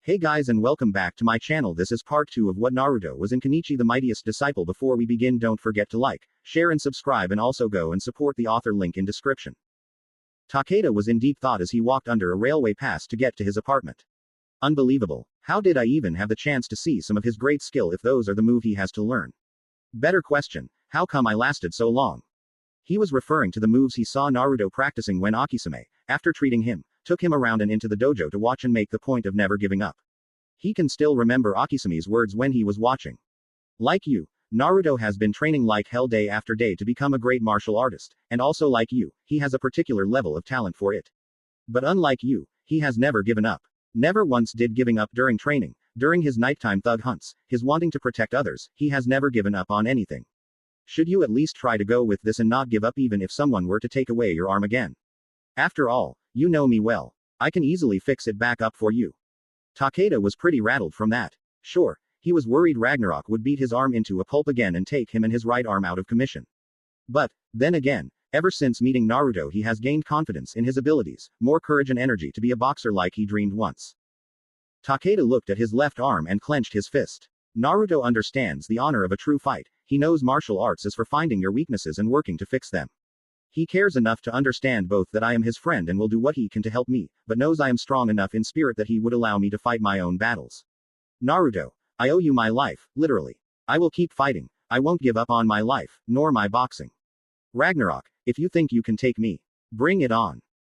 Hey guys and welcome back to my channel. This is part 2 of what Naruto was in Kenichi the Mightiest disciple. Before we begin, don't forget to like, share and subscribe, and also go and support the author, link in description. Takeda was in deep thought as he walked under a railway pass to get to his apartment. Unbelievable. How did I even have the chance to see some of his great skill if those are the move he has to learn? Better question, how come I lasted so long? He was referring to the moves he saw Naruto practicing when Akisame, after treating him, took him around and into the dojo to watch and make the point of never giving up. He can still remember Akisame's words when he was watching. Like you, Naruto has been training like hell day after day to become a great martial artist, and also like you, he has a particular level of talent for it. But unlike you, he has never given up. Never once did giving up during training, during his nighttime thug hunts, his wanting to protect others, he has never given up on anything. Should you at least try to go with this and not give up even if someone were to take away your arm again? After all, you know me well. I can easily fix it back up for you. Takeda was pretty rattled from that. Sure, he was worried Ragnarok would beat his arm into a pulp again and take him and his right arm out of commission. But, then again, ever since meeting Naruto he has gained confidence in his abilities, more courage and energy to be a boxer like he dreamed once. Takeda looked at his left arm and clenched his fist. Naruto understands the honor of a true fight. He knows martial arts is for finding your weaknesses and working to fix them. He cares enough to understand both that I am his friend and will do what he can to help me, but knows I am strong enough in spirit that he would allow me to fight my own battles. Naruto, I owe you my life, literally. I will keep fighting. I won't give up on my life, nor my boxing. Ragnarok, if you think you can take me, bring it on.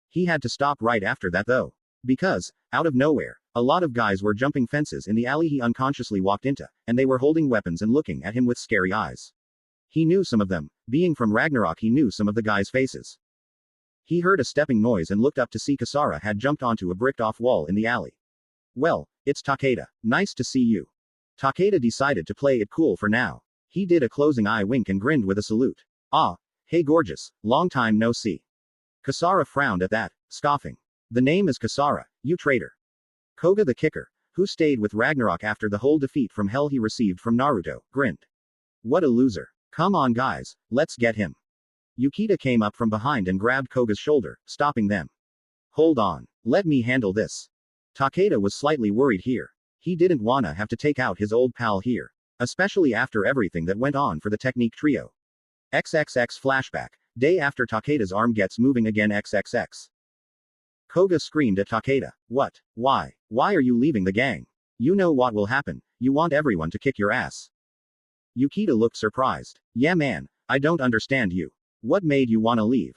He had to stop right after that though. Because, out of nowhere, a lot of guys were jumping fences in the alley he unconsciously walked into, and they were holding weapons and looking at him with scary eyes. He knew some of them. Being from Ragnarok, he knew some of the guys' faces. He heard a stepping noise and looked up to see Kasara had jumped onto a bricked-off wall in the alley. Well, it's Takeda. Nice to see you. Takeda decided to play it cool for now. He did a closing eye wink and grinned with a salute. Ah, hey gorgeous, long time no see. Kasara frowned at that, scoffing. The name is Kasara, you traitor. Koga the kicker, who stayed with Ragnarok after the whole defeat from hell he received from Naruto, grinned. What a loser. Come on guys, let's get him. Yukita came up from behind and grabbed Koga's shoulder, stopping them. Hold on, let me handle this. Takeda was slightly worried here. He didn't wanna have to take out his old pal here. Especially after everything that went on for the technique trio. XXX flashback, day after Takeda's arm gets moving again XXX. Koga screamed at Takeda. What? Why? Why are you leaving the gang? You know what will happen, you want everyone to kick your ass. Yukita looked surprised. Yeah man, I don't understand you. What made you wanna leave?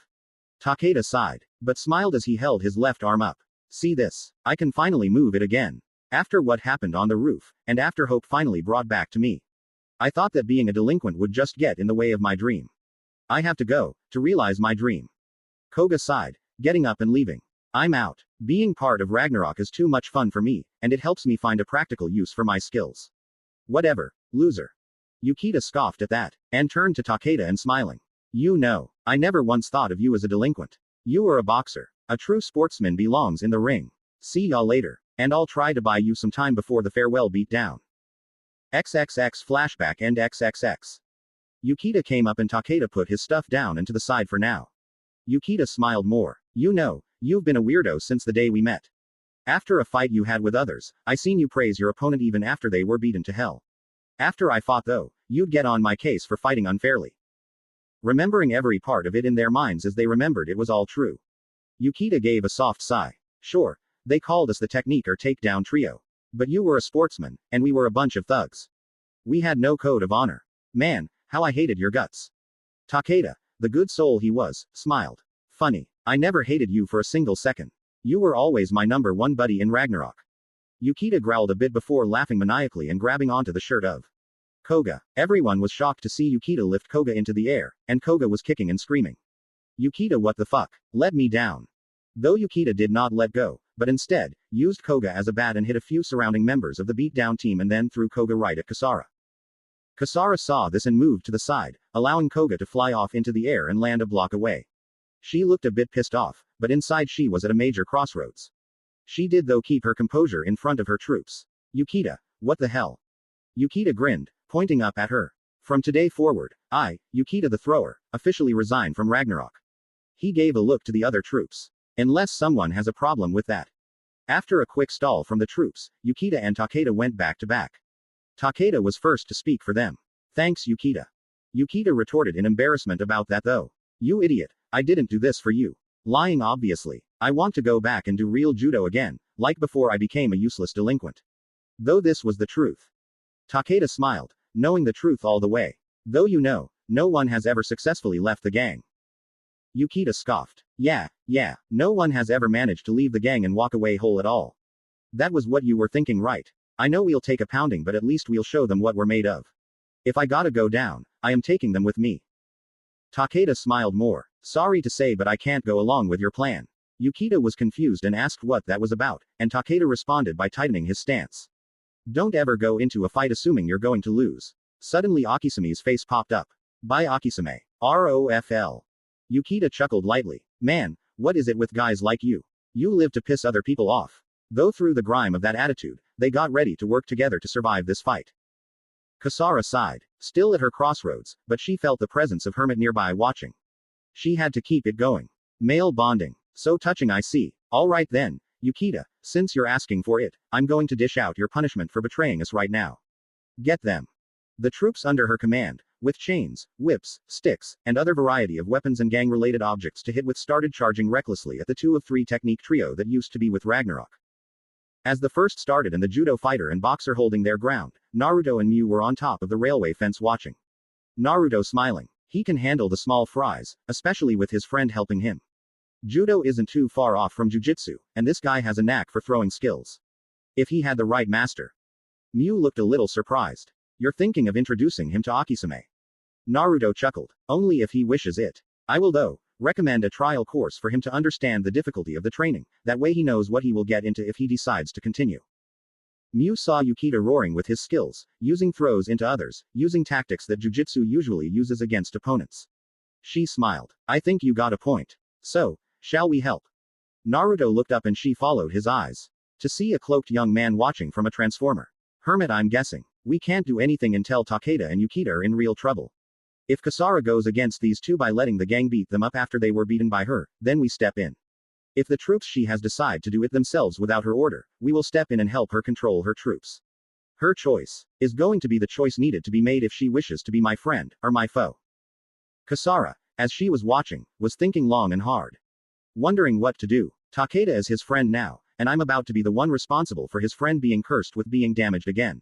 Takeda sighed, but smiled as he held his left arm up. See this? I can finally move it again. After what happened on the roof, and after hope finally brought back to me. I thought that being a delinquent would just get in the way of my dream. I have to go, to realize my dream. Koga sighed, getting up and leaving. I'm out. Being part of Ragnarok is too much fun for me, and it helps me find a practical use for my skills. Whatever, loser. Yukita scoffed at that, and turned to Takeda and smiling. You know, I never once thought of you as a delinquent. You are a boxer. A true sportsman belongs in the ring. See y'all later, and I'll try to buy you some time before the farewell beatdown. XXX flashback and XXX. Yukita came up and Takeda put his stuff down and to the side for now. Yukita smiled more. You know, you've been a weirdo since the day we met. After a fight you had with others, I seen you praise your opponent even after they were beaten to hell. After I fought though, you'd get on my case for fighting unfairly. Remembering every part of it in their minds as they remembered it was all true. Yukita gave a soft sigh. Sure, they called us the technique or takedown trio. But you were a sportsman, and we were a bunch of thugs. We had no code of honor. Man, how I hated your guts. Takeda, the good soul he was, smiled. Funny, I never hated you for a single second. You were always my number one buddy in Ragnarok. Yukita growled a bit before laughing maniacally and grabbing onto the shirt of Koga. Everyone was shocked to see Yukita lift Koga into the air, and Koga was kicking and screaming. Yukita, what the fuck? Let me down. Though Yukita did not let go, but instead, used Koga as a bat and hit a few surrounding members of the beatdown team and then threw Koga right at Kasara. Kasara saw this and moved to the side, allowing Koga to fly off into the air and land a block away. She looked a bit pissed off, but inside she was at a major crossroads. She did though keep her composure in front of her troops. Yukita, what the hell? Yukita grinned, pointing up at her. From today forward, I, Yukita the Thrower, officially resign from Ragnarok. He gave a look to the other troops. Unless someone has a problem with that. After a quick stall from the troops, Yukita and Takeda went back to back. Takeda was first to speak for them. Thanks, Yukita. Yukita retorted in embarrassment about that though. You idiot, I didn't do this for you. Lying obviously. I want to go back and do real judo again, like before I became a useless delinquent. Though this was the truth. Takeda smiled, knowing the truth all the way. Though you know, no one has ever successfully left the gang. Yukita scoffed. Yeah, no one has ever managed to leave the gang and walk away whole at all. That was what you were thinking, right? I know we'll take a pounding, but at least we'll show them what we're made of. If I gotta go down, I am taking them with me. Takeda smiled more. Sorry to say, but I can't go along with your plan. Yukita was confused and asked what that was about, and Takeda responded by tightening his stance. Don't ever go into a fight assuming you're going to lose. Suddenly Akisame's face popped up. By Akisame. ROFL. Yukita chuckled lightly. Man, what is it with guys like you? You live to piss other people off. Though through the grime of that attitude, they got ready to work together to survive this fight. Kasara sighed. Still at her crossroads, but she felt the presence of Hermit nearby watching. She had to keep it going. Male bonding. So touching, I see. Alright then, Yukita, since you're asking for it, I'm going to dish out your punishment for betraying us right now. Get them. The troops under her command, with chains, whips, sticks, and other variety of weapons and gang-related objects to hit with, started charging recklessly at the 2 of 3 technique trio that used to be with Ragnarok. As the first started and the judo fighter and boxer holding their ground, Naruto and Mew were on top of the railway fence watching. Naruto smiling. He can handle the small fries, especially with his friend helping him. Judo isn't too far off from jujitsu, and this guy has a knack for throwing skills. If he had the right master. Mew looked a little surprised. You're thinking of introducing him to Akisame. Naruto chuckled. Only if he wishes it. I will though recommend a trial course for him to understand the difficulty of the training, that way he knows what he will get into if he decides to continue. Mew saw Yukita roaring with his skills, using throws into others, using tactics that jujitsu usually uses against opponents. She smiled. I think you got a point. So, shall we help? Naruto looked up and she followed his eyes. To see a cloaked young man watching from a transformer. Hermit, I'm guessing. We can't do anything until Takeda and Yukita are in real trouble. If Kasara goes against these two by letting the gang beat them up after they were beaten by her, then we step in. If the troops she has decide to do it themselves without her order, we will step in and help her control her troops. Her choice is going to be the choice needed to be made if she wishes to be my friend, or my foe. Kasara, as she was watching, was thinking long and hard. Wondering what to do. Takeda is his friend now, and I'm about to be the one responsible for his friend being cursed with being damaged again.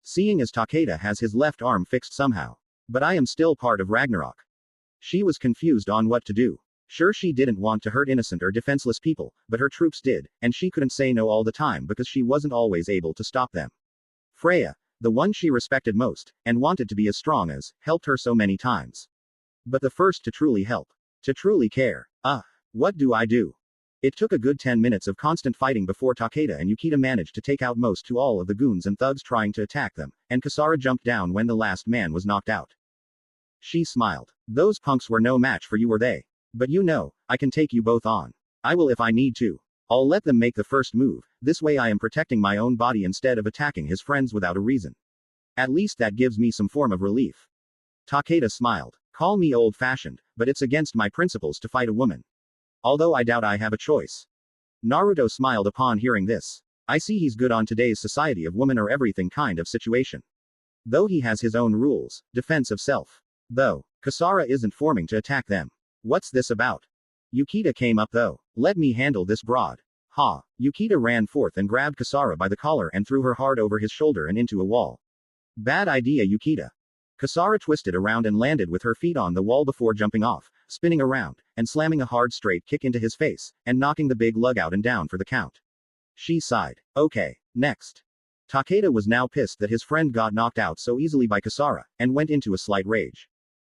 Seeing as Takeda has his left arm fixed somehow. But I am still part of Ragnarok. She was confused on what to do. Sure, she didn't want to hurt innocent or defenseless people, but her troops did, and she couldn't say no all the time because she wasn't always able to stop them. Freya, the one she respected most, and wanted to be as strong as, helped her so many times. But the first to truly help. To truly care. What do I do? It took a good 10 minutes of constant fighting before Takeda and Yukita managed to take out most to all of the goons and thugs trying to attack them, and Kasara jumped down when the last man was knocked out. She smiled. Those punks were no match for you, were they? But you know, I can take you both on. I will if I need to. I'll let them make the first move, this way I am protecting my own body instead of attacking his friends without a reason. At least that gives me some form of relief. Takeda smiled. Call me old-fashioned, but it's against my principles to fight a woman. Although I doubt I have a choice. Naruto smiled upon hearing this. I see he's good on today's society of woman or everything kind of situation. Though he has his own rules, defense of self. Though, Kasara isn't forming to attack them. What's this about? Yukita came up though. Let me handle this broad. Ha. Yukita ran forth and grabbed Kasara by the collar and threw her hard over his shoulder and into a wall. Bad idea, Yukita. Kasara twisted around and landed with her feet on the wall before jumping off, spinning around, and slamming a hard straight kick into his face, and knocking the big lug out and down for the count. She sighed. Okay, next. Takeda was now pissed that his friend got knocked out so easily by Kasara, and went into a slight rage.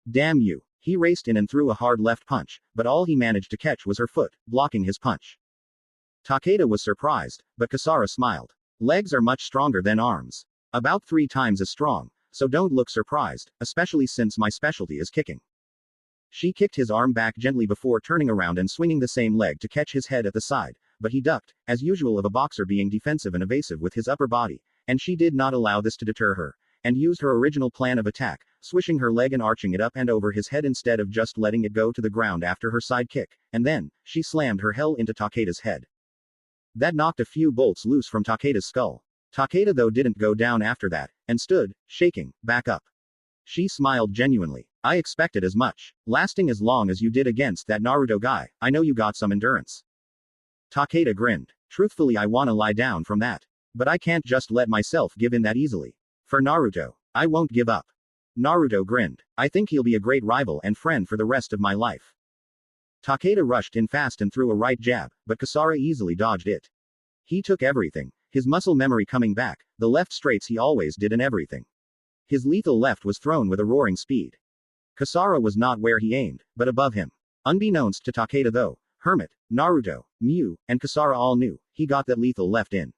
Damn you. He raced in and threw a hard left punch, but all he managed to catch was her foot, blocking his punch. Takeda was surprised, but Kasara smiled. Legs are much stronger than arms. About 3 times as strong. So don't look surprised, especially since my specialty is kicking. She kicked his arm back gently before turning around and swinging the same leg to catch his head at the side, but he ducked, as usual of a boxer being defensive and evasive with his upper body, and she did not allow this to deter her, and used her original plan of attack, swishing her leg and arching it up and over his head instead of just letting it go to the ground after her side kick, and then, she slammed her hell into Takeda's head. That knocked a few bolts loose from Takeda's skull. Takeda though didn't go down after that, and stood, shaking, back up. She smiled genuinely. I expected as much. Lasting as long as you did against that Naruto guy, I know you got some endurance. Takeda grinned. Truthfully, I wanna lie down from that. But I can't just let myself give in that easily. For Naruto, I won't give up. Naruto grinned. I think he'll be a great rival and friend for the rest of my life. Takeda rushed in fast and threw a right jab, but Kasara easily dodged it. He took everything, his muscle memory coming back, the left straights he always did and everything. His lethal left was thrown with a roaring speed. Kasara was not where he aimed, but above him. Unbeknownst to Takeda though, Hermit, Naruto, Mew, and Kasara all knew, he got that lethal left in.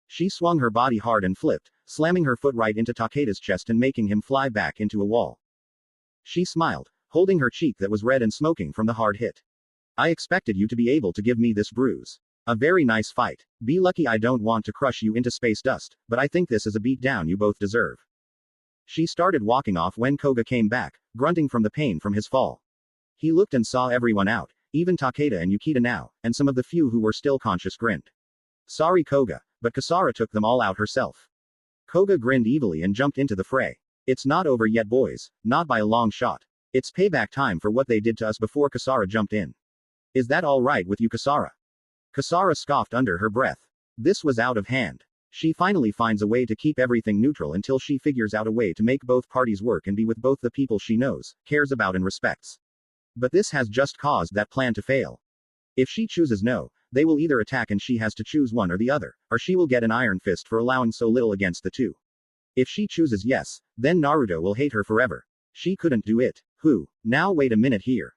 She swung her body hard and flipped, slamming her foot right into Takeda's chest and making him fly back into a wall. She smiled, holding her cheek that was red and smoking from the hard hit. I expected you to be able to give me this bruise. A very nice fight. Be lucky I don't want to crush you into space dust, but I think this is a beatdown you both deserve. She started walking off when Koga came back, grunting from the pain from his fall. He looked and saw everyone out, even Takeda and Yukita now, and some of the few who were still conscious grinned. Sorry Koga, but Kasara took them all out herself. Koga grinned evilly and jumped into the fray. It's not over yet boys, not by a long shot. It's payback time for what they did to us before Kasara jumped in. Is that all right with you Kasara? Kasara scoffed under her breath. This was out of hand. She finally finds a way to keep everything neutral until she figures out a way to make both parties work and be with both the people she knows, cares about and respects. But this has just caused that plan to fail. If she chooses no, they will either attack and she has to choose one or the other, or she will get an iron fist for allowing so little against the two. If she chooses yes, then Naruto will hate her forever. She couldn't do it. Who? Now wait a minute here.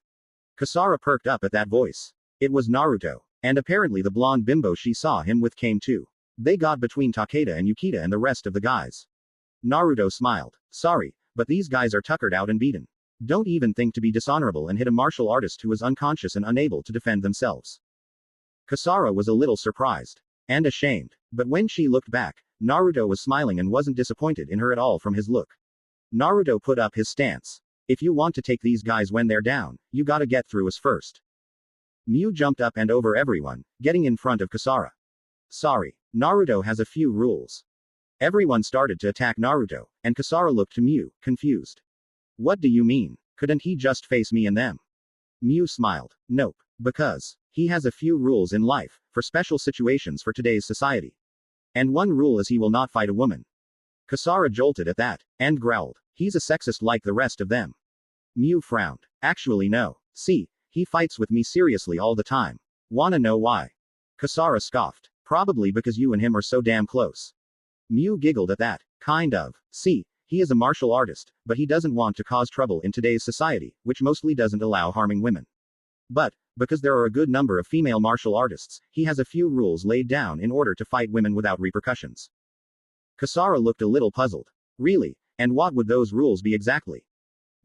Kasara perked up at that voice. It was Naruto. And apparently the blonde bimbo she saw him with came too. They got between Takeda and Yukita and the rest of the guys. Naruto smiled. Sorry, but these guys are tuckered out and beaten. Don't even think to be dishonorable and hit a martial artist who is unconscious and unable to defend themselves. Kasara was a little surprised. And ashamed. But when she looked back, Naruto was smiling and wasn't disappointed in her at all from his look. Naruto put up his stance. If you want to take these guys when they're down, you gotta get through us first. Mew jumped up and over everyone, getting in front of Kasara. Sorry, Naruto has a few rules. Everyone started to attack Naruto, and Kasara looked to Mew, confused. What do you mean? Couldn't he just face me and them? Mew smiled. Nope. Because he has a few rules in life, for special situations for today's society. And one rule is he will not fight a woman. Kasara jolted at that, and growled. He's a sexist like the rest of them. Mew frowned. Actually no. See, he fights with me seriously all the time. Wanna know why? Kasara scoffed. Probably because you and him are so damn close. Mew giggled at that. Kind of. See, he is a martial artist, but he doesn't want to cause trouble in today's society, which mostly doesn't allow harming women. But, because there are a good number of female martial artists, he has a few rules laid down in order to fight women without repercussions. Kasara looked a little puzzled. Really? And what would those rules be exactly?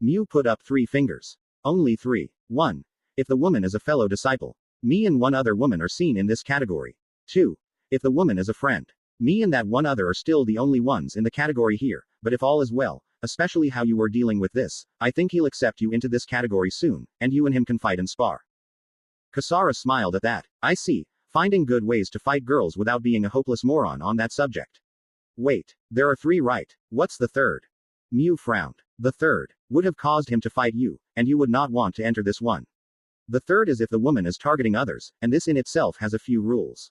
Mew put up 3 fingers. Only 3. 1. If the woman is a fellow disciple. Me and one other woman are seen in this category. 2. If the woman is a friend. Me and that one other are still the only ones in the category here, but if all is well, especially how you were dealing with this, I think he'll accept you into this category soon, and you and him can fight and spar. Kasara smiled at that. I see, finding good ways to fight girls without being a hopeless moron on that subject. Wait, there are 3 right. What's the third? Mew frowned. The third would have caused him to fight you, and you would not want to enter this one. The third is if the woman is targeting others, and this in itself has a few rules.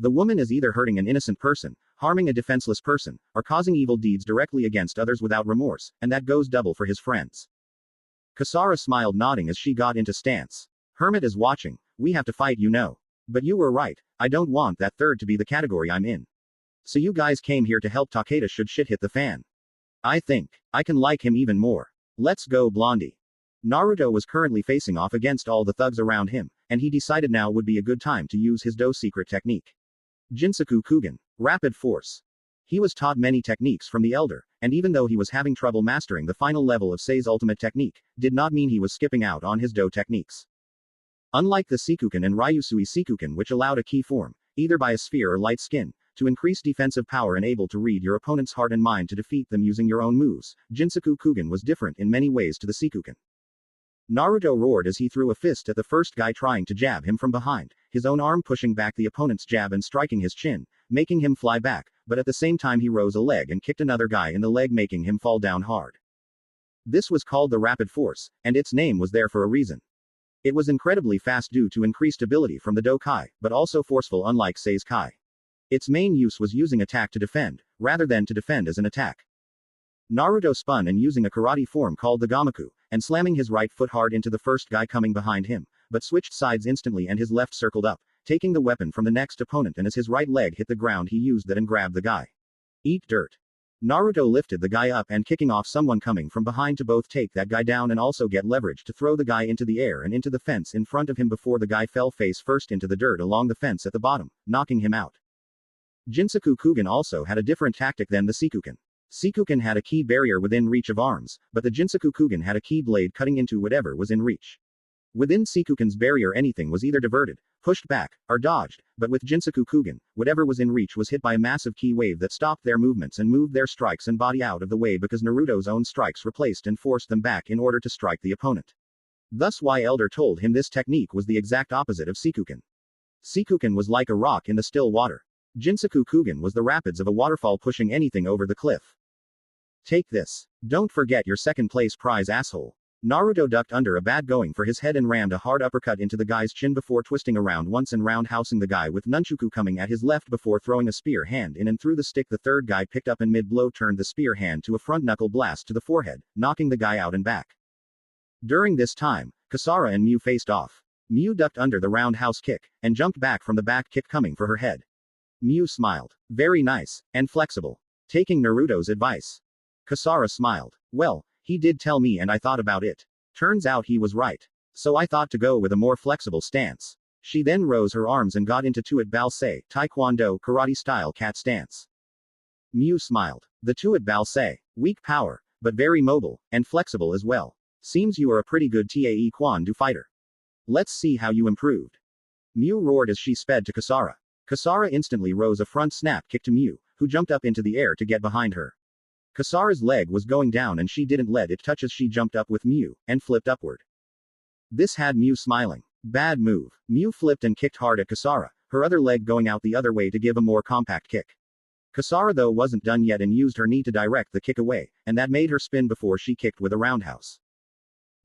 The woman is either hurting an innocent person, harming a defenseless person, or causing evil deeds directly against others without remorse, and that goes double for his friends. Kasara smiled, nodding as she got into stance. Hermit is watching. We have to fight, you know. But you were right. I don't want that third to be the category I'm in. So you guys came here to help Takeda should shit hit the fan. I think I can like him even more. Let's go, Blondie. Naruto was currently facing off against all the thugs around him, and he decided now would be a good time to use his Do secret technique. Jinsaku Kugen. Rapid Force. He was taught many techniques from the elder, and even though he was having trouble mastering the final level of Sei's ultimate technique, did not mean he was skipping out on his Do techniques. Unlike the Sikuken and Ryusui Sikuken, which allowed a key form, either by a sphere or light skin, to increase defensive power and able to read your opponent's heart and mind to defeat them using your own moves, Jinsaku Kugen was different in many ways to the Sikuken. Naruto roared as he threw a fist at the first guy trying to jab him from behind, his own arm pushing back the opponent's jab and striking his chin, making him fly back, but at the same time he rose a leg and kicked another guy in the leg, making him fall down hard. This was called the rapid force, and its name was there for a reason. It was incredibly fast due to increased ability from the Do-Kai, but also forceful unlike Sei's Kai. Its main use was using attack to defend, rather than to defend as an attack. Naruto spun and using a karate form called the Gamaku, and slamming his right foot hard into the first guy coming behind him, but switched sides instantly and his left circled up, taking the weapon from the next opponent, and as his right leg hit the ground he used that and grabbed the guy. Eat dirt. Naruto lifted the guy up and kicking off someone coming from behind to both take that guy down and also get leverage to throw the guy into the air and into the fence in front of him before the guy fell face first into the dirt along the fence at the bottom, knocking him out. Jinsaku Kugen also had a different tactic than the Sikuken. Sikuken had a key barrier within reach of arms, but the Jinsaku Kugen had a key blade cutting into whatever was in reach. Within Sikuken's barrier anything was either diverted, pushed back, or dodged, but with Jinsaku Kugen, whatever was in reach was hit by a massive key wave that stopped their movements and moved their strikes and body out of the way because Naruto's own strikes replaced and forced them back in order to strike the opponent. Thus why Elder told him this technique was the exact opposite of Sikuken. Sikuken was like a rock in the still water. Jinsaku Kugen was the rapids of a waterfall pushing anything over the cliff. Take this. Don't forget your second place prize, asshole. Naruto ducked under a bad going for his head and rammed a hard uppercut into the guy's chin before twisting around once and roundhousing the guy with nunchaku coming at his left before throwing a spear hand in and through the stick the third guy picked up and mid-blow turned the spear hand to a front knuckle blast to the forehead, knocking the guy out and back. During this time, Kasara and Miu faced off. Miu ducked under the roundhouse kick, and jumped back from the back kick coming for her head. Miu smiled. Very nice, and flexible. Taking Naruto's advice. Kasara smiled. Well, he did tell me and I thought about it. Turns out he was right. So I thought to go with a more flexible stance. She then rose her arms and got into Tuat Balse, Taekwondo, karate style cat stance. Miu smiled. The Tuat Balse. Weak power, but very mobile, and flexible as well. Seems you are a pretty good Tae Kwon Do fighter. Let's see how you improved. Miu roared as she sped to Kasara. Kasara instantly rose a front snap kick to Miu, who jumped up into the air to get behind her. Kasara's leg was going down and she didn't let it touch as she jumped up with Miu, and flipped upward. This had Miu smiling. Bad move. Miu flipped and kicked hard at Kasara, her other leg going out the other way to give a more compact kick. Kasara though wasn't done yet and used her knee to direct the kick away, and that made her spin before she kicked with a roundhouse.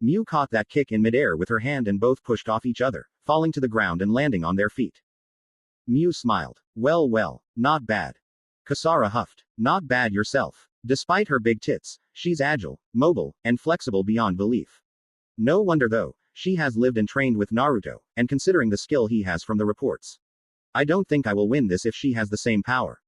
Miu caught that kick in midair with her hand and both pushed off each other, falling to the ground and landing on their feet. Miu smiled. Well, not bad. Kasara huffed. Not bad yourself. Despite her big tits, she's agile, mobile, and flexible beyond belief. No wonder though, she has lived and trained with Naruto, and considering the skill he has from the reports. I don't think I will win this if she has the same power.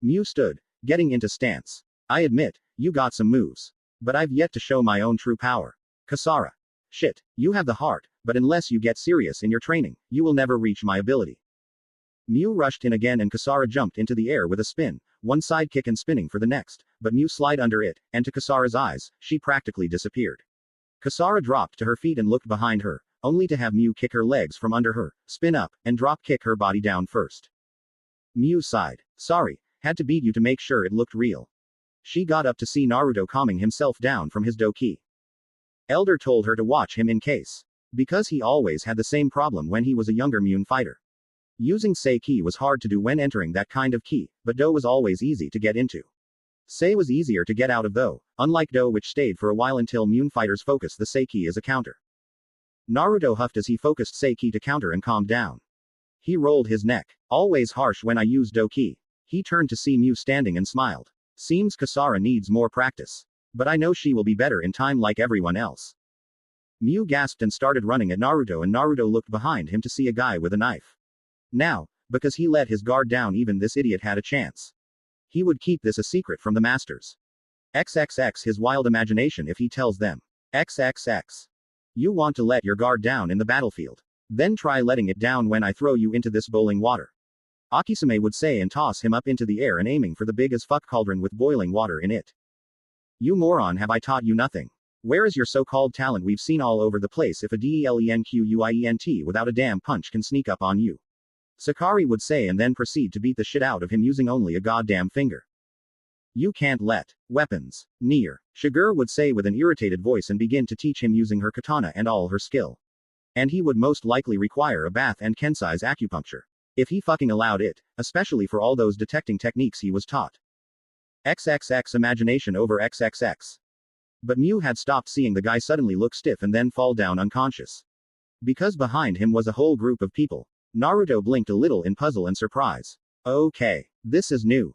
Miu stood, getting into stance. I admit, you got some moves. But I've yet to show my own true power. Kasara. Shit, you have the heart, but unless you get serious in your training, you will never reach my ability. Miu rushed in again and Kasara jumped into the air with a spin, one side kick and spinning for the next, but Miu slid under it, and to Kasara's eyes, she practically disappeared. Kasara dropped to her feet and looked behind her, only to have Miu kick her legs from under her, spin up, and drop kick her body down first. Miu sighed. Sorry, had to beat you to make sure it looked real. She got up to see Naruto calming himself down from his doki. Elder told her to watch him in case. Because he always had the same problem when he was a younger Miun fighter. Using Sei ki was hard to do when entering that kind of ki, but Do was always easy to get into. Sei was easier to get out of though, unlike Do which stayed for a while until Miun fighters focused the Sei ki as a counter. Naruto huffed as he focused Sei ki to counter and calmed down. He rolled his neck. Always harsh when I use Do ki. He turned to see Miu standing and smiled. Seems Kasara needs more practice. But I know she will be better in time like everyone else. Miu gasped and started running at Naruto and Naruto looked behind him to see a guy with a knife. Now, because he let his guard down even this idiot had a chance. He would keep this a secret from the masters. XXX his wild imagination if he tells them. XXX. You want to let your guard down in the battlefield. Then try letting it down when I throw you into this boiling water. Akisame would say and toss him up into the air and aiming for the big as fuck cauldron with boiling water in it. You moron, have I taught you nothing? Where is your so-called talent we've seen all over the place if a DELENQUIENT without a damn punch can sneak up on you? Sakari would say and then proceed to beat the shit out of him using only a goddamn finger. You can't let weapons near Shiger would say with an irritated voice and begin to teach him using her katana and all her skill. And he would most likely require a bath and Kensai's acupuncture. If he fucking allowed it, especially for all those detecting techniques he was taught. XXX imagination over XXX. But Mew had stopped seeing the guy suddenly look stiff and then fall down unconscious. Because behind him was a whole group of people. Naruto blinked a little in puzzle and surprise. Okay, this is new.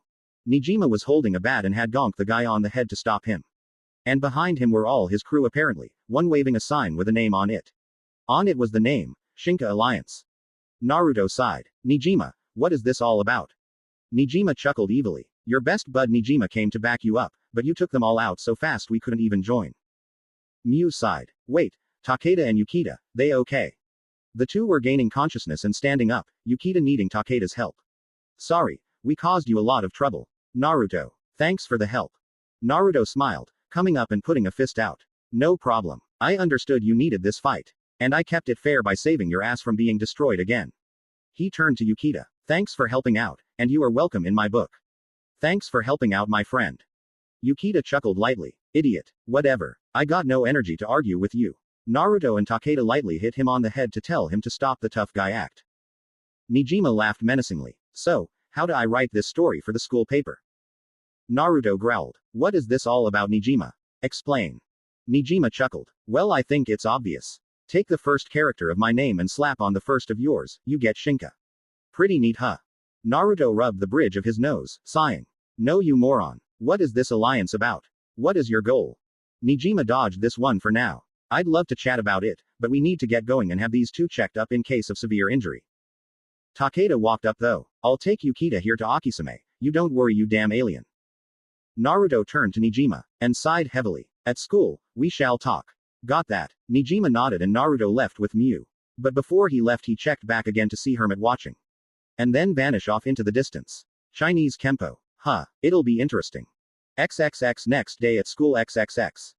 Nijima was holding a bat and had gonked the guy on the head to stop him. And behind him were all his crew apparently, one waving a sign with a name on it. On it was the name, Shinka Alliance. Naruto sighed. Nijima, what is this all about? Nijima chuckled evilly. Your best bud Nijima came to back you up, but you took them all out so fast we couldn't even join. Mew sighed. Wait, Takeda and Yukita, they okay? The two were gaining consciousness and standing up, Yukita needing Takeda's help. Sorry, we caused you a lot of trouble. Naruto. Thanks for the help. Naruto smiled, coming up and putting a fist out. No problem. I understood you needed this fight. And I kept it fair by saving your ass from being destroyed again. He turned to Yukita. Thanks for helping out, and you are welcome in my book. Thanks for helping out my friend. Yukita chuckled lightly. Idiot. Whatever. I got no energy to argue with you. Naruto and Takeda lightly hit him on the head to tell him to stop the tough guy act. Nijima laughed menacingly. So, how do I write this story for the school paper? Naruto growled. What is this all about Nijima? Explain. Nijima chuckled. Well, I think it's obvious. Take the first character of my name and slap on the first of yours, you get Shinka. Pretty neat, huh? Naruto rubbed the bridge of his nose, sighing. No, you moron. What is this alliance about? What is your goal? Nijima dodged this one for now. I'd love to chat about it, but we need to get going and have these two checked up in case of severe injury. Takeda walked up though. I'll take Yukita here to Akisame. You don't worry, you damn alien. Naruto turned to Nijima and sighed heavily. At school, we shall talk. Got that. Nijima nodded and Naruto left with Mew. But before he left, he checked back again to see Hermit watching. And then vanish off into the distance. Chinese Kempo. Huh, it'll be interesting. XXX next day at school XXX.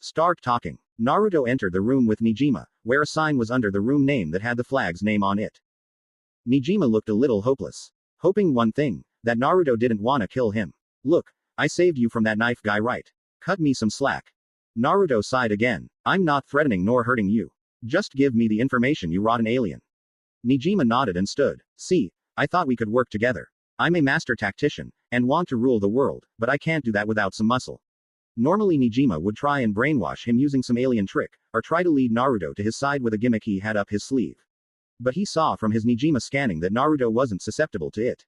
Start talking. Naruto entered the room with Nijima, where a sign was under the room name that had the flag's name on it. Nijima looked a little hopeless. Hoping one thing, that Naruto didn't wanna kill him. Look, I saved you from that knife guy, right? Cut me some slack. Naruto sighed again. I'm not threatening nor hurting you. Just give me the information, you rotten alien. Nijima nodded and stood. See, I thought we could work together. I'm a master tactician, and want to rule the world, but I can't do that without some muscle. Normally Nijima would try and brainwash him using some alien trick, or try to lead Naruto to his side with a gimmick he had up his sleeve. But he saw from his Nijima scanning that Naruto wasn't susceptible to it.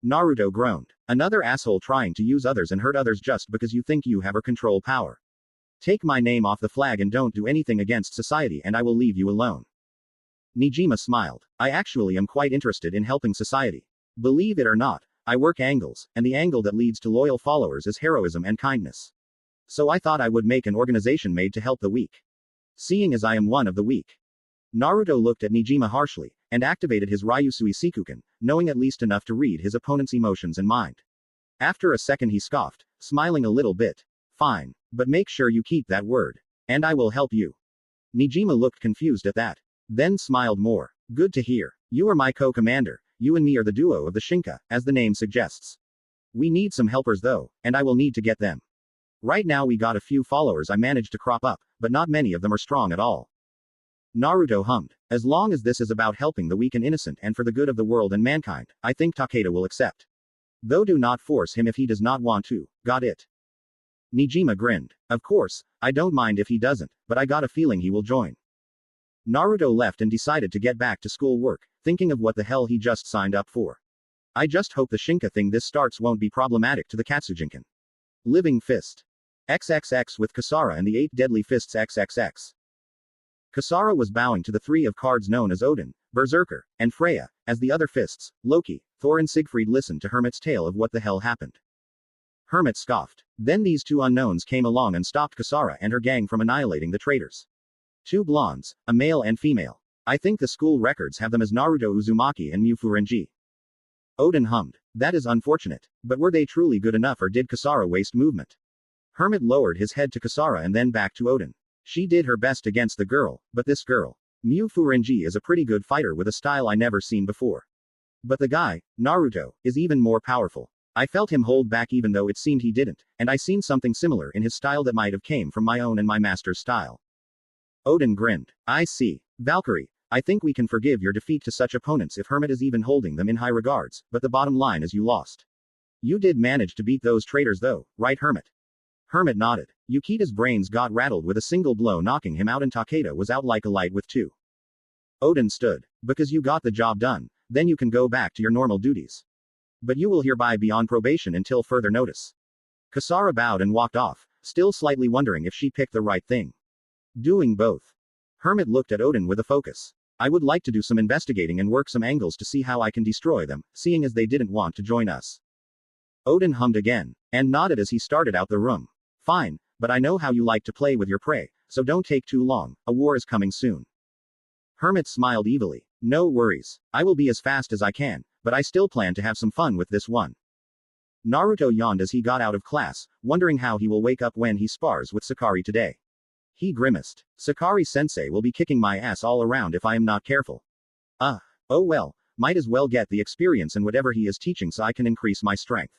Naruto groaned. Another asshole trying to use others and hurt others just because you think you have or control power. Take my name off the flag and don't do anything against society and I will leave you alone. Nijima smiled. I actually am quite interested in helping society. Believe it or not, I work angles, and the angle that leads to loyal followers is heroism and kindness. So I thought I would make an organization made to help the weak. Seeing as I am one of the weak. Naruto looked at Nijima harshly, and activated his Ryusui Sikuken, knowing at least enough to read his opponent's emotions and mind. After a second he scoffed, smiling a little bit. Fine, but make sure you keep that word. And I will help you. Nijima looked confused at that. Then smiled more. Good to hear. You are my co-commander. You and me are the duo of the Shinka, as the name suggests. We need some helpers though, and I will need to get them. Right now we got a few followers I managed to crop up, but not many of them are strong at all. Naruto hummed. As long as this is about helping the weak and innocent and for the good of the world and mankind, I think Takeda will accept. Though do not force him if he does not want to. Got it? Nijima grinned. Of course, I don't mind if he doesn't, but I got a feeling he will join. Naruto left and decided to get back to school work, thinking of what the hell he just signed up for. I just hope the Shinka thing this starts won't be problematic to the Katsujinkan. Living Fist. XXX with Kasara and the 8 Deadly Fists XXX. Kasara was bowing to the 3 of cards known as Odin, Berserker, and Freya, as the other fists, Loki, Thor and Siegfried listened to Hermit's tale of what the hell happened. Hermit scoffed. Then these 2 unknowns came along and stopped Kasara and her gang from annihilating the traitors. 2 blondes, a male and female. I think the school records have them as Naruto Uzumaki and Mew Furenji. Odin hummed. That is unfortunate. But were they truly good enough or did Kasara waste movement? Hermit lowered his head to Kasara and then back to Odin. She did her best against the girl, but this girl, Mew Furenji, is a pretty good fighter with a style I never seen before. But the guy, Naruto, is even more powerful. I felt him hold back even though it seemed he didn't, and I seen something similar in his style that might have came from my own and my master's style. Odin grinned. I see. Valkyrie, I think we can forgive your defeat to such opponents if Hermit is even holding them in high regards, but the bottom line is you lost. You did manage to beat those traitors though, right Hermit? Hermit nodded. Yukita's brains got rattled with a single blow knocking him out and Takeda was out like a light with two. Odin stood. Because you got the job done, then you can go back to your normal duties. But you will hereby be on probation until further notice. Kasara bowed and walked off, still slightly wondering if she picked the right thing. Doing both. Hermit looked at Odin with a focus. I would like to do some investigating and work some angles to see how I can destroy them, seeing as they didn't want to join us. Odin hummed again, and nodded as he started out the room. Fine, but I know how you like to play with your prey, so don't take too long, a war is coming soon. Hermit smiled evilly. No worries. I will be as fast as I can, but I still plan to have some fun with this one. Naruto yawned as he got out of class, wondering how he will wake up when he spars with Sakari today. He grimaced. Sakari-sensei will be kicking my ass all around if I am not careful. Oh well, might as well get the experience and whatever he is teaching so I can increase my strength.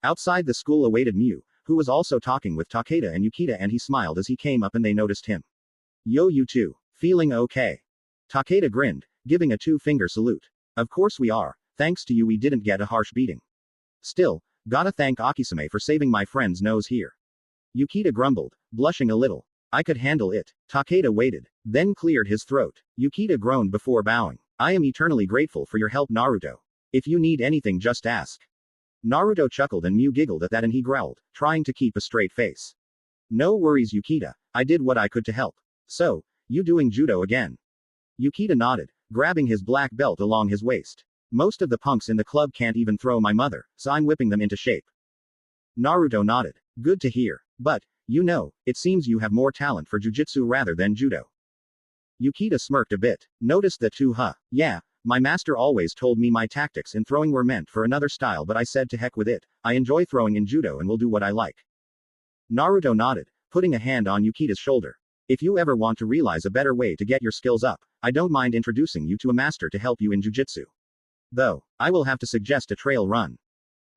Outside the school awaited Miu, who was also talking with Takeda and Yukita, and he smiled as he came up and they noticed him. Yo, you two. Feeling okay? Takeda grinned, giving a two-finger salute. Of course we are, thanks to you we didn't get a harsh beating. Still, gotta thank Akisame for saving my friend's nose here. Yukita grumbled, blushing a little. I could handle it. Takeda waited, then cleared his throat. Yukita groaned before bowing. I am eternally grateful for your help, Naruto. If you need anything, just ask. Naruto chuckled and Miu giggled at that and he growled, trying to keep a straight face. No worries, Yukita. I did what I could to help. So, you doing judo again? Yukita nodded, grabbing his black belt along his waist. Most of the punks in the club can't even throw my mother, so I'm whipping them into shape. Naruto nodded. Good to hear. But, you know, it seems you have more talent for jujitsu rather than judo. Yukita smirked a bit. Noticed that too, huh? Yeah, my master always told me my tactics in throwing were meant for another style, but I said to heck with it. I enjoy throwing in judo and will do what I like. Naruto nodded, putting a hand on Yukita's shoulder. If you ever want to realize a better way to get your skills up, I don't mind introducing you to a master to help you in jujitsu. Though, I will have to suggest a trail run.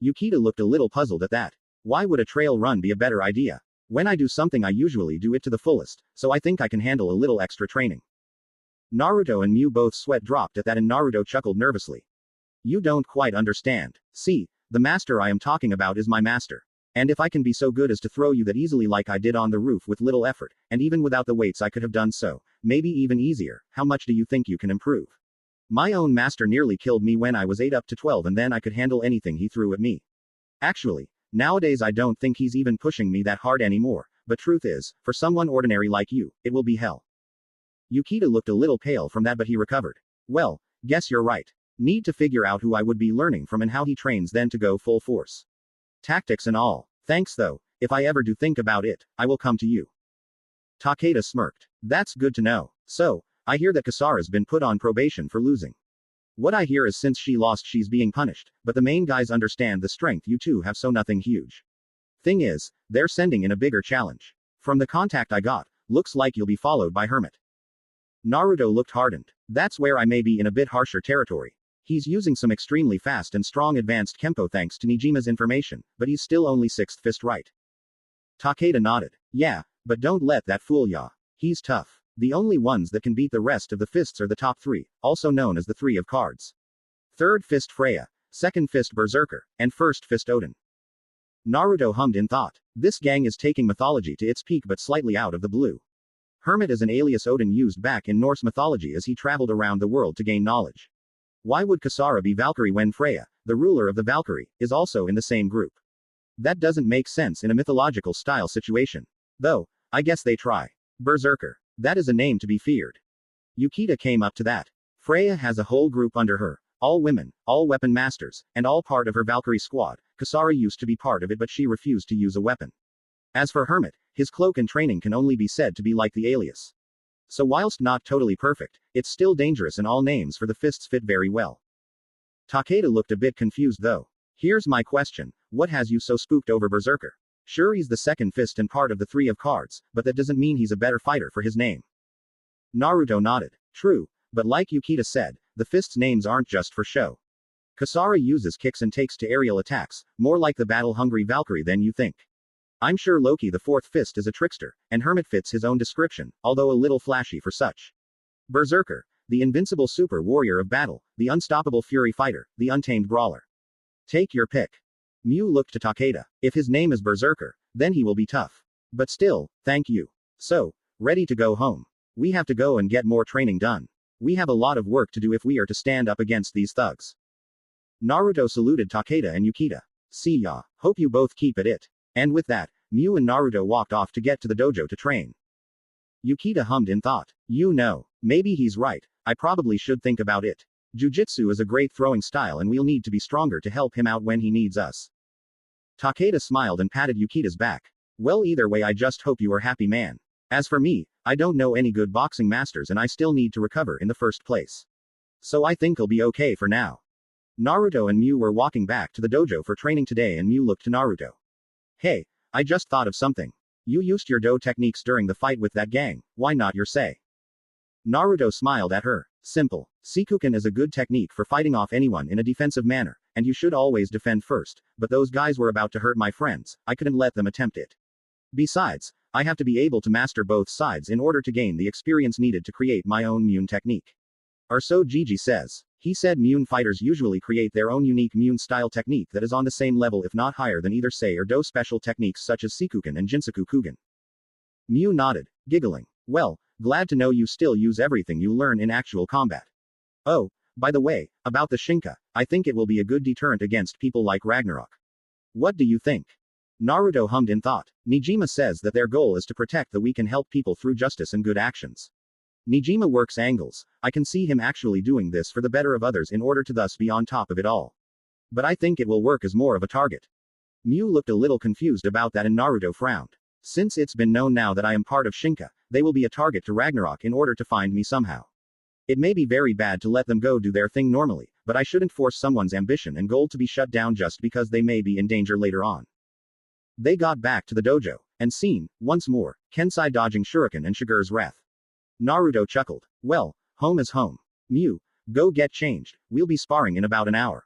Yukita looked a little puzzled at that. Why would a trail run be a better idea? When I do something I usually do it to the fullest, so I think I can handle a little extra training. Naruto and Miu both sweat dropped at that and Naruto chuckled nervously. You don't quite understand. See, the master I am talking about is my master. And if I can be so good as to throw you that easily like I did on the roof with little effort, and even without the weights I could have done so, maybe even easier, how much do you think you can improve? My own master nearly killed me when I was 8 up to 12 and then I could handle anything he threw at me. Actually, nowadays I don't think he's even pushing me that hard anymore, but truth is, for someone ordinary like you, it will be hell. Yukita looked a little pale from that but he recovered. Well, guess you're right. Need to figure out who I would be learning from and how he trains then to go full force. Tactics and all. Thanks though, if I ever do think about it, I will come to you. Takeda smirked. That's good to know. So, I hear that Kasara's been put on probation for losing. What I hear is since she lost she's being punished, but the main guys understand the strength you two have so nothing huge. Thing is, they're sending in a bigger challenge. From the contact I got, looks like you'll be followed by Hermit. Naruto looked hardened. That's where I may be in a bit harsher territory. He's using some extremely fast and strong advanced Kempo thanks to Nijima's information, but he's still only 6th fist right. Takeda nodded. Yeah, but don't let that fool ya. He's tough. The only ones that can beat the rest of the fists are the top 3, also known as the 3 of cards. 3rd fist Freya, 2nd fist Berserker, and 1st fist Odin. Naruto hummed in thought. This gang is taking mythology to its peak but slightly out of the blue. Hermit is an alias Odin used back in Norse mythology as he traveled around the world to gain knowledge. Why would Kasara be Valkyrie when Freya, the ruler of the Valkyrie, is also in the same group? That doesn't make sense in a mythological style situation. Though, I guess they try. Berserker. That is a name to be feared. Yukita came up to that. Freya has a whole group under her, all women, all weapon masters, and all part of her Valkyrie squad. Kasara used to be part of it but she refused to use a weapon. As for Hermit, his cloak and training can only be said to be like the alias. So whilst not totally perfect, it's still dangerous and all names for the fists fit very well. Takeda looked a bit confused though. Here's my question, what has you so spooked over Berserker? Sure he's the 2nd fist and part of the 3 of cards, but that doesn't mean he's a better fighter for his name. Naruto nodded. True, but like Yukita said, the fists' names aren't just for show. Kasara uses kicks and takes to aerial attacks, more like the battle-hungry Valkyrie than you think. I'm sure Loki the Fourth Fist is a trickster, and Hermit fits his own description, although a little flashy for such. Berserker, the invincible super warrior of battle, the unstoppable fury fighter, the untamed brawler. Take your pick. Mew looked to Takeda. If his name is Berserker, then he will be tough. But still, thank you. So, ready to go home. We have to go and get more training done. We have a lot of work to do if we are to stand up against these thugs. Naruto saluted Takeda and Yukita. See ya, hope you both keep at it. And with that, Mew and Naruto walked off to get to the dojo to train. Yukita hummed in thought. You know, maybe he's right, I probably should think about it. Jujutsu is a great throwing style and we'll need to be stronger to help him out when he needs us. Takeda smiled and patted Yukita's back. Well, either way, I just hope you are happy, man. As for me, I don't know any good boxing masters and I still need to recover in the first place. So I think I'll be okay for now. Naruto and Mew were walking back to the dojo for training today and Mew looked to Naruto. Hey, I just thought of something. You used your do techniques during the fight with that gang, why not your say? Naruto smiled at her. Simple. Sikuken is a good technique for fighting off anyone in a defensive manner, and you should always defend first, but those guys were about to hurt my friends, I couldn't let them attempt it. Besides, I have to be able to master both sides in order to gain the experience needed to create my own Mune technique. Or so Gigi says. He said Mune fighters usually create their own unique Mune style technique that is on the same level if not higher than either Sei or Do special techniques such as Sikuken and Jinsaku Kugen. Mew nodded, giggling. Well, glad to know you still use everything you learn in actual combat. Oh, by the way, about the Shinka, I think it will be a good deterrent against people like Ragnarok. What do you think? Naruto hummed in thought. Nijima says that their goal is to protect the weak and help people through justice and good actions. Nijima works angles, I can see him actually doing this for the better of others in order to thus be on top of it all. But I think it will work as more of a target. Mew looked a little confused about that and Naruto frowned. Since it's been known now that I am part of Shinka, they will be a target to Ragnarok in order to find me somehow. It may be very bad to let them go do their thing normally, but I shouldn't force someone's ambition and goal to be shut down just because they may be in danger later on. They got back to the dojo, and seen, once more, Kensai dodging Shuriken and Shigur's wrath. Naruto chuckled. Well, home is home. Mew, go get changed, we'll be sparring in about an hour.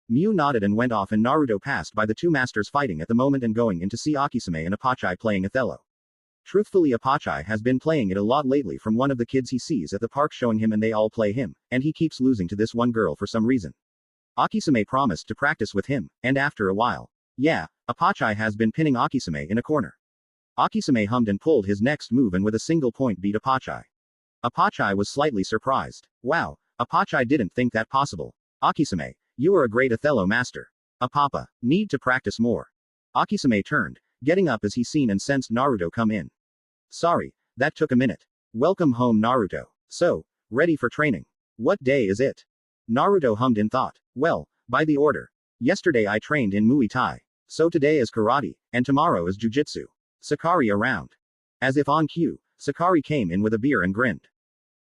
Mew nodded and went off and Naruto passed by the two masters fighting at the moment and going in to see Akisume and Apachai playing Othello. Truthfully, Apachai has been playing it a lot lately from one of the kids he sees at the park showing him and they all play him, and he keeps losing to this one girl for some reason. Akisume promised to practice with him, and after a while, yeah, Apachai has been pinning Akisume in a corner. Akisume hummed and pulled his next move and with a single point beat Apachai. Apachai was slightly surprised. Wow, Apachai didn't think that possible. Akisume, you are a great Othello master. Apapa, need to practice more. Akisume turned, getting up as he seen and sensed Naruto come in. Sorry, that took a minute. Welcome home, Naruto. So, ready for training. What day is it? Naruto hummed in thought. Well, by the order. Yesterday I trained in Muay Thai. So today is karate, and tomorrow is jujitsu. Sakari around. As if on cue, Sakari came in with a beer and grinned.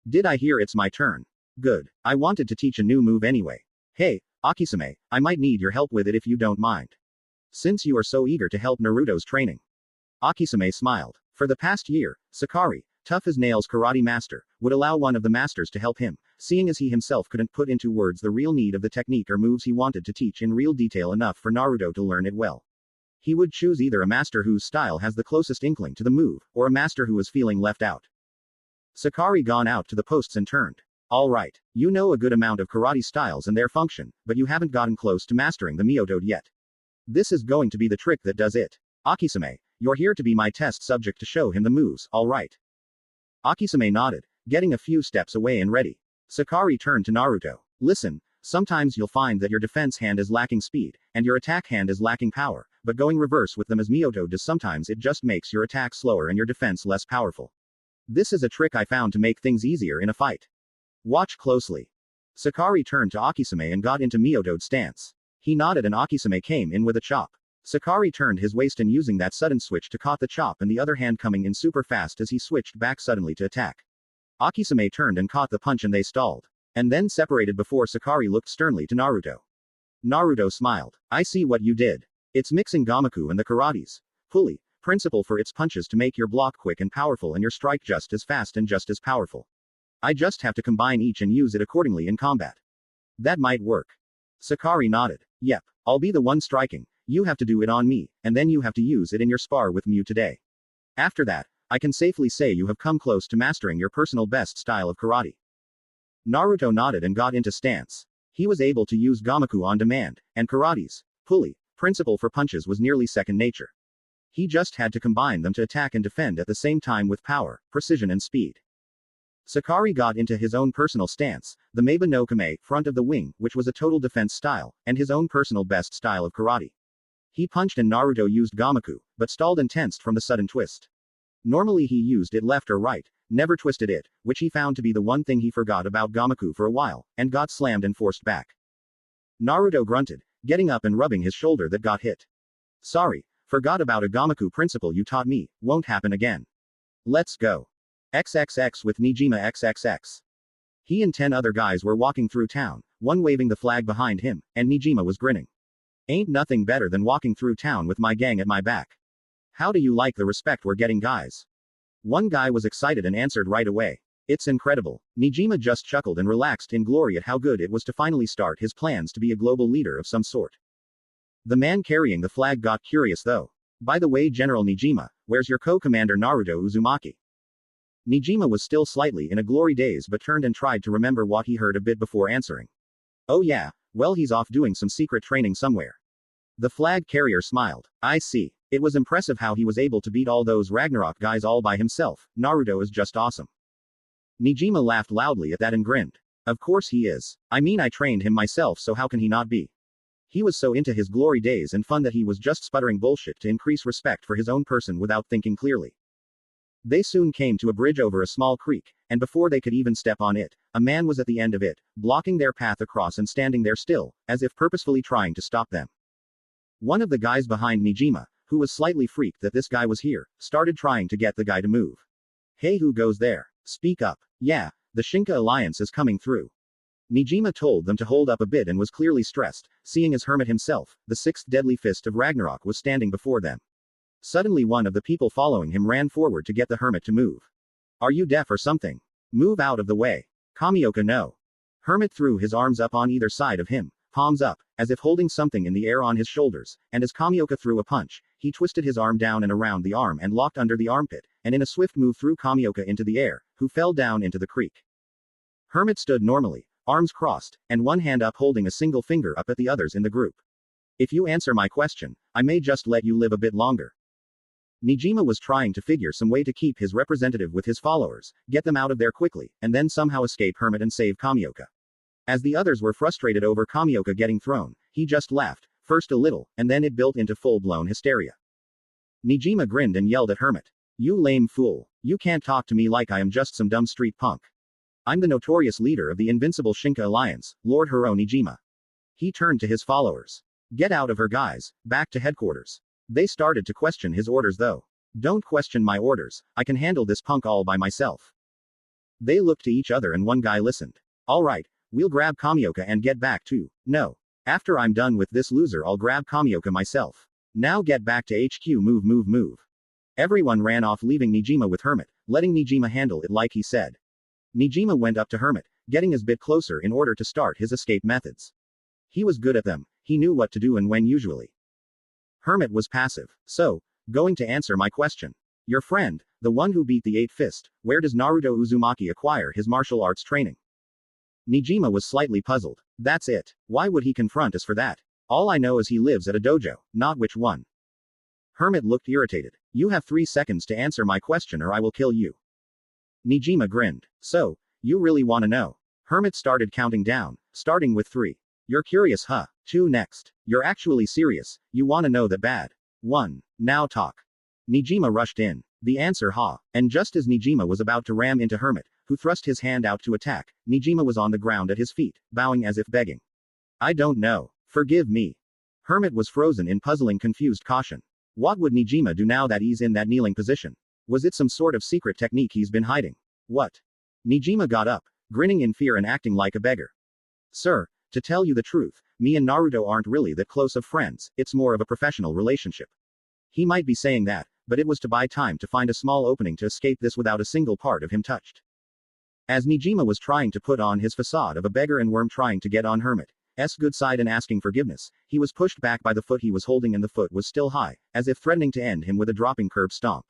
Did I hear it's my turn? Good. I wanted to teach a new move anyway. Hey, Akisume, I might need your help with it if you don't mind. Since you are so eager to help Naruto's training. Akisume smiled. For the past year, Sakari, tough as nails karate master, would allow one of the masters to help him, seeing as he himself couldn't put into words the real need of the technique or moves he wanted to teach in real detail enough for Naruto to learn it well. He would choose either a master whose style has the closest inkling to the move, or a master who is feeling left out. Sakari gone out to the posts and turned. Alright, you know a good amount of karate styles and their function, but you haven't gotten close to mastering the Myotode yet. This is going to be the trick that does it. Akisume, you're here to be my test subject to show him the moves, alright. Akisume nodded, getting a few steps away and ready. Sakari turned to Naruto. Listen, sometimes you'll find that your defense hand is lacking speed, and your attack hand is lacking power, but going reverse with them as Myotode does sometimes it just makes your attack slower and your defense less powerful. This is a trick I found to make things easier in a fight. Watch closely. Sakari turned to Akisume and got into Myotode stance. He nodded and Akisume came in with a chop. Sakari turned his waist and using that sudden switch to caught the chop and the other hand coming in super fast as he switched back suddenly to attack. Akisume turned and caught the punch and they stalled. And then separated before Sakari looked sternly to Naruto. Naruto smiled. I see what you did. It's mixing Gamaku and the karate's pulley principle for its punches to make your block quick and powerful and your strike just as fast and just as powerful. I just have to combine each and use it accordingly in combat. That might work. Sakari nodded. Yep, I'll be the one striking. You have to do it on me, and then you have to use it in your spar with Mew today. After that, I can safely say you have come close to mastering your personal best style of karate. Naruto nodded and got into stance. He was able to use Gomaku on demand, and karate's pulley principle for punches was nearly second nature. He just had to combine them to attack and defend at the same time with power, precision and speed. Sakari got into his own personal stance, the Meiba no Kame, front of the wing, which was a total defense style, and his own personal best style of karate. He punched and Naruto used Gomaku, but stalled and tensed from the sudden twist. Normally he used it left or right, never twisted it, which he found to be the one thing he forgot about Gomaku for a while, and got slammed and forced back. Naruto grunted, getting up and rubbing his shoulder that got hit. Sorry, forgot about a Gomaku principle you taught me, won't happen again. Let's go. XXX with Nijima XXX. He and 10 other guys were walking through town, one waving the flag behind him, and Nijima was grinning. Ain't nothing better than walking through town with my gang at my back. How do you like the respect we're getting, guys? One guy was excited and answered right away. It's incredible. Nijima just chuckled and relaxed in glory at how good it was to finally start his plans to be a global leader of some sort. The man carrying the flag got curious though. By the way, General Nijima, where's your co-commander Naruto Uzumaki? Nijima was still slightly in a glory daze but turned and tried to remember what he heard a bit before answering. Oh yeah, well he's off doing some secret training somewhere. The flag carrier smiled. I see. It was impressive how he was able to beat all those Ragnarok guys all by himself. Naruto is just awesome. Nijima laughed loudly at that and grinned. Of course he is. I mean I trained him myself, so how can he not be? He was so into his glory days and fun that he was just sputtering bullshit to increase respect for his own person without thinking clearly. They soon came to a bridge over a small creek, and before they could even step on it, a man was at the end of it, blocking their path across and standing there still, as if purposefully trying to stop them. One of the guys behind Nijima, who was slightly freaked that this guy was here, started trying to get the guy to move. Hey, who goes there? Speak up. Yeah, the Shinka Alliance is coming through. Nijima told them to hold up a bit and was clearly stressed, seeing as Hermit himself, the sixth deadly fist of Ragnarok, was standing before them. Suddenly one of the people following him ran forward to get the Hermit to move. Are you deaf or something? Move out of the way. Kamioka, no. Hermit threw his arms up on either side of him, palms up, as if holding something in the air on his shoulders, and as Kamioka threw a punch, he twisted his arm down and around the arm and locked under the armpit, and in a swift move threw Kamioka into the air, who fell down into the creek. Hermit stood normally, arms crossed, and one hand up holding a single finger up at the others in the group. If you answer my question, I may just let you live a bit longer. Nijima was trying to figure some way to keep his representative with his followers, get them out of there quickly, and then somehow escape Hermit and save Kamioka. As the others were frustrated over Kamioka getting thrown, he just laughed, first a little, and then it built into full-blown hysteria. Nijima grinned and yelled at Hermit. You lame fool. You can't talk to me like I am just some dumb street punk. I'm the notorious leader of the invincible Shinka Alliance, Lord Hiro Nijima. He turned to his followers. Get out of here, guys, back to headquarters. They started to question his orders though. Don't question my orders, I can handle this punk all by myself. They looked to each other and one guy listened. Alright, we'll grab Kamioka and get back to. No. After I'm done with this loser I'll grab Kamioka myself. Now get back to HQ, move move move. Everyone ran off leaving Nijima with Hermit, letting Nijima handle it like he said. Nijima went up to Hermit, getting his bit closer in order to start his escape methods. He was good at them, he knew what to do and when usually. Hermit was passive. So, going to answer my question. Your friend, the one who beat the Eight Fist, where does Naruto Uzumaki acquire his martial arts training? Nijima was slightly puzzled. That's it. Why would he confront us for that? All I know is he lives at a dojo, not which one. Hermit looked irritated. You have 3 seconds to answer my question or I will kill you. Nijima grinned. So, you really want to know? Hermit started counting down, starting with 3. You're curious, huh? 2 next. You're actually serious, you want to know that bad. 1. Now talk. Nijima rushed in. The answer, ha. And just as Nijima was about to ram into Hermit, who thrust his hand out to attack, Nijima was on the ground at his feet, bowing as if begging. I don't know. Forgive me. Hermit was frozen in puzzling, confused caution. What would Nijima do now that he's in that kneeling position? Was it some sort of secret technique he's been hiding? What? Nijima got up, grinning in fear and acting like a beggar. Sir, to tell you the truth, me and Naruto aren't really that close of friends, it's more of a professional relationship. He might be saying that, but it was to buy time to find a small opening to escape this without a single part of him touched. As Nijima was trying to put on his facade of a beggar and worm trying to get on Hermit, good side and asking forgiveness, he was pushed back by the foot he was holding and the foot was still high, as if threatening to end him with a dropping curb stomp.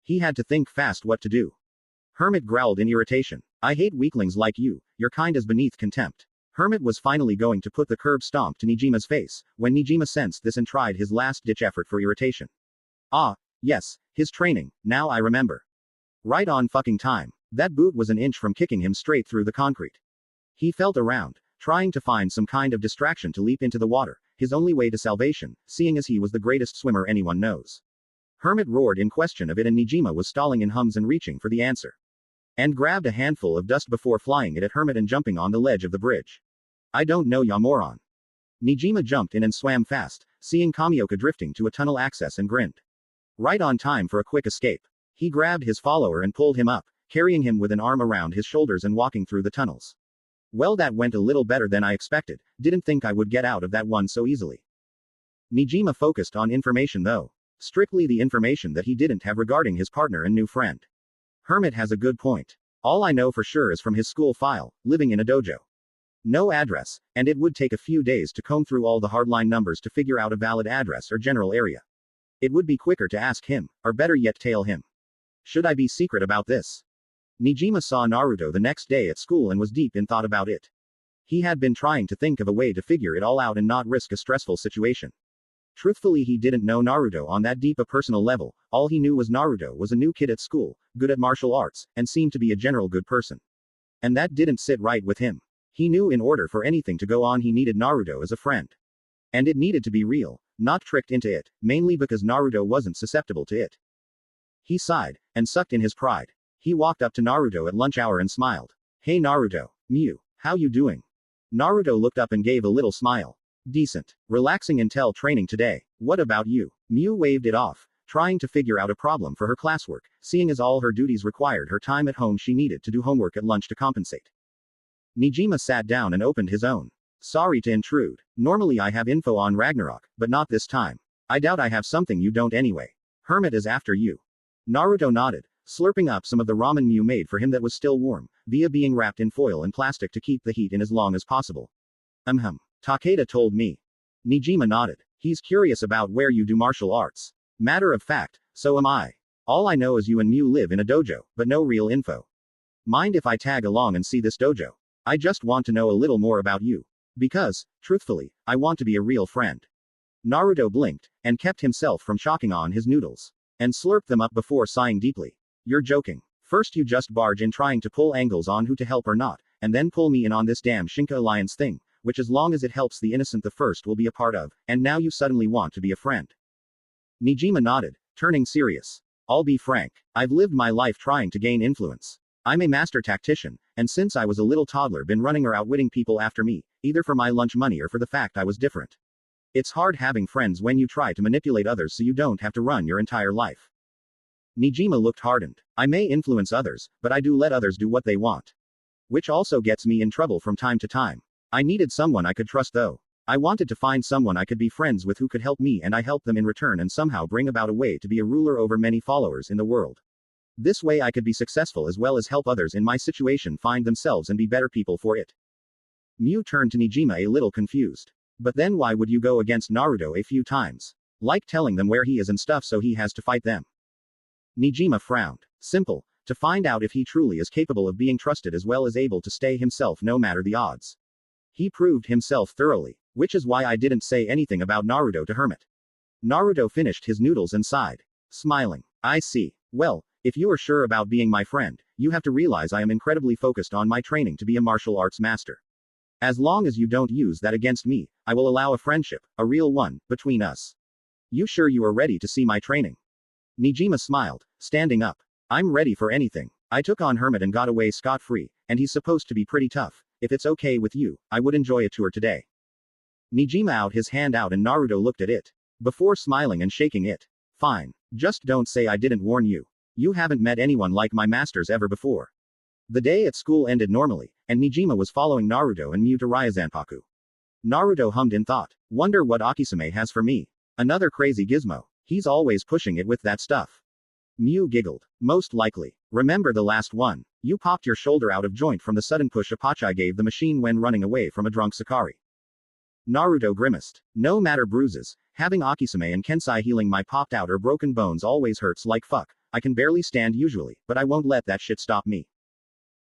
He had to think fast what to do. Hermit growled in irritation. I hate weaklings like you, your kind is beneath contempt. Hermit was finally going to put the curb stomp to Nijima's face, when Nijima sensed this and tried his last-ditch effort for irritation. Ah, yes, his training, now I remember. Right on fucking time. That boot was an inch from kicking him straight through the concrete. He felt around, trying to find some kind of distraction to leap into the water, his only way to salvation, seeing as he was the greatest swimmer anyone knows. Hermit roared in question of it and Nijima was stalling in hums and reaching for the answer. And grabbed a handful of dust before flying it at Hermit and jumping on the ledge of the bridge. I don't know ya moron. Nijima jumped in and swam fast, seeing Kamioka drifting to a tunnel access and grinned. Right on time for a quick escape. He grabbed his follower and pulled him up, carrying him with an arm around his shoulders and walking through the tunnels. Well, that went a little better than I expected, didn't think I would get out of that one so easily. Nijima focused on information though. Strictly the information that he didn't have regarding his partner and new friend. Hermit has a good point. All I know for sure is from his school file, living in a dojo. No address, and it would take a few days to comb through all the hardline numbers to figure out a valid address or general area. It would be quicker to ask him, or better yet tail him. Should I be secret about this? Nijima saw Naruto the next day at school and was deep in thought about it. He had been trying to think of a way to figure it all out and not risk a stressful situation. Truthfully, he didn't know Naruto on that deep a personal level, all he knew was Naruto was a new kid at school, good at martial arts, and seemed to be a general good person. And that didn't sit right with him. He knew in order for anything to go on he needed Naruto as a friend. And it needed to be real, not tricked into it, mainly because Naruto wasn't susceptible to it. He sighed, and sucked in his pride. He walked up to Naruto at lunch hour and smiled. Hey Naruto, Mew, how you doing? Naruto looked up and gave a little smile. Decent. Relaxing until training today. What about you? Mew waved it off, trying to figure out a problem for her classwork, seeing as all her duties required her time at home she needed to do homework at lunch to compensate. Nijima sat down and opened his own. Sorry to intrude. Normally I have info on Ragnarok, but not this time. I doubt I have something you don't anyway. Hermit is after you. Naruto nodded, slurping up some of the ramen Mew made for him that was still warm, via being wrapped in foil and plastic to keep the heat in as long as possible. Takeda told me. Nijima nodded. He's curious about where you do martial arts. Matter of fact, so am I. All I know is you and Mew live in a dojo, but no real info. Mind if I tag along and see this dojo? I just want to know a little more about you. Because, truthfully, I want to be a real friend. Naruto blinked, and kept himself from choking on his noodles. And slurped them up before sighing deeply. You're joking. First you just barge in trying to pull angles on who to help or not, and then pull me in on this damn Shinka Alliance thing, which as long as it helps the innocent the first will be a part of, and now you suddenly want to be a friend. Nijima nodded, turning serious. I'll be frank, I've lived my life trying to gain influence. I'm a master tactician, and since I was a little toddler been running or outwitting people after me, either for my lunch money or for the fact I was different. It's hard having friends when you try to manipulate others so you don't have to run your entire life. Nijima looked hardened. I may influence others, but I do let others do what they want. Which also gets me in trouble from time to time. I needed someone I could trust though. I wanted to find someone I could be friends with who could help me and I helped them in return and somehow bring about a way to be a ruler over many followers in the world. This way I could be successful as well as help others in my situation find themselves and be better people for it. Mew turned to Nijima a little confused. But then why would you go against Naruto a few times? Like telling them where he is and stuff so he has to fight them. Nijima frowned. Simple, to find out if he truly is capable of being trusted as well as able to stay himself no matter the odds. He proved himself thoroughly, which is why I didn't say anything about Naruto to Hermit. Naruto finished his noodles and sighed. Smiling. I see. Well, if you are sure about being my friend, you have to realize I am incredibly focused on my training to be a martial arts master. As long as you don't use that against me, I will allow a friendship, a real one, between us. You sure you are ready to see my training? Nijima smiled, standing up. I'm ready for anything. I took on Hermit and got away scot-free, and he's supposed to be pretty tough. If it's okay with you, I would enjoy a tour today. Nijima out his hand out and Naruto looked at it. Before smiling and shaking it. Fine. Just don't say I didn't warn you. You haven't met anyone like my masters ever before. The day at school ended normally, and Nijima was following Naruto and Mew to Ryazanpaku. Naruto hummed in thought. Wonder what Akisame has for me. Another crazy gizmo. He's always pushing it with that stuff. Mew giggled. Most likely. Remember the last one. You popped your shoulder out of joint from the sudden push Apachai gave the machine when running away from a drunk Sakari. Naruto grimaced. No matter bruises, having Akisame and Kensai healing my popped out or broken bones always hurts like fuck. I can barely stand usually, but I won't let that shit stop me.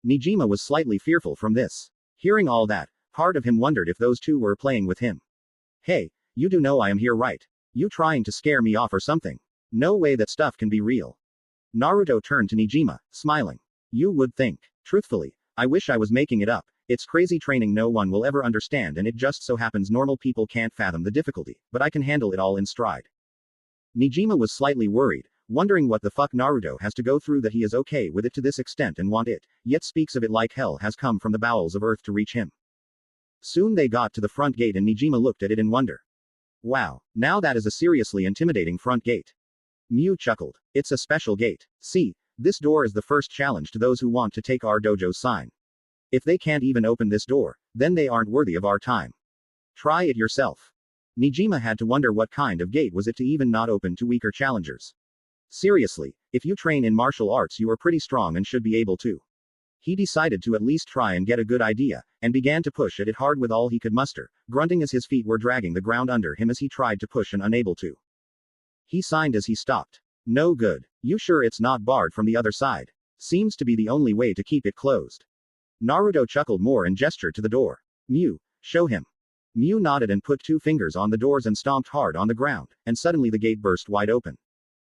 Nijima was slightly fearful from this. Hearing all that, part of him wondered if those two were playing with him. Hey, you do know I am here, right? You trying to scare me off or something? No way that stuff can be real. Naruto turned to Nijima, smiling. You would think. Truthfully, I wish I was making it up. It's crazy training no one will ever understand, and it just so happens normal people can't fathom the difficulty, but I can handle it all in stride. Nijima was slightly worried, wondering what the fuck Naruto has to go through that he is okay with it to this extent and want it, yet speaks of it like hell has come from the bowels of earth to reach him. Soon they got to the front gate and Nijima looked at it in wonder. Wow, now that is a seriously intimidating front gate. Mew chuckled. It's a special gate. See, this door is the first challenge to those who want to take our dojo's sign. If they can't even open this door, then they aren't worthy of our time. Try it yourself. Nijima had to wonder what kind of gate was it to even not open to weaker challengers. Seriously, if you train in martial arts you are pretty strong and should be able to. He decided to at least try and get a good idea, and began to push at it hard with all he could muster, grunting as his feet were dragging the ground under him as he tried to push and unable to. He signed as he stopped. No good. You sure it's not barred from the other side? Seems to be the only way to keep it closed. Naruto chuckled more and gestured to the door. Mew, show him. Mew nodded and put 2 fingers on the doors and stomped hard on the ground, and suddenly the gate burst wide open.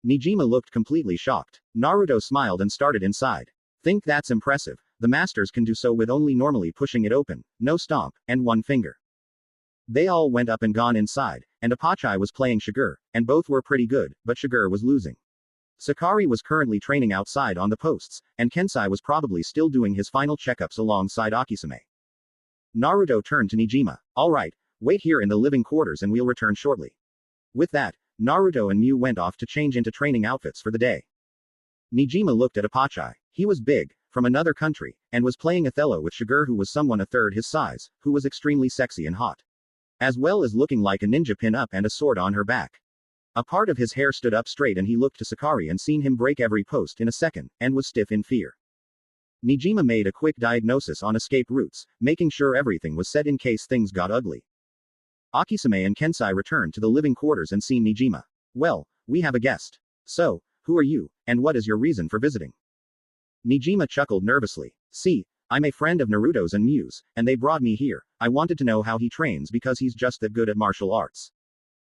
Nijima looked completely shocked. Naruto smiled and started inside. Think that's impressive. The masters can do so with only normally pushing it open, no stomp, and 1 finger. They all went up and gone inside, and Apachai was playing Shiger, and both were pretty good, but Shiger was losing. Sakari was currently training outside on the posts, and Kensai was probably still doing his final checkups alongside Akisame. Naruto turned to Nijima. Alright, wait here in the living quarters and we'll return shortly. With that, Naruto and Mew went off to change into training outfits for the day. Nijima looked at Apachai. He was big, from another country, and was playing Othello with Shiger, who was someone a third his size, who was extremely sexy and hot. As well as looking like a ninja pin-up and a sword on her back. A part of his hair stood up straight and he looked to Sakari and seen him break every post in a second, and was stiff in fear. Nijima made a quick diagnosis on escape routes, making sure everything was set in case things got ugly. Akisame and Kensai returned to the living quarters and seen Nijima. Well, we have a guest. So, who are you, and what is your reason for visiting? Nijima chuckled nervously. See, I'm a friend of Naruto's and Mew's, and they brought me here. I wanted to know how he trains because he's just that good at martial arts.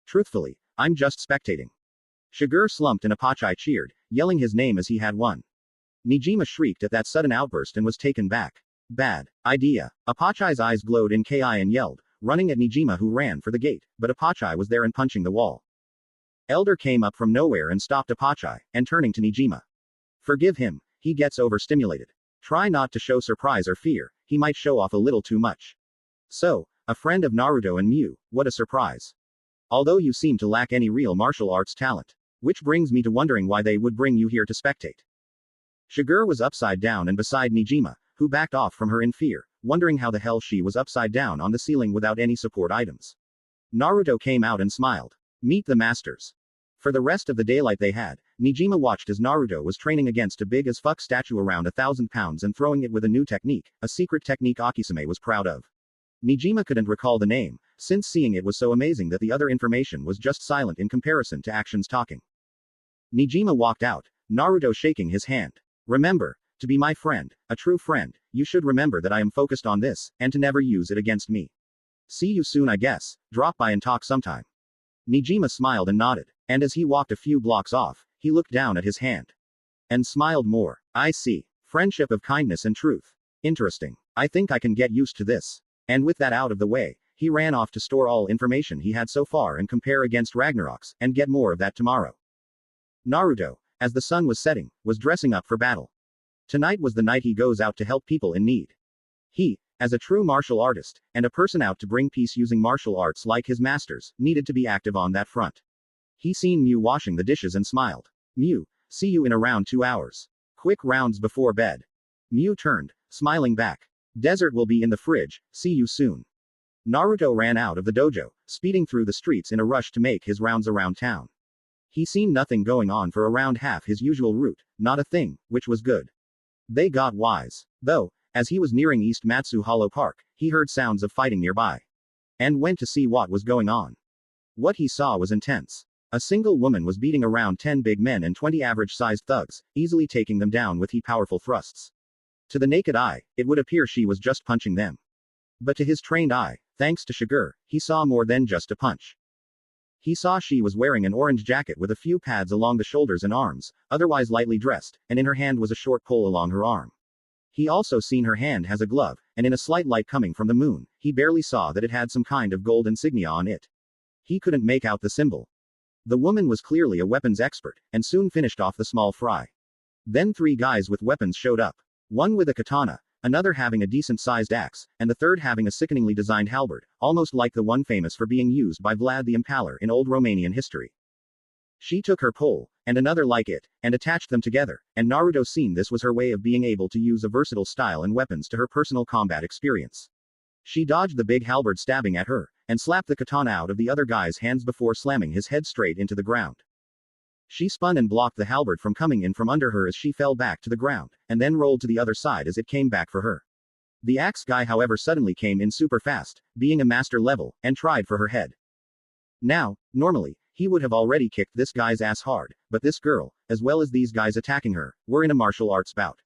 Truthfully, I'm just spectating. Shiger slumped and Apachai cheered, yelling his name as he had won. Nijima shrieked at that sudden outburst and was taken back. Bad idea. Apachai's eyes glowed in Ki and yelled, running at Nijima, who ran for the gate, but Apachai was there and punching the wall. Elder came up from nowhere and stopped Apachai, and turning to Nijima. Forgive him, he gets overstimulated. Try not to show surprise or fear, he might show off a little too much. So, a friend of Naruto and Mew, what a surprise. Although you seem to lack any real martial arts talent. Which brings me to wondering why they would bring you here to spectate. Shiger was upside down and beside Nijima, who backed off from her in fear, wondering how the hell she was upside down on the ceiling without any support items. Naruto came out and smiled. Meet the masters. For the rest of the daylight they had, Nijima watched as Naruto was training against a big as fuck statue around 1,000 pounds and throwing it with a new technique, a secret technique Akisame was proud of. Nijima couldn't recall the name, since seeing it was so amazing that the other information was just silent in comparison to actions talking. Nijima walked out, Naruto shaking his hand. Remember, to be my friend, a true friend, you should remember that I am focused on this, and to never use it against me. See you soon, I guess. Drop by and talk sometime. Nijima smiled and nodded, and as he walked a few blocks off, he looked down at his hand. And smiled more. I see. Friendship of kindness and truth. Interesting. I think I can get used to this. And with that out of the way, he ran off to store all information he had so far and compare against Ragnarok's, and get more of that tomorrow. Naruto, as the sun was setting, was dressing up for battle. Tonight was the night he goes out to help people in need. He, as a true martial artist, and a person out to bring peace using martial arts like his masters, needed to be active on that front. He seen Mew washing the dishes and smiled. Mew, see you in around 2 hours. Quick rounds before bed. Mew turned, smiling back. Dessert will be in the fridge, see you soon. Naruto ran out of the dojo, speeding through the streets in a rush to make his rounds around town. He seen nothing going on for around half his usual route, not a thing, which was good. They got wise. Though, as he was nearing East Matsu Hollow Park, he heard sounds of fighting nearby. and went to see what was going on. What he saw was intense. A single woman was beating around 10 big men and 20 average-sized thugs, easily taking them down with powerful thrusts. To the naked eye, it would appear she was just punching them. But to his trained eye, thanks to Shiger, he saw more than just a punch. He saw she was wearing an orange jacket with a few pads along the shoulders and arms, otherwise lightly dressed, and in her hand was a short pole along her arm. He also seen her hand has a glove, and in a slight light coming from the moon, he barely saw that it had some kind of gold insignia on it. He couldn't make out the symbol. The woman was clearly a weapons expert, and soon finished off the small fry. Then 3 guys with weapons showed up. One with a katana, another having a decent-sized axe, and the third having a sickeningly designed halberd, almost like the one famous for being used by Vlad the Impaler in old Romanian history. She took her pole, and another like it, and attached them together, and Naruto seen this was her way of being able to use a versatile style and weapons to her personal combat experience. She dodged the big halberd stabbing at her, and slapped the katana out of the other guy's hands before slamming his head straight into the ground. She spun and blocked the halberd from coming in from under her as she fell back to the ground, and then rolled to the other side as it came back for her. The axe guy however suddenly came in super fast, being a master level, and tried for her head. Now, normally, he would have already kicked this guy's ass hard, but this girl, as well as these guys attacking her, were in a martial arts bout.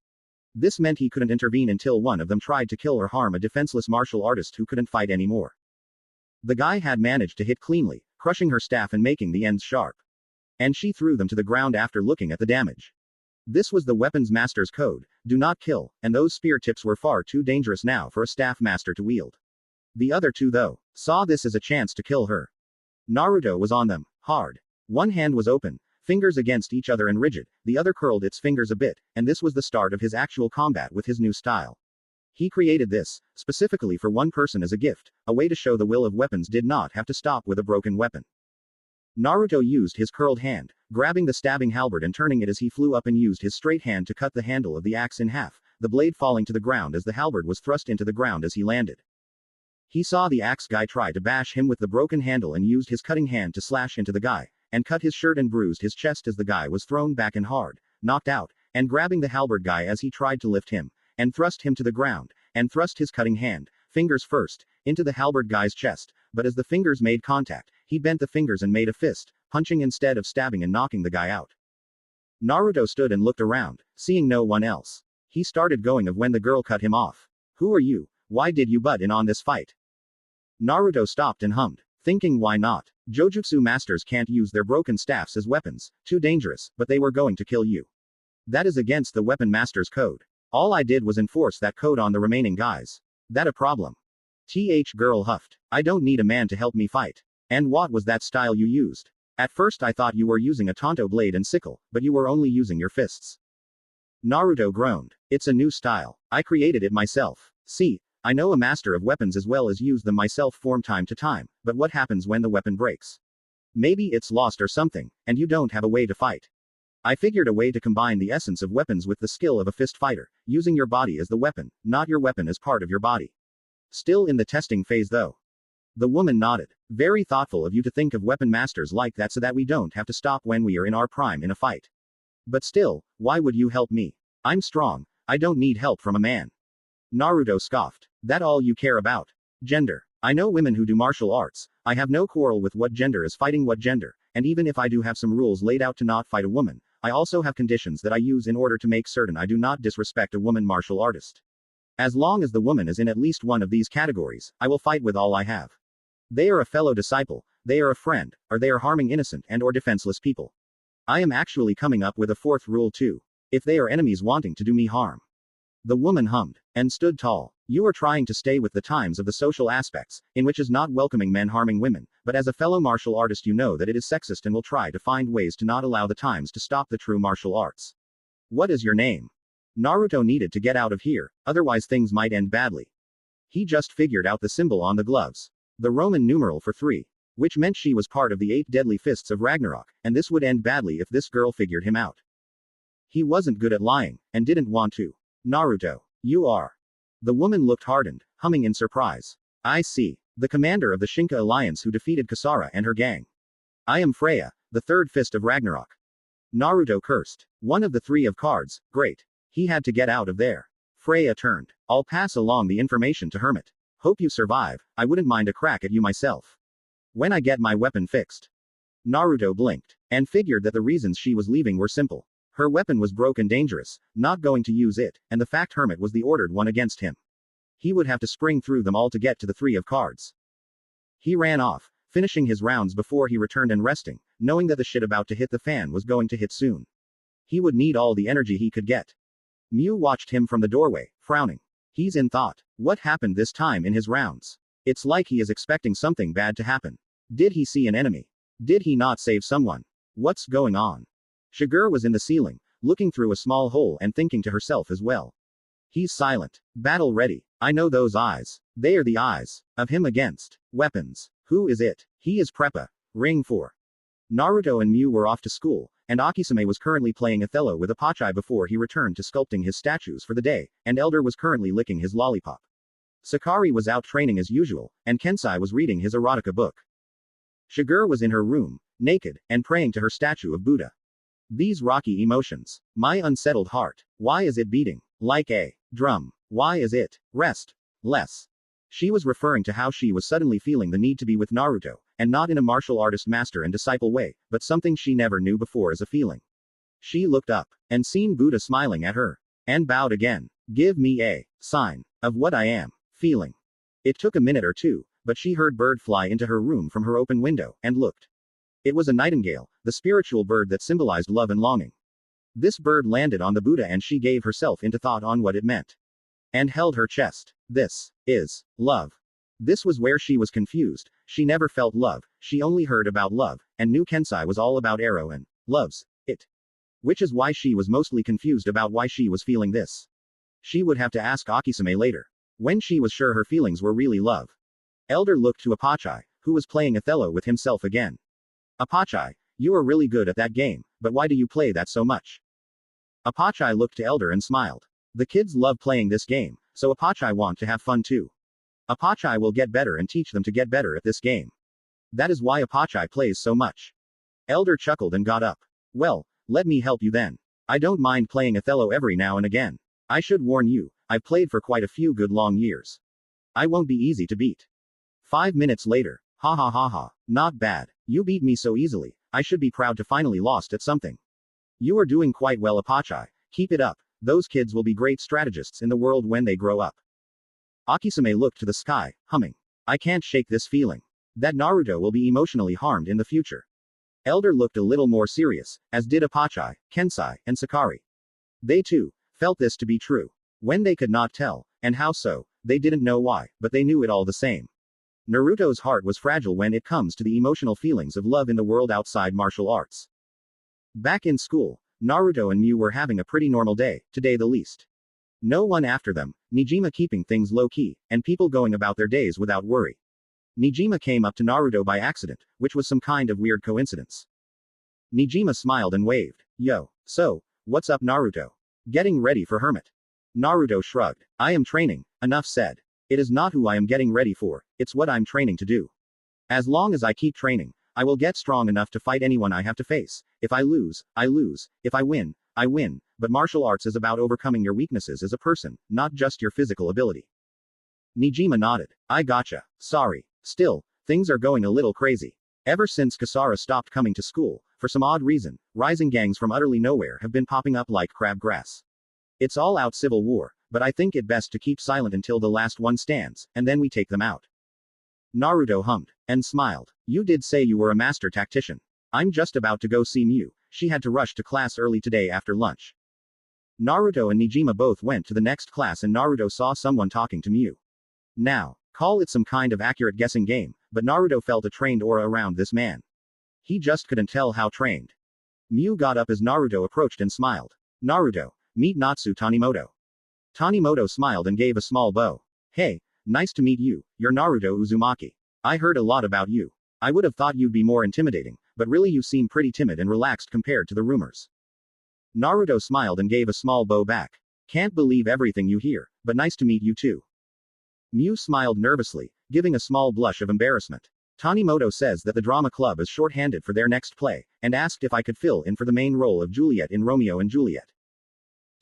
This meant he couldn't intervene until one of them tried to kill or harm a defenseless martial artist who couldn't fight anymore. The guy had managed to hit cleanly, crushing her staff and making the ends sharp. And she threw them to the ground after looking at the damage. This was the weapons master's code, do not kill, and those spear tips were far too dangerous now for a staff master to wield. The other 2 though, saw this as a chance to kill her. Naruto was on them, hard. One hand was open, fingers against each other and rigid, the other curled its fingers a bit, and this was the start of his actual combat with his new style. He created this, specifically for one person as a gift, a way to show the will of weapons did not have to stop with a broken weapon. Naruto used his curled hand, grabbing the stabbing halberd and turning it as he flew up and used his straight hand to cut the handle of the axe in half, the blade falling to the ground as the halberd was thrust into the ground as he landed. He saw the axe guy try to bash him with the broken handle and used his cutting hand to slash into the guy, and cut his shirt and bruised his chest as the guy was thrown back and hard, knocked out, and grabbing the halberd guy as he tried to lift him, and thrust him to the ground, and thrust his cutting hand, fingers first, into the halberd guy's chest, but as the fingers made contact, he bent the fingers and made a fist, punching instead of stabbing and knocking the guy out. Naruto stood and looked around, seeing no one else. He started going of when the girl cut him off. Who are you? Why did you butt in on this fight? Naruto stopped and hummed, thinking why not? Jojutsu masters can't use their broken staffs as weapons, too dangerous, but they were going to kill you. That is against the weapon master's code. All I did was enforce that code on the remaining guys. That a problem? Girl huffed. I don't need a man to help me fight. And what was that style you used? At first I thought you were using a tonto blade and sickle, but you were only using your fists. Naruto groaned. It's a new style. I created it myself. See, I know a master of weapons as well as use them myself from time to time, but what happens when the weapon breaks? Maybe it's lost or something, and you don't have a way to fight. I figured a way to combine the essence of weapons with the skill of a fist fighter, using your body as the weapon, not your weapon as part of your body. Still in the testing phase though. The woman nodded. Very thoughtful of you to think of weapon masters like that so that we don't have to stop when we are in our prime in a fight. But still, why would you help me? I'm strong. I don't need help from a man. Naruto scoffed. That all you care about? Gender. I know women who do martial arts. I have no quarrel with what gender is fighting what gender, and even if I do have some rules laid out to not fight a woman, I also have conditions that I use in order to make certain I do not disrespect a woman martial artist. As long as the woman is in at least one of these categories, I will fight with all I have. They are a fellow disciple, they are a friend, or they are harming innocent and or defenseless people. I am actually coming up with a 4th rule too. If they are enemies wanting to do me harm. The woman hummed, and stood tall. You are trying to stay with the times of the social aspects, in which is not welcoming men harming women, but as a fellow martial artist you know that it is sexist and will try to find ways to not allow the times to stop the true martial arts. What is your name? Naruto needed to get out of here, otherwise things might end badly. He just figured out the symbol on the gloves. The Roman numeral for 3. Which meant she was part of the 8 deadly fists of Ragnarok, and this would end badly if this girl figured him out. He wasn't good at lying, and didn't want to. Naruto. You are. The woman looked hardened, humming in surprise. I see. The commander of the Shinka alliance who defeated Kasara and her gang. I am Freya, the 3rd fist of Ragnarok. Naruto cursed. One of the 3 of cards, great. He had to get out of there. Freya turned. I'll pass along the information to Hermit. Hope you survive, I wouldn't mind a crack at you myself. When I get my weapon fixed. Naruto blinked, and figured that the reasons she was leaving were simple. Her weapon was broke and dangerous, not going to use it, and the fact Hermit was the ordered one against him. He would have to spring through them all to get to the three of cards. He ran off, finishing his rounds before he returned and resting, knowing that the shit about to hit the fan was going to hit soon. He would need all the energy he could get. Mew watched him from the doorway, frowning. He's in thought. What happened this time in his rounds? It's like he is expecting something bad to happen. Did he see an enemy? Did he not save someone? What's going on? Shiger was in the ceiling, looking through a small hole and thinking to herself as well. He's silent. Battle ready. I know those eyes. They are the eyes of him against weapons. Who is it? He is Preppa. Ring 4. Naruto and Mew were off to school, and Akisume was currently playing Othello with Apachai before he returned to sculpting his statues for the day, and Elder was currently licking his lollipop. Sakari was out training as usual, and Kensai was reading his erotica book. Shiger was in her room, naked, and praying to her statue of Buddha. These rocky emotions. My unsettled heart. Why is it beating like a drum? Why is it restless? She was referring to how she was suddenly feeling the need to be with Naruto, and not in a martial artist master and disciple way, but something she never knew before as a feeling. She looked up, and seen Buddha smiling at her, and bowed again. Give me a sign of what I am feeling. It took a minute or two, but she heard bird fly into her room from her open window, and looked. It was a nightingale, the spiritual bird that symbolized love and longing. This bird landed on the Buddha and she gave herself into thought on what it meant. And held her chest. This is love. This was where she was confused. She never felt love, she only heard about love, and knew Kensai was all about arrow and loves it. Which is why she was mostly confused about why she was feeling this. She would have to ask Akisume later. When she was sure her feelings were really love. Elder looked to Apachai, who was playing Othello with himself again. Apachai, you are really good at that game, but why do you play that so much? Apachai looked to Elder and smiled. The kids love playing this game, so Apachai want to have fun too. Apachai will get better and teach them to get better at this game. That is why Apachai plays so much. Elder chuckled and got up. Well, let me help you then. I don't mind playing Othello every now and again. I should warn you, I've played for quite a few good long years. I won't be easy to beat. 5 minutes later. Ha ha ha ha. Not bad. You beat me so easily. I should be proud to finally lost at something. You are doing quite well, Apachai. Keep it up. Those kids will be great strategists in the world when they grow up. Akisume looked to the sky, humming. I can't shake this feeling. That Naruto will be emotionally harmed in the future. Elder looked a little more serious, as did Apachai, Kensai, and Sakari. They too felt this to be true. When they could not tell, and how so, they didn't know why, but they knew it all the same. Naruto's heart was fragile when it comes to the emotional feelings of love in the world outside martial arts. Back in school, Naruto and Mew were having a pretty normal day, today the least. No one after them, Nijima keeping things low-key, and people going about their days without worry. Nijima came up to Naruto by accident, which was some kind of weird coincidence. Nijima smiled and waved. Yo. So, what's up, Naruto? Getting ready for Hermit. Naruto shrugged. I am training, enough said. It is not who I am getting ready for, it's what I'm training to do. As long as I keep training, I will get strong enough to fight anyone I have to face. If I lose, I lose. If I win, I win. But martial arts is about overcoming your weaknesses as a person, not just your physical ability. Nijima nodded. I gotcha. Sorry. Still, things are going a little crazy. Ever since Kasara stopped coming to school, for some odd reason, rising gangs from utterly nowhere have been popping up like crabgrass. It's all out civil war, but I think it best to keep silent until the last one stands, and then we take them out. Naruto hummed, and smiled. You did say you were a master tactician. I'm just about to go see Mew, she had to rush to class early today after lunch. Naruto and Nijima both went to the next class and Naruto saw someone talking to Mew. Now, call it some kind of accurate guessing game, but Naruto felt a trained aura around this man. He just couldn't tell how trained. Mew got up as Naruto approached and smiled. Naruto, meet Natsu Tanimoto. Tanimoto smiled and gave a small bow. Hey, nice to meet you, you're Naruto Uzumaki. I heard a lot about you. I would have thought you'd be more intimidating, but really you seem pretty timid and relaxed compared to the rumors. Naruto smiled and gave a small bow back. Can't believe everything you hear, but nice to meet you too. Mew smiled nervously, giving a small blush of embarrassment. Tanimoto says that the drama club is short-handed for their next play, and asked if I could fill in for the main role of Juliet in Romeo and Juliet.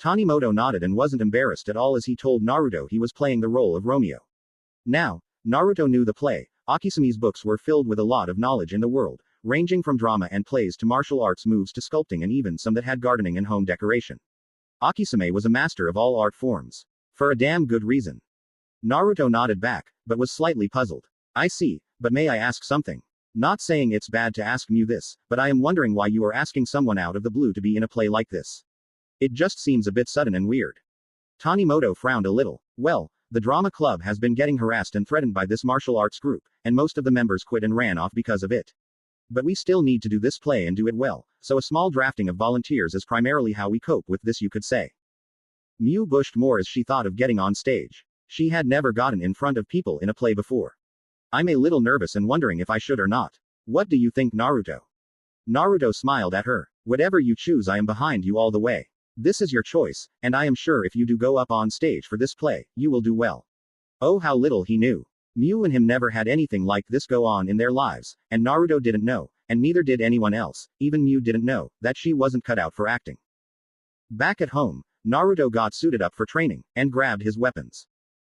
Tanimoto nodded and wasn't embarrassed at all as he told Naruto he was playing the role of Romeo. Now, Naruto knew the play. Akisumi's books were filled with a lot of knowledge in the world, ranging from drama and plays to martial arts moves to sculpting and even some that had gardening and home decoration. Akisume was a master of all art forms. For a damn good reason. Naruto nodded back, but was slightly puzzled. I see, but may I ask something? Not saying it's bad to ask me this, but I am wondering why you are asking someone out of the blue to be in a play like this. It just seems a bit sudden and weird. Tanimoto frowned a little. Well, the drama club has been getting harassed and threatened by this martial arts group, and most of the members quit and ran off because of it. But we still need to do this play and do it well, so a small drafting of volunteers is primarily how we cope with this, you could say. Miu bushed more as she thought of getting on stage. She had never gotten in front of people in a play before. I'm a little nervous and wondering if I should or not. What do you think, Naruto? Naruto smiled at her. Whatever you choose, I am behind you all the way. This is your choice, and I am sure if you do go up on stage for this play, you will do well. Oh, how little he knew. Miu and him never had anything like this go on in their lives, and Naruto didn't know, and neither did anyone else, even Miu didn't know, that she wasn't cut out for acting. Back at home, Naruto got suited up for training, and grabbed his weapons.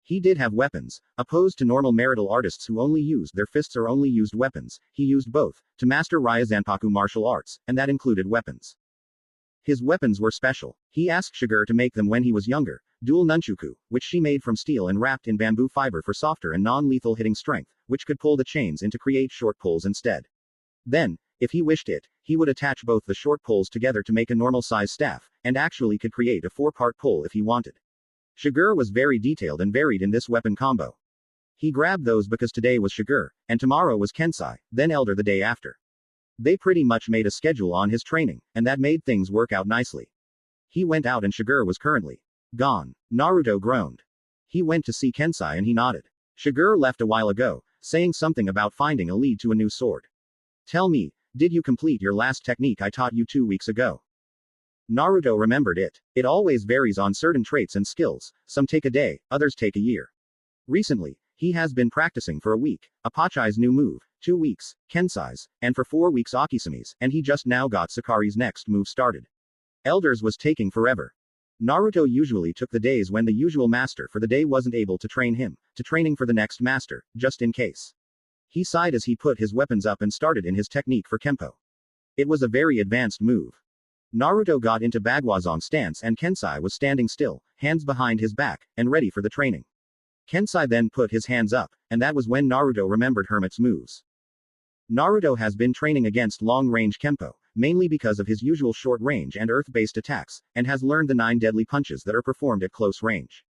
He did have weapons, opposed to normal marital artists who only used their fists or only used weapons, he used both, to master Ryuzanpaku martial arts, and that included weapons. His weapons were special. He asked Shiger to make them when he was younger, dual nunchaku, which she made from steel and wrapped in bamboo fiber for softer and non-lethal hitting strength, which could pull the chains in to create short pulls instead. Then, if he wished it, he would attach both the short pulls together to make a normal size staff, and actually could create a 4-part pull if he wanted. Shiger was very detailed and varied in this weapon combo. He grabbed those because today was Shiger, and tomorrow was Kensai, then Elder the day after. They pretty much made a schedule on his training, and that made things work out nicely. He went out and Shiger was currently gone. Naruto groaned. He went to see Kensai and he nodded. Shiger left a while ago, saying something about finding a lead to a new sword. Tell me, did you complete your last technique I taught you 2 weeks ago? Naruto remembered it. It always varies on certain traits and skills, some take a day, others take a year. Recently, he has been practicing for a week, Apachai's new move, 2 weeks, Kensai's, and for 4 weeks Akisumi's, and he just now got Sakari's next move started. Elder's was taking forever. Naruto usually took the days when the usual master for the day wasn't able to train him, to training for the next master, just in case. He sighed as he put his weapons up and started in his technique for Kempo. It was a very advanced move. Naruto got into Bagwazong stance and Kensai was standing still, hands behind his back, and ready for the training. Kensai then put his hands up, and that was when Naruto remembered Hermit's moves. Naruto has been training against long-range Kempo, mainly because of his usual short-range and earth-based attacks, and has learned the 9 deadly punches that are performed at close range.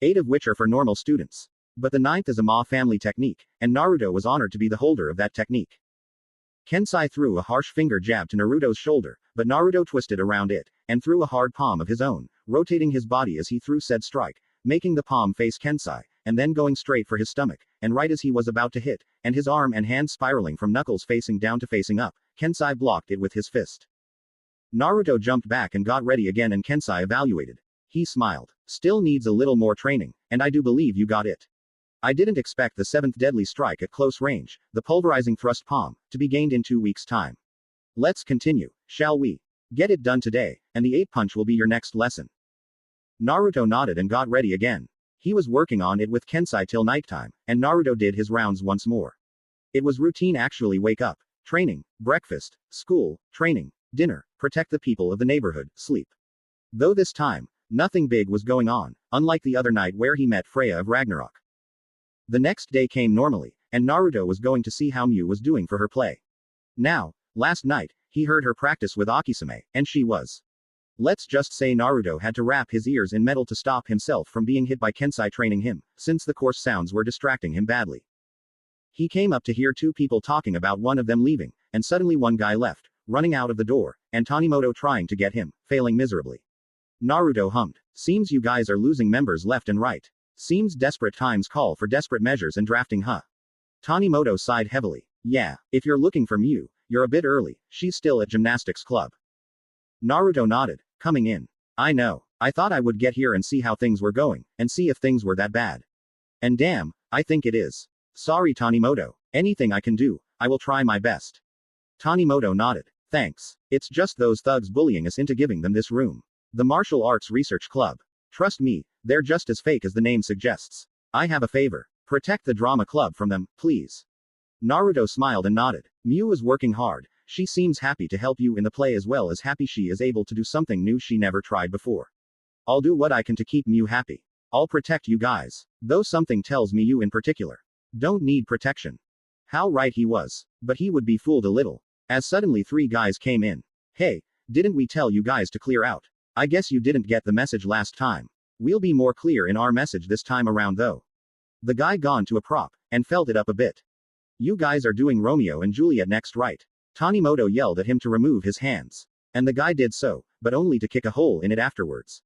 8 of which are for normal students. But the 9th is a Ma family technique, and Naruto was honored to be the holder of that technique. Kensai threw a harsh finger jab to Naruto's shoulder, but Naruto twisted around it, and threw a hard palm of his own, rotating his body as he threw said strike, making the palm face Kensai, and then going straight for his stomach, and right as he was about to hit, and his arm and hand spiraling from knuckles facing down to facing up, Kensai blocked it with his fist. Naruto jumped back and got ready again and Kensai evaluated. He smiled. Still needs a little more training, and I do believe you got it. I didn't expect the 7th deadly strike at close range, the pulverizing thrust palm, to be gained in 2 weeks' time. Let's continue, shall we? Get it done today, and the 8 punch will be your next lesson. Naruto nodded and got ready again. He was working on it with Kensai till nighttime, and Naruto did his rounds once more. It was routine actually: wake up, training, breakfast, school, training, dinner, protect the people of the neighborhood, sleep. Though this time, nothing big was going on, unlike the other night where he met Freya of Ragnarok. The next day came normally, and Naruto was going to see how Miu was doing for her play. Now, last night, he heard her practice with Akisume, and she was. Let's just say Naruto had to wrap his ears in metal to stop himself from being hit by Kensai training him, since the coarse sounds were distracting him badly. He came up to hear 2 people talking about one of them leaving, and suddenly one guy left, running out of the door, and Tanimoto trying to get him, failing miserably. Naruto hummed. Seems you guys are losing members left and right. Seems desperate times call for desperate measures and drafting, huh? Tanimoto sighed heavily. Yeah, if you're looking for Miu, you're a bit early, she's still at gymnastics club. Naruto nodded, coming in. I know. I thought I would get here and see how things were going, and see if things were that bad. And damn, I think it is. Sorry Tanimoto, anything I can do, I will try my best. Tanimoto nodded. Thanks. It's just those thugs bullying us into giving them this room. The Martial Arts Research Club. Trust me, they're just as fake as the name suggests. I have a favor. Protect the drama club from them, please. Naruto smiled and nodded. Miu is working hard. She seems happy to help you in the play as well as happy she is able to do something new she never tried before. I'll do what I can to keep Miu happy. I'll protect you guys. Though something tells me you in particular don't need protection. How right he was. But he would be fooled a little. As suddenly 3 guys came in. Hey, didn't we tell you guys to clear out? I guess you didn't get the message last time. We'll be more clear in our message this time around though. The guy gone to a prop, and felt it up a bit. You guys are doing Romeo and Juliet next, right? Tanimoto yelled at him to remove his hands. And the guy did so, but only to kick a hole in it afterwards.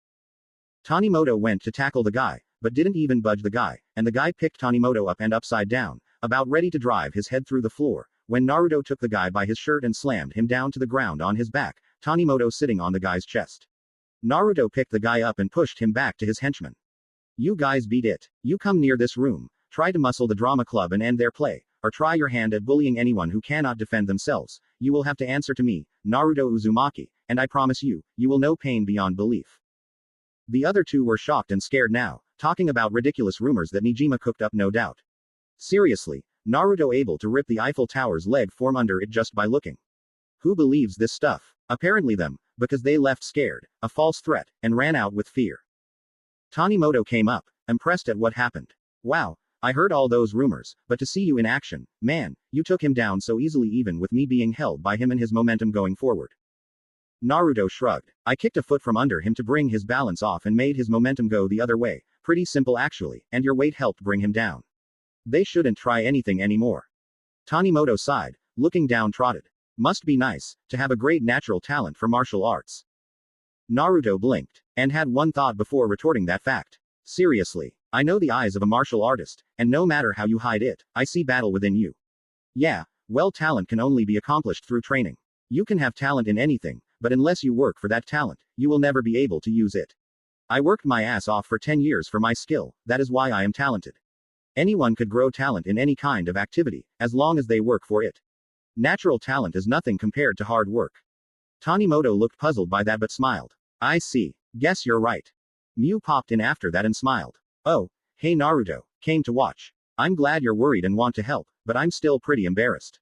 Tanimoto went to tackle the guy, but didn't even budge the guy, and the guy picked Tanimoto up and upside down, about ready to drive his head through the floor, when Naruto took the guy by his shirt and slammed him down to the ground on his back, Tanimoto sitting on the guy's chest. Naruto picked the guy up and pushed him back to his henchman. You guys beat it. You come near this room, try to muscle the drama club and end their play, or try your hand at bullying anyone who cannot defend themselves, you will have to answer to me, Naruto Uzumaki, and I promise you, you will know pain beyond belief. The other 2 were shocked and scared now, talking about ridiculous rumors that Nijima cooked up no doubt. Seriously, Naruto able to rip the Eiffel Tower's leg from under it just by looking. Who believes this stuff? Apparently them, because they left scared, a false threat, and ran out with fear. Tanimoto came up, impressed at what happened. Wow, I heard all those rumors, but to see you in action, man, you took him down so easily even with me being held by him and his momentum going forward. Naruto shrugged. I kicked a foot from under him to bring his balance off and made his momentum go the other way. Pretty simple actually, and your weight helped bring him down. They shouldn't try anything anymore. Tanimoto sighed, looking downtrodden. Must be nice, to have a great natural talent for martial arts. Naruto blinked, and had one thought before retorting that fact. Seriously, I know the eyes of a martial artist, and no matter how you hide it, I see battle within you. Yeah, well, talent can only be accomplished through training. You can have talent in anything, but unless you work for that talent, you will never be able to use it. I worked my ass off for 10 years for my skill, that is why I am talented. Anyone could grow talent in any kind of activity, as long as they work for it. Natural talent is nothing compared to hard work. Tanimoto looked puzzled by that but smiled. I see. Guess you're right. Miu popped in after that and smiled. Oh, hey Naruto, came to watch. I'm glad you're worried and want to help, but I'm still pretty embarrassed.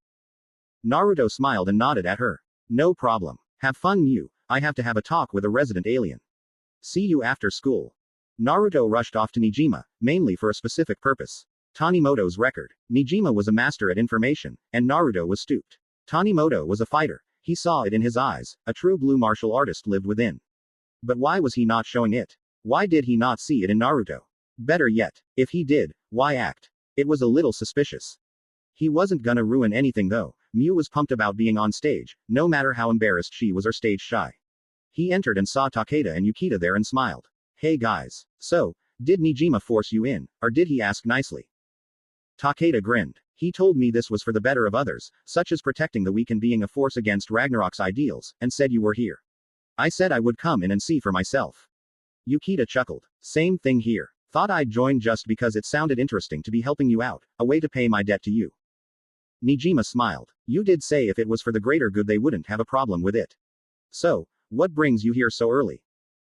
Naruto smiled and nodded at her. No problem. Have fun, Miu. I have to have a talk with a resident alien. See you after school. Naruto rushed off to Nijima, mainly for a specific purpose. Tanimoto's record. Nijima was a master at information, and Naruto was stooped. Tanimoto was a fighter. He saw it in his eyes. A true blue martial artist lived within. But why was he not showing it? Why did he not see it in Naruto? Better yet, if he did, why act? It was a little suspicious. He wasn't gonna ruin anything though. Miu was pumped about being on stage, no matter how embarrassed she was or stage shy. He entered and saw Takeda and Yukita there and smiled. Hey guys. So, did Nijima force you in, or did he ask nicely? Takeda grinned. He told me this was for the better of others, such as protecting the weak and being a force against Ragnarok's ideals, and said you were here. I said I would come in and see for myself. Yukita chuckled. Same thing here. Thought I'd join just because it sounded interesting to be helping you out, a way to pay my debt to you. Nijima smiled. You did say if it was for the greater good they wouldn't have a problem with it. So, what brings you here so early?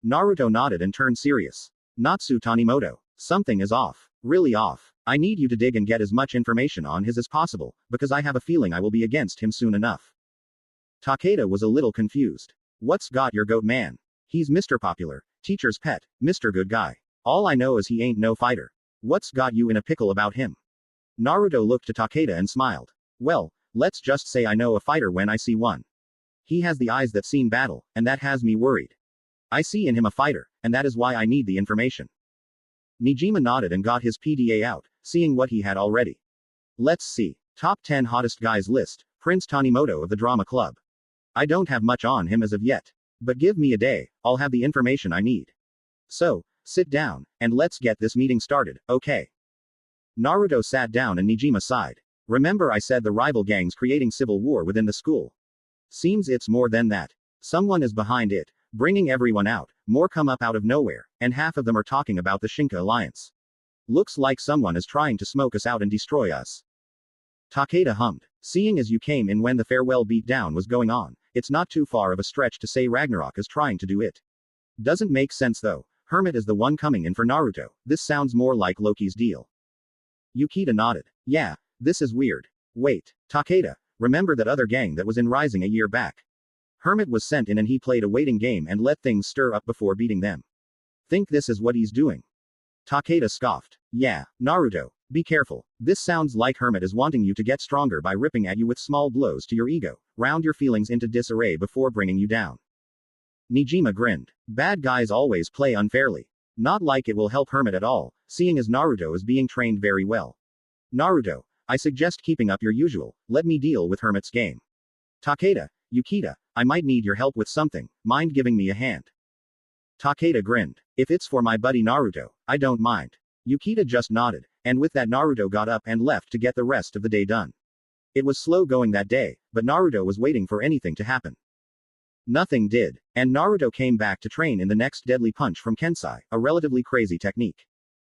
Naruto nodded and turned serious. Natsu Tanimoto. Something is off. Really off. I need you to dig and get as much information on his as possible, because I have a feeling I will be against him soon enough. Takeda was a little confused. What's got your goat, man? He's Mr. Popular, teacher's pet, Mr. Good Guy. All I know is he ain't no fighter. What's got you in a pickle about him? Naruto looked to Takeda and smiled. Well, let's just say I know a fighter when I see one. He has the eyes that seen battle, and that has me worried. I see in him a fighter, and that is why I need the information. Nijima nodded and got his PDA out, seeing what he had already. Let's see. Top 10 hottest guys list, Prince Tanimoto of the Drama Club. I don't have much on him as of yet. But give me a day, I'll have the information I need. So, sit down, and let's get this meeting started, okay? Naruto sat down and Nijima sighed. Remember I said the rival gangs creating civil war within the school? Seems it's more than that. Someone is behind it, bringing everyone out, more come up out of nowhere, and half of them are talking about the Shinka alliance. Looks like someone is trying to smoke us out and destroy us. Takeda hummed. Seeing as you came in when the farewell beatdown was going on, it's not too far of a stretch to say Ragnarok is trying to do it. Doesn't make sense though. Hermit is the one coming in for Naruto. This sounds more like Loki's deal. Yukita nodded. Yeah, this is weird. Wait, Takeda, remember that other gang that was in Rising a year back? Hermit was sent in and he played a waiting game and let things stir up before beating them. Think this is what he's doing? Takeda scoffed. Yeah, Naruto, be careful. This sounds like Hermit is wanting you to get stronger by ripping at you with small blows to your ego, round your feelings into disarray before bringing you down. Nijima grinned. Bad guys always play unfairly. Not like it will help Hermit at all, seeing as Naruto is being trained very well. Naruto, I suggest keeping up your usual, let me deal with Hermit's game. Takeda, Yukita, I might need your help with something, mind giving me a hand? Takeda grinned. If it's for my buddy Naruto, I don't mind. Yukita just nodded, and with that Naruto got up and left to get the rest of the day done. It was slow going that day, but Naruto was waiting for anything to happen. Nothing did, and Naruto came back to train in the next deadly punch from Kensai, a relatively crazy technique.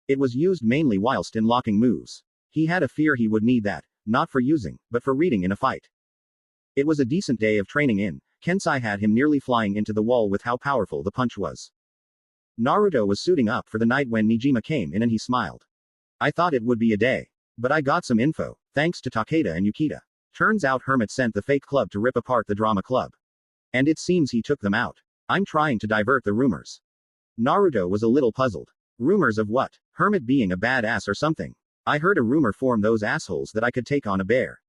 It was used mainly whilst in locking moves. He had a fear he would need that, not for using, but for reading in a fight. It was a decent day of training in. Kensai had him nearly flying into the wall with how powerful the punch was. Naruto was suiting up for the night when Nijima came in and he smiled. I thought it would be a day. But I got some info, thanks to Takeda and Yukita. Turns out Hermit sent the fake club to rip apart the drama club. And it seems he took them out. I'm trying to divert the rumors. Naruto was a little puzzled. Rumors of what? Hermit being a badass or something? I heard a rumor from those assholes that I could take on a bear.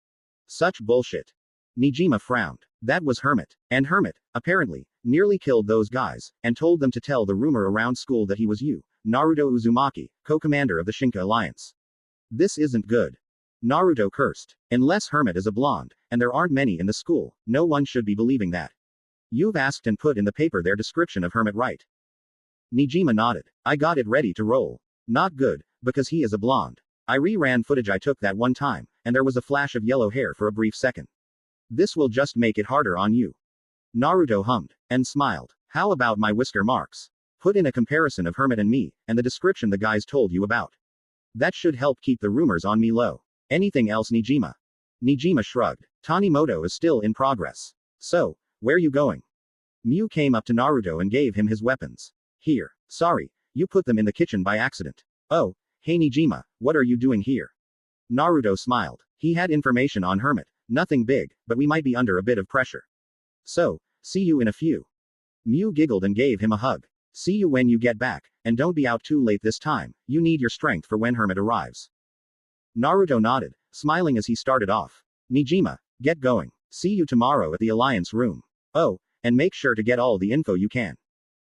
Such bullshit. Nijima frowned. That was Hermit. And Hermit, apparently, nearly killed those guys, and told them to tell the rumor around school that he was Naruto Uzumaki, co-commander of the Shinka Alliance. This isn't good. Naruto cursed. Unless Hermit is a blonde, and there aren't many in the school, no one should be believing that. You've asked and put in the paper their description of Hermit, right? Nijima nodded. I got it ready to roll. Not good, because he is a blonde. I re-ran footage I took that one time, and there was a flash of yellow hair for a brief second. This will just make it harder on you. Naruto hummed, and smiled. How about my whisker marks? Put in a comparison of Hermit and me, and the description the guys told you about. That should help keep the rumors on me low. Anything else, Nijima? Nijima shrugged. Tanimoto is still in progress. So, where you going? Mew came up to Naruto and gave him his weapons. Here. Sorry, you put them in the kitchen by accident. Oh, hey Nijima, what are you doing here? Naruto smiled. He had information on Hermit. Nothing big, but we might be under a bit of pressure. So, see you in a few. Mew giggled and gave him a hug. See you when you get back, and don't be out too late this time, you need your strength for when Hermit arrives. Naruto nodded, smiling as he started off. Nijima, get going. See you tomorrow at the Alliance room. Oh, and make sure to get all the info you can.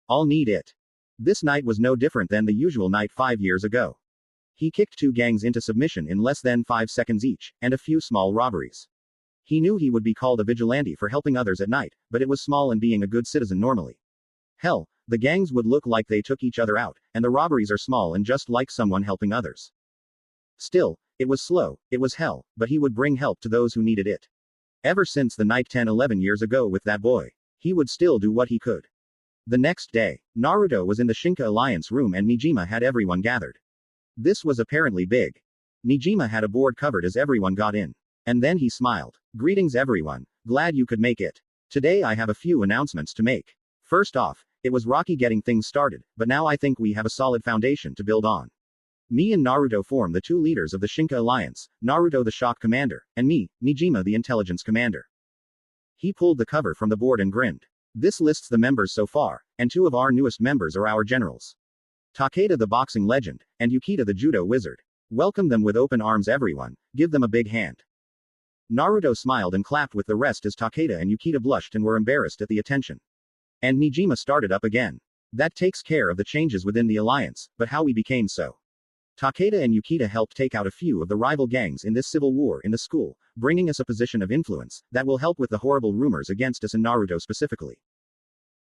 I'll need it. This night was no different than the usual night 5 years ago. He kicked 2 gangs into submission in less than 5 seconds each, and a few small robberies. He knew he would be called a vigilante for helping others at night, but it was small and being a good citizen normally. Hell, the gangs would look like they took each other out, and the robberies are small and just like someone helping others. Still, it was slow, it was hell, but he would bring help to those who needed it. Ever since the night 10-11 years ago with that boy, he would still do what he could. The next day, Naruto was in the Shinka Alliance room and Nijima had everyone gathered. This was apparently big. Nijima had a board covered as everyone got in. And then he smiled. Greetings everyone, glad you could make it. Today I have a few announcements to make. First off, it was rocky getting things started, but now I think we have a solid foundation to build on. Me and Naruto form the 2 leaders of the Shinka Alliance, Naruto the Shock Commander, and me, Nijima the Intelligence Commander. He pulled the cover from the board and grinned. This lists the members so far, and 2 of our newest members are our generals. Takeda the boxing legend, and Yukita the judo wizard. Welcome them with open arms everyone, give them a big hand. Naruto smiled and clapped with the rest as Takeda and Yukita blushed and were embarrassed at the attention. And Nijima started up again. That takes care of the changes within the alliance, but how we became so. Takeda and Yukita helped take out a few of the rival gangs in this civil war in the school, bringing us a position of influence that will help with the horrible rumors against us and Naruto specifically.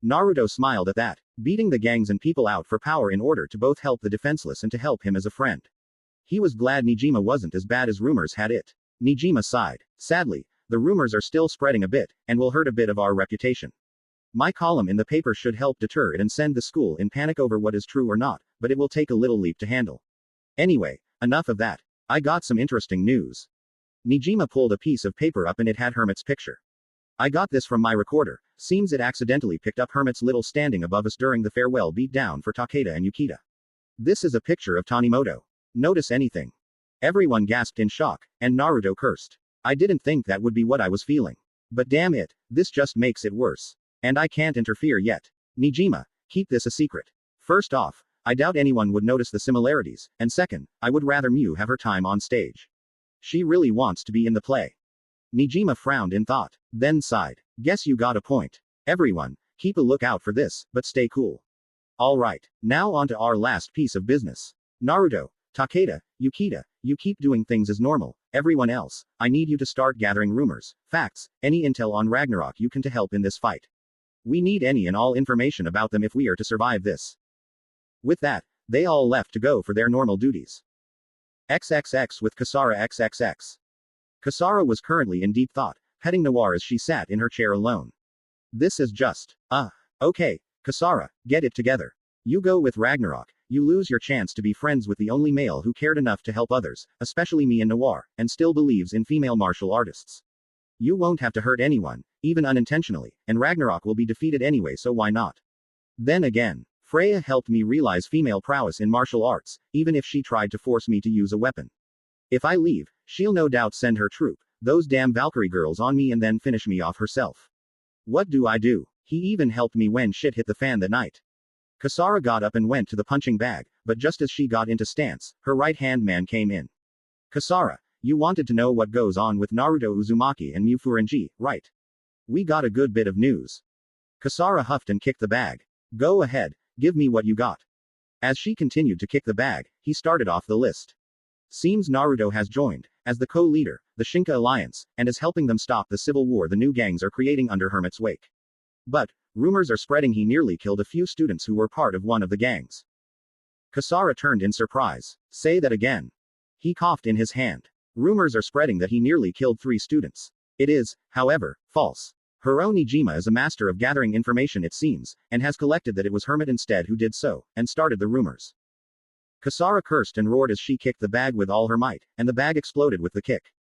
Naruto smiled at that, beating the gangs and people out for power in order to both help the defenseless and to help him as a friend. He was glad Nijima wasn't as bad as rumors had it. Nijima sighed. Sadly, the rumors are still spreading a bit, and will hurt a bit of our reputation. My column in the paper should help deter it and send the school in panic over what is true or not, but it will take a little leap to handle. Anyway, enough of that. I got some interesting news. Nijima pulled a piece of paper up and it had Hermit's picture. I got this from my recorder, seems it accidentally picked up Hermit's little standing above us during the farewell beat down for Takeda and Yukita. This is a picture of Tanimoto. Notice anything? Everyone gasped in shock, and Naruto cursed. I didn't think that would be what I was feeling. But damn it, this just makes it worse. And I can't interfere yet. Nijima, keep this a secret. First off, I doubt anyone would notice the similarities, and second, I would rather Miu have her time on stage. She really wants to be in the play. Nijima frowned in thought, then sighed. Guess you got a point. Everyone, keep a lookout for this, but stay cool. Alright, now on to our last piece of business. Naruto, Takeda, Yukita, you keep doing things as normal. Everyone else, I need you to start gathering rumors, facts, any intel on Ragnarok you can to help in this fight. We need any and all information about them if we are to survive this. With that, they all left to go for their normal duties. XXX with Kasara XXX. Kasara was currently in deep thought, petting Noir as she sat in her chair alone. This is just, okay, Kasara, get it together. You go with Ragnarok, you lose your chance to be friends with the only male who cared enough to help others, especially me and Noir, and still believes in female martial artists. You won't have to hurt anyone, even unintentionally, and Ragnarok will be defeated anyway, so why not? Then again, Freya helped me realize female prowess in martial arts, even if she tried to force me to use a weapon. If I leave, she'll no doubt send her troop, those damn Valkyrie girls, on me and then finish me off herself. What do I do? He even helped me when shit hit the fan that night. Kasara got up and went to the punching bag, but just as she got into stance, her right-hand man came in. Kasara, you wanted to know what goes on with Naruto Uzumaki and Mufuranji, right? We got a good bit of news. Kasara huffed and kicked the bag. Go ahead, give me what you got. As she continued to kick the bag, he started off the list. Seems Naruto has joined, as the co-leader, the Shinka Alliance, and is helping them stop the civil war the new gangs are creating under Hermit's wake. But, rumors are spreading he nearly killed a few students who were part of one of the gangs. Kasara turned in surprise. Say that again. He coughed in his hand. Rumors are spreading that he nearly killed 3 students. It is, however, false. Hiro Nijima is a master of gathering information, it seems, and has collected that it was Hermit instead who did so, and started the rumors. Kasara cursed and roared as she kicked the bag with all her might, and the bag exploded with the kick.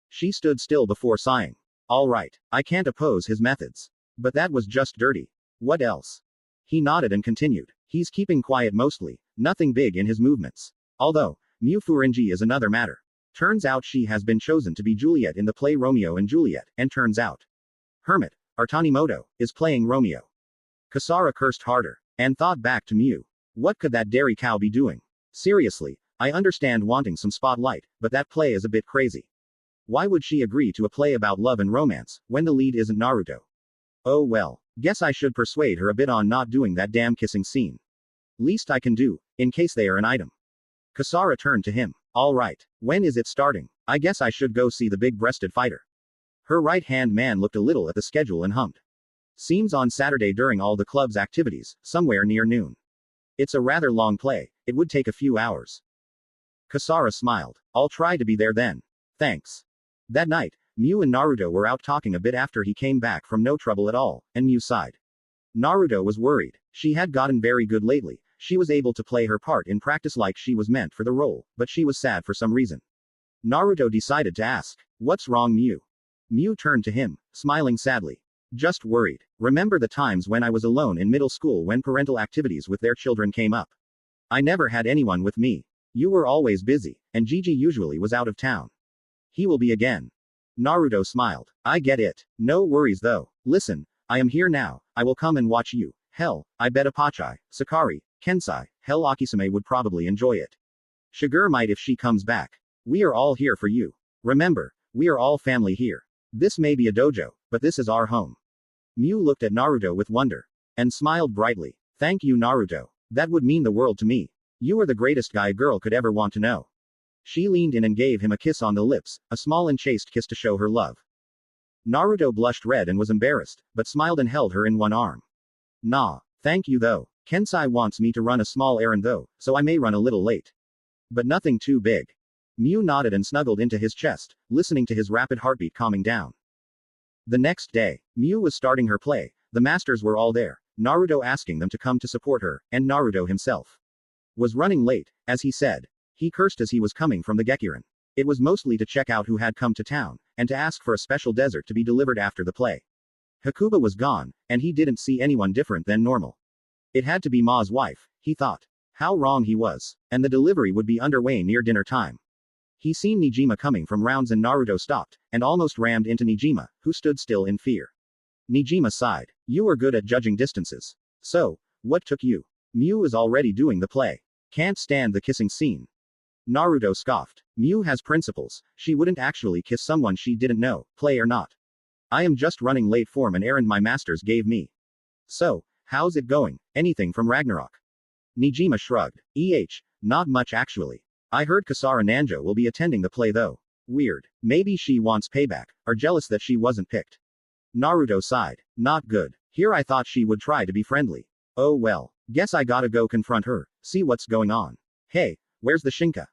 She stood still before sighing. All right, I can't oppose his methods. But that was just dirty. What else? He nodded and continued. He's keeping quiet mostly, nothing big in his movements. Although, Mufuranji is another matter. Turns out she has been chosen to be Juliet in the play Romeo and Juliet, and turns out Hermit, or Tanimoto, is playing Romeo. Kasara cursed harder, and thought back to Mew. What could that dairy cow be doing? Seriously, I understand wanting some spotlight, but that play is a bit crazy. Why would she agree to a play about love and romance, when the lead isn't Naruto? Oh well, guess I should persuade her a bit on not doing that damn kissing scene. Least I can do, in case they are an item. Kasara turned to him. Alright, when is it starting? I guess I should go see the big-breasted fighter. Her right-hand man looked a little at the schedule and hummed. Seems on Saturday during all the club's activities, somewhere near noon. It's a rather long play, it would take a few hours. Kasara smiled. I'll try to be there then. Thanks. That night, Mew and Naruto were out talking a bit after he came back from No Trouble at All, and Mew sighed. Naruto was worried. She had gotten very good lately, she was able to play her part in practice like she was meant for the role, but she was sad for some reason. Naruto decided to ask, what's wrong, Mew? Mew turned to him, smiling sadly. Just worried. Remember the times when I was alone in middle school when parental activities with their children came up? I never had anyone with me. You were always busy, and Gigi usually was out of town. He will be again. Naruto smiled. I get it. No worries though. Listen, I am here now, I will come and watch you. Hell, I bet Apachai, Sakari, Kensai, hell Akisame would probably enjoy it. Shiger might if she comes back. We are all here for you. Remember, we are all family here. This may be a dojo, but this is our home. Mew looked at Naruto with wonder. And smiled brightly. Thank you, Naruto. That would mean the world to me. You are the greatest guy a girl could ever want to know. She leaned in and gave him a kiss on the lips, a small and chaste kiss to show her love. Naruto blushed red and was embarrassed, but smiled and held her in one arm. Nah, thank you though. Kensai wants me to run a small errand though, so I may run a little late. But nothing too big. Mew nodded and snuggled into his chest, listening to his rapid heartbeat calming down. The next day, Mew was starting her play, the masters were all there, Naruto asking them to come to support her, and Naruto himself was running late, as he said. He cursed as he was coming from the Gekirin. It was mostly to check out who had come to town, and to ask for a special dessert to be delivered after the play. Hakuba was gone, and he didn't see anyone different than normal. It had to be Ma's wife, he thought. How wrong he was. And the delivery would be underway near dinner time. He seen Nijima coming from rounds and Naruto stopped, and almost rammed into Nijima, who stood still in fear. Nijima sighed. You are good at judging distances. So, what took you? Mew is already doing the play. Can't stand the kissing scene. Naruto scoffed. Mew has principles, she wouldn't actually kiss someone she didn't know, play or not. I am just running late for an errand my masters gave me. So, how's it going? Anything from Ragnarok? Nijima shrugged. Not much actually. I heard Kasara Nanjo will be attending the play though. Weird. Maybe she wants payback, or jealous that she wasn't picked. Naruto sighed. Not good. Here I thought she would try to be friendly. Oh well. Guess I gotta go confront her, see what's going on. Hey, where's the Shinka?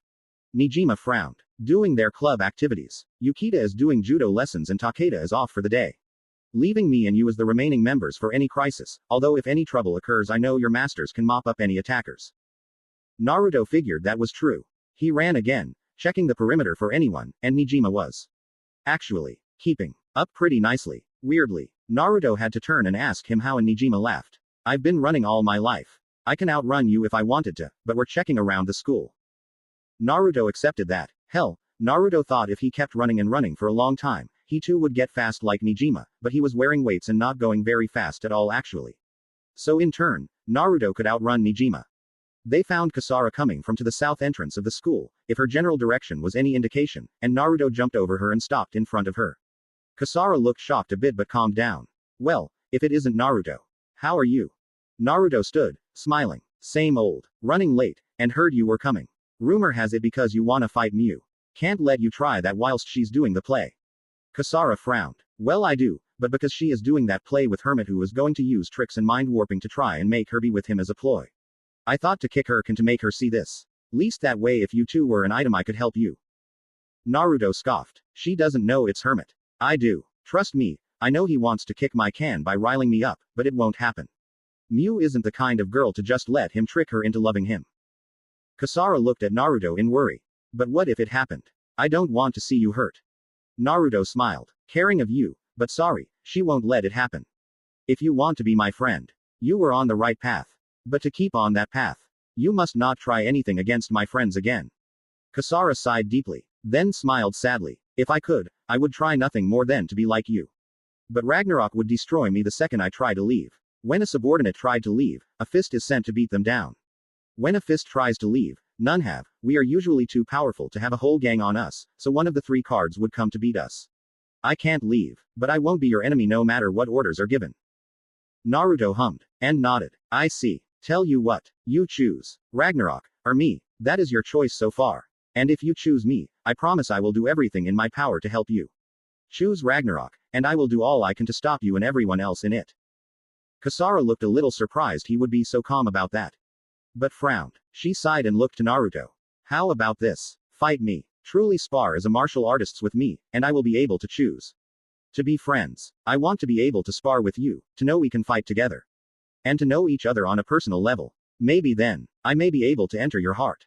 Nijima frowned. Doing their club activities. Yukita is doing judo lessons and Takeda is off for the day. Leaving me and you as the remaining members for any crisis, although if any trouble occurs I know your masters can mop up any attackers. Naruto figured that was true. He ran again, checking the perimeter for anyone, and Nijima was actually keeping up pretty nicely. Weirdly, Naruto had to turn and ask him how, and Nijima laughed. I've been running all my life. I can outrun you if I wanted to, but we're checking around the school. Naruto accepted that. Hell, Naruto thought if he kept running and running for a long time, he too would get fast like Nijima, but he was wearing weights and not going very fast at all actually. So in turn, Naruto could outrun Nijima. They found Kasara coming from to the south entrance of the school, if her general direction was any indication, and Naruto jumped over her and stopped in front of her. Kasara looked shocked a bit but calmed down. Well, if it isn't Naruto. How are you? Naruto stood, smiling. Same old. Running late, and heard you were coming. Rumor has it because you wanna fight Mew. Can't let you try that whilst she's doing the play. Kasara frowned. Well I do, but because she is doing that play with Hermit who is going to use tricks and mind warping to try and make her be with him as a ploy. I thought to kick her can to make her see this. Least that way if you two were an item I could help you. Naruto scoffed. She doesn't know it's Hermit. I do. Trust me, I know he wants to kick my can by riling me up, but it won't happen. Mew isn't the kind of girl to just let him trick her into loving him. Kasara looked at Naruto in worry. But what if it happened? I don't want to see you hurt. Naruto smiled. Caring of you, but sorry, she won't let it happen. If you want to be my friend, you were on the right path. But to keep on that path, you must not try anything against my friends again. Kasara sighed deeply, then smiled sadly. If I could, I would try nothing more than to be like you. But Ragnarok would destroy me the second I try to leave. When a subordinate tried to leave, a fist is sent to beat them down. When a fist tries to leave, none have. We are usually too powerful to have a whole gang on us, so one of the three cards would come to beat us. I can't leave, but I won't be your enemy no matter what orders are given. Naruto hummed, and nodded. I see. Tell you what, you choose. Ragnarok, or me, that is your choice so far. And if you choose me, I promise I will do everything in my power to help you. Choose Ragnarok, and I will do all I can to stop you and everyone else in it. Kasara looked a little surprised he would be so calm about that. But frowned. She sighed and looked to Naruto. How about this? Fight me. Truly spar as a martial artist with me, and I will be able to choose. To be friends. I want to be able to spar with you, to know we can fight together. And to know each other on a personal level. Maybe then, I may be able to enter your heart.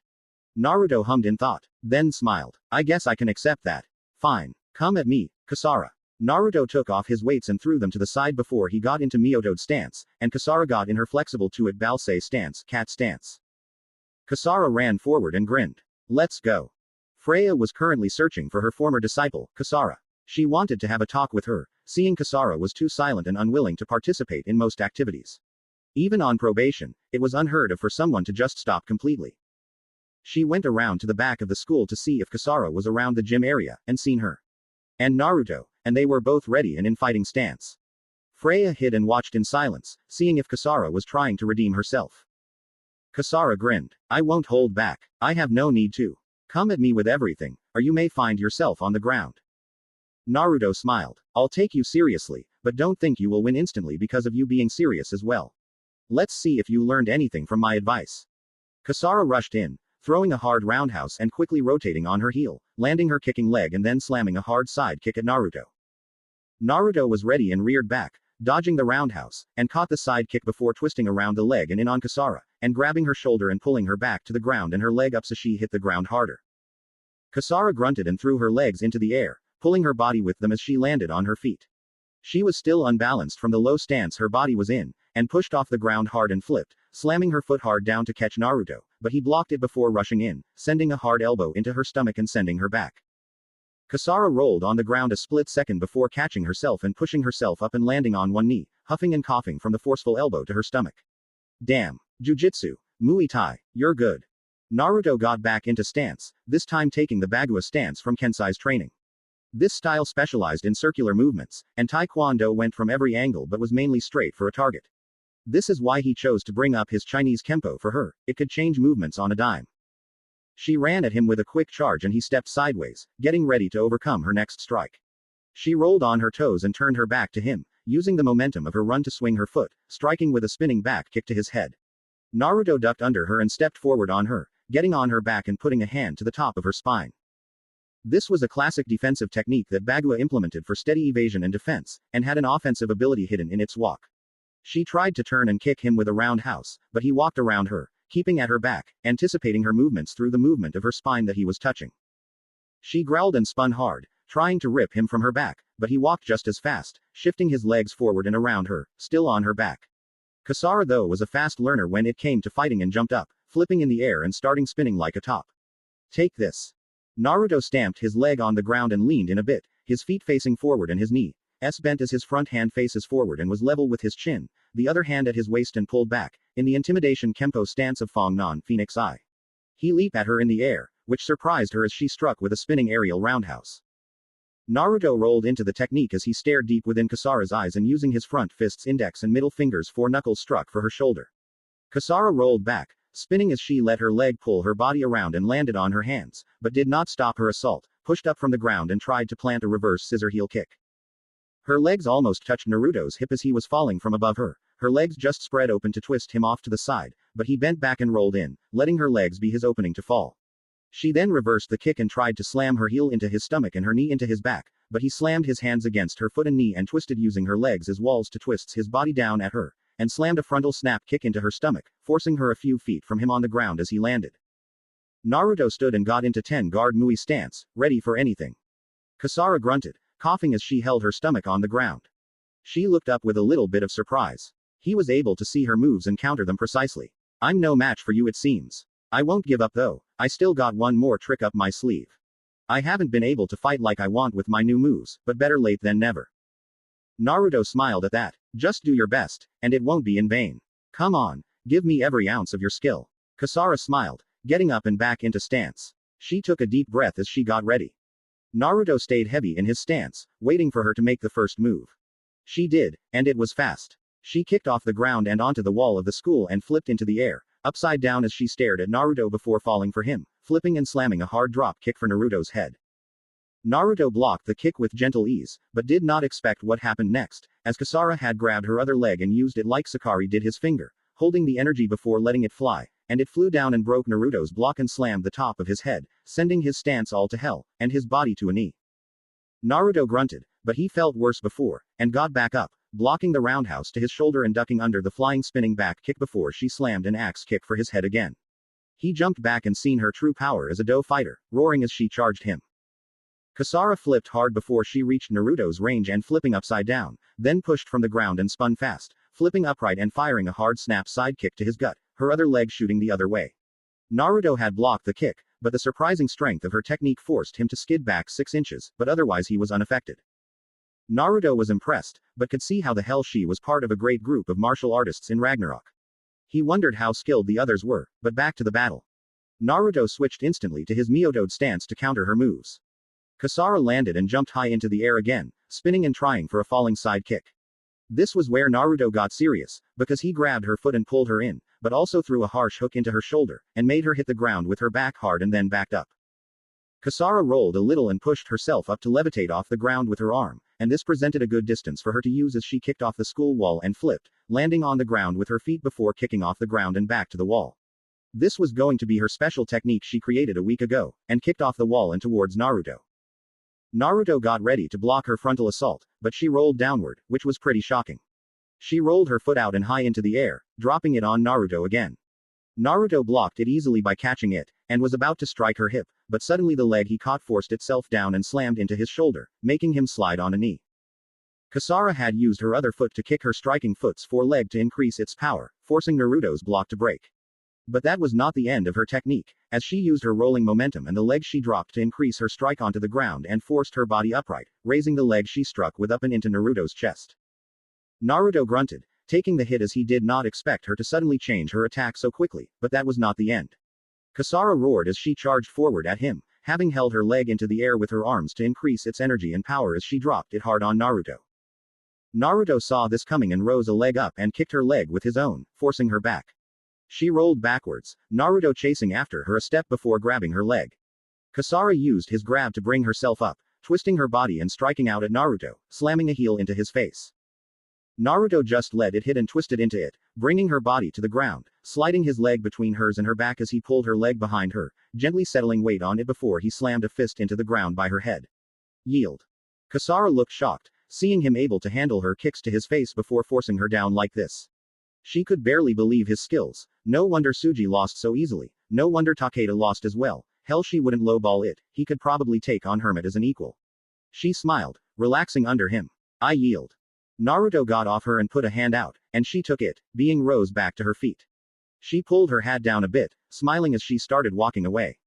Naruto hummed in thought, then smiled. I guess I can accept that. Fine. Come at me, Kasara. Naruto took off his weights and threw them to the side before he got into Myotoad stance, and Kasara got in her flexible to-it balse stance, cat stance. Kasara ran forward and grinned. Let's go. Freya was currently searching for her former disciple, Kasara. She wanted to have a talk with her, seeing Kasara was too silent and unwilling to participate in most activities. Even on probation, it was unheard of for someone to just stop completely. She went around to the back of the school to see if Kasara was around the gym area, and seen her. And Naruto, and they were both ready and in fighting stance. Freya hid and watched in silence, seeing if Kasara was trying to redeem herself. Kasara grinned. I won't hold back. I have no need to. Come at me with everything, or you may find yourself on the ground. Naruto smiled. I'll take you seriously, but don't think you will win instantly because of you being serious as well. Let's see if you learned anything from my advice. Kasara rushed in, throwing a hard roundhouse and quickly rotating on her heel, landing her kicking leg and then slamming a hard side kick at Naruto. Naruto was ready and reared back, dodging the roundhouse, and caught the side kick before twisting around the leg and in on Kasara, and grabbing her shoulder and pulling her back to the ground and her leg up so she hit the ground harder. Kasara grunted and threw her legs into the air, pulling her body with them as she landed on her feet. She was still unbalanced from the low stance her body was in, and pushed off the ground hard and flipped, slamming her foot hard down to catch Naruto, but he blocked it before rushing in, sending a hard elbow into her stomach and sending her back. Kasara rolled on the ground a split second before catching herself and pushing herself up and landing on one knee, huffing and coughing from the forceful elbow to her stomach. Damn. Jujitsu. Muay Thai. You're good. Naruto got back into stance, this time taking the Bagua stance from Kensai's training. This style specialized in circular movements, and Taekwondo went from every angle but was mainly straight for a target. This is why he chose to bring up his Chinese Kempo for her, it could change movements on a dime. She ran at him with a quick charge and he stepped sideways, getting ready to overcome her next strike. She rolled on her toes and turned her back to him, using the momentum of her run to swing her foot, striking with a spinning back kick to his head. Naruto ducked under her and stepped forward on her, getting on her back and putting a hand to the top of her spine. This was a classic defensive technique that Bagua implemented for steady evasion and defense, and had an offensive ability hidden in its walk. She tried to turn and kick him with a roundhouse, but he walked around her, keeping at her back, anticipating her movements through the movement of her spine that he was touching. She growled and spun hard, trying to rip him from her back, but he walked just as fast, shifting his legs forward and around her, still on her back. Kasara though was a fast learner when it came to fighting and jumped up, flipping in the air and starting spinning like a top. Take this. Naruto stamped his leg on the ground and leaned in a bit, his feet facing forward and his knee bent as his front hand faces forward and was level with his chin, the other hand at his waist and pulled back, in the intimidation Kempo stance of Fong Non Phoenix Eye. He leaped at her in the air, which surprised her as she struck with a spinning aerial roundhouse. Naruto rolled into the technique as he stared deep within Kasara's eyes and using his front fist's index and middle fingers for knuckles struck for her shoulder. Kasara rolled back, spinning as she let her leg pull her body around and landed on her hands, but did not stop her assault, pushed up from the ground and tried to plant a reverse scissor heel kick. Her legs almost touched Naruto's hip as he was falling from above her, her legs just spread open to twist him off to the side, but he bent back and rolled in, letting her legs be his opening to fall. She then reversed the kick and tried to slam her heel into his stomach and her knee into his back, but he slammed his hands against her foot and knee and twisted using her legs as walls to twist his body down at her, and slammed a frontal snap kick into her stomach, forcing her a few feet from him on the ground as he landed. Naruto stood and got into 10-guard Muay stance, ready for anything. Kasara grunted, coughing as she held her stomach on the ground. She looked up with a little bit of surprise. He was able to see her moves and counter them precisely. I'm no match for you it seems. I won't give up though, I still got one more trick up my sleeve. I haven't been able to fight like I want with my new moves, but better late than never. Naruto smiled at that. Just do your best, and it won't be in vain. Come on, give me every ounce of your skill. Kasara smiled, getting up and back into stance. She took a deep breath as she got ready. Naruto stayed heavy in his stance, waiting for her to make the first move. She did, and it was fast. She kicked off the ground and onto the wall of the school and flipped into the air, upside down as she stared at Naruto before falling for him, flipping and slamming a hard drop kick for Naruto's head. Naruto blocked the kick with gentle ease, but did not expect what happened next, as Kasara had grabbed her other leg and used it like Sakari did his finger, holding the energy before letting it fly, and it flew down and broke Naruto's block and slammed the top of his head, sending his stance all to hell, and his body to a knee. Naruto grunted, but he felt worse before, and got back up, blocking the roundhouse to his shoulder and ducking under the flying spinning back kick before she slammed an axe kick for his head again. He jumped back and seen her true power as a Do fighter, roaring as she charged him. Kasara flipped hard before she reached Naruto's range and flipping upside down, then pushed from the ground and spun fast, flipping upright and firing a hard snap side kick to his gut, her other leg shooting the other way. Naruto had blocked the kick, but the surprising strength of her technique forced him to skid back 6 inches, but otherwise he was unaffected. Naruto was impressed, but could see how the hell she was part of a great group of martial artists in Ragnarok. He wondered how skilled the others were, but back to the battle. Naruto switched instantly to his Myotoed stance to counter her moves. Kasara landed and jumped high into the air again, spinning and trying for a falling side kick. This was where Naruto got serious, because he grabbed her foot and pulled her in, but also threw a harsh hook into her shoulder, and made her hit the ground with her back hard and then backed up. Kasara rolled a little and pushed herself up to levitate off the ground with her arm, and this presented a good distance for her to use as she kicked off the school wall and flipped, landing on the ground with her feet before kicking off the ground and back to the wall. This was going to be her special technique she created a week ago, and kicked off the wall and towards Naruto. Naruto got ready to block her frontal assault, but she rolled downward, which was pretty shocking. She rolled her foot out and high into the air, dropping it on Naruto again. Naruto blocked it easily by catching it, and was about to strike her hip, but suddenly the leg he caught forced itself down and slammed into his shoulder, making him slide on a knee. Kasara had used her other foot to kick her striking foot's foreleg to increase its power, forcing Naruto's block to break. But that was not the end of her technique, as she used her rolling momentum and the leg she dropped to increase her strike onto the ground and forced her body upright, raising the leg she struck with up and into Naruto's chest. Naruto grunted, taking the hit as he did not expect her to suddenly change her attack so quickly, but that was not the end. Kasara roared as she charged forward at him, having held her leg into the air with her arms to increase its energy and power as she dropped it hard on Naruto. Naruto saw this coming and rose a leg up and kicked her leg with his own, forcing her back. She rolled backwards, Naruto chasing after her a step before grabbing her leg. Kasara used his grab to bring herself up, twisting her body and striking out at Naruto, slamming a heel into his face. Naruto just let it hit and twisted into it, bringing her body to the ground, sliding his leg between hers and her back as he pulled her leg behind her, gently settling weight on it before he slammed a fist into the ground by her head. Yield. Kasara looked shocked, seeing him able to handle her kicks to his face before forcing her down like this. She could barely believe his skills. No wonder Suji lost so easily. No wonder Takeda lost as well. Hell, she wouldn't lowball it. He could probably take on Hermit as an equal. She smiled, relaxing under him. I yield. Naruto got off her and put a hand out, and she took it, being rose back to her feet. She pulled her hat down a bit, smiling as she started walking away.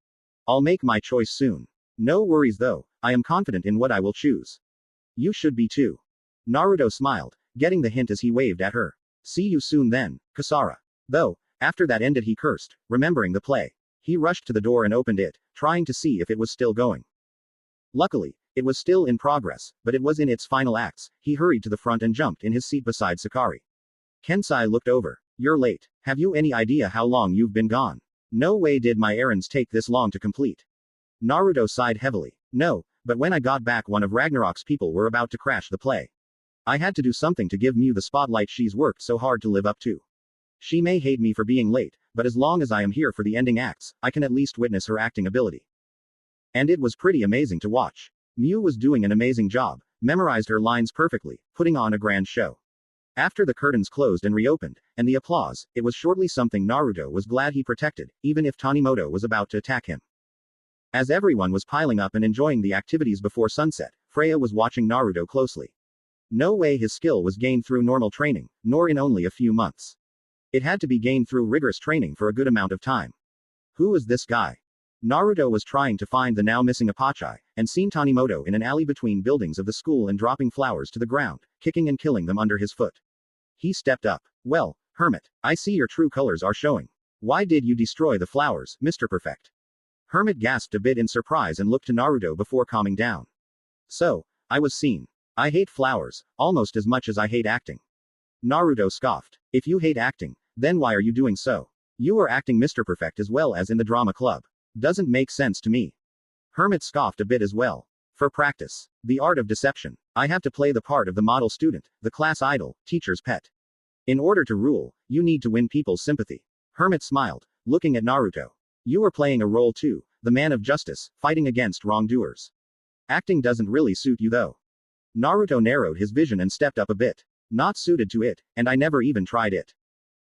I'll make my choice soon. No worries though, I am confident in what I will choose. You should be too. Naruto smiled, getting the hint as he waved at her. See you soon then, Kasara. Though, after that ended he cursed, remembering the play. He rushed to the door and opened it, trying to see if it was still going. Luckily, it was still in progress, but it was in its final acts. He hurried to the front and jumped in his seat beside Sakari. Kensai looked over. You're late. Have you any idea how long you've been gone? No way did my errands take this long to complete. Naruto sighed heavily. No, but when I got back one of Ragnarok's people were about to crash the play. I had to do something to give Mew the spotlight she's worked so hard to live up to. She may hate me for being late, but as long as I am here for the ending acts, I can at least witness her acting ability. And it was pretty amazing to watch. Mew was doing an amazing job, memorized her lines perfectly, putting on a grand show. After the curtains closed and reopened, and the applause, it was shortly something Naruto was glad he protected, even if Tanimoto was about to attack him. As everyone was piling up and enjoying the activities before sunset, Freya was watching Naruto closely. No way his skill was gained through normal training, nor in only a few months. It had to be gained through rigorous training for a good amount of time. Who is this guy? Naruto was trying to find the now missing Apachai, and seen Tanimoto in an alley between buildings of the school and dropping flowers to the ground, kicking and killing them under his foot. He stepped up. Well, Hermit, I see your true colors are showing. Why did you destroy the flowers, Mr. Perfect? Hermit gasped a bit in surprise and looked to Naruto before calming down. So, I was seen. I hate flowers, almost as much as I hate acting. Naruto scoffed. If you hate acting, then why are you doing so? You are acting Mr. Perfect as well as in the drama club. Doesn't make sense to me. Hermit scoffed a bit as well. For practice. The art of deception. I have to play the part of the model student, the class idol, teacher's pet. In order to rule, you need to win people's sympathy. Hermit smiled, looking at Naruto. You are playing a role too, the man of justice, fighting against wrongdoers. Acting doesn't really suit you though. Naruto narrowed his vision and stepped up a bit. Not suited to it, and I never even tried it.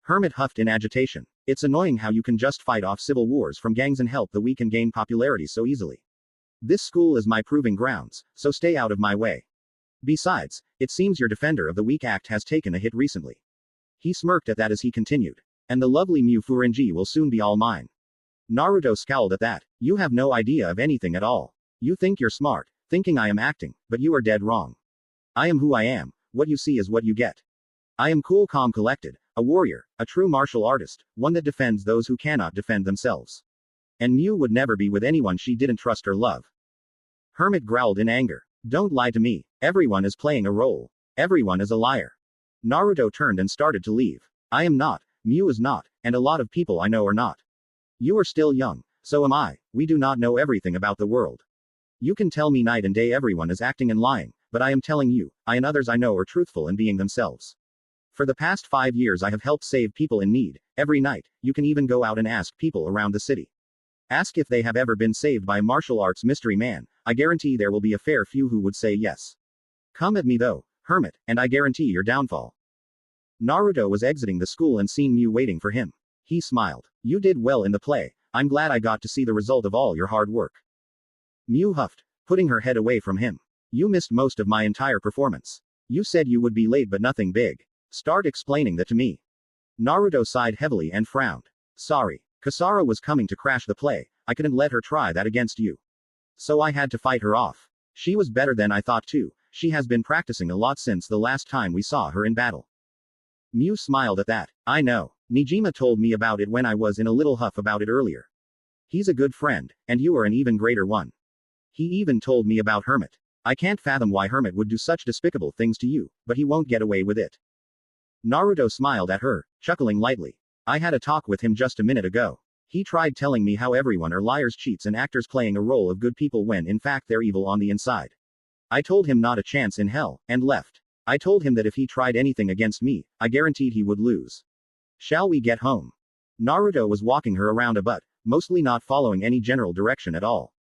Hermit huffed in agitation. It's annoying how you can just fight off civil wars from gangs and help the weak and gain popularity so easily. This school is my proving grounds, so stay out of my way. Besides, it seems your defender of the weak act has taken a hit recently. He smirked at that as he continued. And the lovely Mew Furenji will soon be all mine. Naruto scowled at that. You have no idea of anything at all. You think you're smart, thinking I am acting, but you are dead wrong. I am who I am, what you see is what you get. I am cool, calm, collected, a warrior, a true martial artist, one that defends those who cannot defend themselves. And Mew would never be with anyone she didn't trust or love. Hermit growled in anger. Don't lie to me. Everyone is playing a role. Everyone is a liar. Naruto turned and started to leave. I am not, Mew is not, and a lot of people I know are not. You are still young, so am I. We do not know everything about the world. You can tell me night and day everyone is acting and lying, but I am telling you, I and others I know are truthful in being themselves. For the past 5 years I have helped save people in need. Every night, you can even go out and ask people around the city. Ask if they have ever been saved by a martial arts mystery man. I guarantee there will be a fair few who would say yes. Come at me though, Hermit, and I guarantee your downfall. Naruto was exiting the school and seen Mew waiting for him. He smiled. You did well in the play. I'm glad I got to see the result of all your hard work. Mew huffed, putting her head away from him. You missed most of my entire performance. You said you would be late but nothing big. Start explaining that to me. Naruto sighed heavily and frowned. Sorry. Kasara was coming to crash the play, I couldn't let her try that against you. So I had to fight her off. She was better than I thought too, she has been practicing a lot since the last time we saw her in battle. Mew smiled at that. I know. Nijima told me about it when I was in a little huff about it earlier. He's a good friend, and you are an even greater one. He even told me about Hermit. I can't fathom why Hermit would do such despicable things to you, but he won't get away with it. Naruto smiled at her, chuckling lightly. I had a talk with him just a minute ago. He tried telling me how everyone are liars, cheats, and actors playing a role of good people when in fact they're evil on the inside. I told him not a chance in hell, and left. I told him that if he tried anything against me, I guaranteed he would lose. Shall we get home? Naruto was walking her around a butt, mostly not following any general direction at all.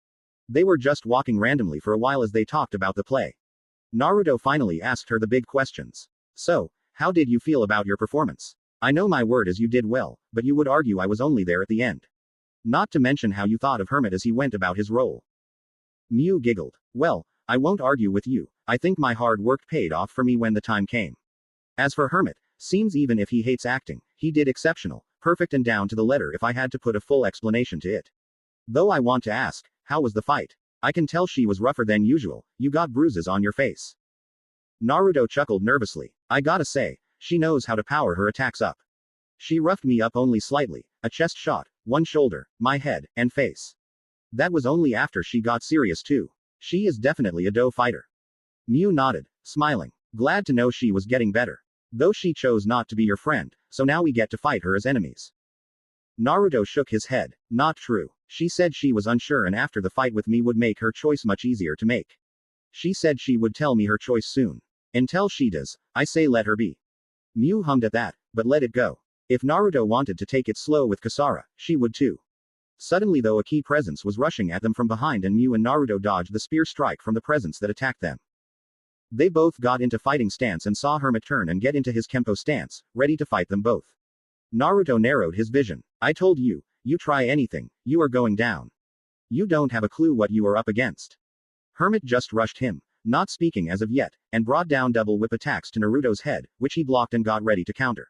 They were just walking randomly for a while as they talked about the play. Naruto finally asked her the big questions. So, how did you feel about your performance? I know my word is you did well, but you would argue I was only there at the end. Not to mention how you thought of Hermit as he went about his role. Mew giggled. Well, I won't argue with you, I think my hard work paid off for me when the time came. As for Hermit, seems even if he hates acting, he did exceptional, perfect and down to the letter if I had to put a full explanation to it. Though I want to ask, how was the fight? I can tell she was rougher than usual, you got bruises on your face. Naruto chuckled nervously. I gotta say, she knows how to power her attacks up. She roughed me up only slightly, a chest shot, one shoulder, my head, and face. That was only after she got serious too. She is definitely a dough fighter. Mew nodded, smiling. Glad to know she was getting better. Though she chose not to be your friend, so now we get to fight her as enemies. Naruto shook his head. Not true. She said she was unsure and after the fight with me would make her choice much easier to make. She said she would tell me her choice soon. Until she does, I say let her be. Mew hummed at that, but let it go. If Naruto wanted to take it slow with Kasara, she would too. Suddenly though a key presence was rushing at them from behind and Mew and Naruto dodged the spear strike from the presence that attacked them. They both got into fighting stance and saw Hermit turn and get into his Kempo stance, ready to fight them both. Naruto narrowed his vision. I told you, you try anything, you are going down. You don't have a clue what you are up against. Hermit just rushed him, not speaking as of yet, and brought down double whip attacks to Naruto's head, which he blocked and got ready to counter.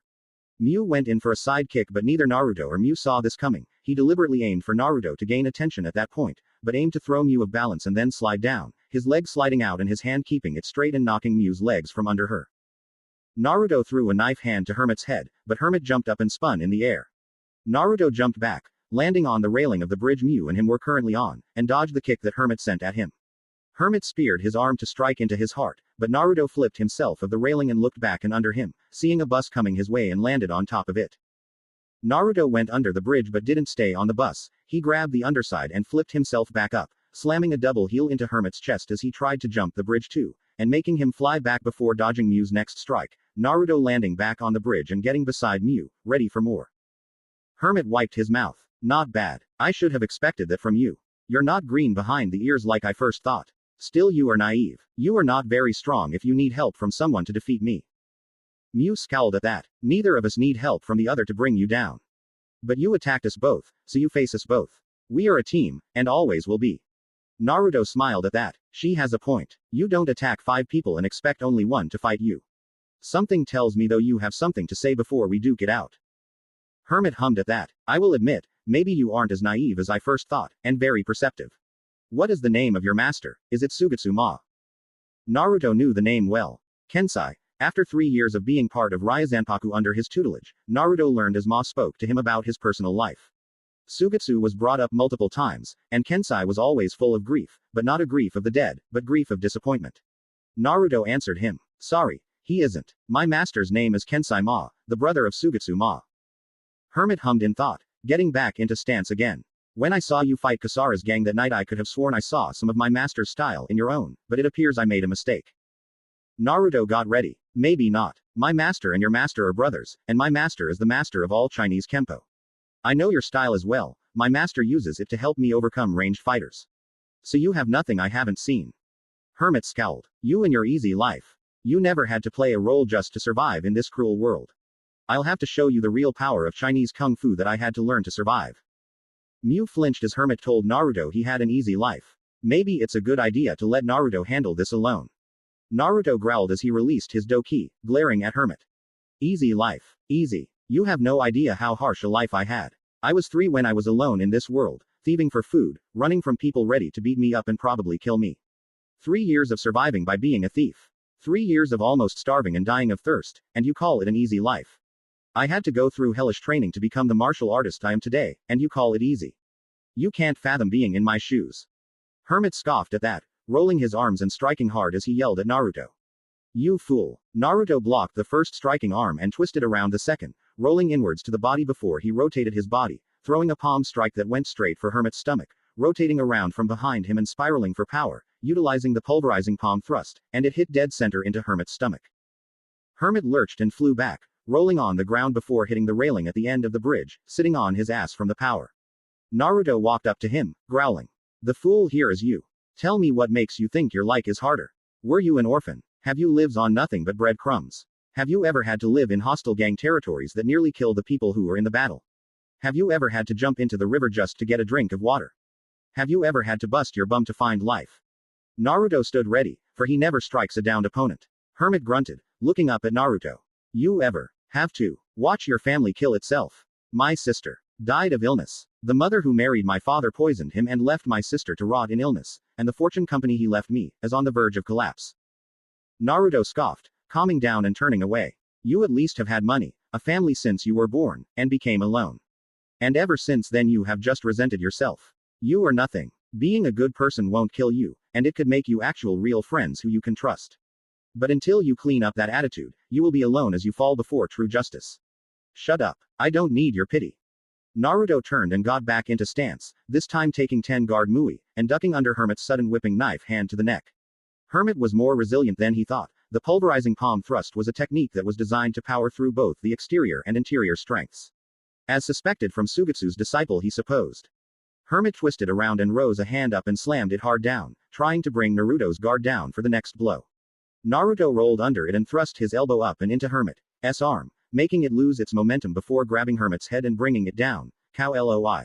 Mew went in for a side kick but neither Naruto or Mew saw this coming. He deliberately aimed for Naruto to gain attention at that point, but aimed to throw Mew off balance and then slide down, his leg sliding out and his hand keeping it straight and knocking Mew's legs from under her. Naruto threw a knife hand to Hermit's head, but Hermit jumped up and spun in the air. Naruto jumped back, landing on the railing of the bridge Mew and him were currently on, and dodged the kick that Hermit sent at him. Hermit speared his arm to strike into his heart, but Naruto flipped himself of the railing and looked back and under him, seeing a bus coming his way and landed on top of it. Naruto went under the bridge but didn't stay on the bus, he grabbed the underside and flipped himself back up, slamming a double heel into Hermit's chest as he tried to jump the bridge too, and making him fly back before dodging Mew's next strike, Naruto landing back on the bridge and getting beside Mew, ready for more. Hermit wiped his mouth. Not bad. I should have expected that from you. You're not green behind the ears like I first thought. Still you are naive. You are not very strong if you need help from someone to defeat me. Mew scowled at that. Neither of us need help from the other to bring you down. But you attacked us both, so you face us both. We are a team, and always will be. Naruto smiled at that. She has a point. You don't attack 5 people and expect only one to fight you. Something tells me though you have something to say before we duke it out. Hermit hummed at that. I will admit, maybe you aren't as naive as I first thought, and very perceptive. What is the name of your master? Is it Sugetsu Ma? Naruto knew the name well. Kensai. After 3 years of being part of Ryuzanpaku under his tutelage, Naruto learned as Ma spoke to him about his personal life. Sugetsu was brought up multiple times, and Kensai was always full of grief, but not a grief of the dead, but grief of disappointment. Naruto answered him. Sorry, he isn't. My master's name is Kensai Ma, the brother of Sugetsu Ma. Hermit hummed in thought, getting back into stance again. When I saw you fight Kasara's gang that night I could have sworn I saw some of my master's style in your own, but it appears I made a mistake. Naruto got ready. Maybe not. My master and your master are brothers, and my master is the master of all Chinese Kempo. I know your style as well, my master uses it to help me overcome ranged fighters. So you have nothing I haven't seen. Hermit scowled. You and your easy life. You never had to play a role just to survive in this cruel world. I'll have to show you the real power of Chinese Kung Fu that I had to learn to survive. Mew flinched as Hermit told Naruto he had an easy life. Maybe it's a good idea to let Naruto handle this alone. Naruto growled as he released his Doki, glaring at Hermit. Easy life. Easy. You have no idea how harsh a life I had. I was 3 when I was alone in this world, thieving for food, running from people ready to beat me up and probably kill me. 3 years of surviving by being a thief. 3 years of almost starving and dying of thirst, and you call it an easy life. I had to go through hellish training to become the martial artist I am today, and you call it easy. You can't fathom being in my shoes. Hermit scoffed at that, rolling his arms and striking hard as he yelled at Naruto. You fool. Naruto blocked the first striking arm and twisted around the second, rolling inwards to the body before he rotated his body, throwing a palm strike that went straight for Hermit's stomach, rotating around from behind him and spiraling for power, utilizing the pulverizing palm thrust, and it hit dead center into Hermit's stomach. Hermit lurched and flew back, rolling on the ground before hitting the railing at the end of the bridge, sitting on his ass from the power. Naruto walked up to him, growling. The fool here is you. Tell me what makes you think your like is harder. Were you an orphan? Have you lived on nothing but breadcrumbs? Have you ever had to live in hostile gang territories that nearly kill the people who were in the battle? Have you ever had to jump into the river just to get a drink of water? Have you ever had to bust your bum to find life? Naruto stood ready, for he never strikes a downed opponent. Hermit grunted, looking up at Naruto. You ever have to watch your family kill itself? My sister died of illness. The mother who married my father poisoned him and left my sister to rot in illness, and the fortune company he left me is on the verge of collapse. Naruto scoffed, calming down and turning away. You at least have had money, a family since you were born, and became alone. And ever since then you have just resented yourself. You are nothing. Being a good person won't kill you, and it could make you actual real friends who you can trust. But until you clean up that attitude, you will be alone as you fall before true justice. Shut up. I don't need your pity. Naruto turned and got back into stance, this time taking 10 guard Mui, and ducking under Hermit's sudden whipping knife hand to the neck. Hermit was more resilient than he thought. The pulverizing palm thrust was a technique that was designed to power through both the exterior and interior strengths. As suspected from Sugetsu's disciple, he supposed. Hermit twisted around and rose a hand up and slammed it hard down, trying to bring Naruto's guard down for the next blow. Naruto rolled under it and thrust his elbow up and into Hermit's arm, making it lose its momentum before grabbing Hermit's head and bringing it down. Cow loi.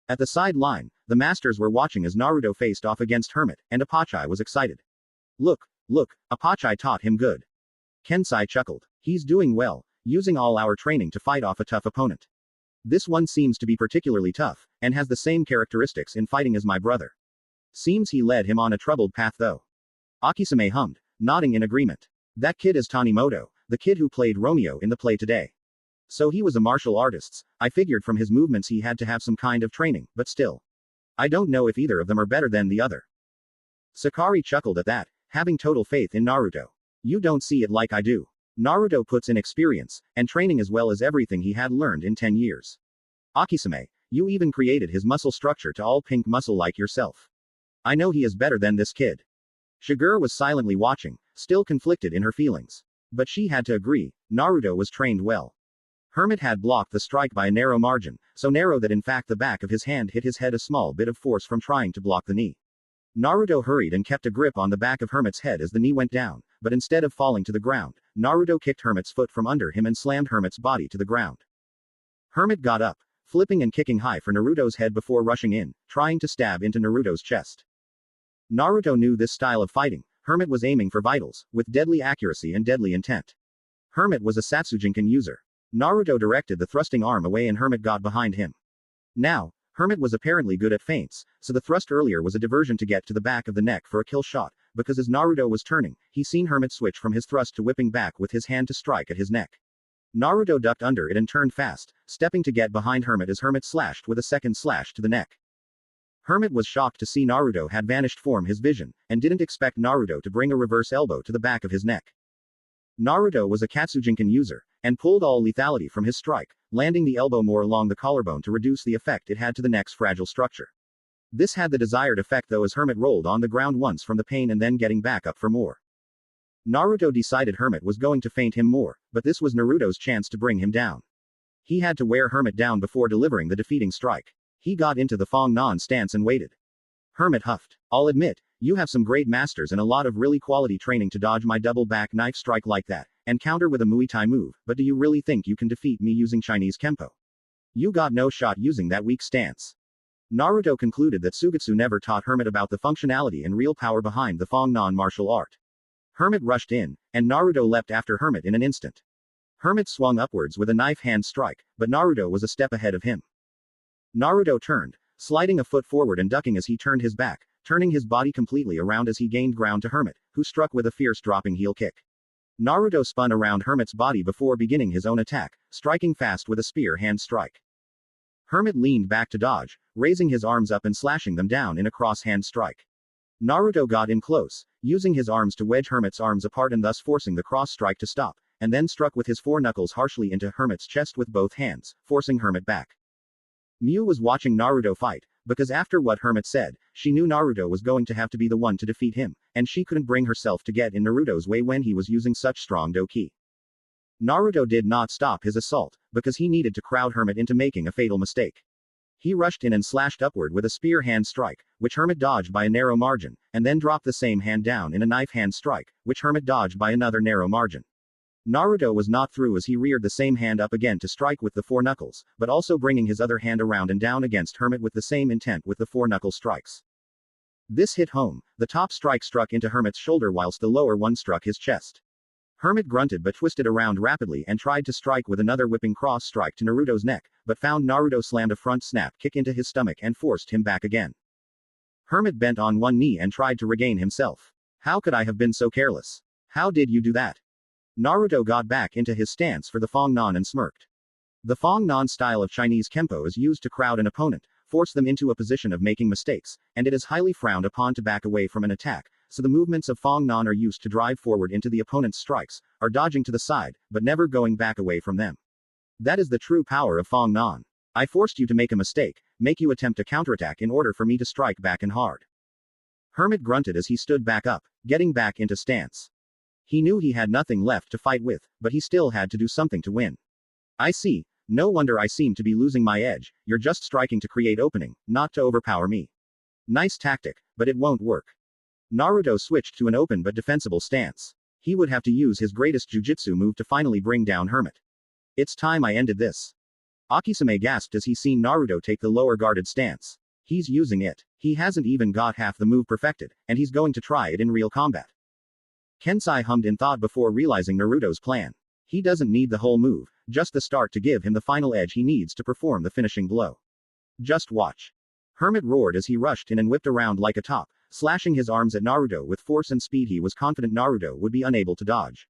At the sideline, the masters were watching as Naruto faced off against Hermit, and Apachai was excited. Look, Apachai taught him good. Kensai chuckled. He's doing well, using all our training to fight off a tough opponent. This one seems to be particularly tough, and has the same characteristics in fighting as my brother. Seems he led him on a troubled path though. Akisame hummed, nodding in agreement. That kid is Tanimoto, the kid who played Romeo in the play today. So he was a martial artist. I figured from his movements he had to have some kind of training, but still. I don't know if either of them are better than the other. Sakari chuckled at that, having total faith in Naruto. You don't see it like I do. Naruto puts in experience, and training as well as everything he had learned in 10 years. Akisame, you even created his muscle structure to all pink muscle like yourself. I know he is better than this kid. Shigure was silently watching, still conflicted in her feelings. But she had to agree, Naruto was trained well. Hermit had blocked the strike by a narrow margin, so narrow that in fact the back of his hand hit his head a small bit of force from trying to block the knee. Naruto hurried and kept a grip on the back of Hermit's head as the knee went down, but instead of falling to the ground, Naruto kicked Hermit's foot from under him and slammed Hermit's body to the ground. Hermit got up, flipping and kicking high for Naruto's head before rushing in, trying to stab into Naruto's chest. Naruto knew this style of fighting. Hermit was aiming for vitals, with deadly accuracy and deadly intent. Hermit was a Satsujinkan user. Naruto directed the thrusting arm away and Hermit got behind him. Now, Hermit was apparently good at feints, so the thrust earlier was a diversion to get to the back of the neck for a kill shot, because as Naruto was turning, he seen Hermit switch from his thrust to whipping back with his hand to strike at his neck. Naruto ducked under it and turned fast, stepping to get behind Hermit as Hermit slashed with a second slash to the neck. Hermit was shocked to see Naruto had vanished from his vision, and didn't expect Naruto to bring a reverse elbow to the back of his neck. Naruto was a Katsujinkan user, and pulled all lethality from his strike, landing the elbow more along the collarbone to reduce the effect it had to the neck's fragile structure. This had the desired effect though as Hermit rolled on the ground once from the pain and then getting back up for more. Naruto decided Hermit was going to feint him more, but this was Naruto's chance to bring him down. He had to wear Hermit down before delivering the defeating strike. He got into the Fong Non stance and waited. Hermit huffed. I'll admit, you have some great masters and a lot of really quality training to dodge my double back knife strike like that, and counter with a Muay Thai move, but do you really think you can defeat me using Chinese Kempo? You got no shot using that weak stance. Naruto concluded that Sugetsu never taught Hermit about the functionality and real power behind the Fong Non martial art. Hermit rushed in, and Naruto leapt after Hermit in an instant. Hermit swung upwards with a knife hand strike, but Naruto was a step ahead of him. Naruto turned, sliding a foot forward and ducking as he turned his back, turning his body completely around as he gained ground to Hermit, who struck with a fierce dropping heel kick. Naruto spun around Hermit's body before beginning his own attack, striking fast with a spear hand strike. Hermit leaned back to dodge, raising his arms up and slashing them down in a cross-hand strike. Naruto got in close, using his arms to wedge Hermit's arms apart and thus forcing the cross strike to stop, and then struck with his four knuckles harshly into Hermit's chest with both hands, forcing Hermit back. Miu was watching Naruto fight, because after what Hermit said, she knew Naruto was going to have to be the one to defeat him, and she couldn't bring herself to get in Naruto's way when he was using such strong doki. Naruto did not stop his assault, because he needed to crowd Hermit into making a fatal mistake. He rushed in and slashed upward with a spear hand strike, which Hermit dodged by a narrow margin, and then dropped the same hand down in a knife hand strike, which Hermit dodged by another narrow margin. Naruto was not through as he reared the same hand up again to strike with the four knuckles, but also bringing his other hand around and down against Hermit with the same intent with the four knuckle strikes. This hit home. The top strike struck into Hermit's shoulder whilst the lower one struck his chest. Hermit grunted but twisted around rapidly and tried to strike with another whipping cross strike to Naruto's neck, but found Naruto slammed a front snap kick into his stomach and forced him back again. Hermit bent on one knee and tried to regain himself. How could I have been so careless? How did you do that? Naruto got back into his stance for the Fong Nan and smirked. The Fong Nan style of Chinese Kempo is used to crowd an opponent, force them into a position of making mistakes, and it is highly frowned upon to back away from an attack, so the movements of Fong Nan are used to drive forward into the opponent's strikes, or dodging to the side, but never going back away from them. That is the true power of Fong Nan. I forced you to make a mistake, make you attempt a counterattack in order for me to strike back and hard. Hermit grunted as he stood back up, getting back into stance. He knew he had nothing left to fight with, but he still had to do something to win. I see. No wonder I seem to be losing my edge. You're just striking to create opening, not to overpower me. Nice tactic, but it won't work. Naruto switched to an open but defensible stance. He would have to use his greatest jujitsu move to finally bring down Hermit. It's time I ended this. Akisame gasped as he seen Naruto take the lower guarded stance. He's using it. He hasn't even got half the move perfected, and he's going to try it in real combat. Kensai hummed in thought before realizing Naruto's plan. He doesn't need the whole move, just the start to give him the final edge he needs to perform the finishing blow. Just watch. Hermit roared as he rushed in and whipped around like a top, slashing his arms at Naruto with force and speed he was confident Naruto would be unable to dodge.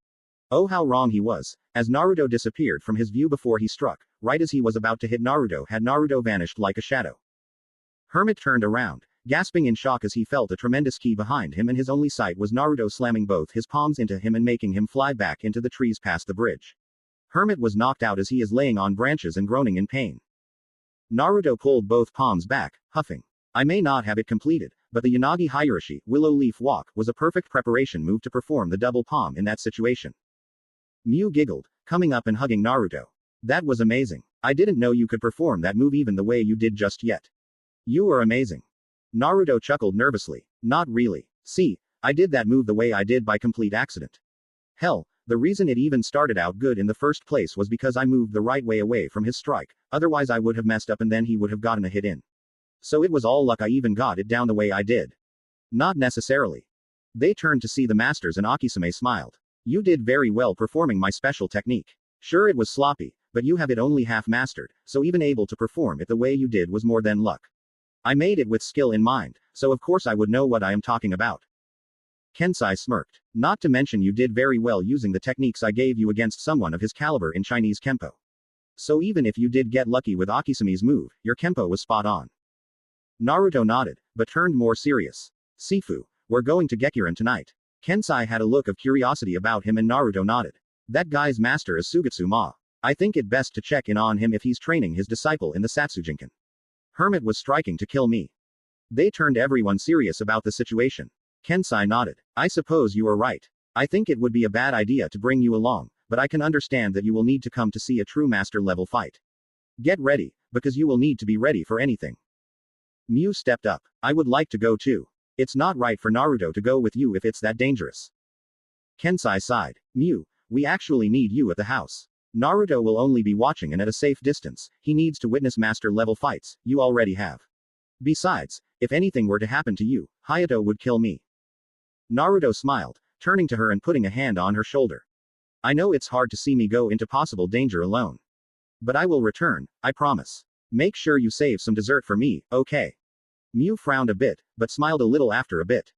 Oh, how wrong he was, as Naruto disappeared from his view before he struck, right as he was about to hit Naruto had Naruto vanished like a shadow. Hermit turned around, gasping in shock as he felt a tremendous ki behind him and his only sight was Naruto slamming both his palms into him and making him fly back into the trees past the bridge. Hermit was knocked out as he is laying on branches and groaning in pain. Naruto pulled both palms back, huffing. I may not have it completed, but the Yanagi Higurashi, willow leaf walk, was a perfect preparation move to perform the double palm in that situation. Miu giggled, coming up and hugging Naruto. That was amazing. I didn't know you could perform that move even the way you did just yet. You are amazing. Naruto chuckled nervously. Not really. See, I did that move the way I did by complete accident. Hell, the reason it even started out good in the first place was because I moved the right way away from his strike, otherwise I would have messed up and then he would have gotten a hit in. So it was all luck I even got it down the way I did. Not necessarily. They turned to see the masters and Akisame smiled. You did very well performing my special technique. Sure it was sloppy, but you have it only half mastered, so even able to perform it the way you did was more than luck. I made it with skill in mind, so of course I would know what I am talking about. Kensai smirked. Not to mention you did very well using the techniques I gave you against someone of his caliber in Chinese Kempo. So even if you did get lucky with Akisame's move, your Kempo was spot on. Naruto nodded, but turned more serious. Sifu, we're going to Gekirin tonight. Kensai had a look of curiosity about him and Naruto nodded. That guy's master is Sugetsu Ma. I think it best to check in on him if he's training his disciple in the Satsujinkan. Hermit was striking to kill me. They turned everyone serious about the situation. Kensai nodded. I suppose you are right. I think it would be a bad idea to bring you along, but I can understand that you will need to come to see a true master level fight. Get ready, because you will need to be ready for anything. Miu stepped up. I would like to go too. It's not right for Naruto to go with you if it's that dangerous. Kensai sighed. Miu, we actually need you at the house. Naruto will only be watching and at a safe distance. He needs to witness master level fights. You already have. Besides, if anything were to happen to you, Hayato would kill me. Naruto smiled, turning to her and putting a hand on her shoulder. I know it's hard to see me go into possible danger alone. But I will return, I promise. Make sure you save some dessert for me, okay? Mew frowned a bit, but smiled a little after a bit.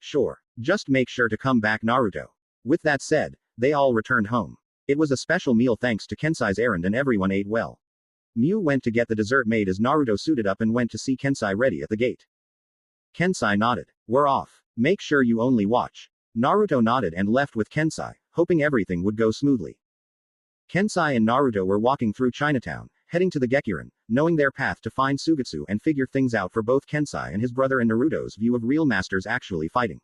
Sure. Just make sure to come back, Naruto. With that said, they all returned home. It was a special meal thanks to Kensai's errand and everyone ate well. Mew went to get the dessert made as Naruto suited up and went to see Kensai ready at the gate. Kensai nodded. We're off. Make sure you only watch. Naruto nodded and left with Kensai, hoping everything would go smoothly. Kensai and Naruto were walking through Chinatown, heading to the Gekirin, knowing their path to find Sugetsu and figure things out for both Kensai and his brother and Naruto's view of real masters actually fighting.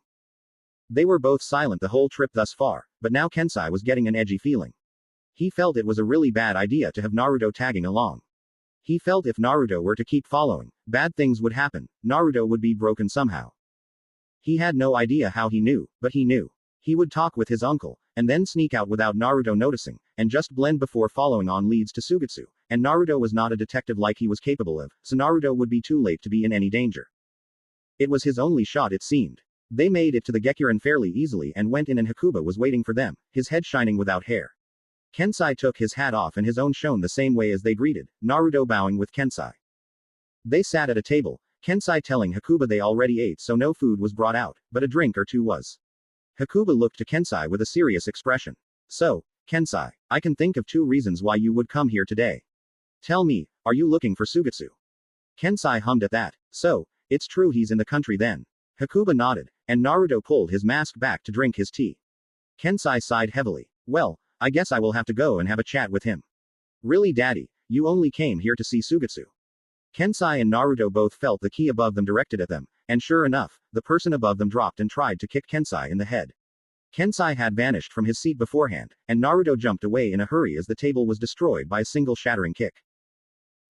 They were both silent the whole trip thus far, but now Kensai was getting an edgy feeling. He felt it was a really bad idea to have Naruto tagging along. He felt if Naruto were to keep following, bad things would happen, Naruto would be broken somehow. He had no idea how he knew, but he knew. He would talk with his uncle, and then sneak out without Naruto noticing, and just blend before following on leads to Sugetsu, and Naruto was not a detective like he was capable of, so Naruto would be too late to be in any danger. It was his only shot, it seemed. They made it to the Gekirin fairly easily and went in, and Hakuba was waiting for them, his head shining without hair. Kensai took his hat off and his own shone the same way as they greeted, Naruto bowing with Kensai. They sat at a table, Kensai telling Hakuba they already ate so no food was brought out, but a drink or two was. Hakuba looked to Kensai with a serious expression. So, Kensai, I can think of 2 reasons why you would come here today. Tell me, are you looking for Sugetsu? Kensai hummed at that. So, it's true he's in the country then. Hakuba nodded, and Naruto pulled his mask back to drink his tea. Kensai sighed heavily. Well, I guess I will have to go and have a chat with him. Really, Daddy, you only came here to see Sugetsu? Kensai and Naruto both felt the ki above them directed at them, and sure enough, the person above them dropped and tried to kick Kensai in the head. Kensai had vanished from his seat beforehand, and Naruto jumped away in a hurry as the table was destroyed by a single shattering kick.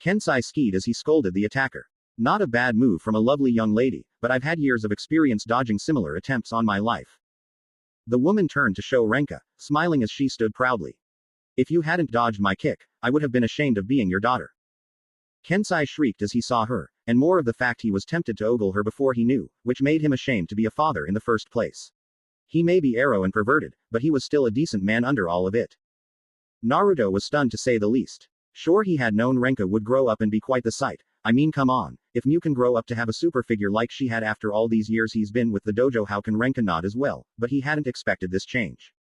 Kensai skied as he scolded the attacker. Not a bad move from a lovely young lady, but I've had years of experience dodging similar attempts on my life. The woman turned to show Renka, smiling as she stood proudly. If you hadn't dodged my kick, I would have been ashamed of being your daughter. Kensai shrieked as he saw her, and more of the fact he was tempted to ogle her before he knew, which made him ashamed to be a father in the first place. He may be arrow and perverted, but he was still a decent man under all of it. Naruto was stunned to say the least. Sure, he had known Renka would grow up and be quite the sight. I mean, come on, if Mew can grow up to have a super figure like she had after all these years he's been with the dojo, how can Renka not as well? But he hadn't expected this change.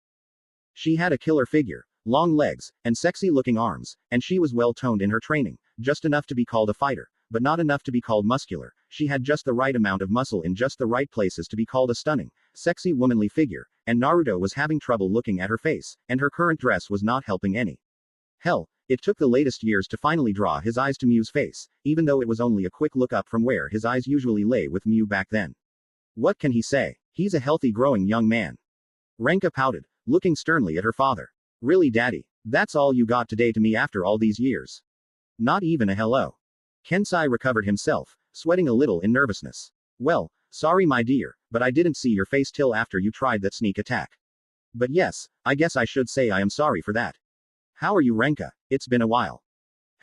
She had a killer figure, long legs, and sexy-looking arms, and she was well-toned in her training, just enough to be called a fighter, but not enough to be called muscular. She had just the right amount of muscle in just the right places to be called a stunning, sexy womanly figure, and Naruto was having trouble looking at her face, and her current dress was not helping any. Hell, it took the latest years to finally draw his eyes to Mew's face, even though it was only a quick look up from where his eyes usually lay with Mew back then. What can he say? He's a healthy growing young man. Renka pouted, looking sternly at her father. Really, Daddy? That's all you got today to me after all these years? Not even a hello. Kensai recovered himself, sweating a little in nervousness. Well, sorry my dear, but I didn't see your face till after you tried that sneak attack. But yes, I guess I should say I am sorry for that. How are you, Renka? It's been a while.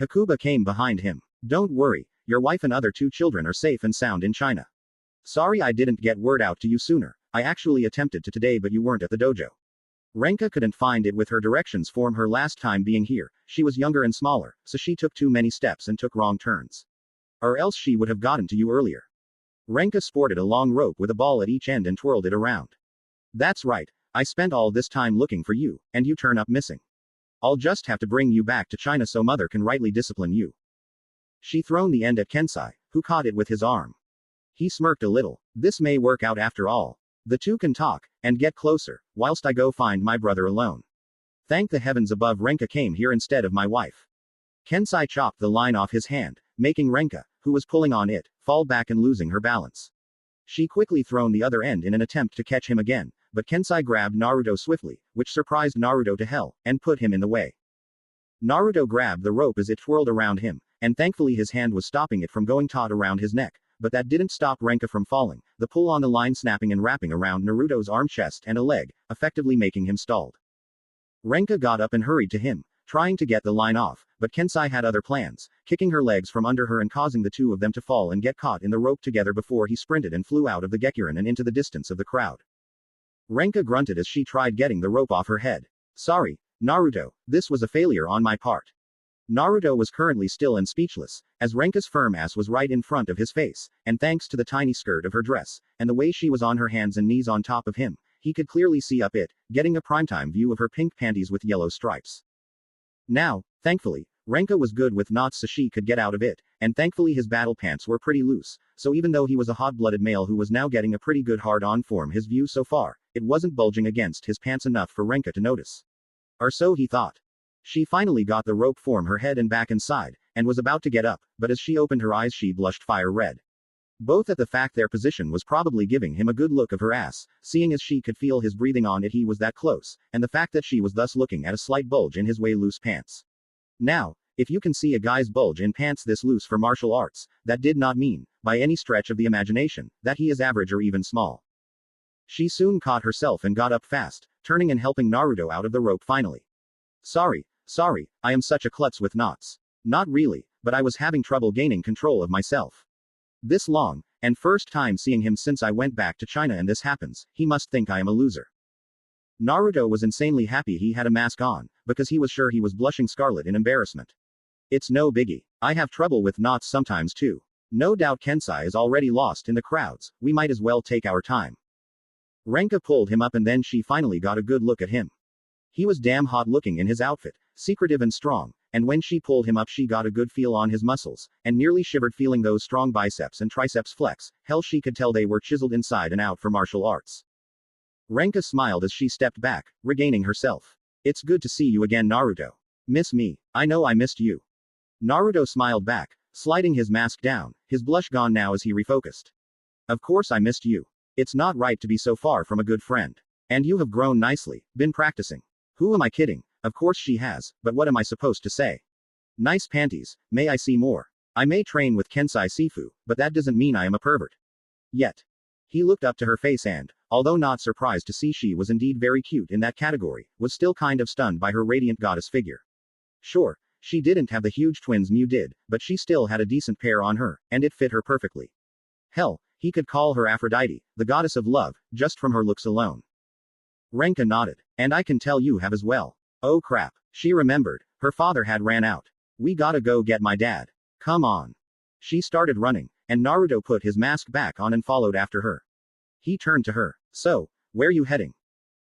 Hakuba came behind him. Don't worry, your wife and other 2 children are safe and sound in China. Sorry I didn't get word out to you sooner. I actually attempted to today, but you weren't at the dojo. Renka couldn't find it with her directions from her last time being here. She was younger and smaller, so she took too many steps and took wrong turns. Or else she would have gotten to you earlier. Renka sported a long rope with a ball at each end and twirled it around. That's right, I spent all this time looking for you, and you turn up missing. I'll just have to bring you back to China so mother can rightly discipline you. She thrown the end at Kensai, who caught it with his arm. He smirked a little. This may work out after all. The 2 can talk, and get closer, whilst I go find my brother alone. Thank the heavens above Renka came here instead of my wife. Kensai chopped the line off his hand, making Renka, who was pulling on it, fall back and losing her balance. She quickly thrown the other end in an attempt to catch him again, but Kensai grabbed Naruto swiftly, which surprised Naruto to hell, and put him in the way. Naruto grabbed the rope as it twirled around him, and thankfully his hand was stopping it from going taut around his neck, but that didn't stop Renka from falling, the pull on the line snapping and wrapping around Naruto's arm, chest, and a leg, effectively making him stalled. Renka got up and hurried to him, trying to get the line off, but Kensai had other plans, kicking her legs from under her and causing the 2 of them to fall and get caught in the rope together before he sprinted and flew out of the Gekirin and into the distance of the crowd. Renka grunted as she tried getting the rope off her head. Sorry, Naruto, this was a failure on my part. Naruto was currently still and speechless, as Renka's firm ass was right in front of his face, and thanks to the tiny skirt of her dress, and the way she was on her hands and knees on top of him, he could clearly see up it, getting a primetime view of her pink panties with yellow stripes. Now, thankfully, Renka was good with knots so she could get out of it, and thankfully his battle pants were pretty loose, so even though he was a hot-blooded male who was now getting a pretty good hard-on form his view so far, it wasn't bulging against his pants enough for Renka to notice. Or so he thought. She finally got the rope from her head and back inside, and was about to get up, but as she opened her eyes she blushed fire red. Both at the fact their position was probably giving him a good look of her ass, seeing as she could feel his breathing on it he was that close, and the fact that she was thus looking at a slight bulge in his way loose pants. Now, if you can see a guy's bulge in pants this loose for martial arts, that did not mean, by any stretch of the imagination, that he is average or even small. She soon caught herself and got up fast, turning and helping Naruto out of the rope finally. Sorry, I am such a klutz with knots. Not really, but I was having trouble gaining control of myself. This long, and first time seeing him since I went back to China and this happens, he must think I am a loser. Naruto was insanely happy he had a mask on, because he was sure he was blushing scarlet in embarrassment. It's no biggie. I have trouble with knots sometimes too. No doubt Kensai is already lost in the crowds, we might as well take our time. Renka pulled him up and then she finally got a good look at him. He was damn hot looking in his outfit, secretive and strong, and when she pulled him up she got a good feel on his muscles, and nearly shivered feeling those strong biceps and triceps flex, hell she could tell they were chiseled inside and out for martial arts. Renka smiled as she stepped back, regaining herself. It's good to see you again Naruto. Miss me? I know I missed you. Naruto smiled back, sliding his mask down, his blush gone now as he refocused. Of course I missed you. It's not right to be so far from a good friend. And you have grown nicely, been practicing. Who am I kidding? Of course she has, but what am I supposed to say? Nice panties, may I see more? I may train with Kensai Sifu, but that doesn't mean I am a pervert. Yet. He looked up to her face and, although not surprised to see she was indeed very cute in that category, was still kind of stunned by her radiant goddess figure. Sure, she didn't have the huge twins Mew did, but she still had a decent pair on her, and it fit her perfectly. Hell, he could call her Aphrodite, the goddess of love, just from her looks alone. Renka nodded. And I can tell you have as well. Oh crap. She remembered. Her father had ran out. We gotta go get my dad. Come on. She started running, and Naruto put his mask back on and followed after her. He turned to her. So, where you heading?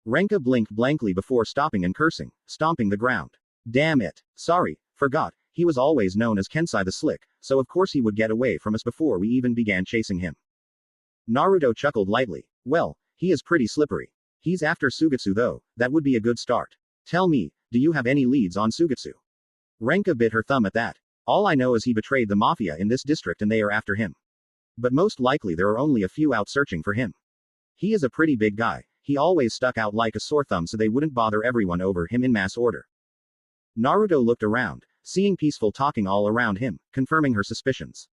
Renka blinked blankly before stopping and cursing, stomping the ground. Damn it. Sorry, forgot. He was always known as Kensai the Slick, so of course he would get away from us before we even began chasing him. Naruto chuckled lightly. Well, he is pretty slippery. He's after Sugetsu though, that would be a good start. Tell me, do you have any leads on Sugetsu? Renka bit her thumb at that. All I know is he betrayed the mafia in this district and they are after him. But most likely there are only a few out searching for him. He is a pretty big guy, he always stuck out like a sore thumb so they wouldn't bother everyone over him in mass order. Naruto looked around, seeing peaceful talking all around him, confirming her suspicions.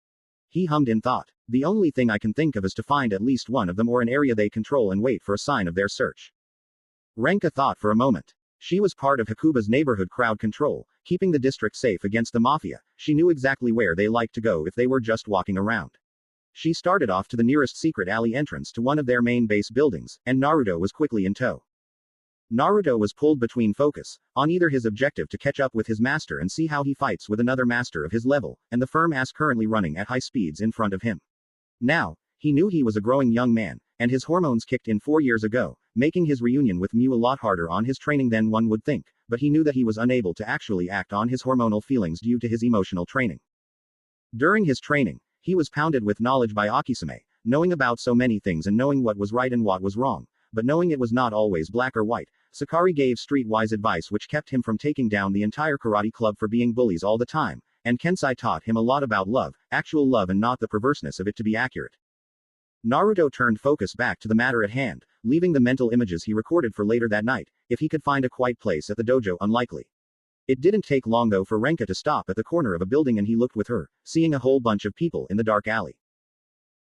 He hummed in thought. The only thing I can think of is to find at least one of them or an area they control and wait for a sign of their search. Renka thought for a moment. She was part of Hakuba's neighborhood crowd control, keeping the district safe against the mafia. She knew exactly where they liked to go if they were just walking around. She started off to the nearest secret alley entrance to one of their main base buildings, and Naruto was quickly in tow. Naruto was pulled between focus, on either his objective to catch up with his master and see how he fights with another master of his level, and the firm ass currently running at high speeds in front of him. Now, he knew he was a growing young man, and his hormones kicked in 4 years ago, making his reunion with Mew a lot harder on his training than one would think, but he knew that he was unable to actually act on his hormonal feelings due to his emotional training. During his training, he was pounded with knowledge by Akisame, knowing about so many things and knowing what was right and what was wrong, but knowing it was not always black or white. Sakari gave streetwise advice which kept him from taking down the entire karate club for being bullies all the time, and Kensai taught him a lot about love, actual love and not the perverseness of it to be accurate. Naruto turned focus back to the matter at hand, leaving the mental images he recorded for later that night, if he could find a quiet place at the dojo unlikely. It didn't take long though for Renka to stop at the corner of a building and he looked with her, seeing a whole bunch of people in the dark alley.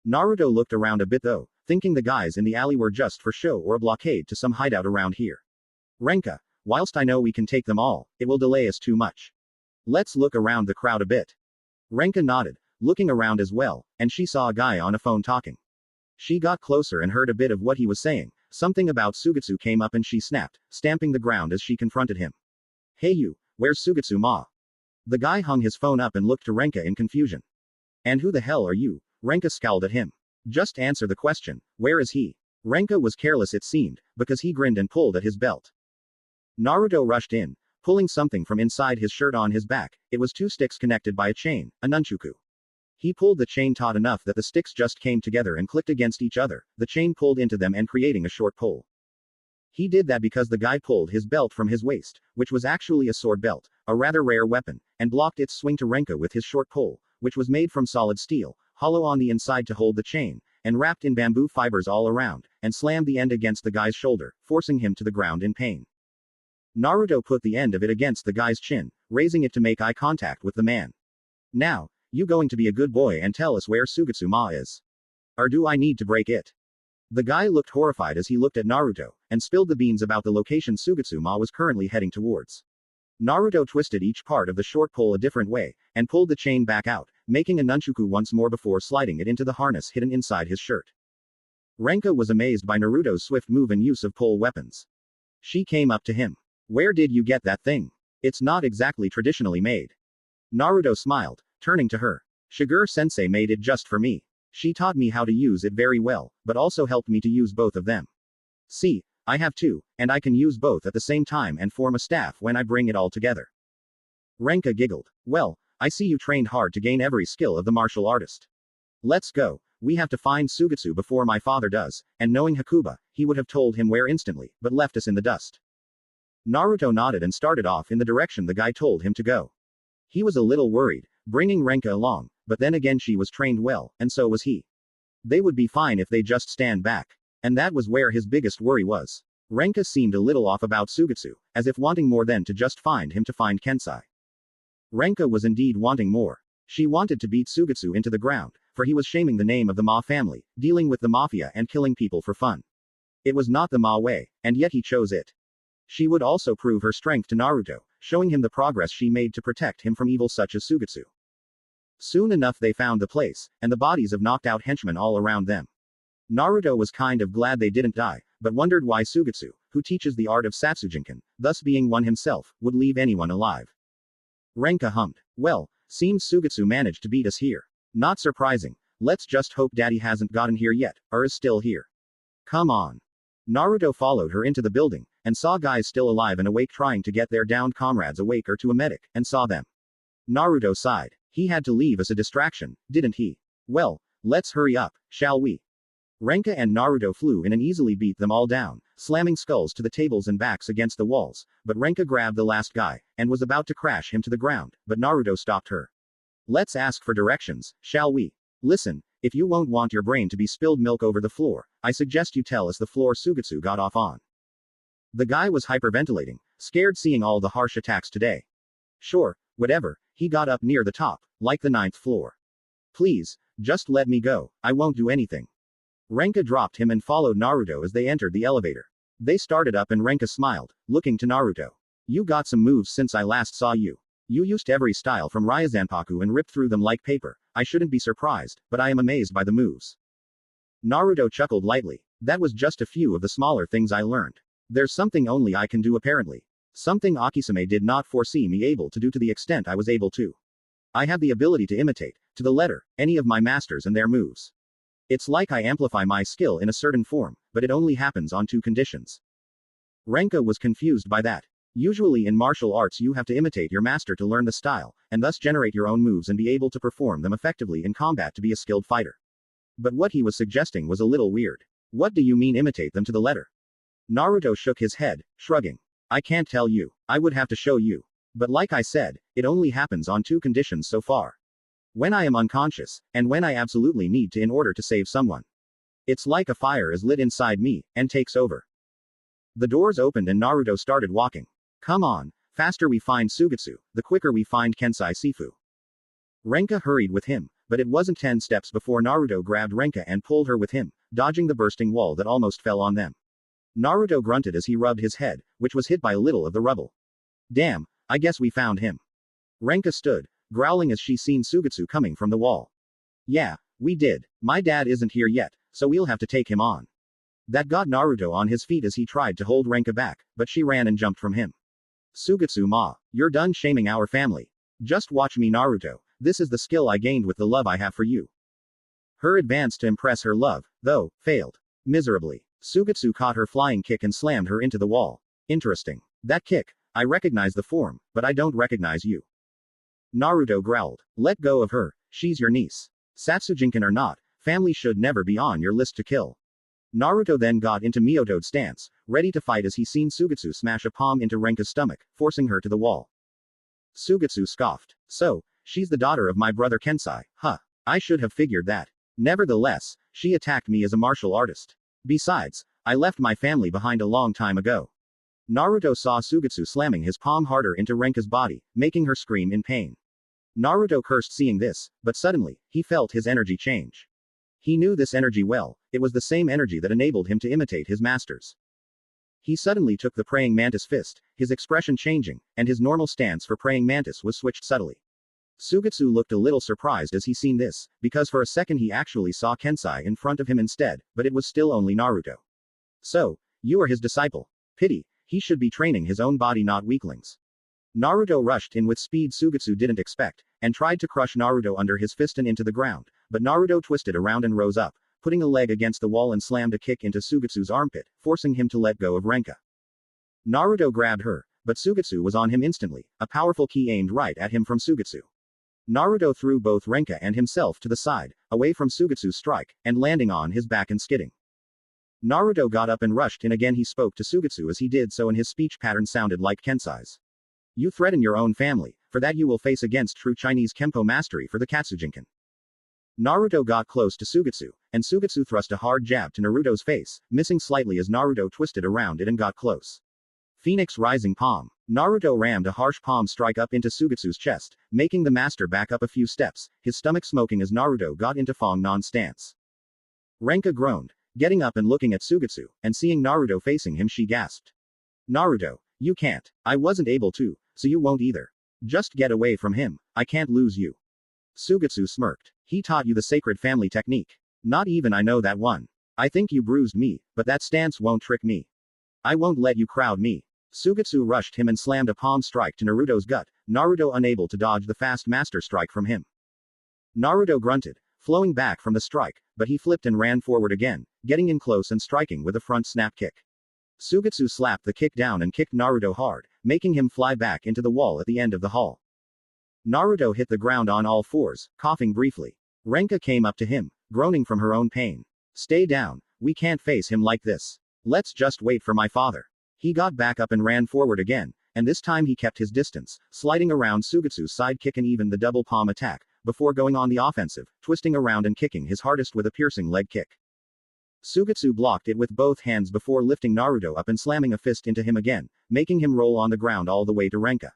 Naruto looked around a bit though, thinking the guys in the alley were just for show or a blockade to some hideout around here. Renka, whilst I know we can take them all, it will delay us too much. Let's look around the crowd a bit. Renka nodded, looking around as well, and she saw a guy on a phone talking. She got closer and heard a bit of what he was saying. Something about Sugetsu came up and she snapped, stamping the ground as she confronted him. Hey you, where's Sugetsu ma? The guy hung his phone up and looked to Renka in confusion. And who the hell are you? Renka scowled at him. Just answer the question. Where is he? Renka was careless it seemed, because he grinned and pulled at his belt. Naruto rushed in, pulling something from inside his shirt on his back. It was two sticks connected by a chain, a nunchaku. He pulled the chain taut enough that the sticks just came together and clicked against each other, the chain pulled into them and creating a short pole. He did that because the guy pulled his belt from his waist, which was actually a sword belt, a rather rare weapon, and blocked its swing to Renka with his short pole, which was made from solid steel, hollow on the inside to hold the chain, and wrapped in bamboo fibers all around, and slammed the end against the guy's shoulder, forcing him to the ground in pain. Naruto put the end of it against the guy's chin, raising it to make eye contact with the man. Now, you going to be a good boy and tell us where Sugetsu-ma is? Or do I need to break it? The guy looked horrified as he looked at Naruto, and spilled the beans about the location Sugetsu-ma was currently heading towards. Naruto twisted each part of the short pole a different way, and pulled the chain back out, making a nunchaku once more before sliding it into the harness hidden inside his shirt. Renka was amazed by Naruto's swift move and use of pole weapons. She came up to him. Where did you get that thing? It's not exactly traditionally made. Naruto smiled, turning to her. Shigure-sensei made it just for me. She taught me how to use it very well, but also helped me to use both of them. See, I have two, and I can use both at the same time and form a staff when I bring it all together. Renka giggled. Well, I see you trained hard to gain every skill of the martial artist. Let's go. We have to find Sugetsu before my father does, and knowing Hakuba, he would have told him where instantly, but left us in the dust. Naruto nodded and started off in the direction the guy told him to go. He was a little worried, bringing Renka along, but then again she was trained well, and so was he. They would be fine if they just stand back. And that was where his biggest worry was. Renka seemed a little off about Sugetsu, as if wanting more than to just find him to find Kensai. Renka was indeed wanting more. She wanted to beat Sugetsu into the ground, for he was shaming the name of the Ma family, dealing with the mafia and killing people for fun. It was not the Ma way, and yet he chose it. She would also prove her strength to Naruto, showing him the progress she made to protect him from evil such as Sugetsu. Soon enough they found the place, and the bodies of knocked out henchmen all around them. Naruto was kind of glad they didn't die, but wondered why Sugetsu, who teaches the art of Satsujinkan, thus being one himself, would leave anyone alive. Renka hummed. Well, seems Sugetsu managed to beat us here. Not surprising. Let's just hope Daddy hasn't gotten here yet, or is still here. Come on. Naruto followed her into the building, and saw guys still alive and awake trying to get their downed comrades awake or to a medic, and saw them. Naruto sighed. He had to leave as a distraction, didn't he? Well, let's hurry up, shall we? Renka and Naruto flew in and easily beat them all down, slamming skulls to the tables and backs against the walls, but Renka grabbed the last guy, and was about to crash him to the ground, but Naruto stopped her. Let's ask for directions, shall we? Listen, if you won't want your brain to be spilled milk over the floor, I suggest you tell us the floor Sugetsu got off on. The guy was hyperventilating, scared seeing all the harsh attacks today. Sure, whatever, he got up near the top, like the 9th floor. Please, just let me go, I won't do anything. Renka dropped him and followed Naruto as they entered the elevator. They started up and Renka smiled, looking to Naruto. You got some moves since I last saw you. You used every style from Ryuzanpaku and ripped through them like paper. I shouldn't be surprised, but I am amazed by the moves. Naruto chuckled lightly. That was just a few of the smaller things I learned. There's something only I can do apparently. Something Akisame did not foresee me able to do to the extent I was able to. I have the ability to imitate, to the letter, any of my masters and their moves. It's like I amplify my skill in a certain form, but it only happens on 2 conditions. Renka was confused by that. Usually in martial arts you have to imitate your master to learn the style, and thus generate your own moves and be able to perform them effectively in combat to be a skilled fighter. But what he was suggesting was a little weird. What do you mean imitate them to the letter? Naruto shook his head, shrugging. I can't tell you. I would have to show you. But like I said, it only happens on 2 conditions so far. When I am unconscious, and when I absolutely need to in order to save someone. It's like a fire is lit inside me, and takes over. The doors opened and Naruto started walking. Come on, faster we find Sugetsu, the quicker we find Kensai Sifu. Renka hurried with him, but it wasn't 10 steps before Naruto grabbed Renka and pulled her with him, dodging the bursting wall that almost fell on them. Naruto grunted as he rubbed his head, which was hit by a little of the rubble. Damn, I guess we found him. Renka stood, growling as she seen Sugetsu coming from the wall. Yeah, we did. My dad isn't here yet, so we'll have to take him on. That got Naruto on his feet as he tried to hold Renka back, but she ran and jumped from him. Sugetsu-ma, you're done shaming our family. Just watch me, Naruto. This is the skill I gained with the love I have for you. Her advance to impress her love, though, failed miserably. Sugetsu caught her flying kick and slammed her into the wall. Interesting. That kick. I recognize the form, but I don't recognize you. Naruto growled. Let go of her, she's your niece. Satsujinkan or not, family should never be on your list to kill. Naruto then got into Myotoad stance, ready to fight as he seen Sugetsu smash a palm into Renka's stomach, forcing her to the wall. Sugetsu scoffed. So, she's the daughter of my brother Kensai, huh? I should have figured that. Nevertheless, she attacked me as a martial artist. Besides, I left my family behind a long time ago. Naruto saw Sugetsu slamming his palm harder into Renka's body, making her scream in pain. Naruto cursed seeing this, but suddenly, he felt his energy change. He knew this energy well, it was the same energy that enabled him to imitate his masters. He suddenly took the praying mantis fist, his expression changing, and his normal stance for praying mantis was switched subtly. Sugetsu looked a little surprised as he seen this, because for a second he actually saw Kensai in front of him instead, but it was still only Naruto. So, you are his disciple. Pity, he should be training his own body, not weaklings. Naruto rushed in with speed Sugetsu didn't expect, and tried to crush Naruto under his fist and into the ground, but Naruto twisted around and rose up, putting a leg against the wall and slammed a kick into Sugetsu's armpit, forcing him to let go of Renka. Naruto grabbed her, but Sugetsu was on him instantly, a powerful ki aimed right at him from Sugetsu. Naruto threw both Renka and himself to the side, away from Sugetsu's strike, and landing on his back and skidding. Naruto got up and rushed in again. He spoke to Sugetsu as he did so, and his speech pattern sounded like Kensai's. You threaten your own family, for that you will face against true Chinese Kempo mastery for the Katsujinkan. Naruto got close to Sugetsu, and Sugetsu thrust a hard jab to Naruto's face, missing slightly as Naruto twisted around it and got close. Phoenix Rising Palm. Naruto rammed a harsh palm strike up into Sugetsu's chest, making the master back up a few steps, his stomach smoking as Naruto got into Fong Non stance. Renka groaned, getting up and looking at Sugetsu, and seeing Naruto facing him she gasped. Naruto, you can't. I wasn't able to, so you won't either. Just get away from him, I can't lose you. Sugetsu smirked. He taught you the sacred family technique. Not even I know that one. I think you bruised me, but that stance won't trick me. I won't let you crowd me. Sugetsu rushed him and slammed a palm strike to Naruto's gut, Naruto unable to dodge the fast master strike from him. Naruto grunted, flowing back from the strike, but he flipped and ran forward again, getting in close and striking with a front snap kick. Sugetsu slapped the kick down and kicked Naruto hard, making him fly back into the wall at the end of the hall. Naruto hit the ground on all fours, coughing briefly. Renka came up to him, groaning from her own pain. Stay down, we can't face him like this. Let's just wait for my father. He got back up and ran forward again, and this time he kept his distance, sliding around Sugetsu's side kick and even the double palm attack, before going on the offensive, twisting around and kicking his hardest with a piercing leg kick. Sugetsu blocked it with both hands before lifting Naruto up and slamming a fist into him again, making him roll on the ground all the way to Renka.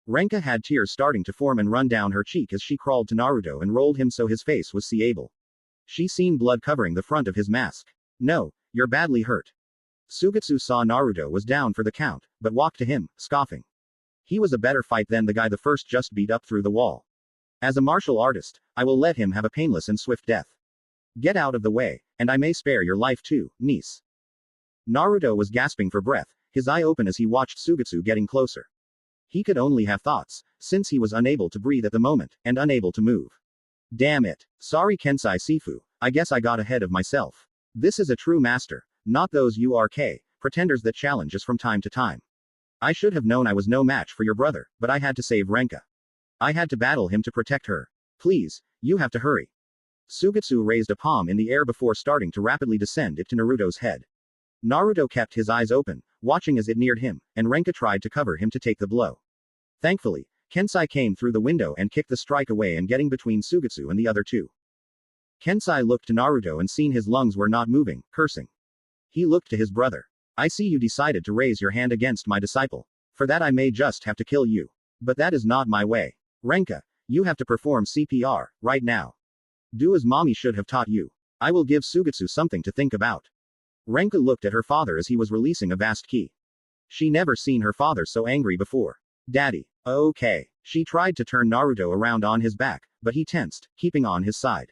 Renka had tears starting to form and run down her cheek as she crawled to Naruto and rolled him so his face was seeable. She seen blood covering the front of his mask. No, you're badly hurt. Sugetsu saw Naruto was down for the count, but walked to him, scoffing. He was a better fight than the guy the first just beat up through the wall. As a martial artist, I will let him have a painless and swift death. Get out of the way, and I may spare your life too, niece. Naruto was gasping for breath, his eye open as he watched Sugetsu getting closer. He could only have thoughts, since he was unable to breathe at the moment, and unable to move. Damn it. Sorry Kensai Sifu, I guess I got ahead of myself. This is a true master, not those URK pretenders that challenge us from time to time. I should have known I was no match for your brother, but I had to save Renka. I had to battle him to protect her. Please, you have to hurry. Sugetsu raised a palm in the air before starting to rapidly descend it to Naruto's head. Naruto kept his eyes open, watching as it neared him, and Renka tried to cover him to take the blow. Thankfully, Kensai came through the window and kicked the strike away and getting between Sugetsu and the other two. Kensai looked to Naruto and seen his lungs were not moving, cursing. He looked to his brother. I see you decided to raise your hand against my disciple. For that I may just have to kill you. But that is not my way. Renka, you have to perform CPR, right now. Do as mommy should have taught you. I will give Sugetsu something to think about. Renka looked at her father as he was releasing a vast ki. She never seen her father so angry before. Daddy. Okay. She tried to turn Naruto around on his back, but he tensed, keeping on his side.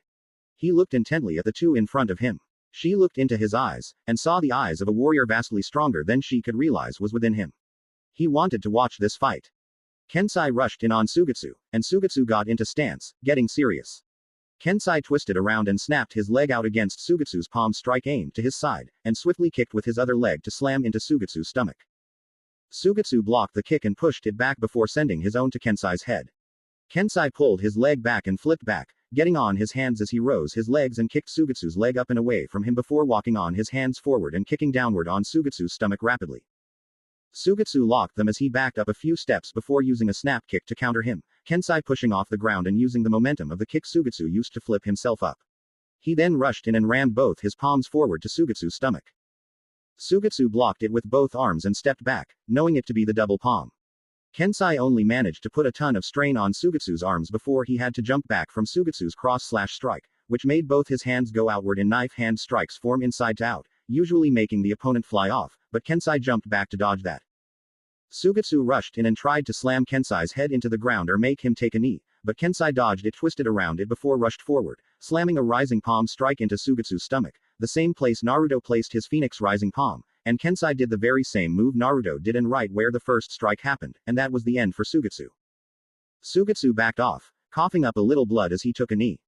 He looked intently at the two in front of him. She looked into his eyes, and saw the eyes of a warrior vastly stronger than she could realize was within him. He wanted to watch this fight. Kensai rushed in on Sugetsu, and Sugetsu got into stance, getting serious. Kensai twisted around and snapped his leg out against Sugetsu's palm, strike aimed to his side, and swiftly kicked with his other leg to slam into Sugetsu's stomach. Sugetsu blocked the kick and pushed it back before sending his own to Kensai's head. Kensai pulled his leg back and flipped back, getting on his hands as he rose his legs and kicked Sugetsu's leg up and away from him before walking on his hands forward and kicking downward on Sugetsu's stomach rapidly. Sugetsu locked them as he backed up a few steps before using a snap kick to counter him, Kensai pushing off the ground and using the momentum of the kick Sugetsu used to flip himself up. He then rushed in and rammed both his palms forward to Sugetsu's stomach. Sugetsu blocked it with both arms and stepped back, knowing it to be the double palm. Kensai only managed to put a ton of strain on Sugetsu's arms before he had to jump back from Sugetsu's cross/strike, which made both his hands go outward and knife hand strikes form inside to out, usually making the opponent fly off, but Kensai jumped back to dodge that. Sugetsu rushed in and tried to slam Kensai's head into the ground or make him take a knee, but Kensai dodged it, twisted around it before rushed forward, slamming a rising palm strike into Sugetsu's stomach, the same place Naruto placed his Phoenix rising palm, and Kensai did the very same move Naruto did and right where the first strike happened, and that was the end for Sugetsu. Sugetsu backed off, coughing up a little blood as he took a knee.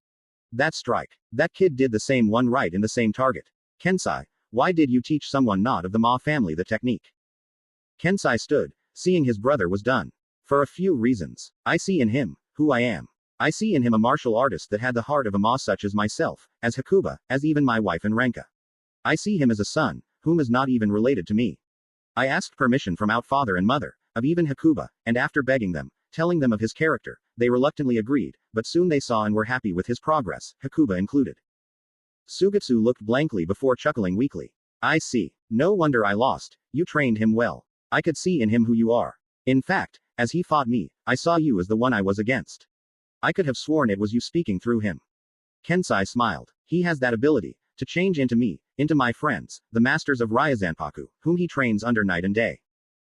That strike. That kid did the same one right in the same target. Kensai, why did you teach someone not of the Ma family the technique? Kensai stood, seeing his brother was done. For a few reasons. I see in him who I am. I see in him a martial artist that had the heart of a Ma, such as myself, as Hakuba, as even my wife and Renka. I see him as a son, whom is not even related to me. I asked permission from out father and mother, of even Hakuba, and after begging them, telling them of his character, they reluctantly agreed, but soon they saw and were happy with his progress, Hakuba included. Sugetsu looked blankly before chuckling weakly. I see. No wonder I lost. You trained him well. I could see in him who you are. In fact, as he fought me, I saw you as the one I was against. I could have sworn it was you speaking through him. Kensai smiled. He has that ability, to change into me, into my friends, the masters of Ryazanpaku, whom he trains under night and day.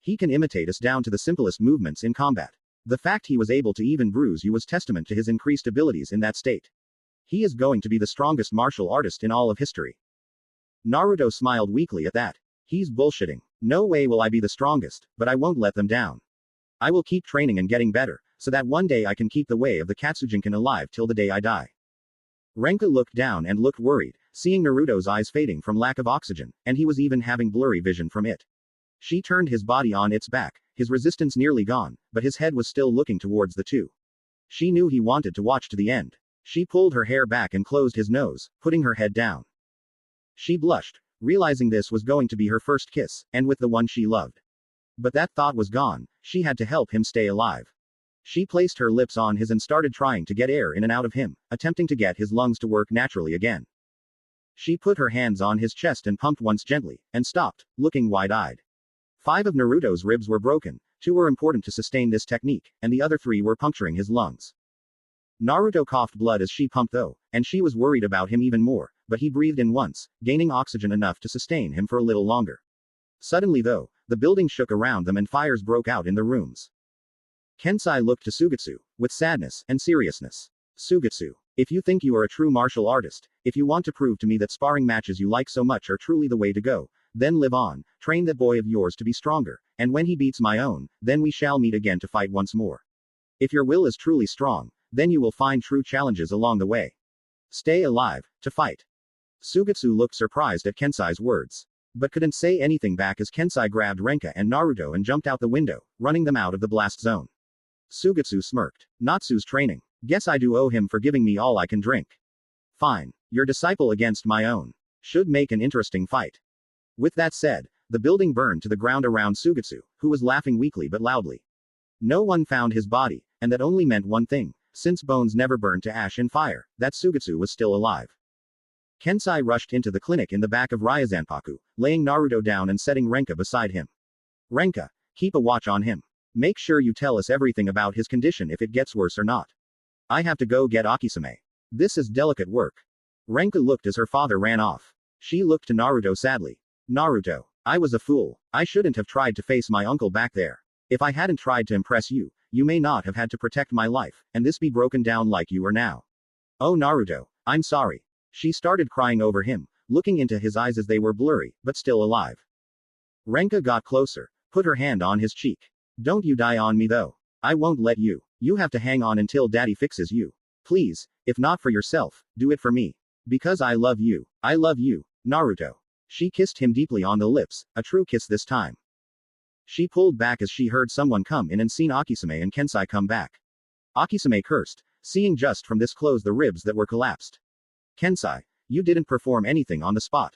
He can imitate us down to the simplest movements in combat. The fact he was able to even bruise you was testament to his increased abilities in that state. He is going to be the strongest martial artist in all of history. Naruto smiled weakly at that. He's bullshitting. No way will I be the strongest, but I won't let them down. I will keep training and getting better, so that one day I can keep the way of the Katsujinkan alive till the day I die. Renka looked down and looked worried, seeing Naruto's eyes fading from lack of oxygen, and he was even having blurry vision from it. She turned his body on its back, his resistance nearly gone, but his head was still looking towards the two. She knew he wanted to watch to the end. She pulled her hair back and closed his nose, putting her head down. She blushed, realizing this was going to be her first kiss, and with the one she loved. But that thought was gone. She had to help him stay alive. She placed her lips on his and started trying to get air in and out of him, attempting to get his lungs to work naturally again. She put her hands on his chest and pumped once gently, and stopped, looking wide-eyed. 5 of Naruto's ribs were broken, 2 were important to sustain this technique, and the other 3 were puncturing his lungs. Naruto coughed blood as she pumped though, and she was worried about him even more, but he breathed in once, gaining oxygen enough to sustain him for a little longer. Suddenly though, the building shook around them and fires broke out in the rooms. Kensai looked to Sugetsu, with sadness and seriousness. Sugetsu, if you think you are a true martial artist, if you want to prove to me that sparring matches you like so much are truly the way to go, then live on, train that boy of yours to be stronger, and when he beats my own, then we shall meet again to fight once more. If your will is truly strong, then you will find true challenges along the way. Stay alive, to fight. Sugetsu looked surprised at Kensai's words, but couldn't say anything back as Kensai grabbed Renka and Naruto and jumped out the window, running them out of the blast zone. Sugetsu smirked. Natsu's training. Guess I do owe him for giving me all I can drink. Fine. Your disciple against my own. Should make an interesting fight. With that said, the building burned to the ground around Sugetsu, who was laughing weakly but loudly. No one found his body, and that only meant one thing. Since bones never burn to ash in fire, that Sugetsu was still alive. Kensai rushed into the clinic in the back of Ryazanpaku, laying Naruto down and setting Renka beside him. Renka, keep a watch on him. Make sure you tell us everything about his condition if it gets worse or not. I have to go get Akisame. This is delicate work. Renka looked as her father ran off. She looked to Naruto sadly. Naruto, I was a fool. I shouldn't have tried to face my uncle back there. If I hadn't tried to impress you, you may not have had to protect my life, and this be broken down like you are now. Oh Naruto, I'm sorry. She started crying over him, looking into his eyes as they were blurry, but still alive. Renka got closer, put her hand on his cheek. Don't you die on me though. I won't let you. You have to hang on until daddy fixes you. Please, if not for yourself, do it for me. Because I love you. I love you, Naruto. She kissed him deeply on the lips, a true kiss this time. She pulled back as she heard someone come in and seen Akisume and Kensai come back. Akisume cursed, seeing just from this close the ribs that were collapsed. Kensai, you didn't perform anything on the spot.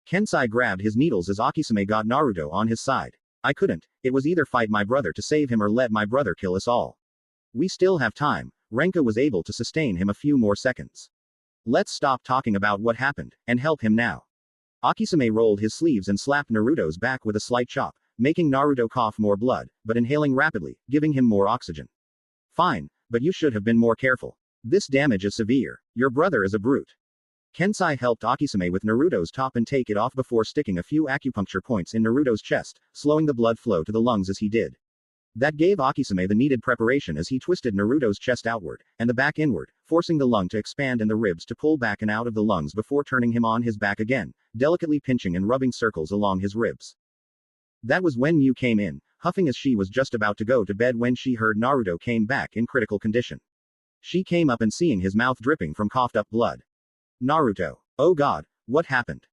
Kensai grabbed his needles as Akisume got Naruto on his side. I couldn't, it was either fight my brother to save him or let my brother kill us all. We still have time. Renka was able to sustain him a few more seconds. Let's stop talking about what happened, and help him now. Akisume rolled his sleeves and slapped Naruto's back with a slight chop, making Naruto cough more blood, but inhaling rapidly, giving him more oxygen. Fine, but you should have been more careful. This damage is severe. Your brother is a brute. Kensai helped Akisume with Naruto's top and take it off before sticking a few acupuncture points in Naruto's chest, slowing the blood flow to the lungs as he did. That gave Akisume the needed preparation as he twisted Naruto's chest outward, and the back inward, forcing the lung to expand and the ribs to pull back and out of the lungs before turning him on his back again, delicately pinching and rubbing circles along his ribs. That was when Miu came in, huffing as she was just about to go to bed when she heard Naruto came back in critical condition. She came up and seeing his mouth dripping from coughed up blood. Naruto. Oh god, what happened?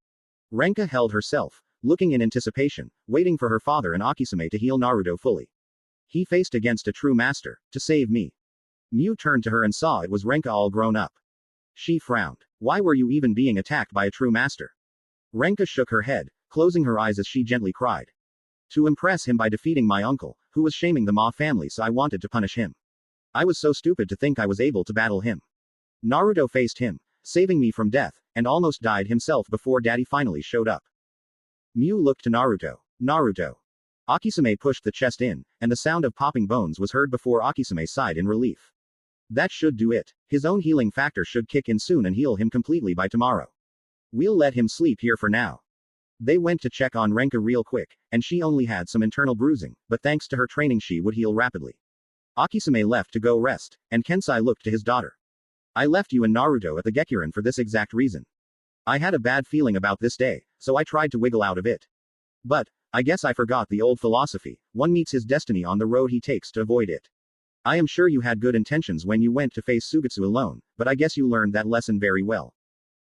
Renka held herself, looking in anticipation, waiting for her father and Akisume to heal Naruto fully. He faced against a true master, to save me. Miu turned to her and saw it was Renka all grown up. She frowned. Why were you even being attacked by a true master? Renka shook her head, closing her eyes as she gently cried. To impress him by defeating my uncle, who was shaming the Ma family, so I wanted to punish him. I was so stupid to think I was able to battle him. Naruto faced him, saving me from death, and almost died himself before daddy finally showed up. Miu looked to Naruto. Naruto. Akisume pushed the chest in, and the sound of popping bones was heard before Akisume sighed in relief. That should do it. His own healing factor should kick in soon and heal him completely by tomorrow. We'll let him sleep here for now. They went to check on Renka real quick, and she only had some internal bruising, but thanks to her training she would heal rapidly. Akisume left to go rest, and Kensai looked to his daughter. I left you and Naruto at the Gekirin for this exact reason. I had a bad feeling about this day, so I tried to wiggle out of it. But, I guess I forgot the old philosophy, one meets his destiny on the road he takes to avoid it. I am sure you had good intentions when you went to face Sugetsu alone, but I guess you learned that lesson very well.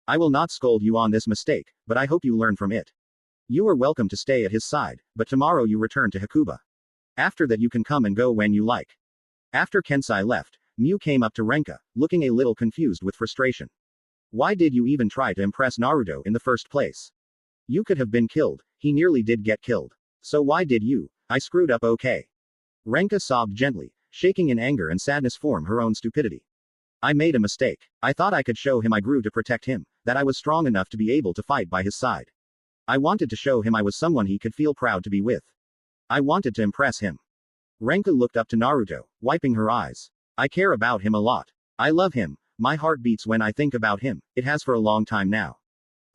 I will not scold you on this mistake, but I hope you learn from it. You are welcome to stay at his side, but tomorrow you return to Hakuba. After that you can come and go when you like. After Kensai left, Miu came up to Renka, looking a little confused with frustration. Why did you even try to impress Naruto in the first place? You could have been killed, he nearly did get killed. So why did you? I screwed up okay. Renka sobbed gently, shaking in anger and sadness from her own stupidity. I made a mistake. I thought I could show him I grew to protect him, that I was strong enough to be able to fight by his side. I wanted to show him I was someone he could feel proud to be with. I wanted to impress him. Renka looked up to Naruto, wiping her eyes. I care about him a lot. I love him, my heart beats when I think about him, it has for a long time now.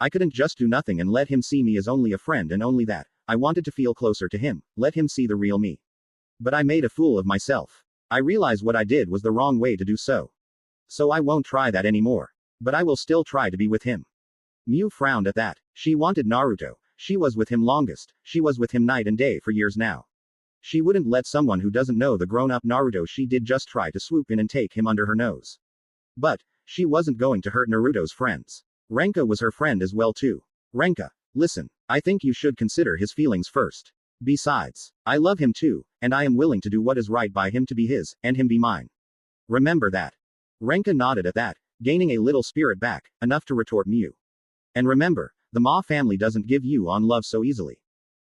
I couldn't just do nothing and let him see me as only a friend and only that. I wanted to feel closer to him, let him see the real me. But I made a fool of myself. I realize what I did was the wrong way to do so. So I won't try that anymore. But I will still try to be with him. Miu frowned at that. She wanted Naruto. She was with him longest. She was with him night and day for years now. She wouldn't let someone who doesn't know the grown-up Naruto she did just try to swoop in and take him under her nose. But, she wasn't going to hurt Naruto's friends. Renka was her friend as well too. Renka, listen, I think you should consider his feelings first. Besides, I love him too, and I am willing to do what is right by him to be his, and him be mine. Remember that. Renka nodded at that, gaining a little spirit back, enough to retort Miu. And remember, the Ma family doesn't give you on love so easily.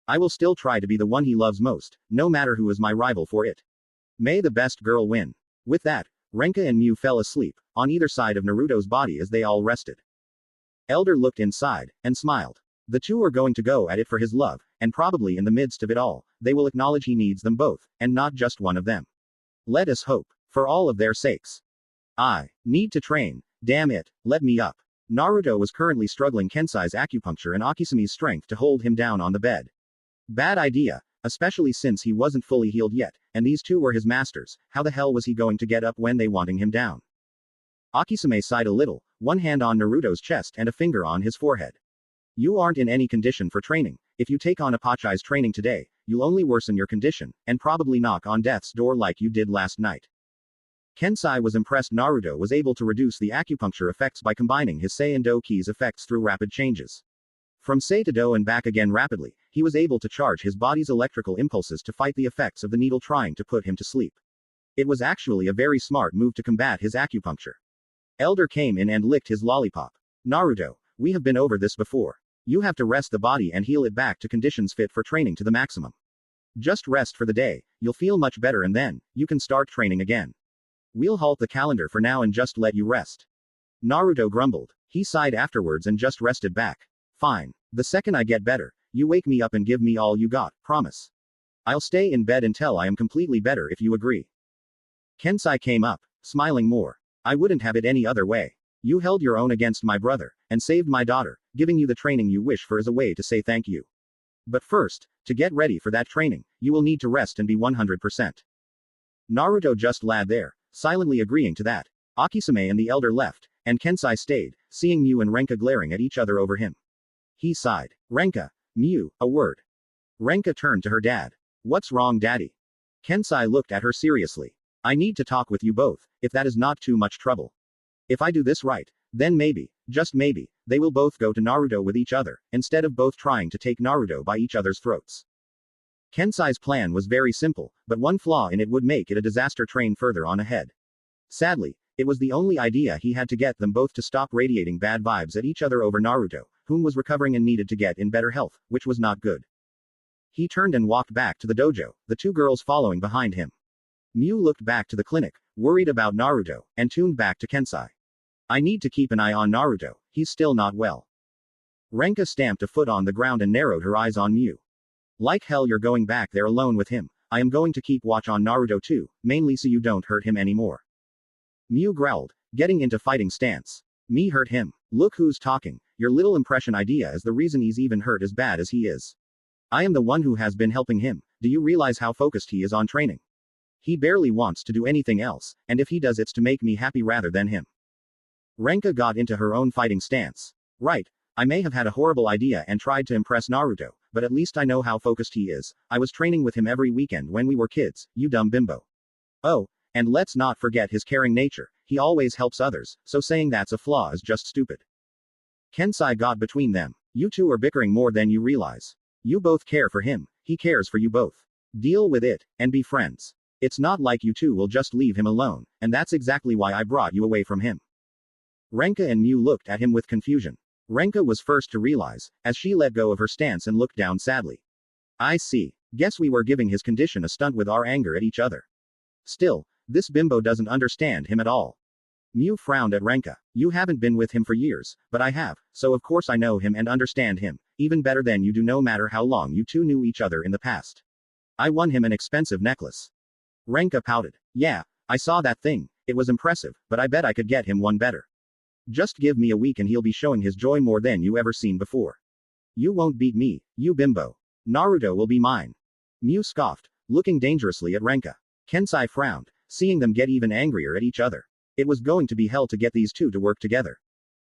I will still try to be the one he loves most, no matter who is my rival for it. May the best girl win. With that, Renka and Miu fell asleep, on either side of Naruto's body as they all rested. Elder looked inside, and smiled. The two are going to go at it for his love, and probably in the midst of it all, they will acknowledge he needs them both, and not just one of them. Let us hope. For all of their sakes. I need to train. Damn it, let me up. Naruto was currently struggling Kensai's acupuncture and Akisume's strength to hold him down on the bed. Bad idea, especially since he wasn't fully healed yet, and these two were his masters. How the hell was he going to get up when they wanting him down? Akisume sighed a little, one hand on Naruto's chest and a finger on his forehead. You aren't in any condition for training. If you take on Apache's training today, you'll only worsen your condition, and probably knock on death's door like you did last night. Kensai was impressed Naruto was able to reduce the acupuncture effects by combining his Sei and Do Ki's effects through rapid changes. From Sei to Do and back again rapidly, he was able to charge his body's electrical impulses to fight the effects of the needle trying to put him to sleep. It was actually a very smart move to combat his acupuncture. Elder came in and licked his lollipop. Naruto, we have been over this before. You have to rest the body and heal it back to conditions fit for training to the maximum. Just rest for the day, you'll feel much better and then, you can start training again. We'll halt the calendar for now and just let you rest. Naruto grumbled. He sighed afterwards and just rested back. Fine. The second I get better, you wake me up and give me all you got, promise. I'll stay in bed until I am completely better if you agree. Kensai came up, smiling more. I wouldn't have it any other way. You held your own against my brother, and saved my daughter, giving you the training you wish for as a way to say thank you. But first, to get ready for that training, you will need to rest and be 100%. Naruto just lay there, silently agreeing to that. Akisame and the elder left, and Kensai stayed, seeing Miu and Renka glaring at each other over him. He sighed. Renka, Miu, a word. Renka turned to her dad. What's wrong, daddy? Kensai looked at her seriously. I need to talk with you both, if that is not too much trouble. If I do this right, then maybe, just maybe, they will both go to Naruto with each other, instead of both trying to take Naruto by each other's throats. Kensai's plan was very simple, but one flaw in it would make it a disaster train further on ahead. Sadly, it was the only idea he had to get them both to stop radiating bad vibes at each other over Naruto, whom was recovering and needed to get in better health, which was not good. He turned and walked back to the dojo, the two girls following behind him. Miu looked back to the clinic, worried about Naruto, and tuned back to Kensai. I need to keep an eye on Naruto, he's still not well. Renka stamped a foot on the ground and narrowed her eyes on Miu. Like hell you're going back there alone with him, I am going to keep watch on Naruto too, mainly so you don't hurt him anymore. Miu growled, getting into fighting stance. Me hurt him. Look who's talking, your little impression idea is the reason he's even hurt as bad as he is. I am the one who has been helping him, do you realize how focused he is on training? He barely wants to do anything else, and if he does it's to make me happy rather than him. Renka got into her own fighting stance. Right, I may have had a horrible idea and tried to impress Naruto, but at least I know how focused he is. I was training with him every weekend when we were kids, you dumb bimbo. Oh, and let's not forget his caring nature, he always helps others, so saying that's a flaw is just stupid. Kensai got between them. You two are bickering more than you realize. You both care for him, he cares for you both. Deal with it, and be friends. It's not like you two will just leave him alone, and that's exactly why I brought you away from him. Renka and Miu looked at him with confusion. Renka was first to realize, as she let go of her stance and looked down sadly. I see. Guess we were giving his condition a stunt with our anger at each other. Still, this bimbo doesn't understand him at all. Miu frowned at Renka. You haven't been with him for years, but I have, so of course I know him and understand him, even better than you do no matter how long you two knew each other in the past. I won him an expensive necklace. Renka pouted. Yeah, I saw that thing, it was impressive, but I bet I could get him one better. Just give me a week and he'll be showing his joy more than you ever seen before. You won't beat me, you bimbo. Naruto will be mine. Miu scoffed, looking dangerously at Renka. Kensai frowned, seeing them get even angrier at each other. It was going to be hell to get these two to work together.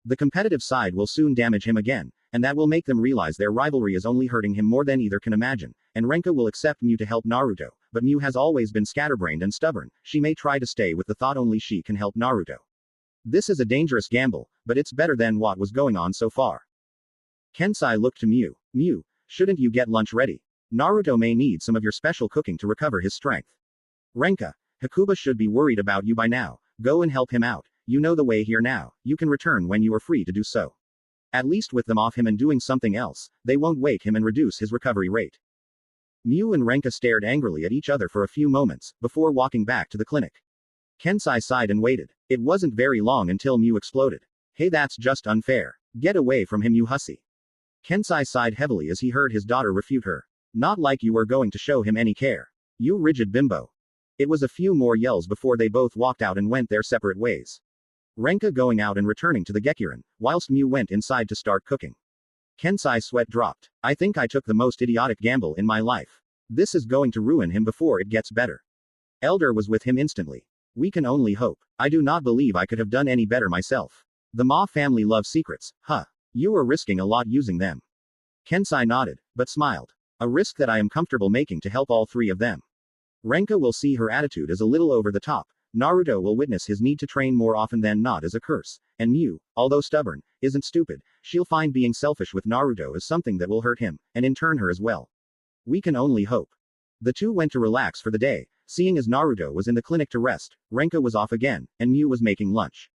The competitive side will soon damage him again, and that will make them realize their rivalry is only hurting him more than either can imagine, and Renka will accept Miu to help Naruto, but Miu has always been scatterbrained and stubborn, she may try to stay with the thought only she can help Naruto. This is a dangerous gamble, but it's better than what was going on so far. Kensai looked to Miu. Miu, shouldn't you get lunch ready? Naruto may need some of your special cooking to recover his strength. Renka, Hakuba should be worried about you by now, go and help him out, you know the way here now, you can return when you are free to do so. At least with them off him and doing something else, they won't wake him and reduce his recovery rate. Miu and Renka stared angrily at each other for a few moments, before walking back to the clinic. Kensai sighed and waited. It wasn't very long until Miu exploded. Hey, that's just unfair. Get away from him, you hussy. Kensai sighed heavily as he heard his daughter refute her. Not like you were going to show him any care. You rigid bimbo. It was a few more yells before they both walked out and went their separate ways. Renka going out and returning to the Gekirin, whilst Miu went inside to start cooking. Kensai's sweat dropped. I think I took the most idiotic gamble in my life. This is going to ruin him before it gets better. Elder was with him instantly. We can only hope. I do not believe I could have done any better myself. The Ma family loves secrets, huh? You are risking a lot using them. Kensai nodded, but smiled. A risk that I am comfortable making to help all three of them. Renka will see her attitude as a little over the top. Naruto will witness his need to train more often than not as a curse. And Miu, although stubborn, isn't stupid. She'll find being selfish with Naruto as something that will hurt him, and in turn her as well. We can only hope. The two went to relax for the day, seeing as Naruto was in the clinic to rest, Renka was off again, and Miu was making lunch.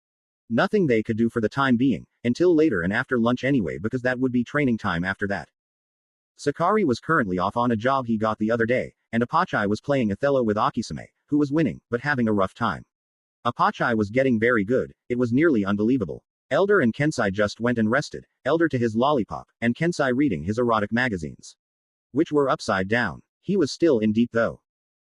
Nothing they could do for the time being, until later and after lunch anyway because that would be training time after that. Sakari was currently off on a job he got the other day, and Apachai was playing Othello with Akisame, who was winning, but having a rough time. Apachai was getting very good, it was nearly unbelievable. Elder and Kensai just went and rested, Elder to his lollipop, and Kensai reading his erotic magazines. Which were upside down. He was still in deep though.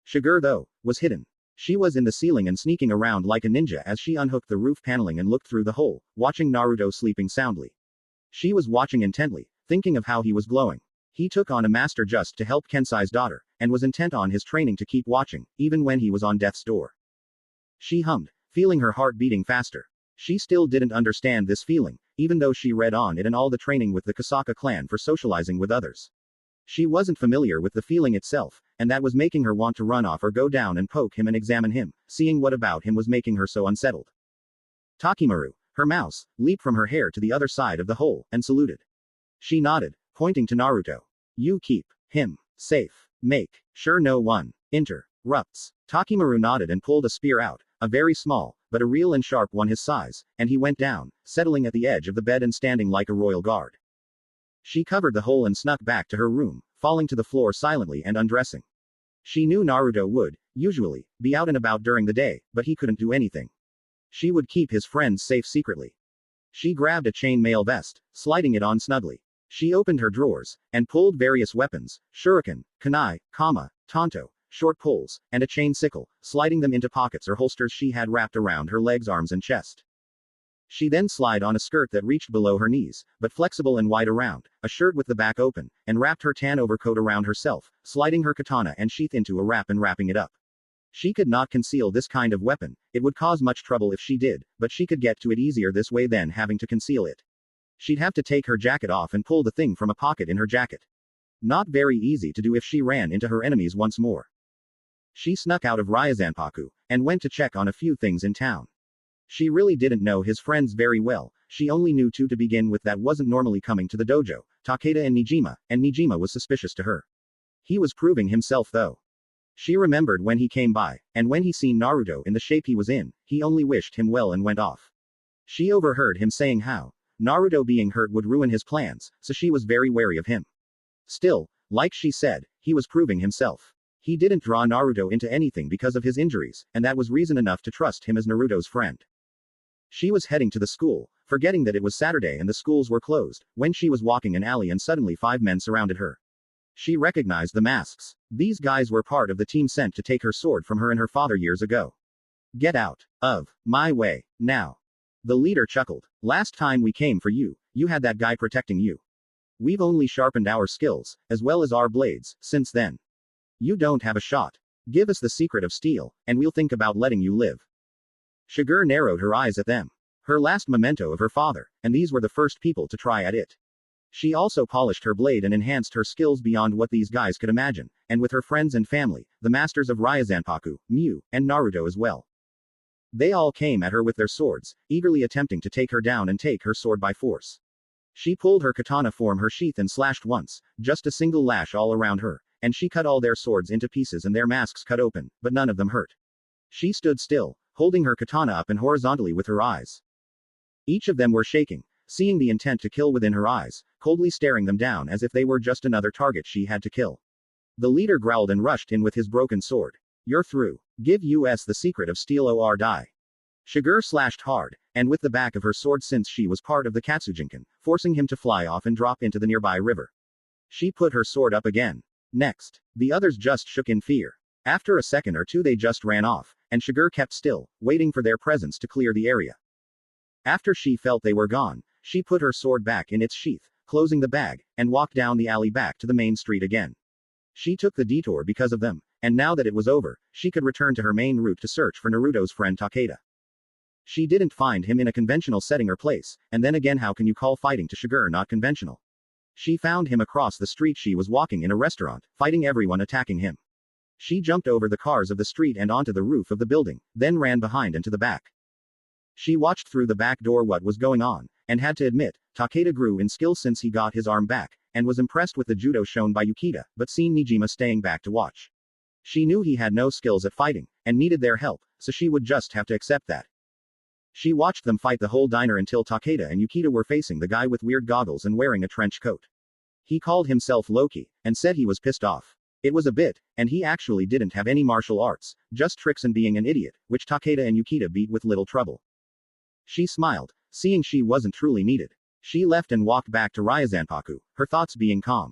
Shiger though, was hidden. She was in the ceiling and sneaking around like a ninja as she unhooked the roof paneling and looked through the hole, watching Naruto sleeping soundly. She was watching intently, thinking of how he was glowing. He took on a master just to help Kensai's daughter, and was intent on his training to keep watching, even when he was on death's door. She hummed, feeling her heart beating faster. She still didn't understand this feeling, even though she read on it and all the training with the Kasaka clan for socializing with others. She wasn't familiar with the feeling itself, and that was making her want to run off or go down and poke him and examine him, seeing what about him was making her so unsettled. Takimaru, her mouse, leaped from her hair to the other side of the hole, and saluted. She nodded, pointing to Naruto. You keep him safe. Make sure no one interrupts. Takimaru nodded and pulled a spear out, a very small, but a real and sharp one his size, and he went down, settling at the edge of the bed and standing like a royal guard. She covered the hole and snuck back to her room, falling to the floor silently and undressing. She knew Naruto would, usually, be out and about during the day, but he couldn't do anything. She would keep his friends safe secretly. She grabbed a chain mail vest, sliding it on snugly. She opened her drawers, and pulled various weapons, shuriken, kunai, tanto, short poles, and a chain sickle, sliding them into pockets or holsters she had wrapped around her legs, arms and chest. She then slid on a skirt that reached below her knees, but flexible and wide around, a shirt with the back open, and wrapped her tan overcoat around herself, sliding her katana and sheath into a wrap and wrapping it up. She could not conceal this kind of weapon, it would cause much trouble if she did, but she could get to it easier this way than having to conceal it. She'd have to take her jacket off and pull the thing from a pocket in her jacket. Not very easy to do if she ran into her enemies once more. She snuck out of Ryazanpaku, and went to check on a few things in town. She really didn't know his friends very well, she only knew two to begin with that wasn't normally coming to the dojo, Takeda and Nijima was suspicious to her. He was proving himself though. She remembered when he came by, and when he seen Naruto in the shape he was in, he only wished him well and went off. She overheard him saying how Naruto being hurt would ruin his plans, so she was very wary of him. Still, like she said, he was proving himself. He didn't draw Naruto into anything because of his injuries, and that was reason enough to trust him as Naruto's friend. She was heading to the school, forgetting that it was Saturday and the schools were closed, when she was walking an alley and suddenly 5 men surrounded her. She recognized the masks. These guys were part of the team sent to take her sword from her and her father years ago. Get out of my way, now. The leader chuckled. Last time we came for you, you had that guy protecting you. We've only sharpened our skills, as well as our blades, since then. You don't have a shot. Give us the secret of steel, and we'll think about letting you live. Shiger narrowed her eyes at them. Her last memento of her father, and these were the first people to try at it. She also polished her blade and enhanced her skills beyond what these guys could imagine, and with her friends and family, the masters of Ryazanpaku, Miu, and Naruto as well. They all came at her with their swords, eagerly attempting to take her down and take her sword by force. She pulled her katana from her sheath and slashed once, just a single lash all around her, and she cut all their swords into pieces and their masks cut open, but none of them hurt. She stood still, holding her katana up and horizontally with her eyes. Each of them were shaking, seeing the intent to kill within her eyes, coldly staring them down as if they were just another target she had to kill. The leader growled and rushed in with his broken sword. You're through. Give us the secret of steel or die. Shiger slashed hard, and with the back of her sword since she was part of the Katsujinkan, forcing him to fly off and drop into the nearby river. She put her sword up again. Next. The others just shook in fear. After a second or two they just ran off, and Shiger kept still, waiting for their presence to clear the area. After she felt they were gone, she put her sword back in its sheath, closing the bag, and walked down the alley back to the main street again. She took the detour because of them, and now that it was over, she could return to her main route to search for Naruto's friend Takeda. She didn't find him in a conventional setting or place, and then again how can you call fighting to Shiger not conventional? She found him across the street. She was walking in a restaurant, fighting everyone attacking him. She jumped over the cars of the street and onto the roof of the building, then ran behind and to the back. She watched through the back door what was going on, and had to admit, Takeda grew in skill since he got his arm back, and was impressed with the judo shown by Yukita, but seeing Nijima staying back to watch. She knew he had no skills at fighting, and needed their help, so she would just have to accept that. She watched them fight the whole diner until Takeda and Yukita were facing the guy with weird goggles and wearing a trench coat. He called himself Loki, and said he was pissed off. It was a bit, and he actually didn't have any martial arts, just tricks and being an idiot, which Takeda and Yukita beat with little trouble. She smiled, seeing she wasn't truly needed. She left and walked back to Ryazanpaku, her thoughts being calm.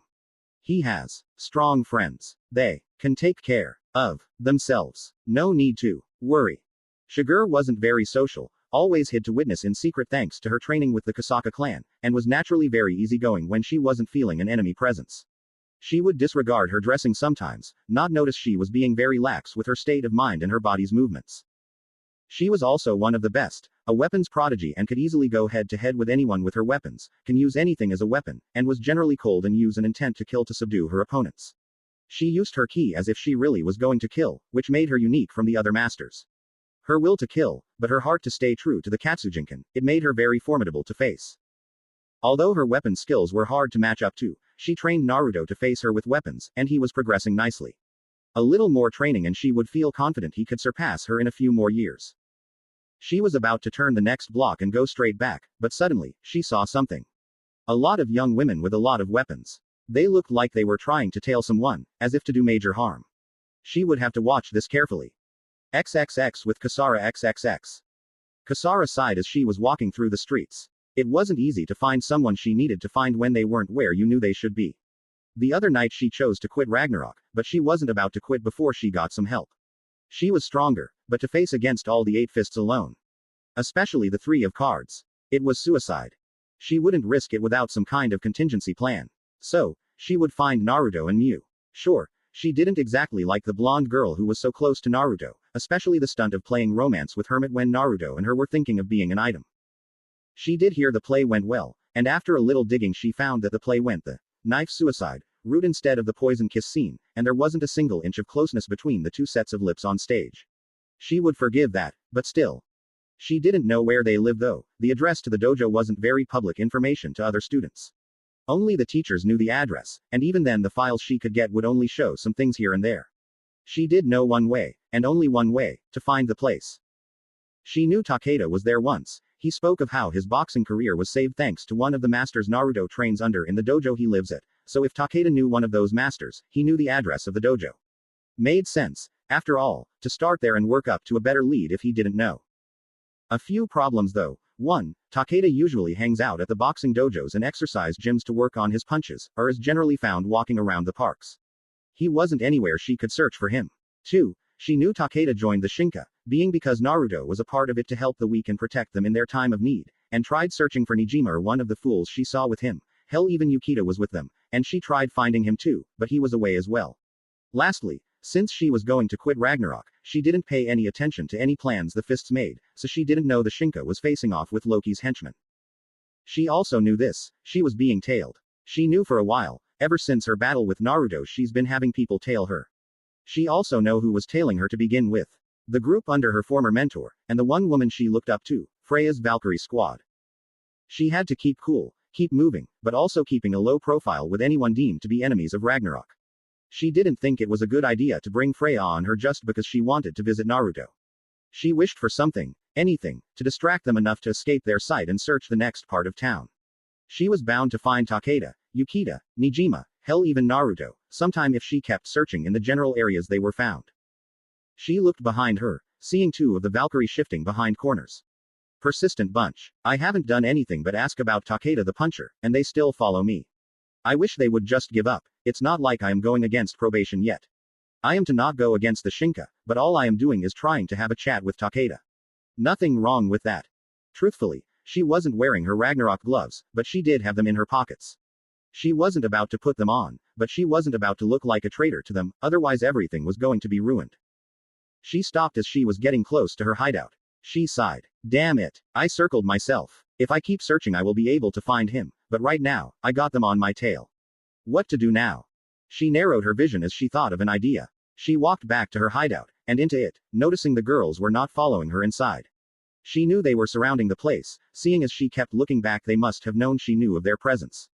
He has strong friends. They can take care of themselves. No need to worry. Shiger wasn't very social, always hid to witness in secret thanks to her training with the Kosaka clan, and was naturally very easygoing when she wasn't feeling an enemy presence. She would disregard her dressing sometimes, not notice she was being very lax with her state of mind and her body's movements. She was also one of the best, a weapons prodigy, and could easily go head to head with anyone with her weapons, can use anything as a weapon, and was generally cold and use an intent to kill to subdue her opponents. She used her ki as if she really was going to kill, which made her unique from the other masters. Her will to kill, but her heart to stay true to the Katsujinkan, it made her very formidable to face. Although her weapon skills were hard to match up to, she trained Naruto to face her with weapons, and he was progressing nicely. A little more training and she would feel confident he could surpass her in a few more years. She was about to turn the next block and go straight back, but suddenly, she saw something. A lot of young women with a lot of weapons. They looked like they were trying to tail someone, as if to do major harm. She would have to watch this carefully. XXX with Kasara XXX. Kasara sighed as she was walking through the streets. It wasn't easy to find someone she needed to find when they weren't where you knew they should be. The other night she chose to quit Ragnarok, but she wasn't about to quit before she got some help. She was stronger, but to face against all the 8 fists alone. Especially the 3 of cards. It was suicide. She wouldn't risk it without some kind of contingency plan. So, she would find Naruto and Mew. Sure, she didn't exactly like the blonde girl who was so close to Naruto, especially the stunt of playing romance with Hermit when Naruto and her were thinking of being an item. She did hear the play went well, and after a little digging she found that the play went the knife suicide route instead of the poison kiss scene, and there wasn't a single inch of closeness between the 2 sets of lips on stage. She would forgive that, but still. She didn't know where they lived though. The address to the dojo wasn't very public information to other students. Only the teachers knew the address, and even then the files she could get would only show some things here and there. She did know one way, and only one way, to find the place. She knew Takeda was there once. He spoke of how his boxing career was saved thanks to one of the masters Naruto trains under in the dojo he lives at, so if Takeda knew one of those masters, he knew the address of the dojo. Made sense, after all, to start there and work up to a better lead if he didn't know. A few problems though. 1. Takeda usually hangs out at the boxing dojos and exercise gyms to work on his punches, or is generally found walking around the parks. He wasn't anywhere she could search for him. 2. She knew Takeda joined the Shinka, being because Naruto was a part of it to help the weak and protect them in their time of need, and tried searching for Nijima or one of the fools she saw with him. Hell, even Yukita was with them, and she tried finding him too, but he was away as well. Lastly, since she was going to quit Ragnarok, she didn't pay any attention to any plans the fists made, so she didn't know the Shinka was facing off with Loki's henchmen. She also knew this, she was being tailed. She knew for a while, ever since her battle with Naruto she's been having people tail her. She also knew who was tailing her to begin with. The group under her former mentor, and the one woman she looked up to, Freya's Valkyrie squad. She had to keep cool, keep moving, but also keeping a low profile with anyone deemed to be enemies of Ragnarok. She didn't think it was a good idea to bring Freya on her just because she wanted to visit Naruto. She wished for something, anything, to distract them enough to escape their sight and search the next part of town. She was bound to find Takeda, Yukita, Nijima, hell even Naruto, sometime if she kept searching in the general areas they were found. She looked behind her, seeing 2 of the Valkyrie shifting behind corners. Persistent bunch. I haven't done anything but ask about Takeda the puncher, and they still follow me. I wish they would just give up. It's not like I am going against probation yet. I am to not go against the Shinka, but all I am doing is trying to have a chat with Takeda. Nothing wrong with that. Truthfully, she wasn't wearing her Ragnarok gloves, but she did have them in her pockets. She wasn't about to put them on, but she wasn't about to look like a traitor to them, otherwise everything was going to be ruined. She stopped as she was getting close to her hideout. She sighed. Damn it. I circled myself. If I keep searching I will be able to find him, but right now, I got them on my tail. What to do now? She narrowed her vision as she thought of an idea. She walked back to her hideout, and into it, noticing the girls were not following her inside. She knew they were surrounding the place, seeing as she kept looking back they must have known she knew of their presence.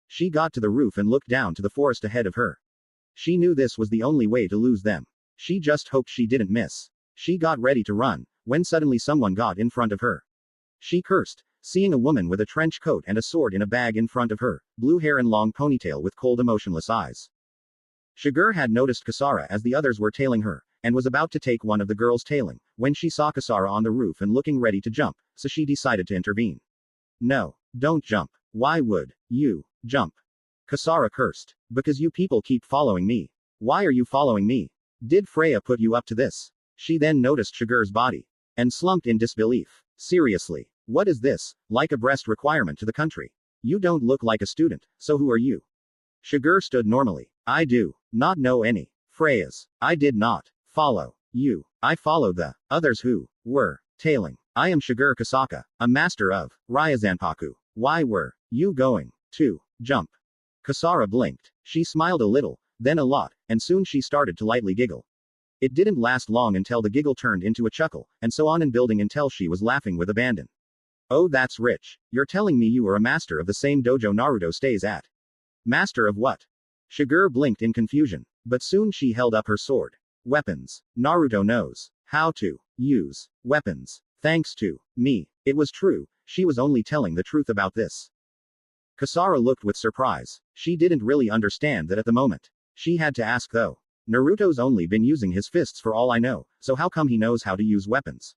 She got to the roof and looked down to the forest ahead of her. She knew this was the only way to lose them. She just hoped she didn't miss. She got ready to run, when suddenly someone got in front of her. She cursed, seeing a woman with a trench coat and a sword in a bag in front of her, blue hair and long ponytail with cold emotionless eyes. Shiger had noticed Kasara as the others were tailing her, and was about to take one of the girls tailing, when she saw Kasara on the roof and looking ready to jump, so she decided to intervene. No, don't jump. Why would you jump? Kasara cursed. Because you people keep following me. Why are you following me? Did Freya put you up to this? She then noticed Shiger's body, and slumped in disbelief. Seriously, what is this? Like a breast requirement to the country. You don't look like a student, so who are you? Shiger stood normally. I do not know any Freyas. I did not follow you. I followed the others who were tailing. I am Shiger Kasaka, a master of Ryazanpaku. Why were you going to jump? Kasara blinked. She smiled a little, then a lot, and soon she started to lightly giggle. It didn't last long until the giggle turned into a chuckle, and so on in building until she was laughing with abandon. Oh, that's rich. You're telling me you are a master of the same dojo Naruto stays at. Master of what? Shiger blinked in confusion, but soon she held up her sword. Weapons. Naruto knows how to use weapons. Thanks to me. It was true, she was only telling the truth about this. Kasara looked with surprise. She didn't really understand that at the moment. She had to ask though. Naruto's only been using his fists for all I know, so how come he knows how to use weapons?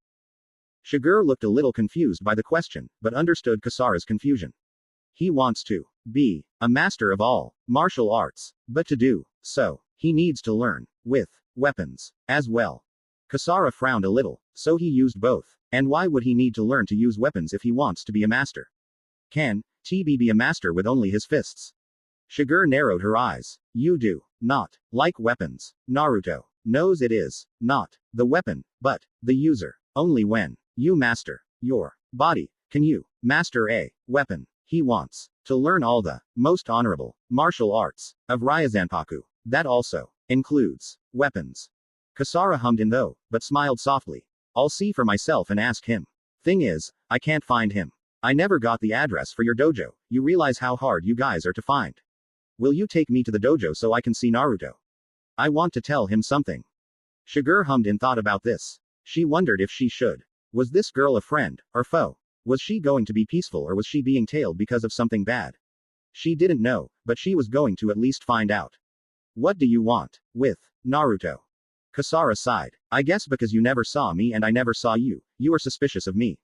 Shiger looked a little confused by the question, but understood Kasara's confusion. He wants to be a master of all martial arts, but to do so, he needs to learn with weapons as well. Kasara frowned a little, so he used both. And why would he need to learn to use weapons if he wants to be a master? Can TB be a master with only his fists? Shiger narrowed her eyes. You do not like weapons. Naruto knows it is not the weapon, but the user. Only when you master your body can you master a weapon. He wants to learn all the most honorable martial arts of Ryazanpaku. That also includes weapons. Kasara hummed in though, but smiled softly. I'll see for myself and ask him. Thing is, I can't find him. I never got the address for your dojo. You realize how hard you guys are to find. Will you take me to the dojo so I can see Naruto? I want to tell him something. Shiger hummed in thought about this. She wondered if she should. Was this girl a friend, or foe? Was she going to be peaceful or was she being tailed because of something bad? She didn't know, but she was going to at least find out. What do you want with Naruto? Kasara sighed. I guess because you never saw me and I never saw you, you are suspicious of me.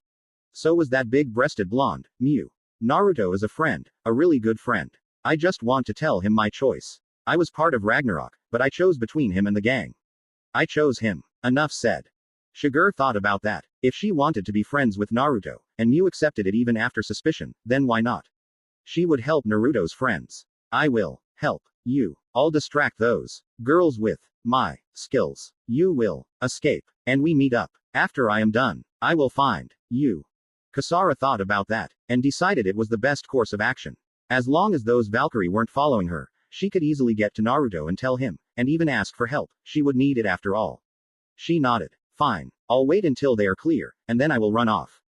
So was that big-breasted blonde, Mew. Naruto is a friend, a really good friend. I just want to tell him my choice. I was part of Ragnarok, but I chose between him and the gang. I chose him. Enough said. Shiger thought about that. If she wanted to be friends with Naruto, and Mew accepted it even after suspicion, then why not? She would help Naruto's friends. I will help you. I'll distract those girls with my skills. You will escape, and we meet up. After I am done, I will find you. Kasara thought about that, and decided it was the best course of action. As long as those Valkyrie weren't following her, she could easily get to Naruto and tell him, and even ask for help. She would need it after all. She nodded. Fine. I'll wait until they are clear, and then I will run off.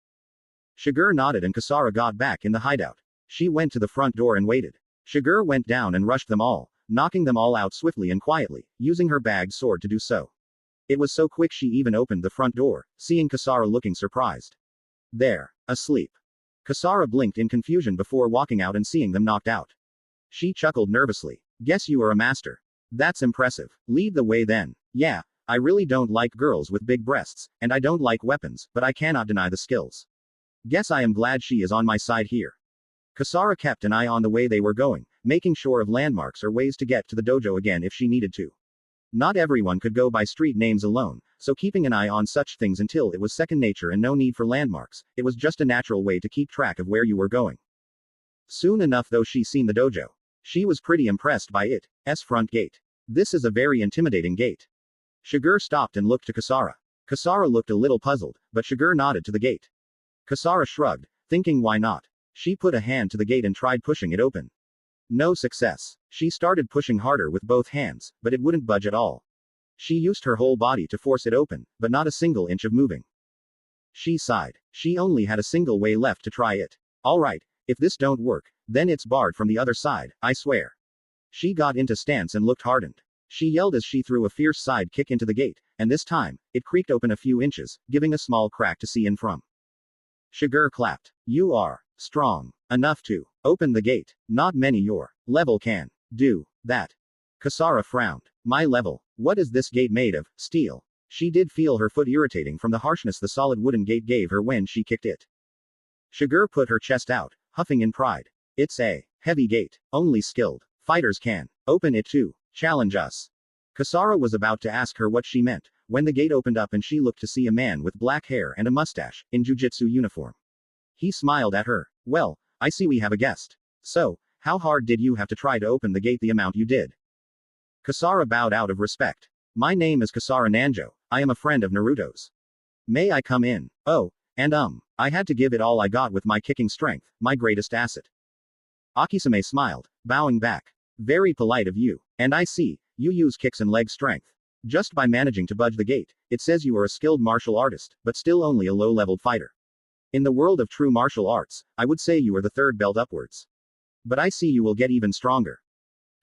Shiger nodded and Kasara got back in the hideout. She went to the front door and waited. Shiger went down and rushed them all, knocking them all out swiftly and quietly, using her bagged sword to do so. It was so quick she even opened the front door, seeing Kasara looking surprised. There. Asleep. Kasara blinked in confusion before walking out and seeing them knocked out. She chuckled nervously. Guess you are a master. That's impressive. Lead the way then. Yeah, I really don't like girls with big breasts, and I don't like weapons, but I cannot deny the skills. Guess I am glad she is on my side here. Kasara kept an eye on the way they were going, making sure of landmarks or ways to get to the dojo again if she needed to. Not everyone could go by street names alone, so keeping an eye on such things until it was second nature and no need for landmarks, it was just a natural way to keep track of where you were going. Soon enough though she seen the dojo. She was pretty impressed by its front gate. This is a very intimidating gate. Shiger stopped and looked to Kasara. Kasara looked a little puzzled, but Shiger nodded to the gate. Kasara shrugged, thinking why not. She put a hand to the gate and tried pushing it open. No success. She started pushing harder with both hands, but it wouldn't budge at all. She used her whole body to force it open, but not a single inch of moving. She sighed. She only had a single way left to try it. Alright, if this don't work, then it's barred from the other side, I swear. She got into stance and looked hardened. She yelled as she threw a fierce side kick into the gate, and this time, it creaked open a few inches, giving a small crack to see in from. Shiger clapped. You are strong enough to open the gate. Not many your level can do that. Kasara frowned. My level. What is this gate made of? Steel. She did feel her foot irritating from the harshness the solid wooden gate gave her when she kicked it. Shiger put her chest out, huffing in pride. It's a heavy gate. Only skilled fighters can open it too. Challenge us. Kasara was about to ask her what she meant, when the gate opened up and she looked to see a man with black hair and a mustache, in jujitsu uniform. He smiled at her. Well, I see we have a guest. So, how hard did you have to try to open the gate the amount you did? Kasara bowed out of respect. My name is Kasara Nanjo, I am a friend of Naruto's. May I come in? Oh, and I had to give it all I got with my kicking strength, my greatest asset. Akisame smiled, bowing back. Very polite of you. And I see, you use kicks and leg strength. Just by managing to budge the gate, it says you are a skilled martial artist, but still only a low-leveled fighter. In the world of true martial arts, I would say you are the third belt upwards. But I see you will get even stronger.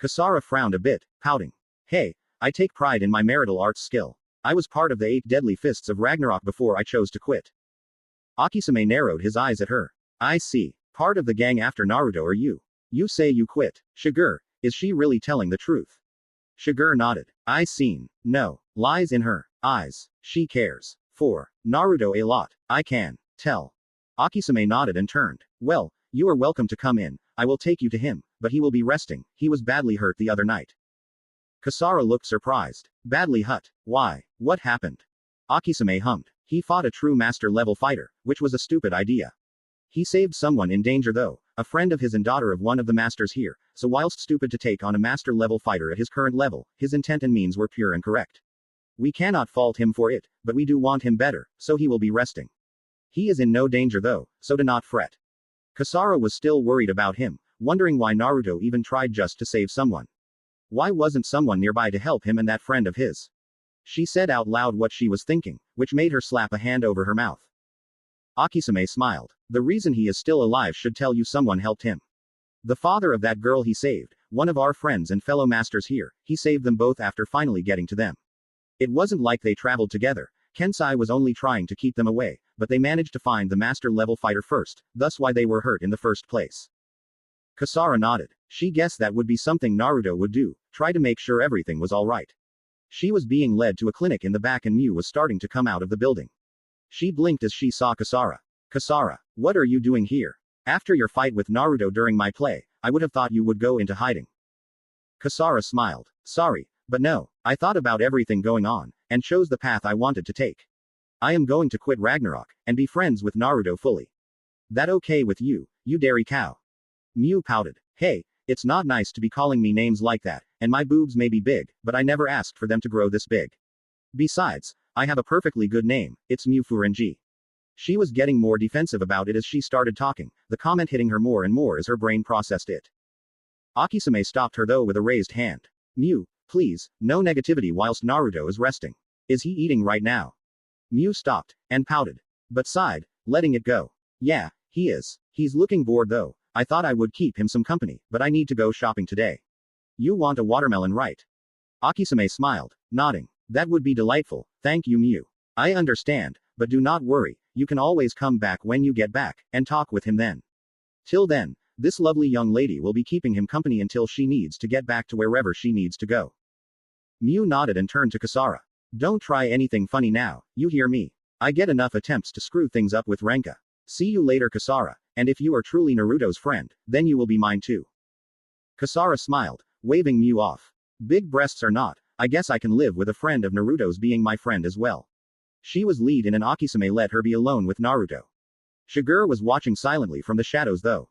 Kasara frowned a bit, pouting. Hey, I take pride in my martial arts skill. I was part of the 8 deadly fists of Ragnarok before I chose to quit. Akisame narrowed his eyes at her. I see. Part of the gang after Naruto are you. You say you quit. Shiger, is she really telling the truth? Shiger nodded. I seen. No. Lies in her eyes. She cares for Naruto a lot. I can tell. Akisame nodded and turned. Well, you are welcome to come in. I will take you to him, but he will be resting. He was badly hurt the other night. Kasara looked surprised. Badly hurt? Why? What happened? Akisame hummed. He fought a true master-level fighter, which was a stupid idea. He saved someone in danger though, a friend of his and daughter of one of the masters here, so whilst stupid to take on a master-level fighter at his current level, his intent and means were pure and correct. We cannot fault him for it, but we do want him better, so he will be resting. He is in no danger though, so do not fret. Kasara was still worried about him, wondering why Naruto even tried just to save someone. Why wasn't someone nearby to help him and that friend of his? She said out loud what she was thinking, which made her slap a hand over her mouth. Akisame smiled. The reason he is still alive should tell you someone helped him. The father of that girl he saved, one of our friends and fellow masters here, he saved them both after finally getting to them. It wasn't like they traveled together. Kensai was only trying to keep them away, but they managed to find the master-level fighter first, thus why they were hurt in the first place. Kasara nodded. She guessed that would be something Naruto would do, try to make sure everything was alright. She was being led to a clinic in the back and Mew was starting to come out of the building. She blinked as she saw Kasara. Kasara, what are you doing here? After your fight with Naruto during my play, I would have thought you would go into hiding. Kasara smiled. Sorry, but no, I thought about everything going on, and chose the path I wanted to take. I am going to quit Ragnarok, and be friends with Naruto fully. That okay with you, you dairy cow? Mew pouted. Hey, it's not nice to be calling me names like that, and my boobs may be big, but I never asked for them to grow this big. Besides, I have a perfectly good name, it's Mew Furenji. She was getting more defensive about it as she started talking, the comment hitting her more and more as her brain processed it. Akisame stopped her though with a raised hand. Mew, please, no negativity whilst Naruto is resting. Is he eating right now? Mew stopped, and pouted. But sighed, letting it go. Yeah, he is. He's looking bored though. I thought I would keep him some company, but I need to go shopping today. You want a watermelon, right? Akisame smiled, nodding. That would be delightful, thank you Mew. I understand, but do not worry, you can always come back when you get back, and talk with him then. Till then, this lovely young lady will be keeping him company until she needs to get back to wherever she needs to go. Mew nodded and turned to Kasara. Don't try anything funny now, you hear me? I get enough attempts to screw things up with Renka. See you later Kasara, and if you are truly Naruto's friend, then you will be mine too. Kasara smiled, waving Mew off. Big breasts or not, I guess I can live with a friend of Naruto's being my friend as well. She was lead in and Akisame let her be alone with Naruto. Shiger was watching silently from the shadows though.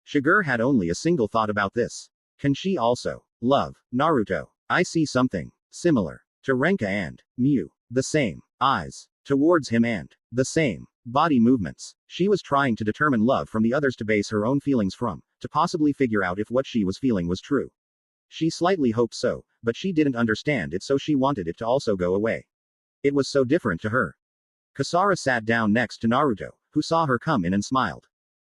Shiger had only a single thought about this. Can she also love Naruto? I see something similar to Renka and Mew. The same eyes towards him and the same Body movements. She was trying to determine love from the others to base her own feelings from, to possibly figure out if what she was feeling was true. She slightly hoped so, but she didn't understand it, so she wanted it to also go away. It was so different to her. Kasara sat down next to Naruto, who saw her come in and smiled.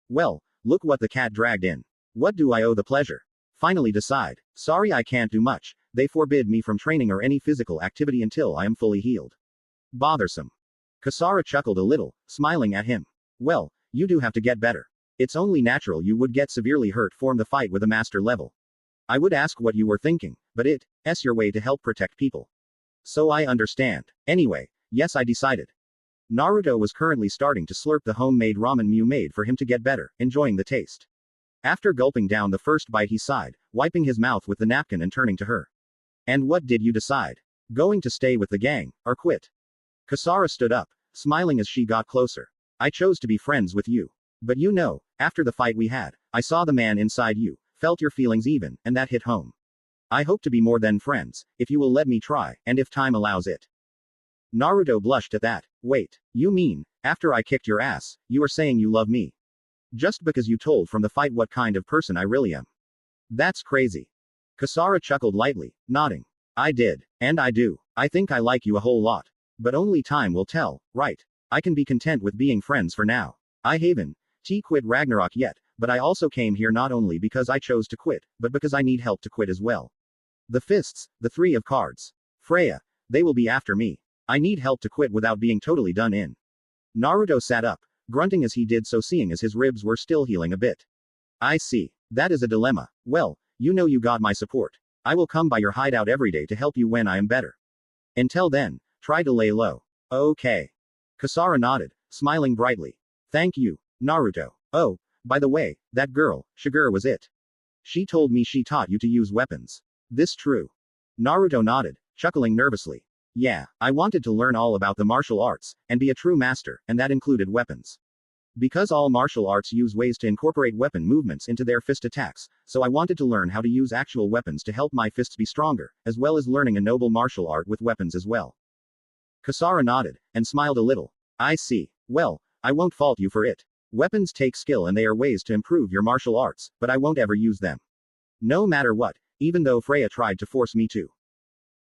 Well, look what the cat dragged in. What do I owe the pleasure? Finally decide. Sorry I can't do much, they forbid me from training or any physical activity until I am fully healed. Bothersome. Kasara chuckled a little, smiling at him. Well, you do have to get better. It's only natural you would get severely hurt from the fight with a master level. I would ask what you were thinking, but it's your way to help protect people. So I understand. Anyway, yes, I decided. Naruto was currently starting to slurp the homemade ramen Mew made for him to get better, enjoying the taste. After gulping down the first bite he sighed, wiping his mouth with the napkin and turning to her. And what did you decide? Going to stay with the gang, or quit? Kasara stood up, smiling as she got closer. I chose to be friends with you. But you know, after the fight we had, I saw the man inside you, felt your feelings even, and that hit home. I hope to be more than friends, if you will let me try, and if time allows it. Naruto blushed at that. Wait, you mean, after I kicked your ass, you are saying you love me? Just because you told from the fight what kind of person I really am. That's crazy. Kasara chuckled lightly, nodding. I did, and I do. I think I like you a whole lot. But only time will tell, right? I can be content with being friends for now. I haven't quit Ragnarok yet, but I also came here not only because I chose to quit, but because I need help to quit as well. The fists, the three of cards. Freya, they will be after me. I need help to quit without being totally done in. Naruto sat up, grunting as he did so, seeing as his ribs were still healing a bit. I see. That is a dilemma. Well, you know you got my support. I will come by your hideout every day to help you when I am better. Until then, try to lay low. Okay. Kasara nodded, smiling brightly. Thank you, Naruto. Oh, by the way, that girl, Shigure was it. She told me she taught you to use weapons. This true? Naruto nodded, chuckling nervously. Yeah, I wanted to learn all about the martial arts, and be a true master, and that included weapons. Because all martial arts use ways to incorporate weapon movements into their fist attacks, so I wanted to learn how to use actual weapons to help my fists be stronger, as well as learning a noble martial art with weapons as well. Kasara nodded, and smiled a little. I see. Well, I won't fault you for it. Weapons take skill and they are ways to improve your martial arts, but I won't ever use them. No matter what, even though Freya tried to force me to.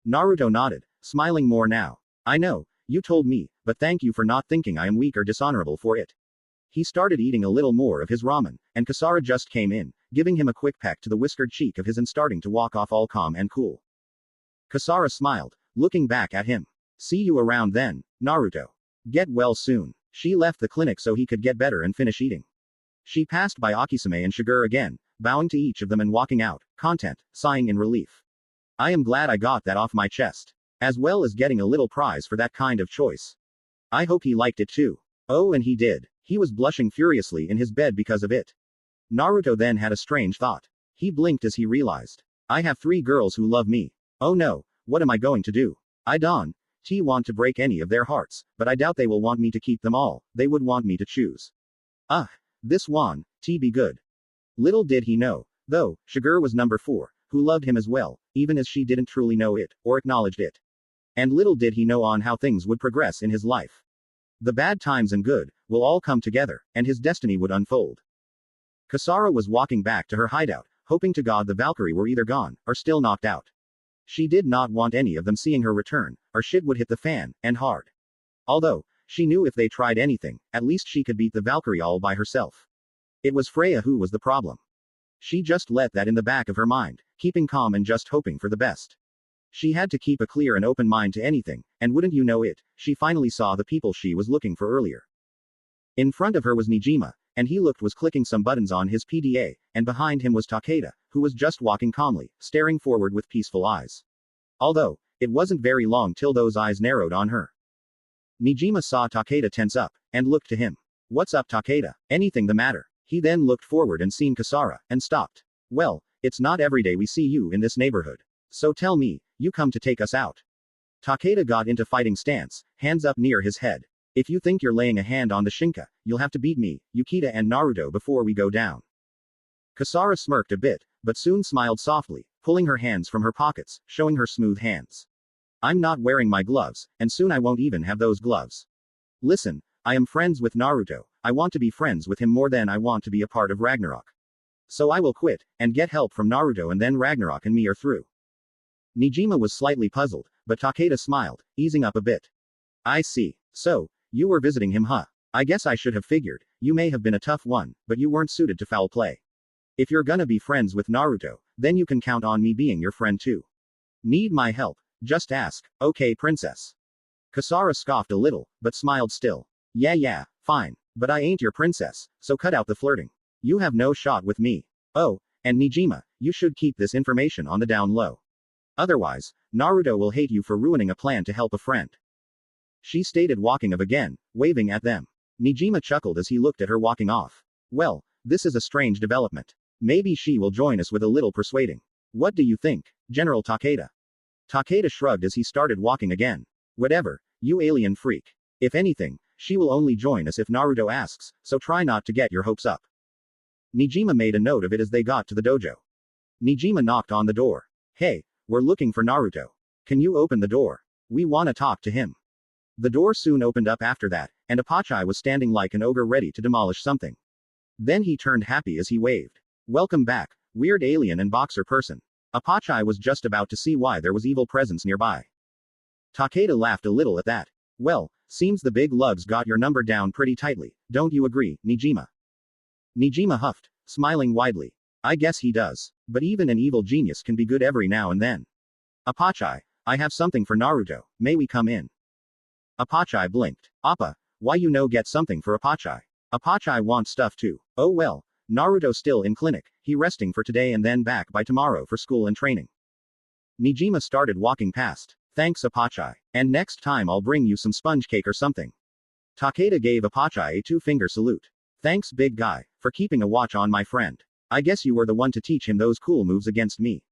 Naruto nodded, smiling more now. I know, you told me, but thank you for not thinking I am weak or dishonorable for it. He started eating a little more of his ramen, and Kasara just came in, giving him a quick peck to the whiskered cheek of his and starting to walk off all calm and cool. Kasara smiled, looking back at him. See you around then, Naruto. Get well soon. She left the clinic so he could get better and finish eating. She passed by Akisume and Shigure again, bowing to each of them and walking out, content, sighing in relief. I am glad I got that off my chest. As well as getting a little prize for that kind of choice. I hope he liked it too. Oh, and he did. He was blushing furiously in his bed because of it. Naruto then had a strange thought. He blinked as he realized. I have 3 girls who love me. Oh no, what am I going to do? I don't want to break any of their hearts, but I doubt they will want me to keep them all, they would want me to choose. This one, be good. Little did he know, though, Shigure was number 4, who loved him as well, even as she didn't truly know it, or acknowledged it. And little did he know on how things would progress in his life. The bad times and good will all come together, and his destiny would unfold. Kasara was walking back to her hideout, hoping to God the Valkyrie were either gone, or still knocked out. She did not want any of them seeing her return, or shit would hit the fan, and hard. Although, she knew if they tried anything, at least she could beat the Valkyrie all by herself. It was Freya who was the problem. She just let that in the back of her mind, keeping calm and just hoping for the best. She had to keep a clear and open mind to anything, and wouldn't you know it, she finally saw the people she was looking for earlier. In front of her was Nijima, and he was clicking some buttons on his PDA, and behind him was Takeda, who was just walking calmly, staring forward with peaceful eyes. Although, it wasn't very long till those eyes narrowed on her. Nijima saw Takeda tense up, and looked to him. What's up, Takeda? Anything the matter? He then looked forward and seen Kasara, and stopped. Well, it's not every day we see you in this neighborhood. So tell me, you come to take us out. Takeda got into fighting stance, hands up near his head. If you think you're laying a hand on the Shinka, you'll have to beat me, Yukita and Naruto before we go down. Kasara smirked a bit, but soon smiled softly, pulling her hands from her pockets, showing her smooth hands. I'm not wearing my gloves, and soon I won't even have those gloves. Listen, I am friends with Naruto. I want to be friends with him more than I want to be a part of Ragnarok. So I will quit, and get help from Naruto, and then Ragnarok and me are through. Nijima was slightly puzzled, but Takeda smiled, easing up a bit. I see. So, you were visiting him, huh? I guess I should have figured. You may have been a tough one, but you weren't suited to foul play. If you're gonna be friends with Naruto, then you can count on me being your friend too. Need my help? Just ask. Okay, princess. Kasara scoffed a little, but smiled still. Yeah, fine. But I ain't your princess, so cut out the flirting. You have no shot with me. Oh, and Nijima, you should keep this information on the down low. Otherwise, Naruto will hate you for ruining a plan to help a friend. She stated, walking off again, waving at them. Nijima chuckled as he looked at her walking off. Well, this is a strange development. Maybe she will join us with a little persuading. What do you think, General Takeda? Takeda shrugged as he started walking again. Whatever, you alien freak. If anything, she will only join us if Naruto asks, so try not to get your hopes up. Nijima made a note of it as they got to the dojo. Nijima knocked on the door. Hey, we're looking for Naruto. Can you open the door? We wanna talk to him. The door soon opened up after that, and Apachai was standing like an ogre ready to demolish something. Then he turned happy as he waved. Welcome back, weird alien and boxer person. Apachai was just about to see why there was evil presence nearby. Takeda laughed a little at that. Well, seems the big lugs got your number down pretty tightly, don't you agree, Nijima? Nijima huffed, smiling widely. I guess he does. But even an evil genius can be good every now and then. Apachai, I have something for Naruto, may we come in? Apachai blinked. Appa, why you no get something for Apachai? Apachai wants stuff too. Oh well, Naruto still in clinic, he resting for today and then back by tomorrow for school and training. Nijima started walking past. Thanks Apachai. And next time I'll bring you some sponge cake or something. Takeda gave Apachai a two-finger salute. Thanks big guy, for keeping a watch on my friend. I guess you were the one to teach him those cool moves against me.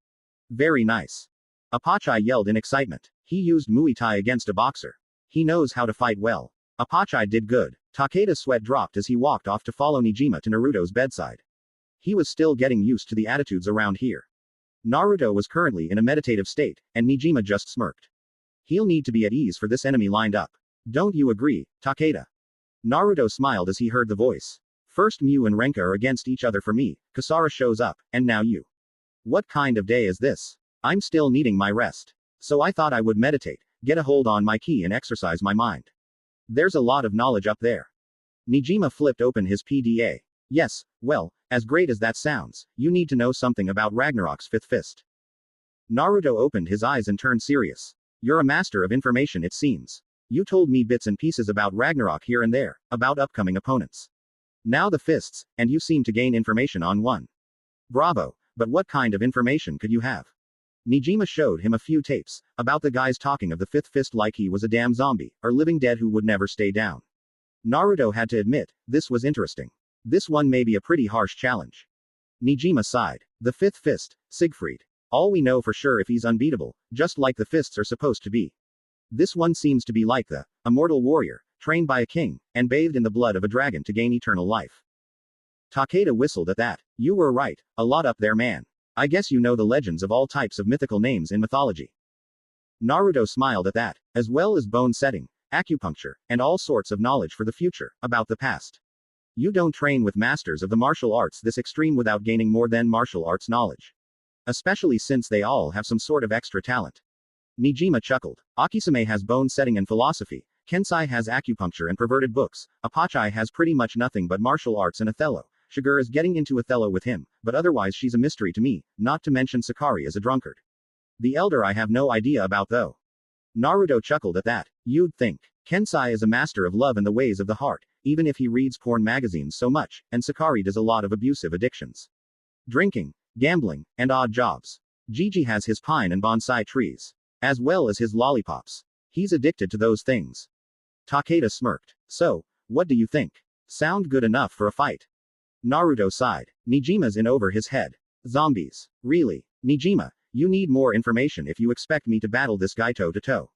Very nice. Apachai yelled in excitement. He used Muay Thai against a boxer. He knows how to fight well. Apachai did good. Takeda's sweat dropped as he walked off to follow Nijima to Naruto's bedside. He was still getting used to the attitudes around here. Naruto was currently in a meditative state, and Nijima just smirked. He'll need to be at ease for this enemy lined up. Don't you agree, Takeda? Naruto smiled as he heard the voice. First Mew and Renka are against each other for me, Kasara shows up, and now you. What kind of day is this? I'm still needing my rest. So I thought I would meditate, get a hold on my ki and exercise my mind. There's a lot of knowledge up there. Nijima flipped open his PDA. Yes, well, as great as that sounds, you need to know something about Ragnarok's fifth fist. Naruto opened his eyes and turned serious. You're a master of information it seems. You told me bits and pieces about Ragnarok here and there, about upcoming opponents. Now the fists, and you seem to gain information on one. Bravo, but what kind of information could you have? Nijima showed him a few tapes, about the guys talking of the fifth fist like he was a damn zombie, or living dead who would never stay down. Naruto had to admit, this was interesting. This one may be a pretty harsh challenge. Nijima sighed. The fifth fist, Siegfried. All we know for sure if he's unbeatable, just like the fists are supposed to be. This one seems to be like the immortal warrior, trained by a king, and bathed in the blood of a dragon to gain eternal life. Takeda whistled at that. You were right, a lot up there man. I guess you know the legends of all types of mythical names in mythology. Naruto smiled at that, as well as bone setting, acupuncture, and all sorts of knowledge for the future, about the past. You don't train with masters of the martial arts this extreme without gaining more than martial arts knowledge. Especially since they all have some sort of extra talent. Nijima chuckled. Akisame has bone setting and philosophy, Kensai has acupuncture and perverted books, Apachai has pretty much nothing but martial arts and Othello. Shigur is getting into Othello with him, but otherwise she's a mystery to me, not to mention Sakari is a drunkard. The elder I have no idea about though. Naruto chuckled at that. You'd think. Kensai is a master of love and the ways of the heart, even if he reads porn magazines so much, and Sakari does a lot of abusive addictions. Drinking, gambling, and odd jobs. Gigi has his pine and bonsai trees. As well as his lollipops. He's addicted to those things. Takeda smirked. So, what do you think? Sound good enough for a fight? Naruto sighed. Nijima's in over his head. Zombies. Really? Nijima, you need more information if you expect me to battle this guy toe to toe.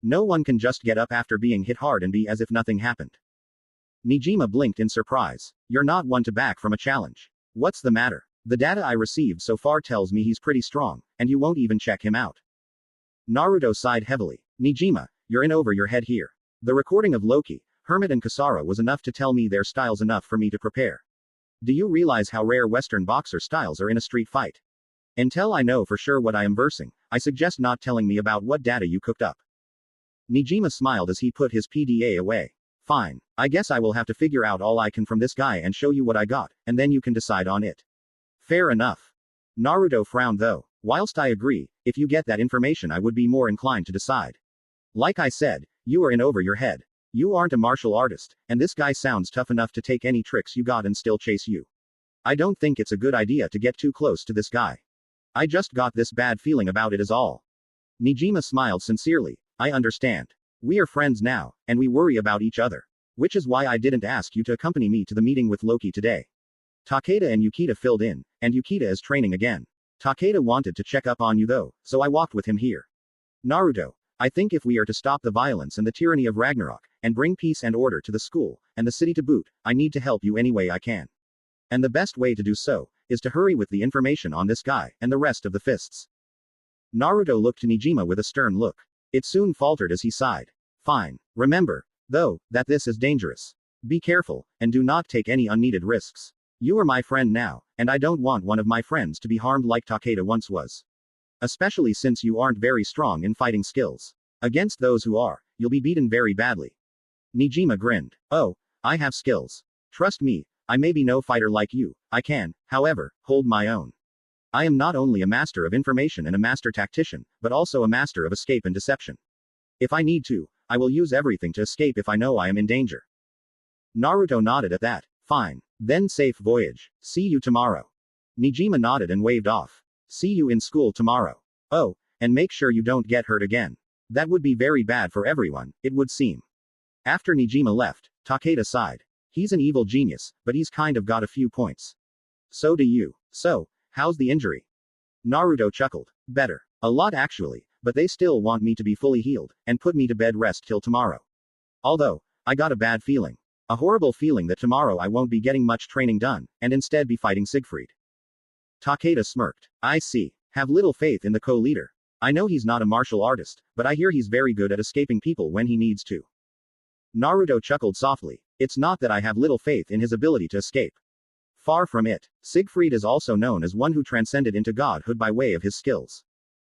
No one can just get up after being hit hard and be as if nothing happened. Nijima blinked in surprise. You're not one to back from a challenge. What's the matter? The data I received so far tells me he's pretty strong, and you won't even check him out. Naruto sighed heavily. Nijima, you're in over your head here. The recording of Loki, Hermit and Kasara was enough to tell me their styles enough for me to prepare. Do you realize how rare Western boxer styles are in a street fight? Until I know for sure what I am versing, I suggest not telling me about what data you cooked up. Nijima smiled as he put his PDA away. Fine. I guess I will have to figure out all I can from this guy and show you what I got, and then you can decide on it. Fair enough. Naruto frowned though. Whilst I agree, if you get that information I would be more inclined to decide. Like I said, you are in over your head. You aren't a martial artist, and this guy sounds tough enough to take any tricks you got and still chase you. I don't think it's a good idea to get too close to this guy. I just got this bad feeling about it is all. Nijima smiled sincerely. I understand. We are friends now, and we worry about each other. Which is why I didn't ask you to accompany me to the meeting with Loki today. Takeda and Yukita filled in, and Yukita is training again. Takeda wanted to check up on you though, so I walked with him here. Naruto, I think if we are to stop the violence and the tyranny of Ragnarok, and bring peace and order to the school, and the city to boot, I need to help you any way I can. And the best way to do so, is to hurry with the information on this guy, and the rest of the fists. Naruto looked to Nijima with a stern look. It soon faltered as he sighed. Fine. Remember, though, that this is dangerous. Be careful, and do not take any unneeded risks. You are my friend now, and I don't want one of my friends to be harmed like Takeda once was. Especially since you aren't very strong in fighting skills. Against those who are, you'll be beaten very badly. Nijima grinned. Oh, I have skills. Trust me, I may be no fighter like you, I can, however, hold my own. I am not only a master of information and a master tactician, but also a master of escape and deception. If I need to, I will use everything to escape if I know I am in danger. Naruto nodded at that. Fine. Then safe voyage. See you tomorrow. Nijima nodded and waved off. See you in school tomorrow. Oh, and make sure you don't get hurt again. That would be very bad for everyone, it would seem. After Nijima left, Takeda sighed. He's an evil genius, but he's kind of got a few points. So do you. So, how's the injury? Naruto chuckled. Better. A lot actually, but they still want me to be fully healed, and put me to bed rest till tomorrow. Although, I got a bad feeling. A horrible feeling that tomorrow I won't be getting much training done, and instead be fighting Siegfried. Takeda smirked. I see. Have little faith in the co-leader. I know he's not a martial artist, but I hear he's very good at escaping people when he needs to. Naruto chuckled softly. It's not that I have little faith in his ability to escape. Far from it. Siegfried is also known as one who transcended into godhood by way of his skills.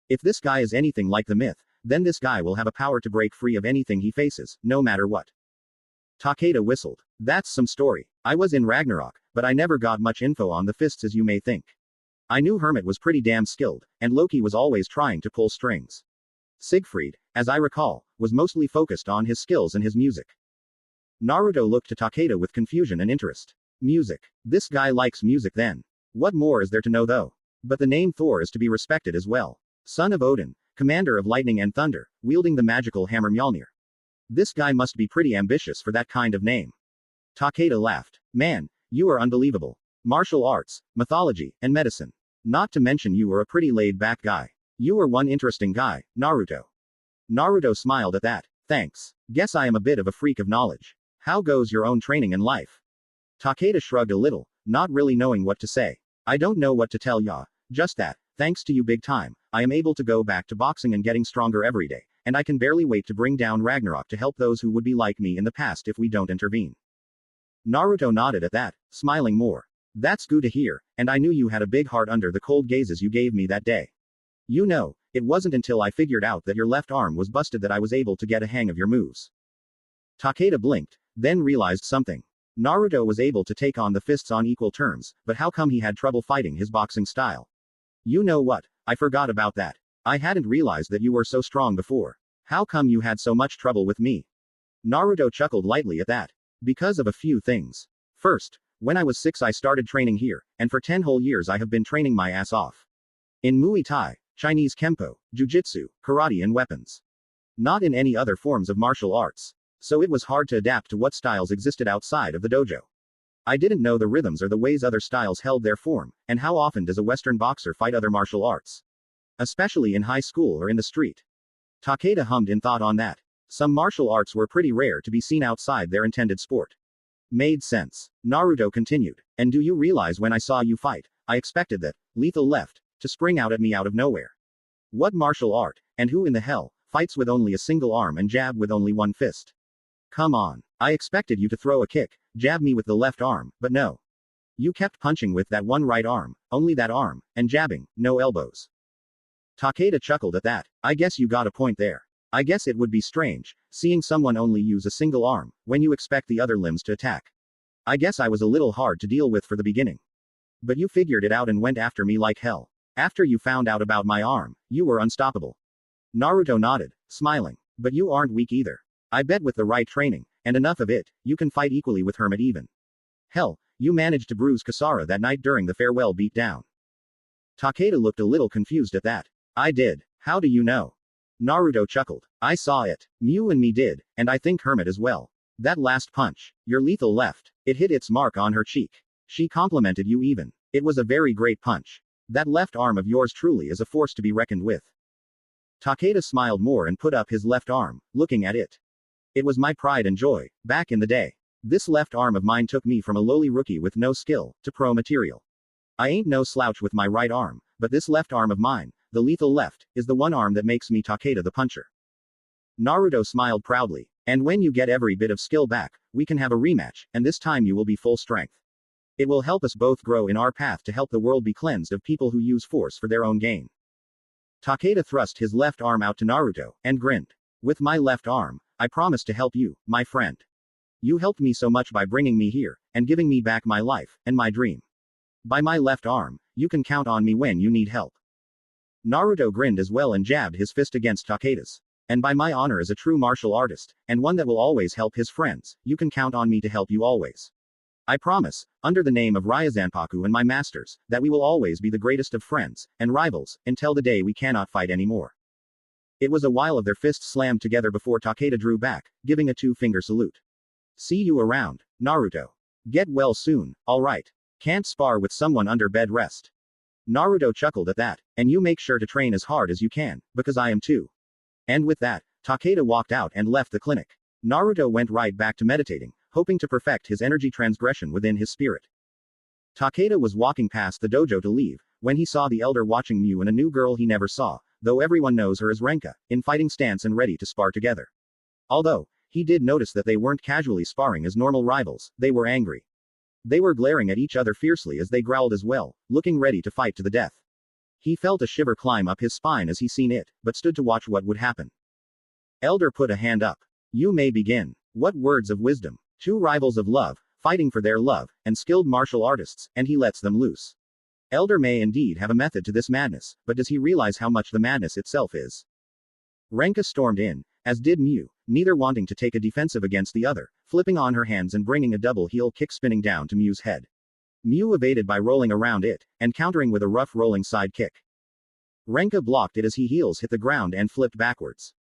If this guy is anything like the myth, then this guy will have a power to break free of anything he faces, no matter what. Takeda whistled. That's some story. I was in Ragnarok, but I never got much info on the fists as you may think. I knew Hermit was pretty damn skilled, and Loki was always trying to pull strings. Siegfried, as I recall, was mostly focused on his skills and his music. Naruto looked to Takeda with confusion and interest. Music. This guy likes music then. What more is there to know though? But the name Thor is to be respected as well. Son of Odin, commander of lightning and thunder, wielding the magical hammer Mjolnir. This guy must be pretty ambitious for that kind of name. Takeda laughed. Man, you are unbelievable. Martial arts, mythology, and medicine. Not to mention you are a pretty laid-back guy. You are one interesting guy, Naruto. Naruto smiled at that. Thanks. Guess I am a bit of a freak of knowledge. How goes your own training and life? Takeda shrugged a little, not really knowing what to say. I don't know what to tell ya. Just that, thanks to you big time, I am able to go back to boxing and getting stronger every day, and I can barely wait to bring down Ragnarok to help those who would be like me in the past if we don't intervene. Naruto nodded at that, smiling more. That's good to hear, and I knew you had a big heart under the cold gazes you gave me that day. You know, it wasn't until I figured out that your left arm was busted that I was able to get a hang of your moves. Takeda blinked, then realized something. Naruto was able to take on the fists on equal terms, but how come he had trouble fighting his boxing style? You know what? I forgot about that. I hadn't realized that you were so strong before. How come you had so much trouble with me? Naruto chuckled lightly at that. Because of a few things. First, when I was 6 I started training here, and for 10 whole years I have been training my ass off. In Muay Thai, Chinese Kempo, Jiu-Jitsu, Karate and weapons. Not in any other forms of martial arts. So it was hard to adapt to what styles existed outside of the dojo. I didn't know the rhythms or the ways other styles held their form, and how often does a Western boxer fight other martial arts? Especially in high school or in the street. Takeda hummed in thought on that. Some martial arts were pretty rare to be seen outside their intended sport. Made sense. Naruto continued. And do you realize when I saw you fight, I expected that, lethal left, to spring out at me out of nowhere. What martial art, and who in the hell, fights with only a single arm and jab with only one fist? Come on. I expected you to throw a kick, jab me with the left arm, but no. You kept punching with that one right arm, only that arm, and jabbing, no elbows. Takeda chuckled at that. I guess you got a point there. I guess it would be strange, seeing someone only use a single arm, when you expect the other limbs to attack. I guess I was a little hard to deal with for the beginning. But you figured it out and went after me like hell. After you found out about my arm, you were unstoppable. Naruto nodded, smiling. But you aren't weak either. I bet with the right training, and enough of it, you can fight equally with Hermit even. Hell, you managed to bruise Kasara that night during the farewell beatdown. Takeda looked a little confused at that. I did. How do you know? Naruto chuckled. I saw it. Mew and me did, and I think Hermit as well. That last punch, your lethal left, it hit its mark on her cheek. She complimented you even. It was a very great punch. That left arm of yours truly is a force to be reckoned with. Takeda smiled more and put up his left arm, looking at it. It was my pride and joy, back in the day. This left arm of mine took me from a lowly rookie with no skill, to pro material. I ain't no slouch with my right arm, but this left arm of mine, the lethal left, is the one arm that makes me Takeda the puncher. Naruto smiled proudly. And when you get every bit of skill back, we can have a rematch, and this time you will be full strength. It will help us both grow in our path to help the world be cleansed of people who use force for their own gain. Takeda thrust his left arm out to Naruto, and grinned. With my left arm, I promise to help you, my friend. You helped me so much by bringing me here, and giving me back my life, and my dream. By my left arm, you can count on me when you need help. Naruto grinned as well and jabbed his fist against Takeda's. And by my honor as a true martial artist, and one that will always help his friends, you can count on me to help you always. I promise, under the name of Ryazanpaku and my masters, that we will always be the greatest of friends, and rivals, until the day we cannot fight anymore. It was a while of their fists slammed together before Takeda drew back, giving a two-finger salute. See you around, Naruto. Get well soon, alright. Can't spar with someone under bed rest. Naruto chuckled at that, and you make sure to train as hard as you can, because I am too. And with that, Takeda walked out and left the clinic. Naruto went right back to meditating, hoping to perfect his energy transgression within his spirit. Takeda was walking past the dojo to leave, when he saw the elder watching Mew and a new girl he never saw, though everyone knows her as Renka, in fighting stance and ready to spar together. Although, he did notice that they weren't casually sparring as normal rivals, they were angry. They were glaring at each other fiercely as they growled as well, looking ready to fight to the death. He felt a shiver climb up his spine as he seen it, but stood to watch what would happen. Elder put a hand up. You may begin. What words of wisdom. Two rivals of love, fighting for their love, and skilled martial artists, and he lets them loose. Elder may indeed have a method to this madness, but does he realize how much the madness itself is? Renka stormed in, as did Mew, neither wanting to take a defensive against the other, flipping on her hands and bringing a double heel kick spinning down to Mew's head. Mew evaded by rolling around it, and countering with a rough rolling side kick. Renka blocked it as he heels hit the ground and flipped backwards.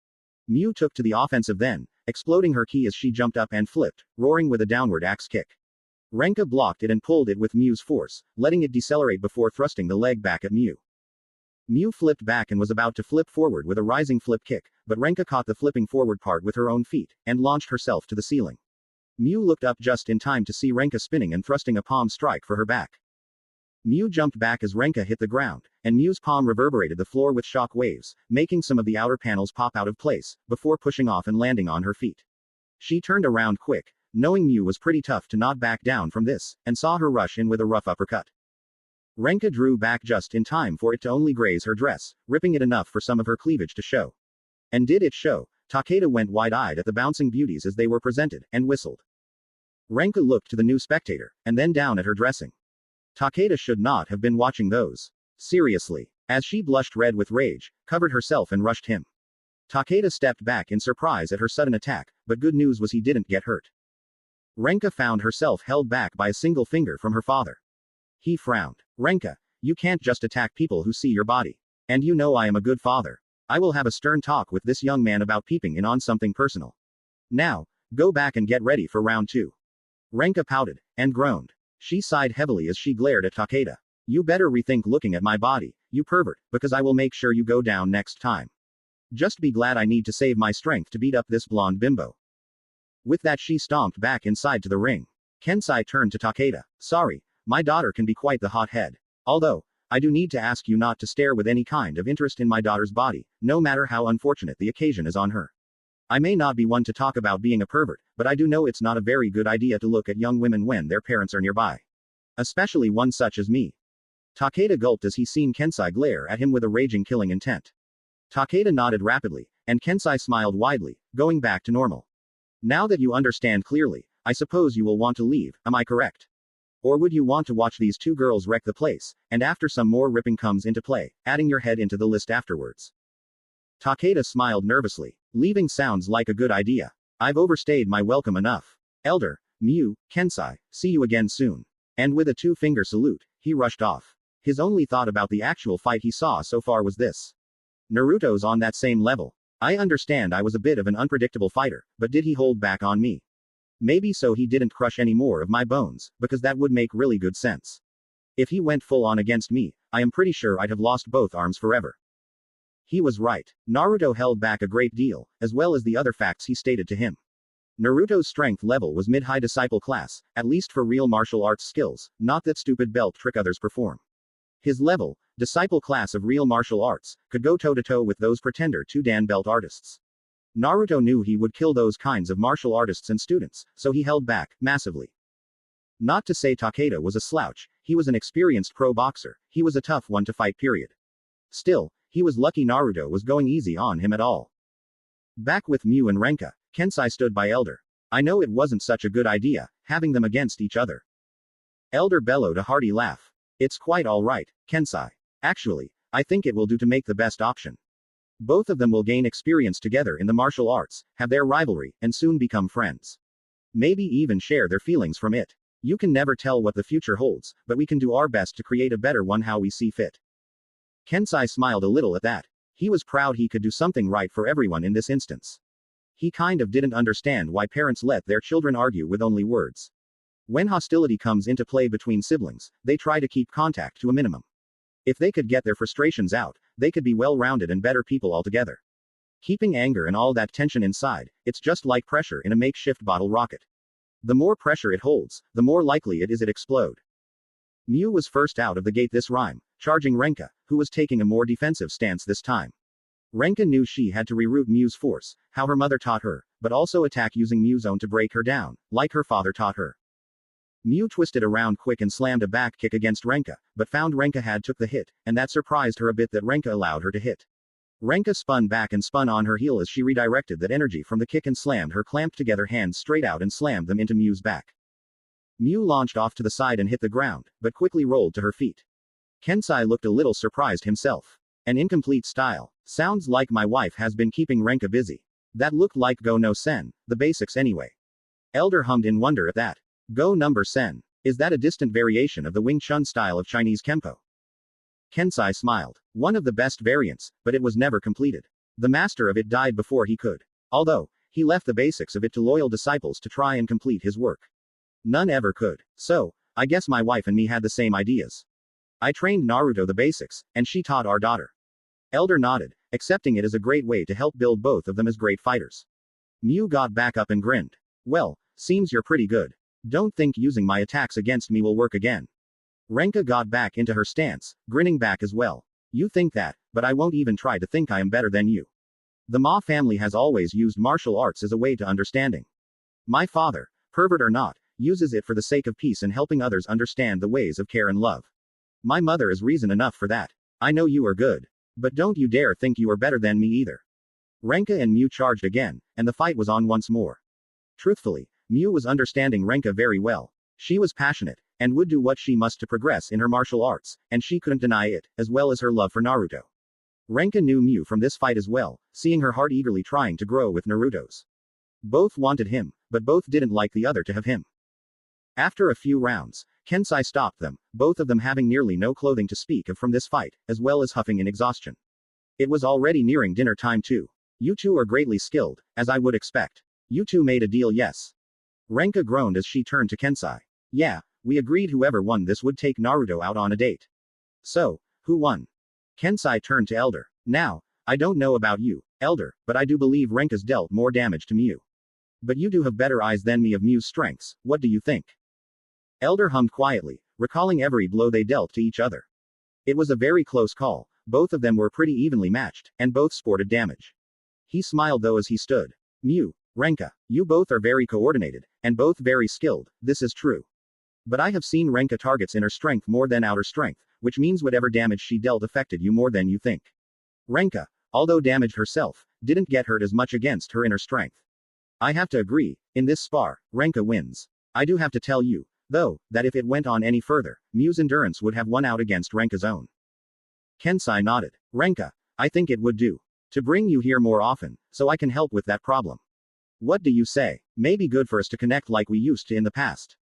Mew took to the offensive then, exploding her ki as she jumped up and flipped, roaring with a downward axe kick. Renka blocked it and pulled it with Mew's force, letting it decelerate before thrusting the leg back at Mew. Mew flipped back and was about to flip forward with a rising flip kick, but Renka caught the flipping forward part with her own feet, and launched herself to the ceiling. Mew looked up just in time to see Renka spinning and thrusting a palm strike for her back. Mew jumped back as Renka hit the ground, and Mew's palm reverberated the floor with shock waves, making some of the outer panels pop out of place, before pushing off and landing on her feet. She turned around quick, knowing Mew was pretty tough to not back down from this, and saw her rush in with a rough uppercut. Renka drew back just in time for it to only graze her dress, ripping it enough for some of her cleavage to show. And did it show? Takeda went wide-eyed at the bouncing beauties as they were presented, and whistled. Renka looked to the new spectator, and then down at her dressing. Takeda should not have been watching those. Seriously. As she blushed red with rage, covered herself and rushed him. Takeda stepped back in surprise at her sudden attack, but good news was he didn't get hurt. Renka found herself held back by a single finger from her father. He frowned. Renka, you can't just attack people who see your body. And you know I am a good father. I will have a stern talk with this young man about peeping in on something personal. Now, go back and get ready for round 2. Renka pouted, and groaned. She sighed heavily as she glared at Takeda. You better rethink looking at my body, you pervert, because I will make sure you go down next time. Just be glad I need to save my strength to beat up this blonde bimbo. With that she stomped back inside to the ring. Kensai turned to Takeda. Sorry, my daughter can be quite the hothead. Although, I do need to ask you not to stare with any kind of interest in my daughter's body, no matter how unfortunate the occasion is on her. I may not be one to talk about being a pervert, but I do know it's not a very good idea to look at young women when their parents are nearby. Especially one such as me. Takeda gulped as he seen Kensai glare at him with a raging killing intent. Takeda nodded rapidly, and Kensai smiled widely, going back to normal. Now that you understand clearly, I suppose you will want to leave, am I correct? Or would you want to watch these two girls wreck the place, and after some more ripping comes into play, adding your head into the list afterwards? Takeda smiled nervously. Leaving sounds like a good idea. I've overstayed my welcome enough. Elder, Miu, Kensai, see you again soon. And with a two-finger salute, he rushed off. His only thought about the actual fight he saw so far was this. Naruto's on that same level. I understand I was a bit of an unpredictable fighter, but did he hold back on me? Maybe so he didn't crush any more of my bones, because that would make really good sense. If he went full on against me, I am pretty sure I'd have lost both arms forever. He was right. Naruto held back a great deal, as well as the other facts he stated to him. Naruto's strength level was mid-high disciple class, at least for real martial arts skills, not that stupid belt trick others perform. His level, disciple class of real martial arts, could go toe-to-toe with those pretender to Dan belt artists. Naruto knew he would kill those kinds of martial artists and students, so he held back, massively. Not to say Takeda was a slouch, he was an experienced pro boxer, he was a tough one to fight period. Still, he was lucky Naruto was going easy on him at all. Back with Miu and Renka, Kensai stood by Elder. I know it wasn't such a good idea, having them against each other. Elder bellowed a hearty laugh. It's quite alright, Kensai. Actually, I think it will do to make the best option. Both of them will gain experience together in the martial arts, have their rivalry, and soon become friends. Maybe even share their feelings from it. You can never tell what the future holds, but we can do our best to create a better one how we see fit. Kensai smiled a little at that. He was proud he could do something right for everyone in this instance. He kind of didn't understand why parents let their children argue with only words. When hostility comes into play between siblings, they try to keep contact to a minimum. If they could get their frustrations out, they could be well-rounded and better people altogether. Keeping anger and all that tension inside, it's just like pressure in a makeshift bottle rocket. The more pressure it holds, the more likely it is it explode. Miu was first out of the gate this rhyme, charging Renka, who was taking a more defensive stance this time. Renka knew she had to reroute Miu's force, how her mother taught her, but also attack using Miu's own to break her down, like her father taught her. Miu twisted around quick and slammed a back kick against Renka, but found Renka had took the hit, and that surprised her a bit that Renka allowed her to hit. Renka spun back and spun on her heel as she redirected that energy from the kick and slammed her clamped together hands straight out and slammed them into Miu's back. Miu launched off to the side and hit the ground, but quickly rolled to her feet. Kensai looked a little surprised himself. An incomplete style. Sounds like my wife has been keeping Renka busy. That looked like Go no Sen, the basics anyway. Elder hummed in wonder at that. Go number Sen. Is that a distant variation of the Wing Chun style of Chinese Kempo? Kensai smiled. One of the best variants, but it was never completed. The master of it died before he could. Although, he left the basics of it to loyal disciples to try and complete his work. None ever could. So, I guess my wife and me had the same ideas. I trained Naruto the basics, and she taught our daughter. Elder nodded, accepting it as a great way to help build both of them as great fighters. Miu got back up and grinned. Well, seems you're pretty good. Don't think using my attacks against me will work again. Renka got back into her stance, grinning back as well. You think that, but I won't even try to think I am better than you. The Ma family has always used martial arts as a way to understanding. My father, pervert or not, uses it for the sake of peace and helping others understand the ways of care and love. My mother is reason enough for that. I know you are good. But don't you dare think you are better than me either. Renka and Miu charged again, and the fight was on once more. Truthfully, Miu was understanding Renka very well. She was passionate, and would do what she must to progress in her martial arts, and she couldn't deny it, as well as her love for Naruto. Renka knew Miu from this fight as well, seeing her heart eagerly trying to grow with Naruto's. Both wanted him, but both didn't like the other to have him. After a few rounds, Kensai stopped them, both of them having nearly no clothing to speak of from this fight, as well as huffing in exhaustion. It was already nearing dinner time too. You two are greatly skilled, as I would expect. You two made a deal, yes? Renka groaned as she turned to Kensai. Yeah, we agreed whoever won this would take Naruto out on a date. So, who won? Kensai turned to Elder. Now, I don't know about you, Elder, but I do believe Renka's dealt more damage to Miu. But you do have better eyes than me of Miu's strengths, what do you think? Elder hummed quietly, recalling every blow they dealt to each other. It was a very close call, both of them were pretty evenly matched, and both sported damage. He smiled though as he stood. Miu, Renka, you both are very coordinated, and both very skilled, this is true. But I have seen Renka targets inner strength more than outer strength, which means whatever damage she dealt affected you more than you think. Renka, although damaged herself, didn't get hurt as much against her inner strength. I have to agree, in this spar, Renka wins. I do have to tell you, though, that if it went on any further, Miu's endurance would have won out against Renka's own. Kensai nodded. Renka, I think it would do. To bring you here more often, so I can help with that problem. What do you say? Maybe good for us to connect like we used to in the past.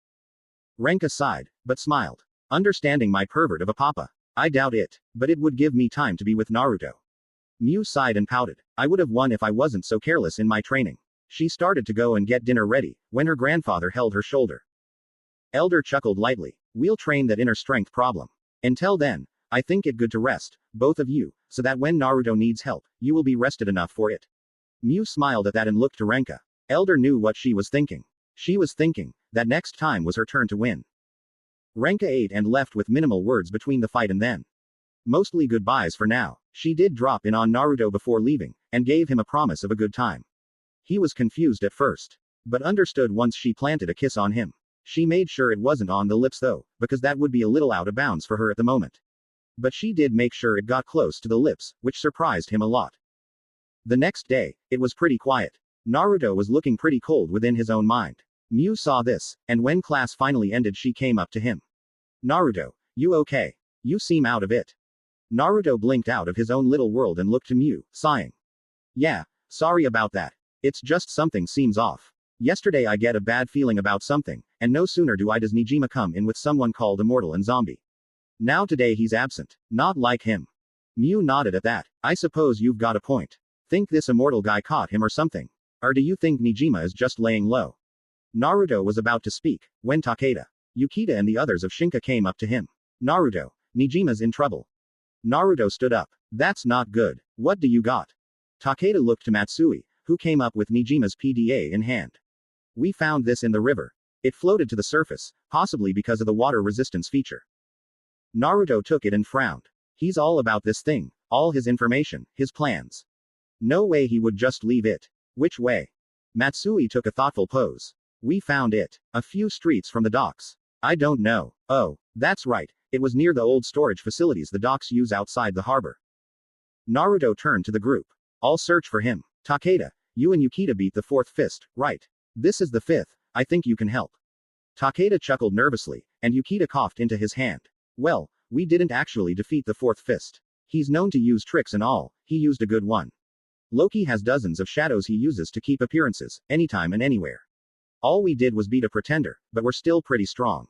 Renka sighed, but smiled. Understanding my pervert of a papa. I doubt it, but it would give me time to be with Naruto. Miu sighed and pouted. I would have won if I wasn't so careless in my training. She started to go and get dinner ready, when her grandfather held her shoulder. Elder chuckled lightly. We'll train that inner strength problem. Until then, I think it good to rest, both of you, so that when Naruto needs help, you will be rested enough for it. Miu smiled at that and looked to Renka. Elder knew what she was thinking. She was thinking that next time was her turn to win. Renka ate and left with minimal words between the fight and then. Mostly goodbyes for now. She did drop in on Naruto before leaving, and gave him a promise of a good time. He was confused at first, but understood once she planted a kiss on him. She made sure it wasn't on the lips though, because that would be a little out of bounds for her at the moment. But she did make sure it got close to the lips, which surprised him a lot. The next day, it was pretty quiet. Naruto was looking pretty cold within his own mind. Miu saw this, and when class finally ended she came up to him. Naruto, you okay? You seem out of it. Naruto blinked out of his own little world and looked to Miu, sighing. Yeah, sorry about that. It's just something seems off. Yesterday I get a bad feeling about something, and no sooner does Nijima come in with someone called Immortal and Zombie. Now today he's absent. Not like him. Miu nodded at that. I suppose you've got a point. Think this Immortal guy caught him or something? Or do you think Nijima is just laying low? Naruto was about to speak, when Takeda, Yukita and the others of Shinka came up to him. Naruto, Nijima's in trouble. Naruto stood up. That's not good. What do you got? Takeda looked to Matsui, who came up with Nijima's PDA in hand. We found this in the river. It floated to the surface, possibly because of the water resistance feature. Naruto took it and frowned. He's all about this thing, all his information, his plans. No way he would just leave it. Which way? Matsui took a thoughtful pose. We found it a few streets from the docks. I don't know. Oh, that's right, it was near the old storage facilities the docks use outside the harbor. Naruto turned to the group. I'll search for him. Takeda, you and Yukita beat the fourth fist, right? This is the fifth, I think you can help. Takeda chuckled nervously, and Yukita coughed into his hand. Well, we didn't actually defeat the fourth fist. He's known to use tricks and all, he used a good one. Loki has dozens of shadows he uses to keep appearances, anytime and anywhere. All we did was beat a pretender, but we're still pretty strong.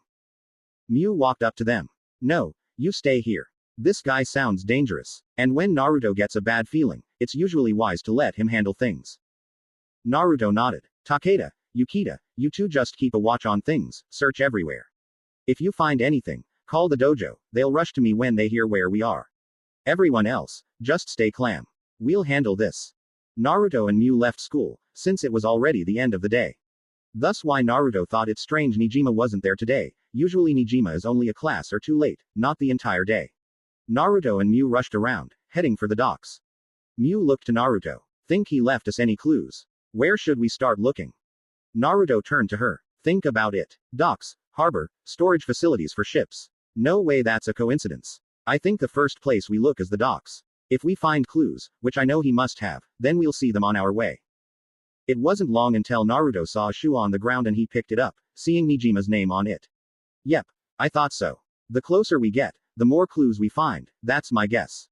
Miu walked up to them. No, you stay here. This guy sounds dangerous. And when Naruto gets a bad feeling, it's usually wise to let him handle things. Naruto nodded. Takeda, Yukita, you two just keep a watch on things, search everywhere. If you find anything, call the dojo, they'll rush to me when they hear where we are. Everyone else, just stay calm. We'll handle this. Naruto and Miu left school, since it was already the end of the day. Thus why Naruto thought it strange Nijima wasn't there today. Usually Nijima is only a class or two late, not the entire day. Naruto and Miu rushed around, heading for the docks. Miu looked to Naruto. Think he left us any clues? Where should we start looking? Naruto turned to her. Think about it. Docks, harbor, storage facilities for ships. No way that's a coincidence. I think the first place we look is the docks. If we find clues, which I know he must have, then we'll see them on our way. It wasn't long until Naruto saw a shoe on the ground and he picked it up, seeing Nijima's name on it. Yep. I thought so. The closer we get, the more clues we find, that's my guess.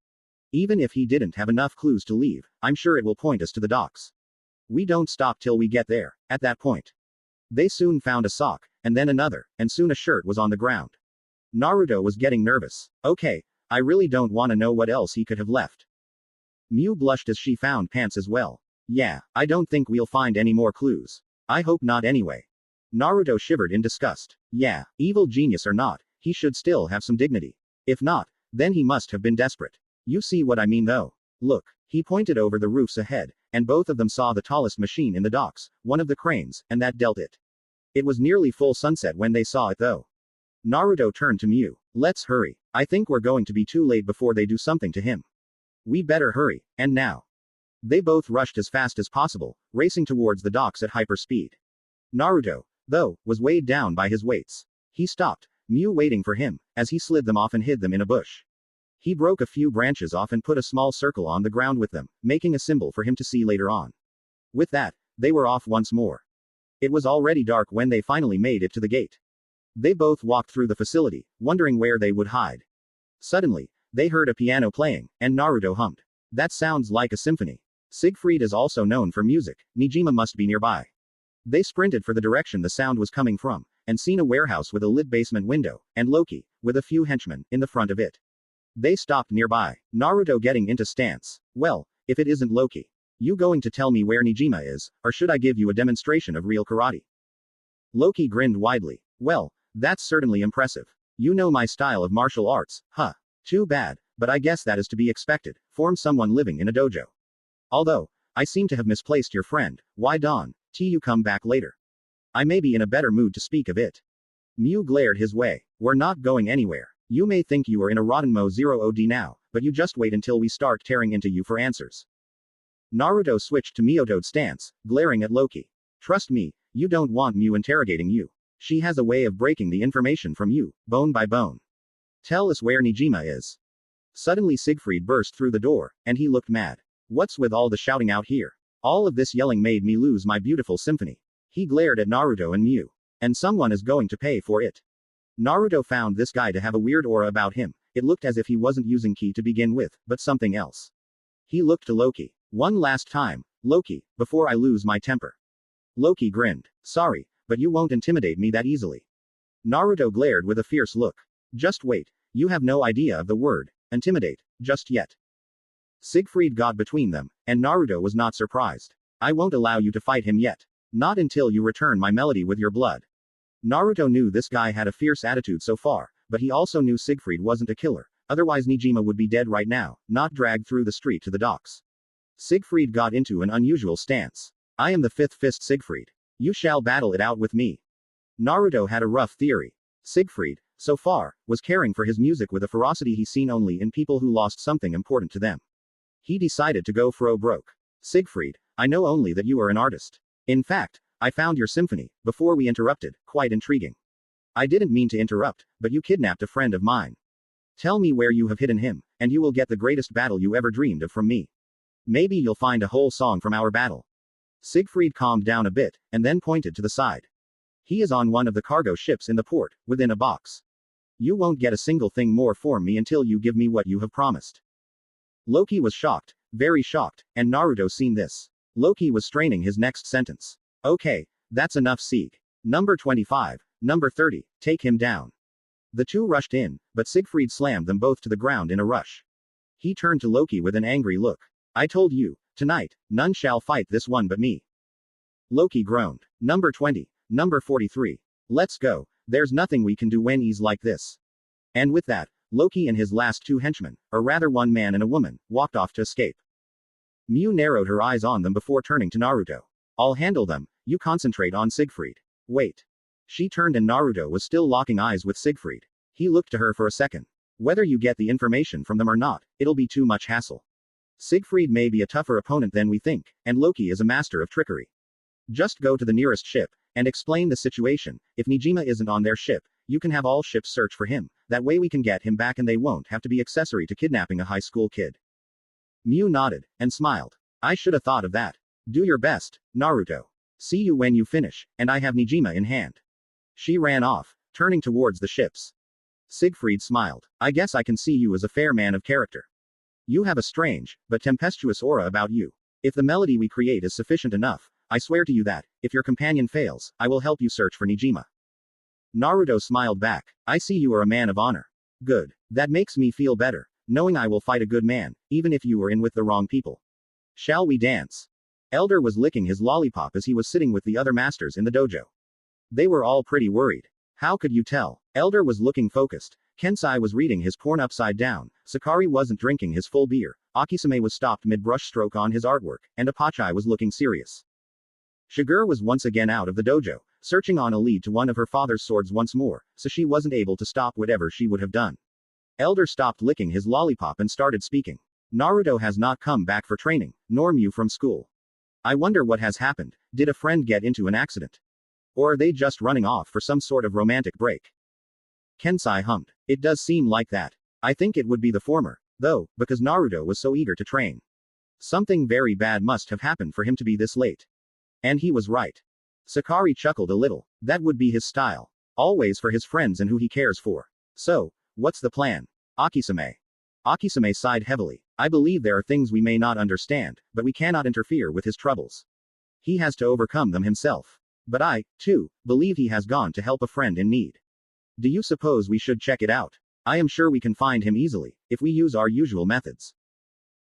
Even if he didn't have enough clues to leave, I'm sure it will point us to the docks. We don't stop till we get there, at that point. They soon found a sock, and then another, and soon a shirt was on the ground. Naruto was getting nervous. Okay, I really don't want to know what else he could have left. Miu blushed as she found pants as well. Yeah, I don't think we'll find any more clues. I hope not anyway. Naruto shivered in disgust. Yeah, evil genius or not, he should still have some dignity. If not, then he must have been desperate. You see what I mean though. Look, he pointed over the roofs ahead, and both of them saw the tallest machine in the docks, one of the cranes, and that dealt it. It was nearly full sunset when they saw it though. Naruto turned to Miu. Let's hurry. I think we're going to be too late before they do something to him. We better hurry, and now. They both rushed as fast as possible, racing towards the docks at hyper speed. Naruto, though, was weighed down by his weights. He stopped, Mew waiting for him, as he slid them off and hid them in a bush. He broke a few branches off and put a small circle on the ground with them, making a symbol for him to see later on. With that, they were off once more. It was already dark when they finally made it to the gate. They both walked through the facility, wondering where they would hide. Suddenly, they heard a piano playing, and Naruto hummed. That sounds like a symphony. Siegfried is also known for music, Nijima must be nearby. They sprinted for the direction the sound was coming from, and seen a warehouse with a lit basement window, and Loki, with a few henchmen, in the front of it. They stopped nearby, Naruto getting into stance. Well, if it isn't Loki. You going to tell me where Nijima is, or should I give you a demonstration of real karate? Loki grinned widely. Well, that's certainly impressive. You know my style of martial arts, huh? Too bad, but I guess that is to be expected, from someone living in a dojo. Although, I seem to have misplaced your friend, why don't you come back later? I may be in a better mood to speak of it. Mew glared his way. We're not going anywhere. You may think you are in a Roddenmo 0OD now, but you just wait until we start tearing into you for answers. Naruto switched to Myoto's stance, glaring at Loki. Trust me, you don't want Mew interrogating you. She has a way of breaking the information from you, bone by bone. Tell us where Nijima is. Suddenly Siegfried burst through the door, and he looked mad. What's with all the shouting out here? All of this yelling made me lose my beautiful symphony. He glared at Naruto and Mew. And someone is going to pay for it. Naruto found this guy to have a weird aura about him. It looked as if he wasn't using ki to begin with, but something else. He looked to Loki. One last time, Loki, before I lose my temper. Loki grinned. Sorry, but you won't intimidate me that easily. Naruto glared with a fierce look. Just wait, you have no idea of the word, intimidate, just yet. Siegfried got between them, and Naruto was not surprised. I won't allow you to fight him yet. Not until you return my melody with your blood. Naruto knew this guy had a fierce attitude so far, but he also knew Siegfried wasn't a killer, otherwise Nijima would be dead right now, not dragged through the street to the docks. Siegfried got into an unusual stance. I am the fifth fist Siegfried. You shall battle it out with me. Naruto had a rough theory. Siegfried, so far, was caring for his music with a ferocity he's seen only in people who lost something important to them. He decided to go broke. Siegfried, I know only that you are an artist. In fact, I found your symphony, before we interrupted, quite intriguing. I didn't mean to interrupt, but you kidnapped a friend of mine. Tell me where you have hidden him, and you will get the greatest battle you ever dreamed of from me. Maybe you'll find a whole song from our battle. Siegfried calmed down a bit, and then pointed to the side. He is on one of the cargo ships in the port, within a box. You won't get a single thing more from me until you give me what you have promised. Loki was shocked, very shocked, and Naruto seen this. Loki was straining his next sentence. Okay, that's enough Sieg. Number 25, number 30, take him down. The two rushed in, but Siegfried slammed them both to the ground in a rush. He turned to Loki with an angry look. I told you, tonight, none shall fight this one but me. Loki groaned. Number 20, number 43. Let's go, there's nothing we can do when he's like this. And with that, Loki and his last two henchmen, or rather one man and a woman, walked off to escape. Mew narrowed her eyes on them before turning to Naruto. I'll handle them, you concentrate on Siegfried. Wait. She turned and Naruto was still locking eyes with Siegfried. He looked to her for a second. Whether you get the information from them or not, it'll be too much hassle. Siegfried may be a tougher opponent than we think, and Loki is a master of trickery. Just go to the nearest ship, and explain the situation. If Nijima isn't on their ship, you can have all ships search for him, that way we can get him back and they won't have to be accessory to kidnapping a high school kid. Mew nodded, and smiled. I should have thought of that. Do your best, Naruto. See you when you finish, and I have Nijima in hand. She ran off, turning towards the ships. Siegfried smiled. I guess I can see you as a fair man of character. You have a strange, but tempestuous aura about you. If the melody we create is sufficient enough, I swear to you that, if your companion fails, I will help you search for Nijima. Naruto smiled back. I see you are a man of honor. Good. That makes me feel better, knowing I will fight a good man, even if you were in with the wrong people. Shall we dance? Elder was licking his lollipop as he was sitting with the other masters in the dojo. They were all pretty worried. How could you tell? Elder was looking focused. Kensai was reading his porn upside down, Sakari wasn't drinking his full beer, Akisame was stopped mid-brushstroke on his artwork, and Apachai was looking serious. Shigur was once again out of the dojo, searching on a lead to one of her father's swords once more, so she wasn't able to stop whatever she would have done. Elder stopped licking his lollipop and started speaking. Naruto has not come back for training, nor Mew from school. I wonder what has happened. Did a friend get into an accident? Or are they just running off for some sort of romantic break? Kensai hummed. It does seem like that. I think it would be the former, though, because Naruto was so eager to train. Something very bad must have happened for him to be this late. And he was right. Sakari chuckled a little. That would be his style. Always for his friends and who he cares for. So, what's the plan? Akisame. Akisame sighed heavily. I believe there are things we may not understand, but we cannot interfere with his troubles. He has to overcome them himself. But I, too, believe he has gone to help a friend in need. Do you suppose we should check it out? I am sure we can find him easily, if we use our usual methods.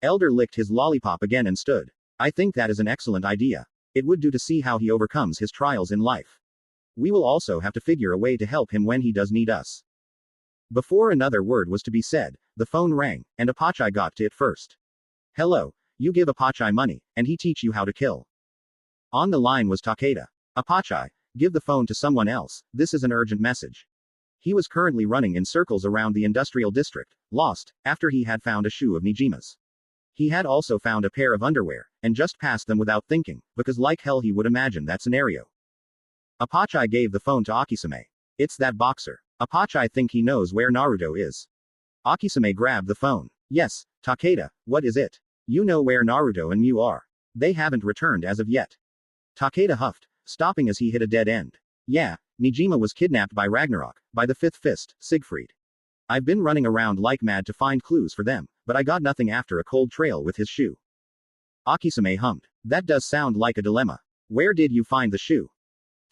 Elder licked his lollipop again and stood. I think that is an excellent idea. It would do to see how he overcomes his trials in life. We will also have to figure a way to help him when he does need us. Before another word was to be said, the phone rang, and Apachai got to it first. Hello, you give Apachai money, and he teach you how to kill. On the line was Takeda. Apachai, give the phone to someone else, this is an urgent message. He was currently running in circles around the industrial district, lost, after he had found a shoe of Nijima's. He had also found a pair of underwear, and just passed them without thinking, because like hell he would imagine that scenario. Apachai gave the phone to Akisame. It's that boxer. Apachai think he knows where Naruto is. Akisame grabbed the phone. Yes, Takeda, what is it? You know where Naruto and Mew are. They haven't returned as of yet. Takeda huffed, stopping as he hit a dead end. Yeah, Nijima was kidnapped by Ragnarok, by the Fifth Fist, Siegfried. I've been running around like mad to find clues for them, but I got nothing after a cold trail with his shoe. Akisame hummed. That does sound like a dilemma. Where did you find the shoe?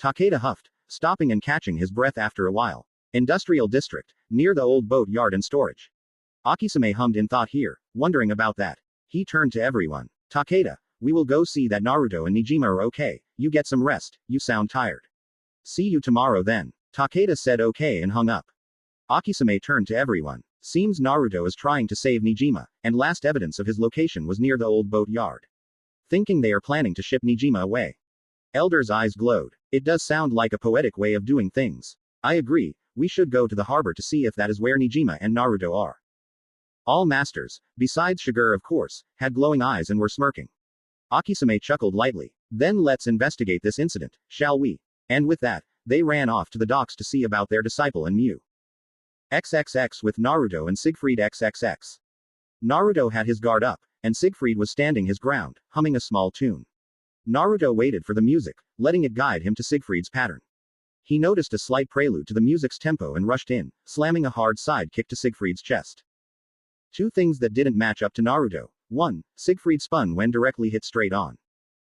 Takeda huffed, stopping and catching his breath after a while. Industrial district, near the old boat yard and storage. Akisame hummed in thought here, wondering about that. He turned to everyone. Takeda, we will go see that Naruto and Nijima are okay, you get some rest, you sound tired. See you tomorrow then. Takeda said okay and hung up. Akisame turned to everyone. Seems Naruto is trying to save Nijima, and last evidence of his location was near the old boat yard. Thinking they are planning to ship Nijima away. Elder's eyes glowed. It does sound like a poetic way of doing things. I agree, we should go to the harbor to see if that is where Nijima and Naruto are. All masters, besides Shiger of course, had glowing eyes and were smirking. Akisame chuckled lightly. Then let's investigate this incident, shall we? And with that, they ran off to the docks to see about their disciple and Mew. XXX with Naruto and Siegfried XXX. Naruto had his guard up, and Siegfried was standing his ground, humming a small tune. Naruto waited for the music, letting it guide him to Siegfried's pattern. He noticed a slight prelude to the music's tempo and rushed in, slamming a hard side kick to Siegfried's chest. Two things that didn't match up to Naruto. 1. Siegfried spun when directly hit straight on.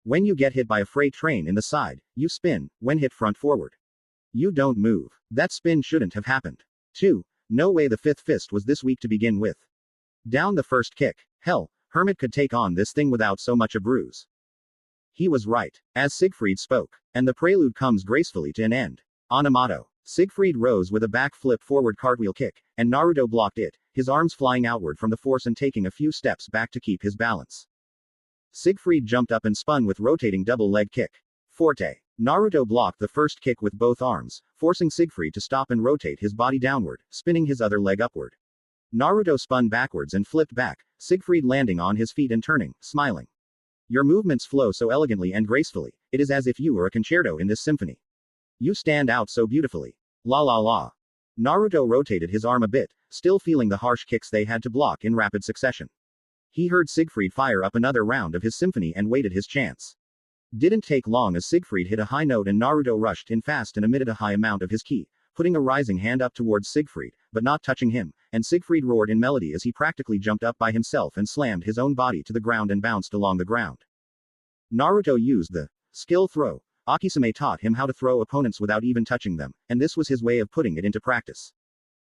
When you get hit by a freight train in the side, you spin, when hit front forward. You don't move. That spin shouldn't have happened. 2. No way the Fifth Fist was this weak to begin with. Down the first kick. Hell, Hermit could take on this thing without so much a bruise. He was right, as Siegfried spoke, and the prelude comes gracefully to an end. Onomato. Siegfried rose with a back flip forward cartwheel kick, and Naruto blocked it, his arms flying outward from the force and taking a few steps back to keep his balance. Siegfried jumped up and spun with rotating double leg kick. Forte. Naruto blocked the first kick with both arms, forcing Siegfried to stop and rotate his body downward, spinning his other leg upward. Naruto spun backwards and flipped back, Siegfried landing on his feet and turning, smiling. Your movements flow so elegantly and gracefully, it is as if you were a concerto in this symphony. You stand out so beautifully. La la la. Naruto rotated his arm a bit, still feeling the harsh kicks they had to block in rapid succession. He heard Siegfried fire up another round of his symphony and waited his chance. Didn't take long as Siegfried hit a high note and Naruto rushed in fast and emitted a high amount of his ki, putting a rising hand up towards Siegfried, but not touching him, and Siegfried roared in melody as he practically jumped up by himself and slammed his own body to the ground and bounced along the ground. Naruto used the skill throw. Akisame taught him how to throw opponents without even touching them, and this was his way of putting it into practice.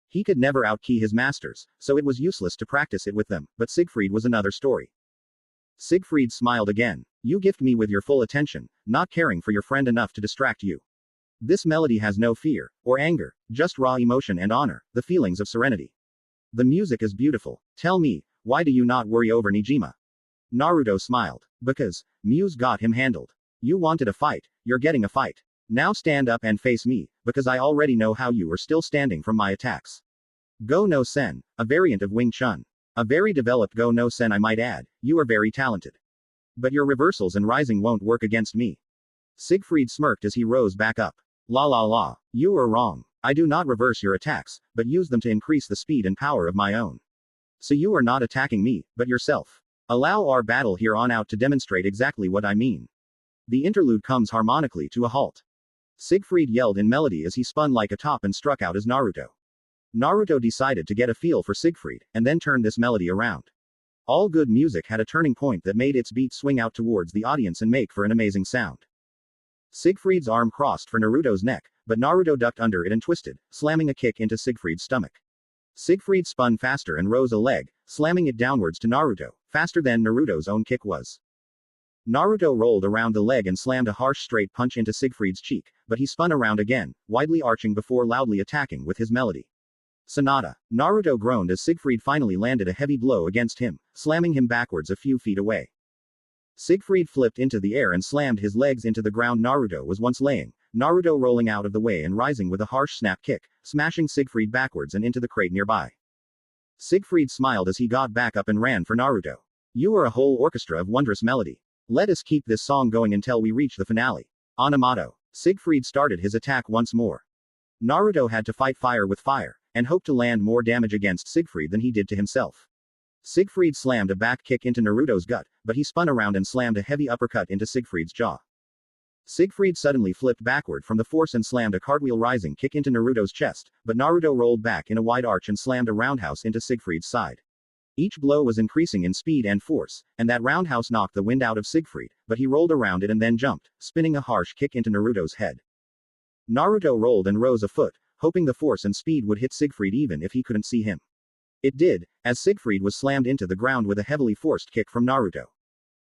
He could never outkey his masters, so it was useless to practice it with them, but Siegfried was another story. Siegfried smiled again. You gift me with your full attention, not caring for your friend enough to distract you. This melody has no fear, or anger, just raw emotion and honor, the feelings of serenity. The music is beautiful. Tell me, why do you not worry over Nijima? Naruto smiled. Because, Mew's got him handled. You wanted a fight, you're getting a fight. Now stand up and face me, because I already know how you are still standing from my attacks. Go no Sen, a variant of Wing Chun. A very developed Go no Sen, I might add. You are very talented. But your reversals and rising won't work against me. Siegfried smirked as he rose back up. La la la. You are wrong. I do not reverse your attacks, but use them to increase the speed and power of my own. So you are not attacking me, but yourself. Allow our battle here on out to demonstrate exactly what I mean. The interlude comes harmonically to a halt. Siegfried yelled in melody as he spun like a top and struck out as Naruto. Naruto decided to get a feel for Siegfried, and then turned this melody around. All good music had a turning point that made its beat swing out towards the audience and make for an amazing sound. Siegfried's arm crossed for Naruto's neck, but Naruto ducked under it and twisted, slamming a kick into Siegfried's stomach. Siegfried spun faster and rose a leg, slamming it downwards to Naruto, faster than Naruto's own kick was. Naruto rolled around the leg and slammed a harsh straight punch into Siegfried's cheek, but he spun around again, widely arching before loudly attacking with his melody. Sonata. Naruto groaned as Siegfried finally landed a heavy blow against him, slamming him backwards a few feet away. Siegfried flipped into the air and slammed his legs into the ground Naruto was once laying, Naruto rolling out of the way and rising with a harsh snap kick, smashing Siegfried backwards and into the crate nearby. Siegfried smiled as he got back up and ran for Naruto. You are a whole orchestra of wondrous melody. Let us keep this song going until we reach the finale. Onomato. Siegfried started his attack once more. Naruto had to fight fire with fire, and hoped to land more damage against Siegfried than he did to himself. Siegfried slammed a back kick into Naruto's gut, but he spun around and slammed a heavy uppercut into Siegfried's jaw. Siegfried suddenly flipped backward from the force and slammed a cartwheel rising kick into Naruto's chest, but Naruto rolled back in a wide arch and slammed a roundhouse into Siegfried's side. Each blow was increasing in speed and force, and that roundhouse knocked the wind out of Siegfried, but he rolled around it and then jumped, spinning a harsh kick into Naruto's head. Naruto rolled and rose a foot, hoping the force and speed would hit Siegfried even if he couldn't see him. It did, as Siegfried was slammed into the ground with a heavily forced kick from Naruto.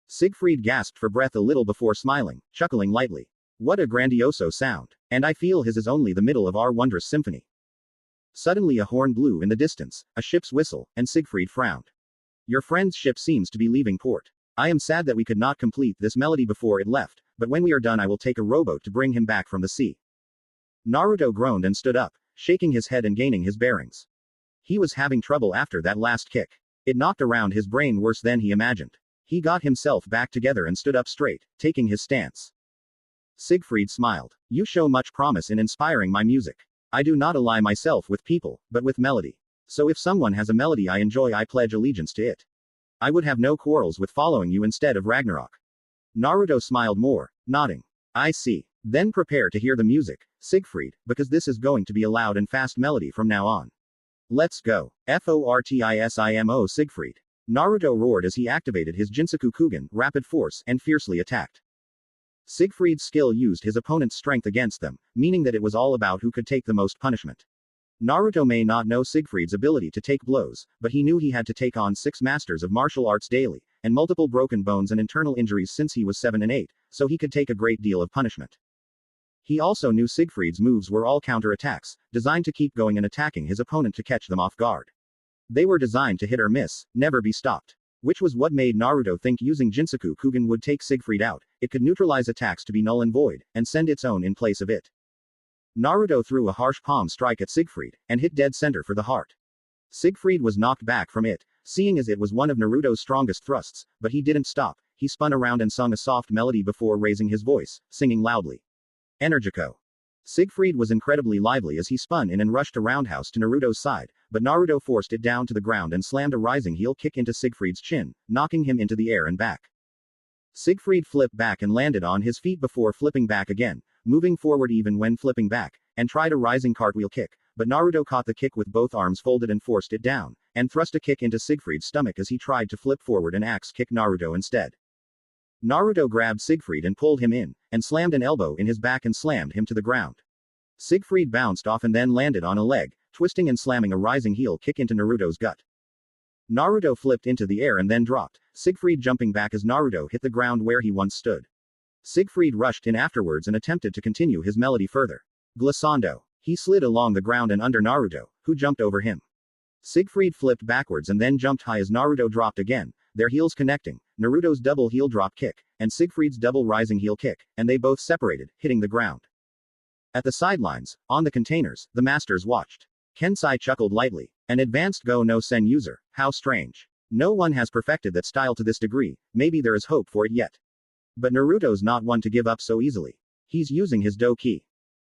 Siegfried gasped for breath a little before smiling, chuckling lightly. What a grandioso sound. And I feel his is only the middle of our wondrous symphony. Suddenly a horn blew in the distance, a ship's whistle, and Siegfried frowned. Your friend's ship seems to be leaving port. I am sad that we could not complete this melody before it left, but when we are done I will take a rowboat to bring him back from the sea. Naruto groaned and stood up, shaking his head and gaining his bearings. He was having trouble after that last kick. It knocked around his brain worse than he imagined. He got himself back together and stood up straight, taking his stance. Siegfried smiled. You show much promise in inspiring my music. I do not ally myself with people, but with melody. So if someone has a melody I enjoy, I pledge allegiance to it. I would have no quarrels with following you instead of Ragnarok. Naruto smiled more, nodding. I see. Then prepare to hear the music, Siegfried, because this is going to be a loud and fast melody from now on. Let's go. Fortisimo Siegfried. Naruto roared as he activated his Jinsaku Kugen, rapid force, and fiercely attacked. Siegfried's skill used his opponent's strength against them, meaning that it was all about who could take the most punishment. Naruto may not know Siegfried's ability to take blows, but he knew he had to take on 6 masters of martial arts daily, and multiple broken bones and internal injuries since he was 7 and 8, so he could take a great deal of punishment. He also knew Siegfried's moves were all counterattacks, designed to keep going and attacking his opponent to catch them off guard. They were designed to hit or miss, never be stopped. Which was what made Naruto think using Jinsaku Kugen would take Siegfried out. It could neutralize attacks to be null and void, and send its own in place of it. Naruto threw a harsh palm strike at Siegfried, and hit dead center for the heart. Siegfried was knocked back from it, seeing as it was one of Naruto's strongest thrusts, but he didn't stop. He spun around and sung a soft melody before raising his voice, singing loudly. Energico. Siegfried was incredibly lively as he spun in and rushed a roundhouse to Naruto's side, but Naruto forced it down to the ground and slammed a rising heel kick into Siegfried's chin, knocking him into the air and back. Siegfried flipped back and landed on his feet before flipping back again, moving forward even when flipping back, and tried a rising cartwheel kick, but Naruto caught the kick with both arms folded and forced it down, and thrust a kick into Siegfried's stomach as he tried to flip forward and axe kick Naruto instead. Naruto grabbed Siegfried and pulled him in, and slammed an elbow in his back and slammed him to the ground. Siegfried bounced off and then landed on a leg, twisting and slamming a rising heel kick into Naruto's gut. Naruto flipped into the air and then dropped, Siegfried jumping back as Naruto hit the ground where he once stood. Siegfried rushed in afterwards and attempted to continue his melody further. Glissando. He slid along the ground and under Naruto, who jumped over him. Siegfried flipped backwards and then jumped high as Naruto dropped again, their heels connecting, Naruto's double heel drop kick, and Siegfried's double rising heel kick, and they both separated, hitting the ground. At the sidelines, on the containers, the masters watched. Kensai chuckled lightly. An advanced Go no Sen user, how strange. No one has perfected that style to this degree, maybe there is hope for it yet. But Naruto's not one to give up so easily. He's using his Do-ki.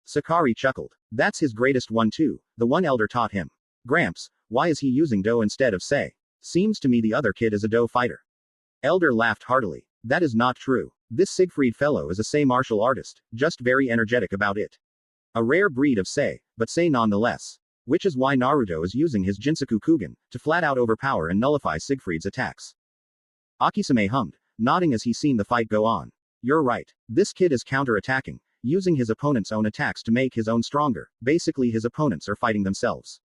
Sakari chuckled. That's his greatest one too, the one Elder taught him. Gramps, why is he using Do instead of Sei? Seems to me the other kid is a Do fighter. Elder laughed heartily. That is not true. This Siegfried fellow is a Sei martial artist, just very energetic about it. A rare breed of Sei, but Sei nonetheless. Which is why Naruto is using his Jinsaku Kugen, to flat out overpower and nullify Siegfried's attacks. Akisame hummed, nodding as he seen the fight go on. You're right. This kid is counter-attacking, using his opponent's own attacks to make his own stronger, basically his opponents are fighting themselves.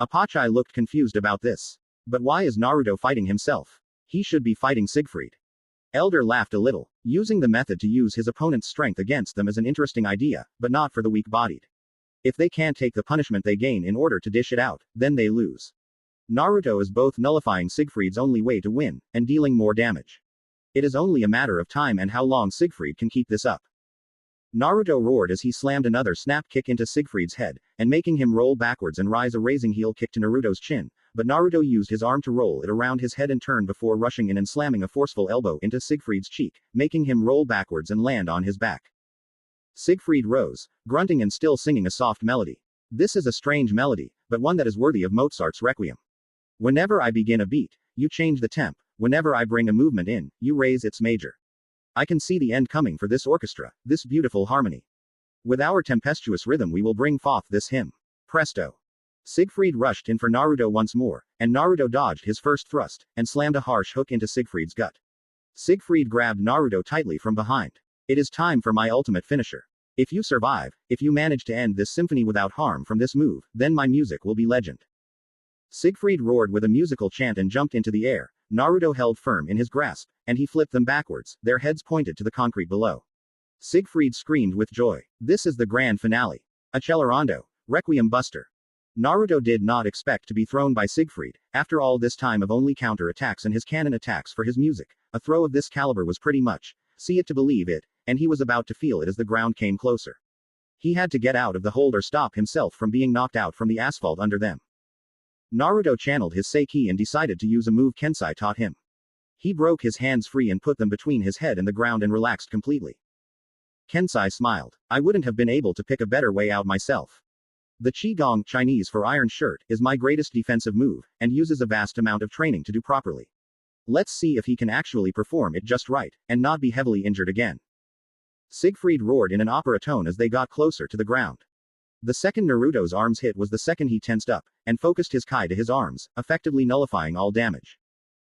Apachai looked confused about this. But why is Naruto fighting himself? He should be fighting Siegfried. Elder laughed a little. Using the method to use his opponent's strength against them is an interesting idea, but not for the weak-bodied. If they can't take the punishment they gain in order to dish it out, then they lose. Naruto is both nullifying Siegfried's only way to win, and dealing more damage. It is only a matter of time and how long Siegfried can keep this up. Naruto roared as he slammed another snap kick into Siegfried's head, and making him roll backwards and rise a raising heel kick to Naruto's chin, but Naruto used his arm to roll it around his head and turn before rushing in and slamming a forceful elbow into Siegfried's cheek, making him roll backwards and land on his back. Siegfried rose, grunting and still singing a soft melody. This is a strange melody, but one that is worthy of Mozart's Requiem. Whenever I begin a beat, you change the temp, whenever I bring a movement in, you raise its major. I can see the end coming for this orchestra, this beautiful harmony. With our tempestuous rhythm we will bring forth this hymn. Presto. Siegfried rushed in for Naruto once more, and Naruto dodged his first thrust, and slammed a harsh hook into Siegfried's gut. Siegfried grabbed Naruto tightly from behind. It is time for my ultimate finisher. If you survive, if you manage to end this symphony without harm from this move, then my music will be legend. Siegfried roared with a musical chant and jumped into the air. Naruto held firm in his grasp, and he flipped them backwards, their heads pointed to the concrete below. Siegfried screamed with joy. This is the grand finale. Accelerando. Requiem Buster. Naruto did not expect to be thrown by Siegfried, after all this time of only counter-attacks and his cannon attacks for his music. A throw of this caliber was pretty much, see it to believe it, and he was about to feel it as the ground came closer. He had to get out of the hold or stop himself from being knocked out from the asphalt under them. Naruto channeled his Sei-ki and decided to use a move Kensai taught him. He broke his hands free and put them between his head and the ground and relaxed completely. Kensai smiled. I wouldn't have been able to pick a better way out myself. The Qigong, Chinese for iron shirt, is my greatest defensive move, and uses a vast amount of training to do properly. Let's see if he can actually perform it just right, and not be heavily injured again. Siegfried roared in an opera tone as they got closer to the ground. The second Naruto's arms hit was the second he tensed up, and focused his Kai to his arms, effectively nullifying all damage.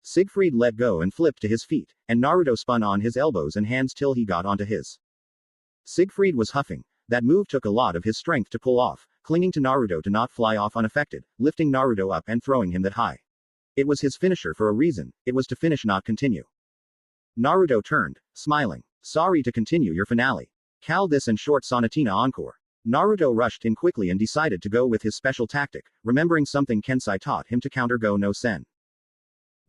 Siegfried let go and flipped to his feet, and Naruto spun on his elbows and hands till he got onto his. Siegfried was huffing. That move took a lot of his strength to pull off, clinging to Naruto to not fly off unaffected, lifting Naruto up and throwing him that high. It was his finisher for a reason, it was to finish not continue. Naruto turned, smiling. Sorry to continue your finale. Cal this and short sonatina encore. Naruto rushed in quickly and decided to go with his special tactic, remembering something Kensai taught him to counter Go no Sen.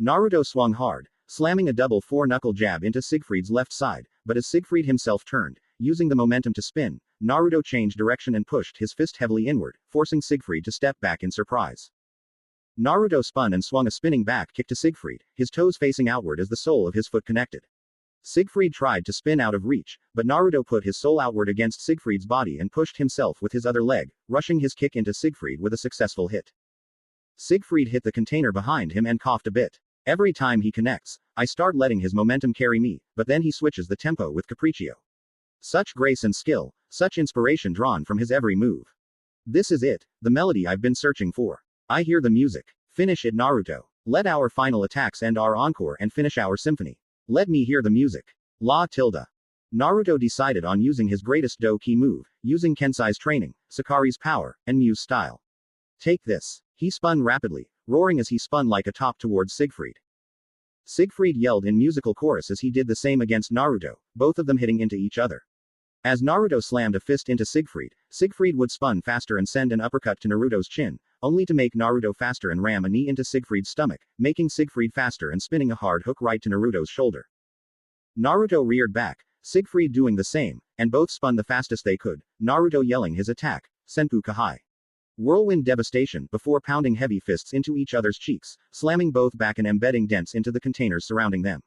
Naruto swung hard, slamming a double four-knuckle jab into Siegfried's left side, but as Siegfried himself turned, using the momentum to spin, Naruto changed direction and pushed his fist heavily inward, forcing Siegfried to step back in surprise. Naruto spun and swung a spinning back kick to Siegfried, his toes facing outward as the sole of his foot connected. Siegfried tried to spin out of reach, but Naruto put his sole outward against Siegfried's body and pushed himself with his other leg, rushing his kick into Siegfried with a successful hit. Siegfried hit the container behind him and coughed a bit. Every time he connects, I start letting his momentum carry me, but then he switches the tempo with capriccio. Such grace and skill, such inspiration drawn from his every move. This is it, the melody I've been searching for. I hear the music. Finish it, Naruto. Let our final attacks end our encore and finish our symphony. Let me hear the music. La tilde. Naruto decided on using his greatest Do-ki move, using Kensai's training, Sakari's power, and Muse style. Take this. He spun rapidly, roaring as he spun like a top towards Siegfried. Siegfried yelled in musical chorus as he did the same against Naruto, both of them hitting into each other. As Naruto slammed a fist into Siegfried, Siegfried would spun faster and send an uppercut to Naruto's chin, only to make Naruto faster and ram a knee into Siegfried's stomach, making Siegfried faster and spinning a hard hook right to Naruto's shoulder. Naruto reared back, Siegfried doing the same, and both spun the fastest they could, Naruto yelling his attack, Senpu Kahai. Whirlwind devastation before pounding heavy fists into each other's cheeks, slamming both back and embedding dents into the containers surrounding them.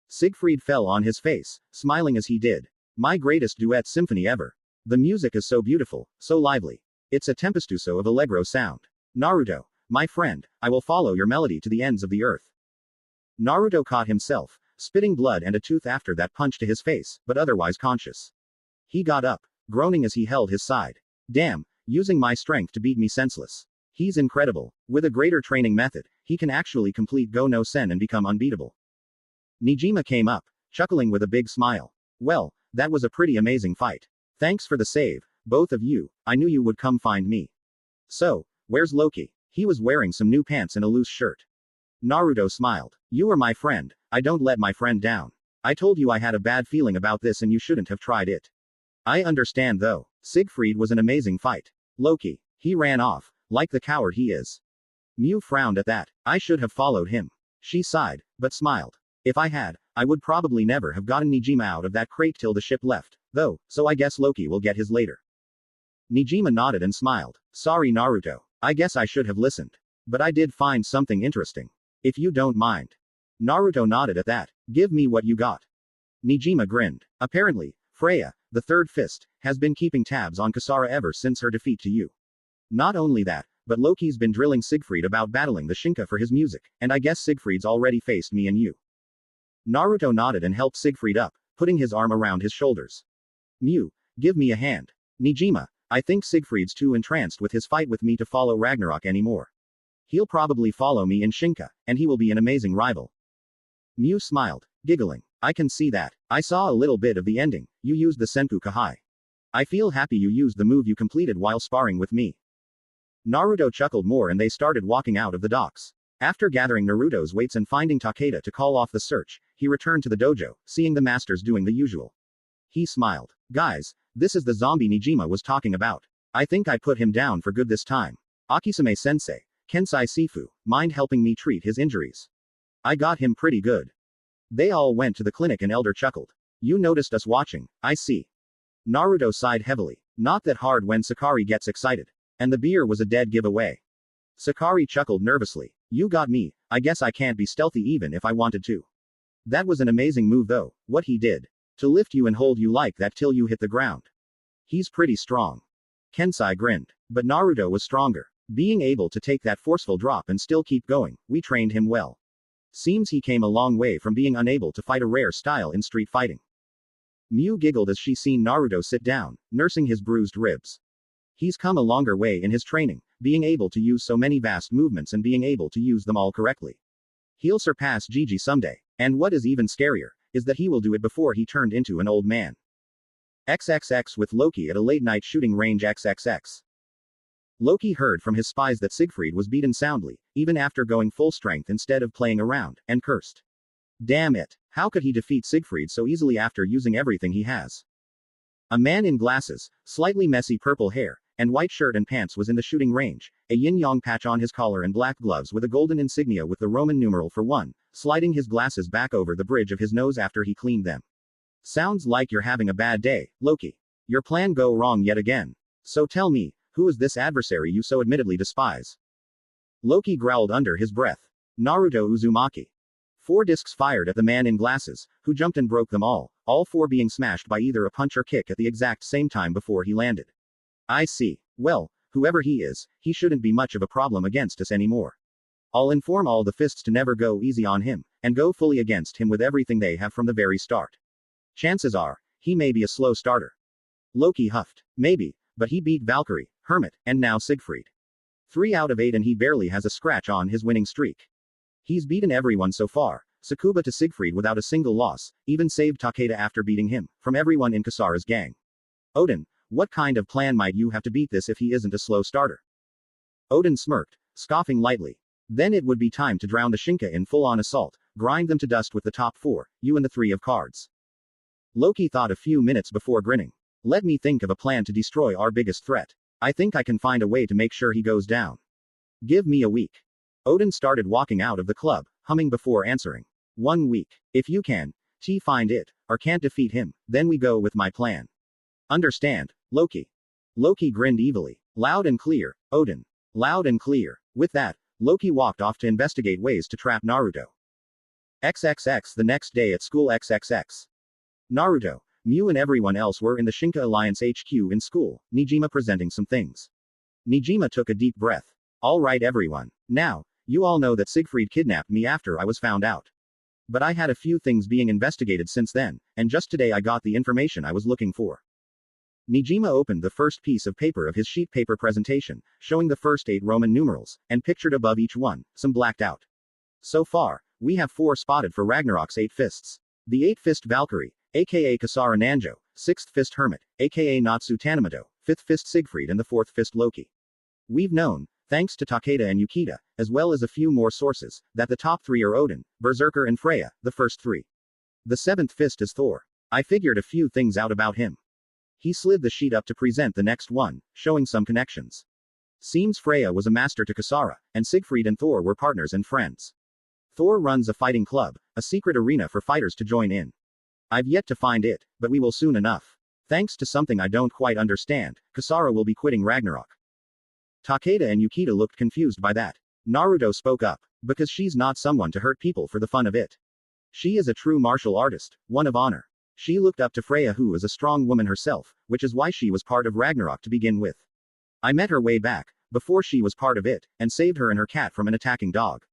Siegfried fell on his face, smiling as he did. My greatest duet symphony ever. The music is so beautiful, so lively. It's a tempestuoso of allegro sound. Naruto, my friend, I will follow your melody to the ends of the earth. Naruto caught himself, spitting blood and a tooth after that punch to his face, but otherwise conscious. He got up, groaning as he held his side. Damn, using my strength to beat me senseless. He's incredible. With a greater training method, he can actually complete Go no Sen and become unbeatable. Nijima came up, chuckling with a big smile. Well, that was a pretty amazing fight. Thanks for the save, both of you. I knew you would come find me. So, where's Loki? He was wearing some new pants and a loose shirt. Naruto smiled. You are my friend. I don't let my friend down. I told you I had a bad feeling about this and you shouldn't have tried it. I understand though. Siegfried was an amazing fight. Loki. He ran off, like the coward he is. Mew frowned at that. I should have followed him. She sighed, but smiled. If I had, I would probably never have gotten Nijima out of that crate till the ship left, though, so I guess Loki will get his later. Nijima nodded and smiled. Sorry Naruto. I guess I should have listened. But I did find something interesting. If you don't mind. Naruto nodded at that. Give me what you got. Nijima grinned. Apparently, Freya, the third fist, has been keeping tabs on Kasara ever since her defeat to you. Not only that, but Loki's been drilling Siegfried about battling the Shinka for his music, and I guess Siegfried's already faced me and you. Naruto nodded and helped Siegfried up, putting his arm around his shoulders. Mew, give me a hand. Nijima, I think Siegfried's too entranced with his fight with me to follow Ragnarok anymore. He'll probably follow me in Shinka, and he will be an amazing rival. Mew smiled, giggling. I can see that. I saw a little bit of the ending. You used the Senpu Kahai. I feel happy you used the move you completed while sparring with me. Naruto chuckled more and they started walking out of the docks. After gathering Naruto's weights and finding Takeda to call off the search, he returned to the dojo, seeing the masters doing the usual. He smiled. Guys, this is the zombie Nijima was talking about. I think I put him down for good this time. Akisame sensei, Kensai Sifu, mind helping me treat his injuries? I got him pretty good. They all went to the clinic and Elder chuckled. You noticed us watching, I see. Naruto sighed heavily. Not that hard when Sakari gets excited. And the beer was a dead giveaway. Sakari chuckled nervously. You got me, I guess I can't be stealthy even if I wanted to. That was an amazing move though, what he did. To lift you and hold you like that till you hit the ground. He's pretty strong. Kensai grinned. But Naruto was stronger. Being able to take that forceful drop and still keep going, we trained him well. Seems he came a long way from being unable to fight a rare style in street fighting. Mew giggled as she seen Naruto sit down, nursing his bruised ribs. He's come a longer way in his training, being able to use so many vast movements and being able to use them all correctly. He'll surpass Gigi someday, and what is even scarier, is that he will do it before he turned into an old man. XXX with Loki at a late-night shooting range XXX. Loki heard from his spies that Siegfried was beaten soundly, even after going full strength instead of playing around, and cursed. Damn it, how could he defeat Siegfried so easily after using everything he has? A man in glasses, slightly messy purple hair, and white shirt and pants was in the shooting range, a yin-yang patch on his collar and black gloves with a golden insignia with the Roman numeral for 1, sliding his glasses back over the bridge of his nose after he cleaned them. Sounds like you're having a bad day, Loki. Your plan go wrong yet again. So tell me, who is this adversary you so admittedly despise? Loki growled under his breath. Naruto Uzumaki. 4 discs fired at the man in glasses, who jumped and broke them all 4 being smashed by either a punch or kick at the exact same time before he landed. I see. Well, whoever he is, he shouldn't be much of a problem against us anymore. I'll inform all the fists to never go easy on him, and go fully against him with everything they have from the very start. Chances are, he may be a slow starter. Loki huffed. Maybe, but he beat Valkyrie, Hermit, and now Siegfried. 3 out of 8 and he barely has a scratch on his winning streak. He's beaten everyone so far, Tsukuba to Siegfried without a single loss, even saved Takeda after beating him, from everyone in Kasara's gang. Odin, what kind of plan might you have to beat this if he isn't a slow starter? Odin smirked, scoffing lightly. Then it would be time to drown the Shinka in full-on assault, grind them to dust with the top 4, you and the 3 of cards. Loki thought a few minutes before grinning. Let me think of a plan to destroy our biggest threat. I think I can find a way to make sure he goes down. Give me a week. Odin started walking out of the club, humming before answering. 1 week. If you can, find it, or can't defeat him, then we go with my plan. Understand, Loki? Loki grinned evilly. Loud and clear, Odin. Loud and clear. With that, Loki walked off to investigate ways to trap Naruto. XXX the next day at school XXX. Naruto, Mew and everyone else were in the Shinka Alliance HQ in school, Nijima presenting some things. Nijima took a deep breath. All right everyone. Now, you all know that Siegfried kidnapped me after I was found out. But I had a few things being investigated since then, and just today I got the information I was looking for. Nijima opened the first piece of paper of his sheet paper presentation, showing the first 8 Roman numerals, and pictured above each one, some blacked out. So far, we have 4 spotted for Ragnarok's 8 fists. The 8-fist Valkyrie, aka Kasara Nanjo, 6th fist Hermit, aka Natsu Tanamato, 5th fist Siegfried and the 4th fist Loki. We've known, thanks to Takeda and Yukita, as well as a few more sources, that the top 3 are Odin, Berserker and Freya, the first 3. The 7th fist is Thor. I figured a few things out about him. He slid the sheet up to present the next one, showing some connections. Seems Freya was a master to Kasara, and Siegfried and Thor were partners and friends. Thor runs a fighting club, a secret arena for fighters to join in. I've yet to find it, but we will soon enough. Thanks to something I don't quite understand, Kasara will be quitting Ragnarok. Takeda and Yukita looked confused by that. Naruto spoke up, because she's not someone to hurt people for the fun of it. She is a true martial artist, one of honor. She looked up to Freya, who is a strong woman herself, which is why she was part of Ragnarok to begin with. I met her way back, before she was part of it, and saved her and her cat from an attacking dog.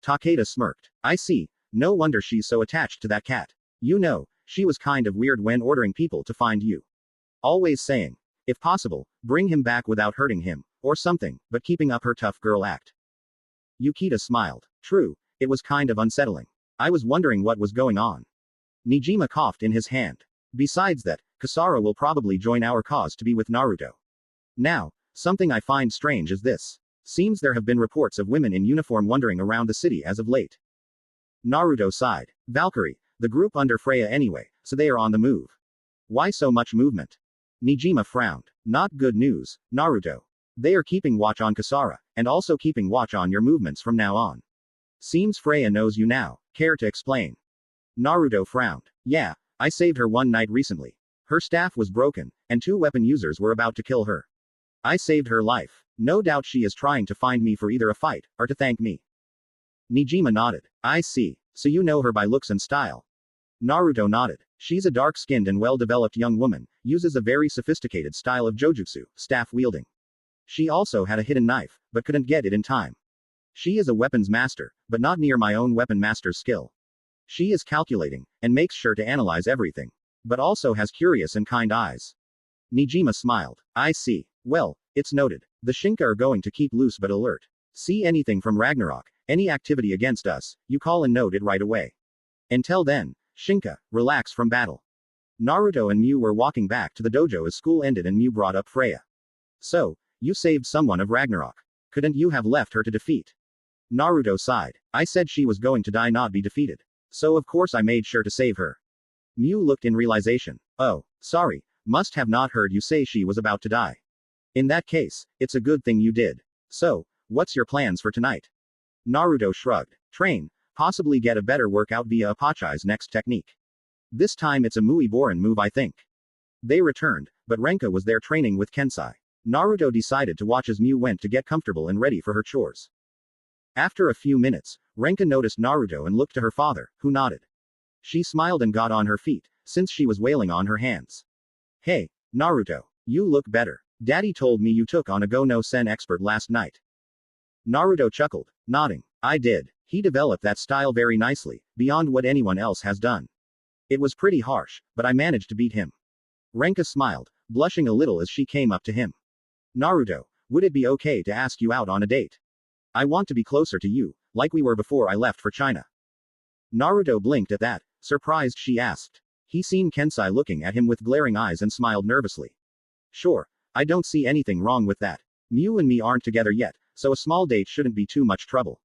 Takeda smirked. I see, no wonder she's so attached to that cat. You know, she was kind of weird when ordering people to find you. Always saying, if possible, bring him back without hurting him, or something, but keeping up her tough girl act. Yukita smiled. True, it was kind of unsettling. I was wondering what was going on. Nijima coughed in his hand. Besides that, Kasara will probably join our cause to be with Naruto. Now, something I find strange is this. Seems there have been reports of women in uniform wandering around the city as of late. Naruto sighed. Valkyrie, the group under Freya anyway, so they are on the move. Why so much movement? Nijima frowned. Not good news, Naruto. They are keeping watch on Kasara, and also keeping watch on your movements from now on. Seems Freya knows you now. Care to explain? Naruto frowned. Yeah, I saved her one night recently. Her staff was broken, and 2 weapon users were about to kill her. I saved her life. No doubt she is trying to find me for either a fight, or to thank me. Nijima nodded. I see. So you know her by looks and style. Naruto nodded. She's a dark-skinned and well-developed young woman, uses a very sophisticated style of jojutsu, staff wielding. She also had a hidden knife, but couldn't get it in time. She is a weapons master, but not near my own weapon master's skill. She is calculating, and makes sure to analyze everything. But also has curious and kind eyes. Nijima smiled. I see. Well, it's noted. The Shinka are going to keep loose but alert. See anything from Ragnarok, any activity against us, you call and note it right away. Until then, Shinka, relax from battle. Naruto and Mew were walking back to the dojo as school ended and Mew brought up Freya. So, you saved someone of Ragnarok. Couldn't you have left her to defeat? Naruto sighed. I said she was going to die, not be defeated. So of course I made sure to save her. Mew looked in realization. Oh, sorry, must have not heard you say she was about to die. In that case, it's a good thing you did. So, what's your plans for tonight? Naruto shrugged. Train, possibly get a better workout via Apache's next technique. This time it's a Mui Borin move, I think. They returned, but Renka was there training with Kensai. Naruto decided to watch as Mew went to get comfortable and ready for her chores. After a few minutes, Renka noticed Naruto and looked to her father, who nodded. She smiled and got on her feet, since she was wailing on her hands. Hey, Naruto, you look better. Daddy told me you took on a Go-no-Sen expert last night. Naruto chuckled, nodding. I did. He developed that style very nicely, beyond what anyone else has done. It was pretty harsh, but I managed to beat him. Renka smiled, blushing a little as she came up to him. Naruto, would it be okay to ask you out on a date? I want to be closer to you, like we were before I left for China. Naruto blinked at that, surprised she asked. He seen Kensai looking at him with glaring eyes and smiled nervously. Sure, I don't see anything wrong with that. Mew and me aren't together yet, so a small date shouldn't be too much trouble.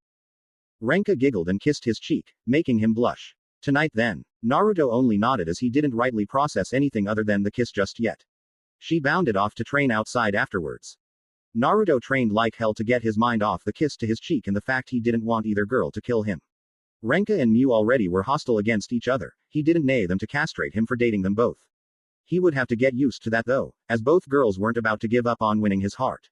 Renka giggled and kissed his cheek, making him blush. Tonight then. Naruto only nodded as he didn't rightly process anything other than the kiss just yet. She bounded off to train outside afterwards. Naruto trained like hell to get his mind off the kiss to his cheek and the fact he didn't want either girl to kill him. Renka and Mew already were hostile against each other, he didn't nae them to castrate him for dating them both. He would have to get used to that though, as both girls weren't about to give up on winning his heart.